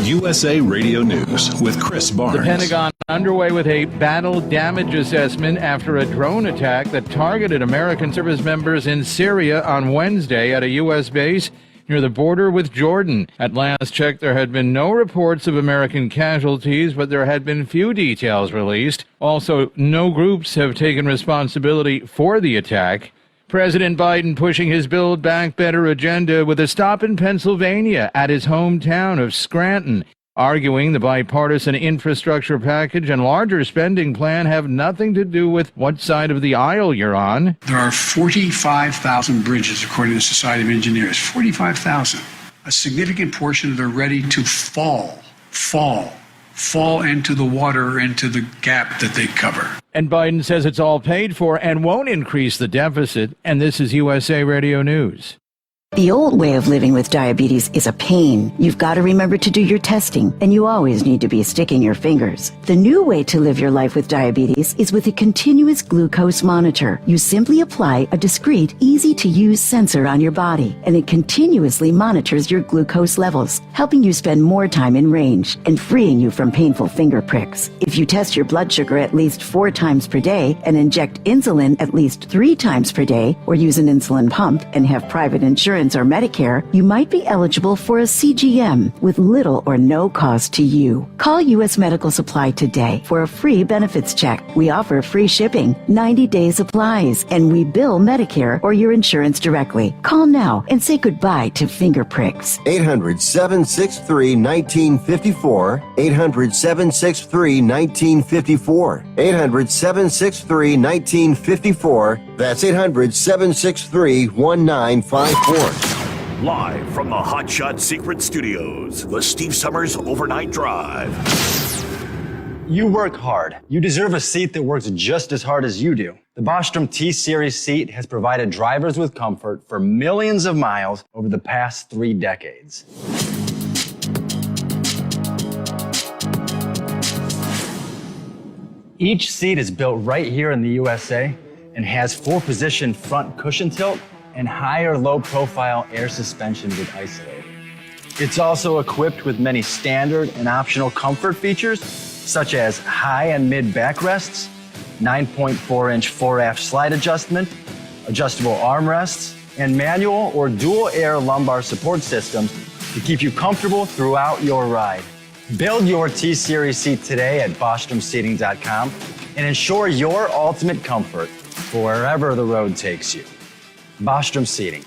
USA Radio News with Chris Barnes. The Pentagon underway with a battle damage assessment after a drone attack that targeted American service members in Syria on Wednesday at a U.S. base near the border with Jordan. At last check, there had been no reports of American casualties, but there had been few details released. Also, no groups have taken responsibility for the attack. President Biden pushing his Build Back Better agenda with a stop in Pennsylvania at his hometown of Scranton, arguing the bipartisan infrastructure package and larger spending plan have nothing to do with what side of the aisle you're on. There are 45,000 bridges, according to the Society of Engineers. 45,000. A significant portion of them are ready to fall into the water, into the gap that they cover. And Biden says it's all paid for and won't increase the deficit. And this is USA Radio News. The old way of living with diabetes is a pain. You've got to remember to do your testing, and you always need to be sticking your fingers. The new way to live your life with diabetes is with a continuous glucose monitor. You simply apply a discreet, easy-to-use sensor on your body, and it continuously monitors your glucose levels, helping you spend more time in range and freeing you from painful finger pricks. If you test your blood sugar at least 4 times per day and inject insulin at least 3 times per day, or use an insulin pump and have private insurance or Medicare, you might be eligible for a CGM with little or no cost to you. Call U.S. Medical Supply today for a free benefits check. We offer free shipping, 90-day supplies, and we bill Medicare or your insurance directly. Call now and say goodbye to finger pricks. 800-763-1954. 800-763-1954. 800-763-1954. That's 800-763-1954. Live from the Hot Shot Secret Studios, the Steve Summers Overnight Drive. You work hard. You deserve a seat that works just as hard as you do. The Bostrom T-Series seat has provided drivers with comfort for millions of miles over the past 3 decades. Each seat is built right here in the USA and has 4-position front cushion tilt and higher low-profile air suspension with isolator. It's also equipped with many standard and optional comfort features, such as high and mid backrests, 9.4-inch fore-aft slide adjustment, adjustable armrests, and manual or dual air lumbar support systems to keep you comfortable throughout your ride. Build your T-Series seat today at BostromSeating.com and ensure your ultimate comfort for wherever the road takes you. Bostrom Seating,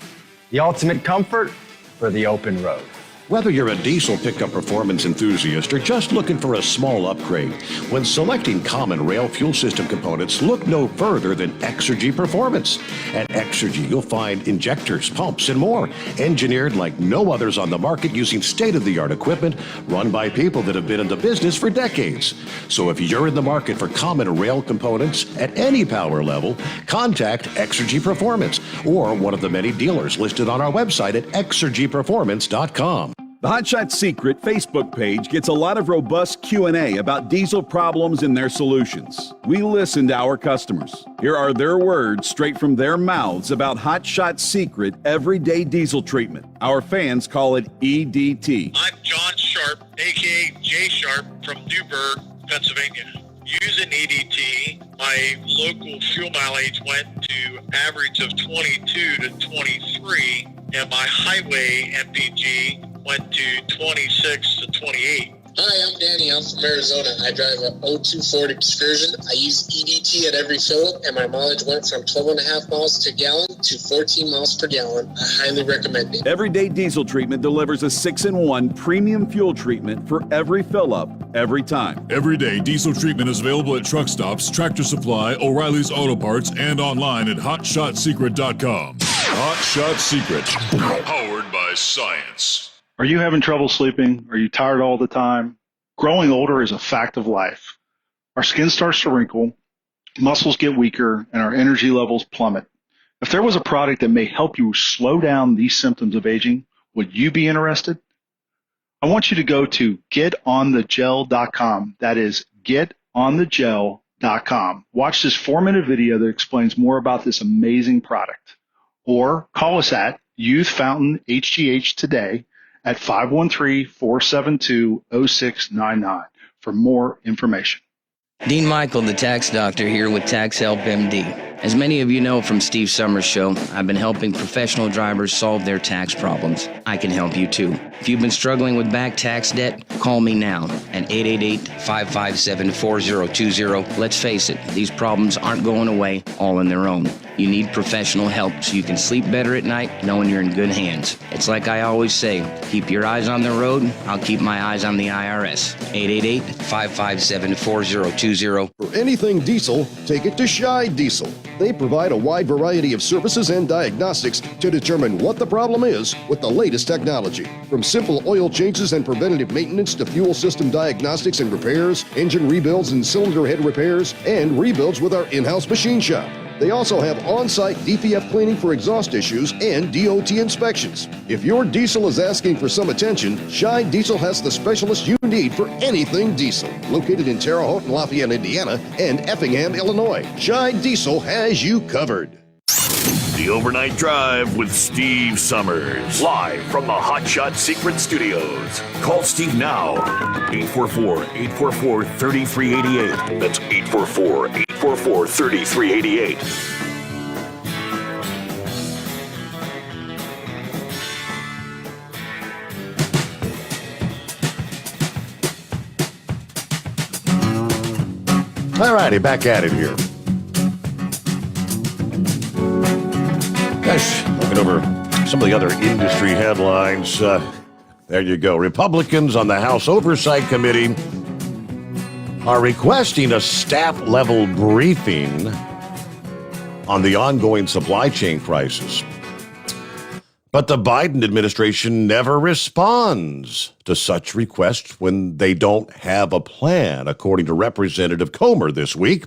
the ultimate comfort for the open road. Whether you're a diesel pickup performance enthusiast or just looking for a small upgrade, when selecting common rail fuel system components, look no further than Exergy Performance. At Exergy, you'll find injectors, pumps, and more, engineered like no others on the market using state-of-the-art equipment run by people that have been in the business for decades. So if you're in the market for common rail components at any power level, contact Exergy Performance or one of the many dealers listed on our website at exergyperformance.com. The Hot Shot Secret Facebook page gets a lot of robust Q&A about diesel problems and their solutions. We listen to our customers. Here are their words straight from their mouths about Hot Shot Secret Everyday Diesel Treatment. Our fans call it EDT. I'm John Sharp, a.k.a. Jay Sharp from Newburgh, Pennsylvania. Using EDT, my local fuel mileage went to average of 22 to 23, and my highway MPG went to 26 to 28. Hi, I'm Danny. I'm from Arizona. I drive a 02 Ford Excursion. I use EDT at every fill-up, and my mileage went from 12.5 miles per gallon to 14 miles per gallon. I highly recommend it. Everyday Diesel Treatment delivers a 6-in-1 premium fuel treatment for every fill-up, every time. Everyday Diesel Treatment is available at truck stops, Tractor Supply, O'Reilly's Auto Parts, and online at HotShotSecret.com. Hot Shot Secret, powered by science. Are you having trouble sleeping? Are you tired all the time? Growing older is a fact of life. Our skin starts to wrinkle, muscles get weaker, and our energy levels plummet. If there was a product that may help you slow down these symptoms of aging, would you be interested? I want you to go to getonthegel.com. That is getonthegel.com. Watch this 4-minute video that explains more about this amazing product. Or call us at Youth Fountain HGH today at 513-472-0699 for more information. Dean Michael, the tax doctor, here with Tax Help MD. As many of you know from Steve Summers' show, I've been helping professional drivers solve their tax problems. I can help you too. If you've been struggling with back tax debt, call me now at 888-557-4020. Let's face it, these problems aren't going away all on their own. You need professional help so you can sleep better at night knowing you're in good hands. It's like I always say, keep your eyes on the road, I'll keep my eyes on the IRS. 888-557-4020. For anything diesel, take it to Scheid Diesel. They provide a wide variety of services and diagnostics to determine what the problem is with the latest technology. From simple oil changes and preventative maintenance to fuel system diagnostics and repairs, engine rebuilds and cylinder head repairs, and rebuilds with our in-house machine shop. They also have on-site DPF cleaning for exhaust issues and DOT inspections. If your diesel is asking for some attention, Shine Diesel has the specialist you need for anything diesel. Located in Terre Haute and Lafayette, Indiana, and Effingham, Illinois, Shine Diesel has you covered. The Overnight Drive with Steve Summers. Live from the Hot Shot Secret Studios. Call Steve now. 844-844-3388. That's 844-844-3388. All righty, back at it here. Gosh, looking over some of the other industry headlines. There you go. Republicans on the House Oversight Committee are requesting a staff-level briefing on the ongoing supply chain crisis. But the Biden administration never responds to such requests when they don't have a plan, according to Representative Comer this week.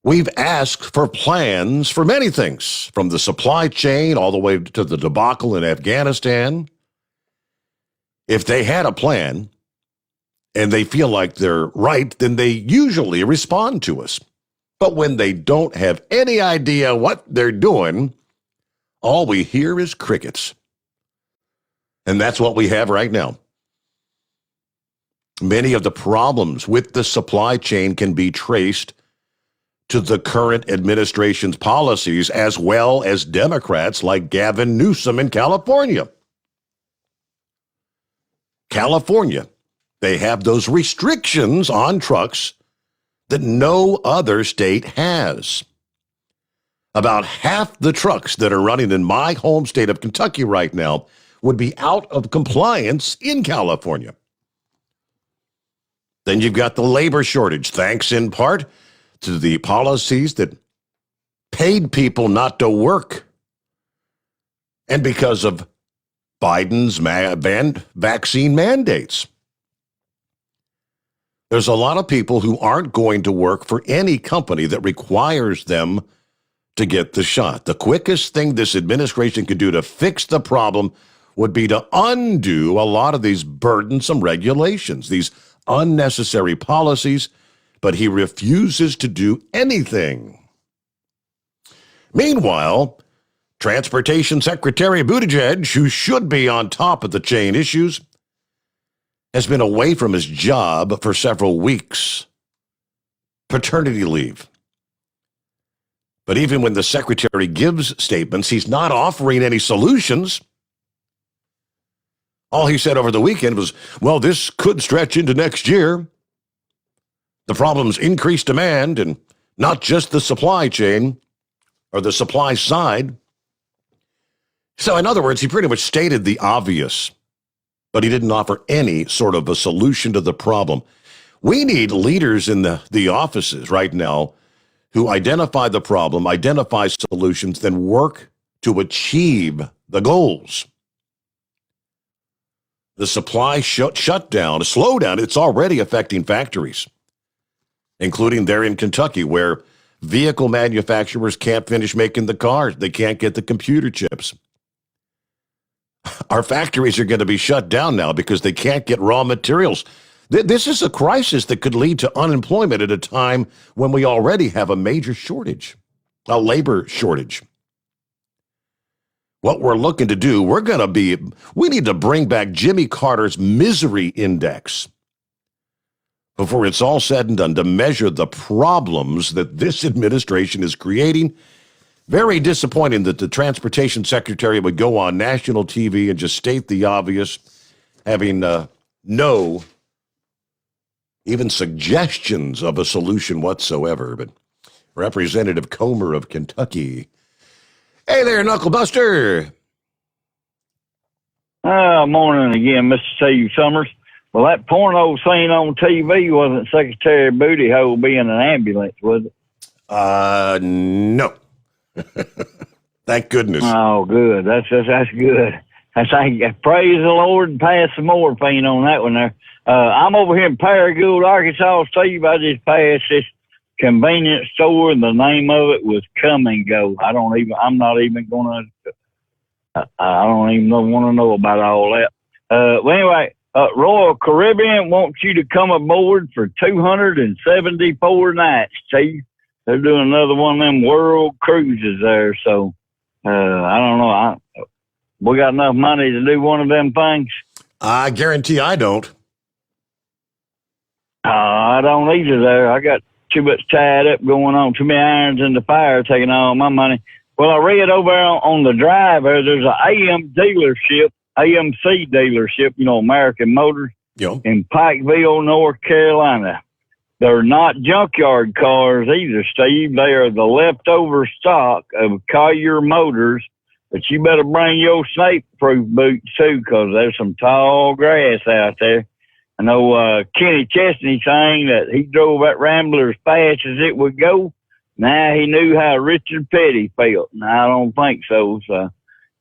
We've asked for plans for many things, from the supply chain all the way to the debacle in Afghanistan. If they had a plan and they feel like they're right, then they usually respond to us. But when they don't have any idea what they're doing, all we hear is crickets. And that's what we have right now. Many of the problems with the supply chain can be traced to the current administration's policies, as well as Democrats like Gavin Newsom in California. California, they have those restrictions on trucks that no other state has. About half the trucks that are running in my home state of Kentucky right now would be out of compliance in California. Then you've got the labor shortage, thanks in part to the policies that paid people not to work. And because of Biden's vaccine mandates. There's a lot of people who aren't going to work for any company that requires them to get the shot. The quickest thing this administration could do to fix the problem would be to undo a lot of these burdensome regulations, these unnecessary policies, but he refuses to do anything. Meanwhile, Transportation Secretary Buttigieg, who should be on top of the chain issues, has been away from his job for several weeks. Paternity leave. But even when the secretary gives statements, he's not offering any solutions. All he said over the weekend was, well, this could stretch into next year. The problem's increased demand and not just the supply chain or the supply side. So in other words, he pretty much stated the obvious, but he didn't offer any sort of a solution to the problem. We need leaders in the offices right now who identify the problem, identify solutions, then work to achieve the goals. The supply shutdown, a slowdown, it's already affecting factories, including there in Kentucky, where vehicle manufacturers can't finish making the cars. They can't get the computer chips. Our factories are going to be shut down now because they can't get raw materials. This is a crisis that could lead to unemployment at a time when we already have a major shortage, a labor shortage. What we're looking to do, we need to bring back Jimmy Carter's misery index before it's all said and done, to measure the problems that this administration is creating. Very disappointing that the Transportation Secretary would go on national TV and just state the obvious, having no even suggestions of a solution whatsoever. But Representative Comer of Kentucky. Hey there, Knucklebuster. Morning again, Mr. Steve Summers. Well, that porno scene on TV wasn't Secretary Booty Hole being an ambulance, was it? No. Thank goodness. Oh, good. That's good. Praise the Lord and pass some morphine on that one there. I'm over here in Paragould, Arkansas, Steve. I just passed this convenience store, and the name of it was Come and Go. I don't even want to know about all that. Well, anyway, Royal Caribbean wants you to come aboard for 274 nights, Chief. They're doing another one of them world cruises there, so I don't know. We got enough money to do one of them things? I guarantee I don't. I don't either there. I got too much tied up going on, too many irons in the fire taking all my money. Well, I read over on the drive there, there's an AMC dealership, American Motors, in Pikeville, North Carolina. They're not junkyard cars either, Steve. They are the leftover stock of Collier Motors, but you better bring your snake-proof boots too, because there's some tall grass out there. I know Kenny Chesney saying that he drove that Rambler as fast as it would go. Now he knew how Richard Petty felt. And I don't think so. So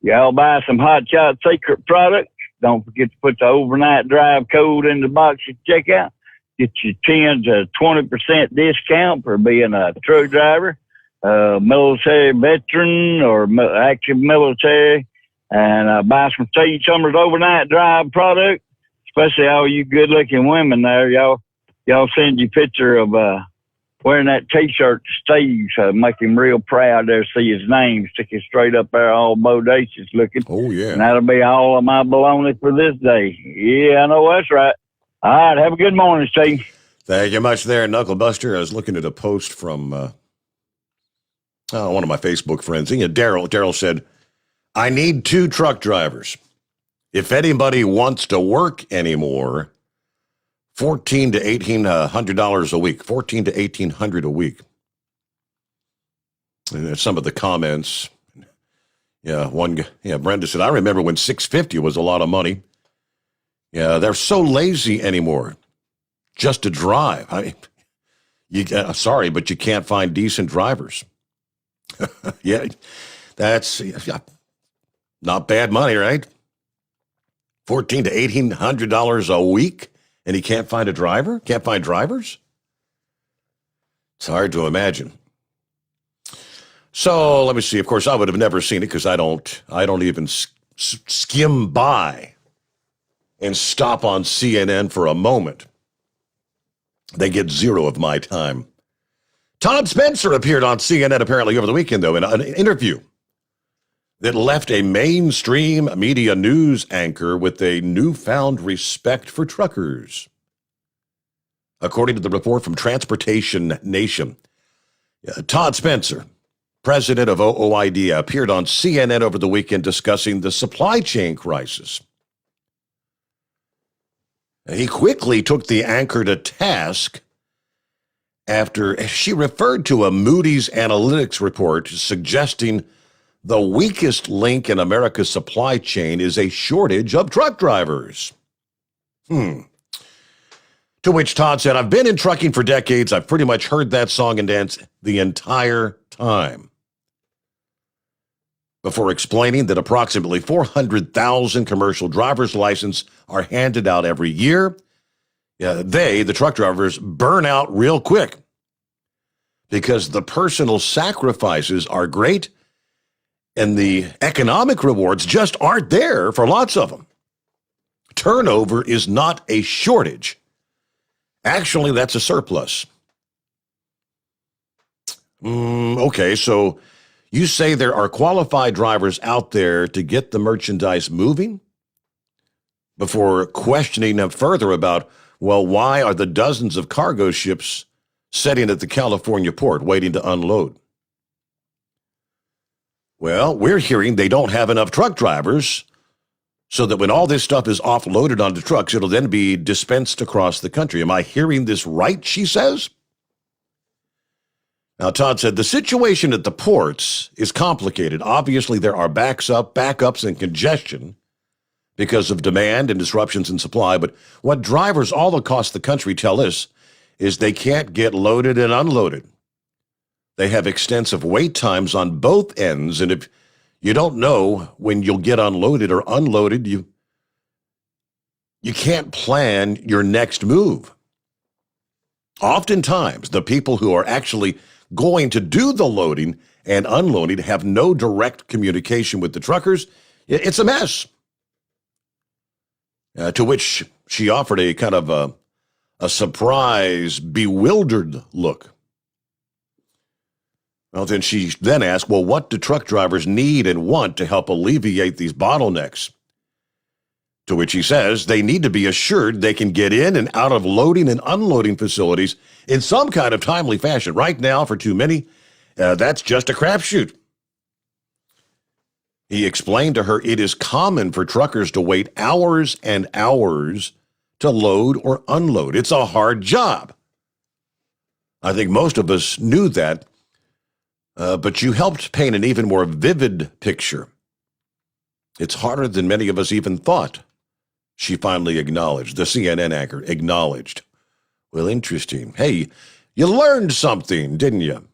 y'all buy some Hot Shot Secret products. Don't forget to put the overnight drive code in the box at checkout. Get your 10 to 20% discount for being a truck driver, military veteran, or active military. And buy some Steve Summers overnight drive product. Especially all you good-looking women there. Y'all send your picture of wearing that T-shirt to Steve, so make him real proud there, see his name sticking straight up there, all bodacious looking. Oh, yeah. And that'll be all of my baloney for this day. Yeah, I know that's right. All right, have a good morning, Steve. Thank you much there, Knuckle Buster. I was looking at a post from one of my Facebook friends. Daryl said, I need 2 truck drivers. If anybody wants to work anymore, $1,400 to $1,800 a week, $1,400 to $1,800 a week. And some of the comments. Brenda said, I remember when $650 was a lot of money. Yeah, they're so lazy anymore just to drive. I mean, sorry, but you can't find decent drivers. Yeah, that's not bad money, right? $1,400 to $1,800 a week, and he can't find a driver? Can't find drivers? It's hard to imagine. So let me see. Of course, I would have never seen it because I don't even skim by and stop on CNN for a moment. They get 0 of my time. Todd Spencer appeared on CNN apparently over the weekend, though, in an interview that left a mainstream media news anchor with a newfound respect for truckers. According to the report from Transportation Nation, Todd Spencer, president of OOID, appeared on CNN over the weekend discussing the supply chain crisis. He quickly took the anchor to task after she referred to a Moody's Analytics report suggesting the weakest link in America's supply chain is a shortage of truck drivers. To which Todd said, I've been in trucking for decades. I've pretty much heard that song and dance the entire time. Before explaining that approximately 400,000 commercial driver's licenses are handed out every year, the truck drivers, burn out real quick because the personal sacrifices are great and the economic rewards just aren't there for lots of them. Turnover is not a shortage. Actually, that's a surplus. Okay, so you say there are qualified drivers out there to get the merchandise moving? Before questioning them further about, well, why are the dozens of cargo ships sitting at the California port waiting to unload? Well, we're hearing they don't have enough truck drivers so that when all this stuff is offloaded onto trucks, it'll then be dispensed across the country. Am I hearing this right, she says? Now, Todd said, the situation at the ports is complicated. Obviously, there are backups and congestion because of demand and disruptions in supply. But what drivers all across the country tell us is they can't get loaded and unloaded. They have extensive wait times on both ends, and if you don't know when you'll get unloaded or unloaded, you can't plan your next move. Oftentimes, the people who are actually going to do the loading and unloading have no direct communication with the truckers. It's a mess. To which she offered a kind of a surprise, bewildered look. Well, then she then asked, well, what do truck drivers need and want to help alleviate these bottlenecks? To which he says they need to be assured they can get in and out of loading and unloading facilities in some kind of timely fashion. Right now, for too many, that's just a crapshoot. He explained to her it is common for truckers to wait hours and hours to load or unload. It's a hard job. I think most of us knew that, but you helped paint an even more vivid picture. It's harder than many of us even thought. She finally acknowledged, the CNN anchor acknowledged. Well, interesting. Hey, you learned something, didn't you?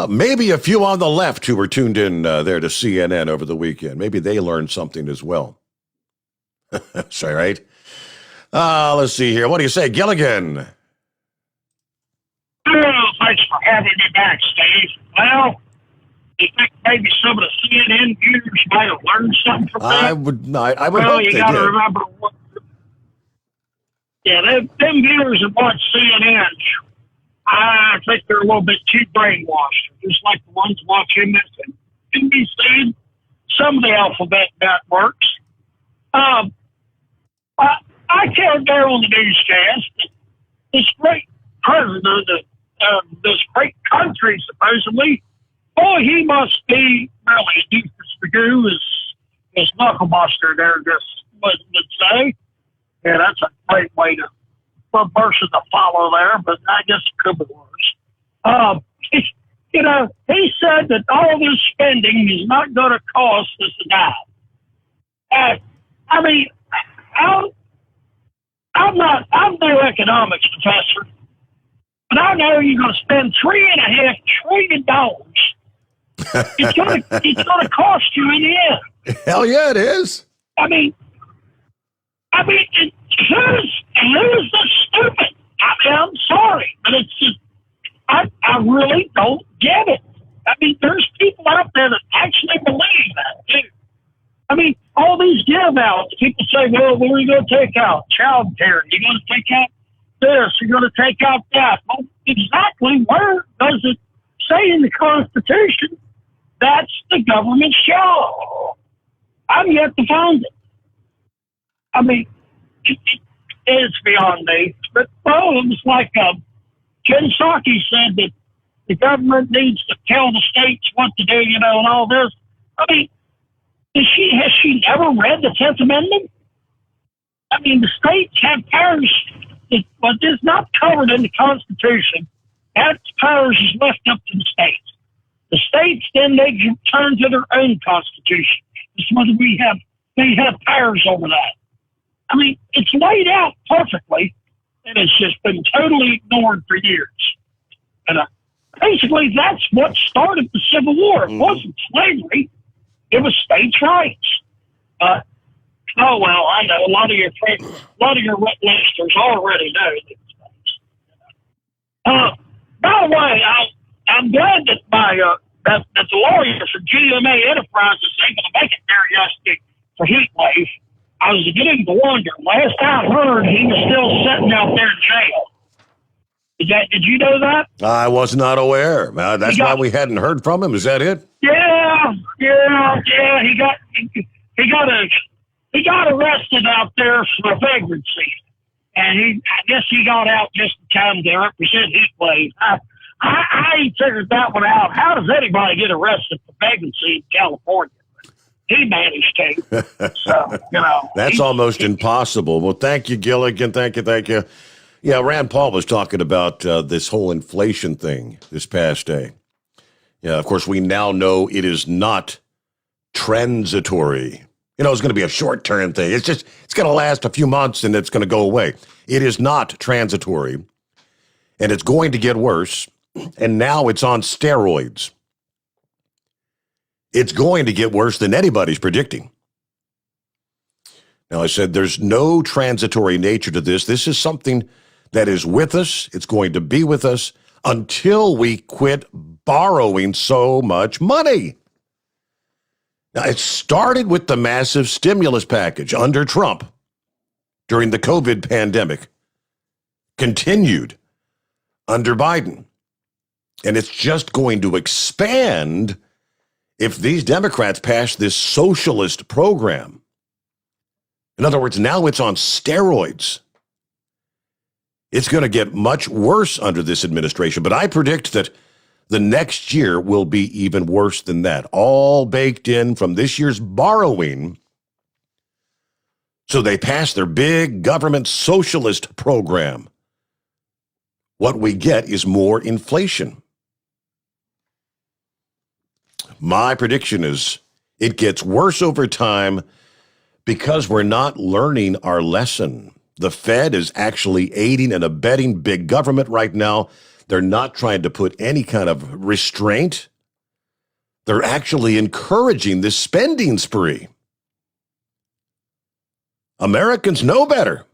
Maybe a few on the left who were tuned in there to CNN over the weekend. Maybe they learned something as well. That's right. Let's see here. What do you say, Gilligan? Oh, thanks for having me back, Steve. Well, you think maybe some of the CNN viewers might have learned something from that? I would well, hope you they got to did. remember what. Yeah, them viewers that watch CNN, I think they're a little bit too brainwashed, just like the ones watching this and NBC, some of the alphabet networks. I can't go on the newscast that this great president of this great country, supposedly, boy, he must be really a doofus to do, as Knucklebuster there just would say. Yeah, that's a great way to put verses to follow there, but I guess it could be worse. He said that all this spending is not going to cost us a dime. I mean, I'm no economics professor, but I know you're going to spend $3.5 trillion. It's gonna cost you in the end. Hell yeah, it is. I mean, who's the stupid? I mean, I'm sorry, but it's just I really don't get it. I mean, there's people out there that actually believe that too. I mean, all these give outs, people say, well, where are you going to take out? Child care. You're going to take out this. You're going to take out that. Well, exactly where does it say in the Constitution that's the government's job? I'm yet to find it. I mean, it's beyond me. But, well, it was like Jen Psaki said that the government needs to tell the states what to do, and all this. I mean, has she never read the 10th Amendment? I mean, the states have powers, but it's not covered in the Constitution. That powers is left up to the states. The states then they can turn to their own Constitution. It's whether they have powers over that. I mean, it's laid out perfectly, and it's just been totally ignored for years. And basically, that's what started the Civil War. It wasn't slavery. It was states' rights. Oh, well, I know a lot of your listeners already know these things. By the way, I'm glad that that the lawyer for GMA Enterprises is able to make it there yesterday for heat wave. I was beginning to wonder. Last I heard, he was still sitting out there in jail. Did you know that? I was not aware. That's why we hadn't heard from him. Is that it? Yeah. He got arrested out there for vagrancy, and I guess he got out just in time to represent Heatwave. I figured that one out. How does anybody get arrested for vagrancy in California? He managed to. So, That's almost impossible. Well, thank you, Gilligan. Thank you. Yeah, Rand Paul was talking about this whole inflation thing this past day. Yeah, of course, we now know it is not transitory. It's going to be a short-term thing. It's going to last a few months and it's going to go away. It is not transitory, and it's going to get worse, and now it's on steroids. It's going to get worse than anybody's predicting. Now, I said there's no transitory nature to this. This is something that is with us. It's going to be with us until we quit borrowing so much money. Now, it started with the massive stimulus package under Trump during the COVID pandemic, continued under Biden, and it's just going to expand if these Democrats pass this socialist program. In other words, now it's on steroids. It's going to get much worse under this administration, but I predict that the next year will be even worse than that, all baked in from this year's borrowing. So they passed their big government socialist program. What we get is more inflation. My prediction is it gets worse over time because we're not learning our lesson. The Fed is actually aiding and abetting big government right now. They're not trying to put any kind of restraint. They're actually encouraging this spending spree. Americans know better.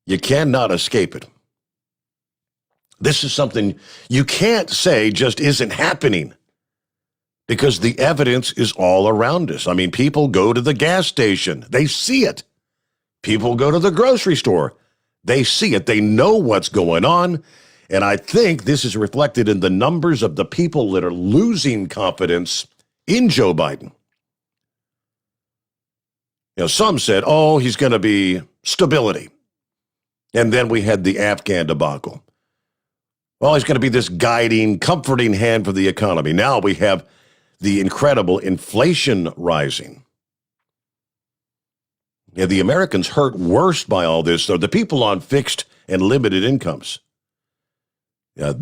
You cannot escape it. This is something you can't say just isn't happening because the evidence is all around us. I mean, people go to the gas station. They see it. People go to the grocery store. They see it. They know what's going on. And I think this is reflected in the numbers of the people that are losing confidence in Joe Biden. You know, some said, oh, he's going to be stability. And then we had the Afghan debacle. Well, he's going to be this guiding, comforting hand for the economy. Now we have the incredible inflation rising. Yeah, the Americans hurt worst by all this are the people on fixed and limited incomes. Yeah,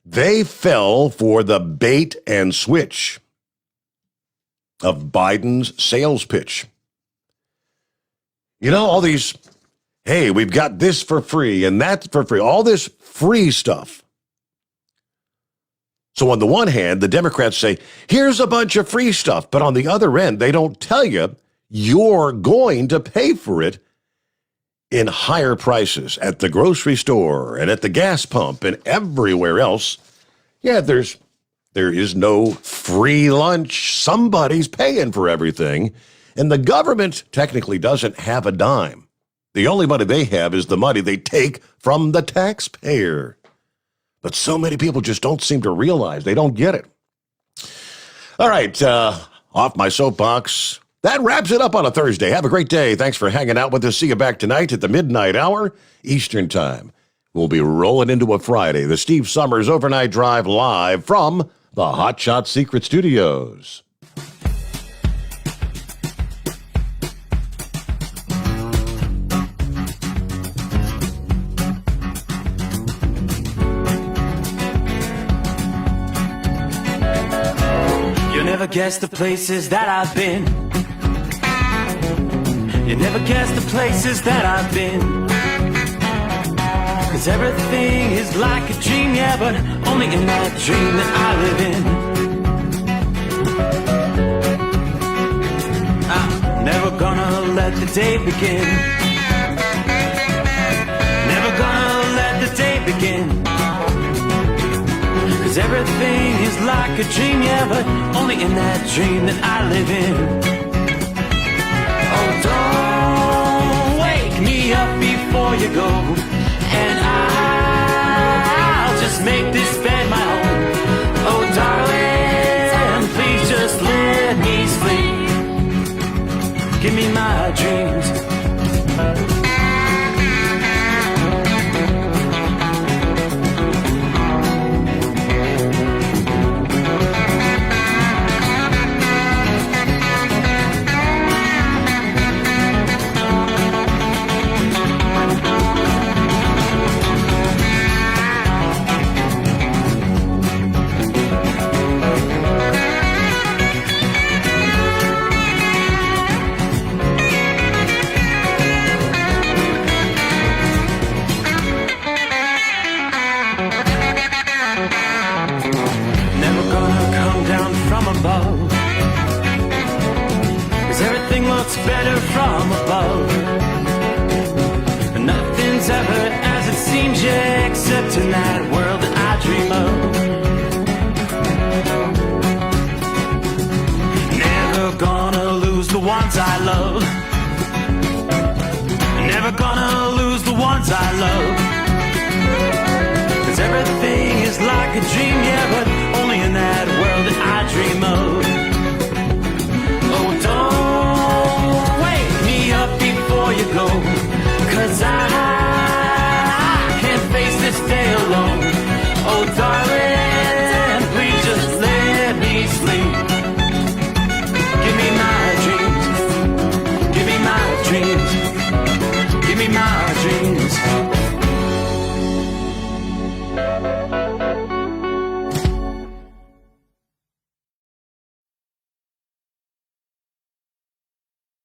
they fell for the bait and switch of Biden's sales pitch. You know, all these, hey, we've got this for free and that's for free, all this free stuff. So on the one hand, the Democrats say, here's a bunch of free stuff. But on the other end, they don't tell you you're going to pay for it in higher prices at the grocery store and at the gas pump and everywhere else. Yeah, there is no free lunch. Somebody's paying for everything. And the government technically doesn't have a dime. The only money they have is the money they take from the taxpayer. But so many people just don't seem to realize. They don't get it. All right, off my soapbox. That wraps it up on a Thursday. Have a great day. Thanks for hanging out with us. See you back tonight at the midnight hour, Eastern Time. We'll be rolling into a Friday. The Steve Summers Overnight Drive live from the Hot Shot Secret Studios. You'll never guess the places that I've been. You never guess the places that I've been. 'Cause everything is like a dream, yeah, but only in that dream that I live in. I'm never gonna let the day begin. Never gonna let the day begin. 'Cause everything is like a dream, yeah, but only in that dream that I live in. Oh, don't wake me up before you go, and I'll just make this bed my own. Oh, darling, please just let me sleep. Give me my dreams. from above. Nothing's ever as it seems, yeah, except in that world that I dream of. Never gonna lose the ones I love. Never gonna lose the ones I love. 'Cause everything is like a dream, yeah, but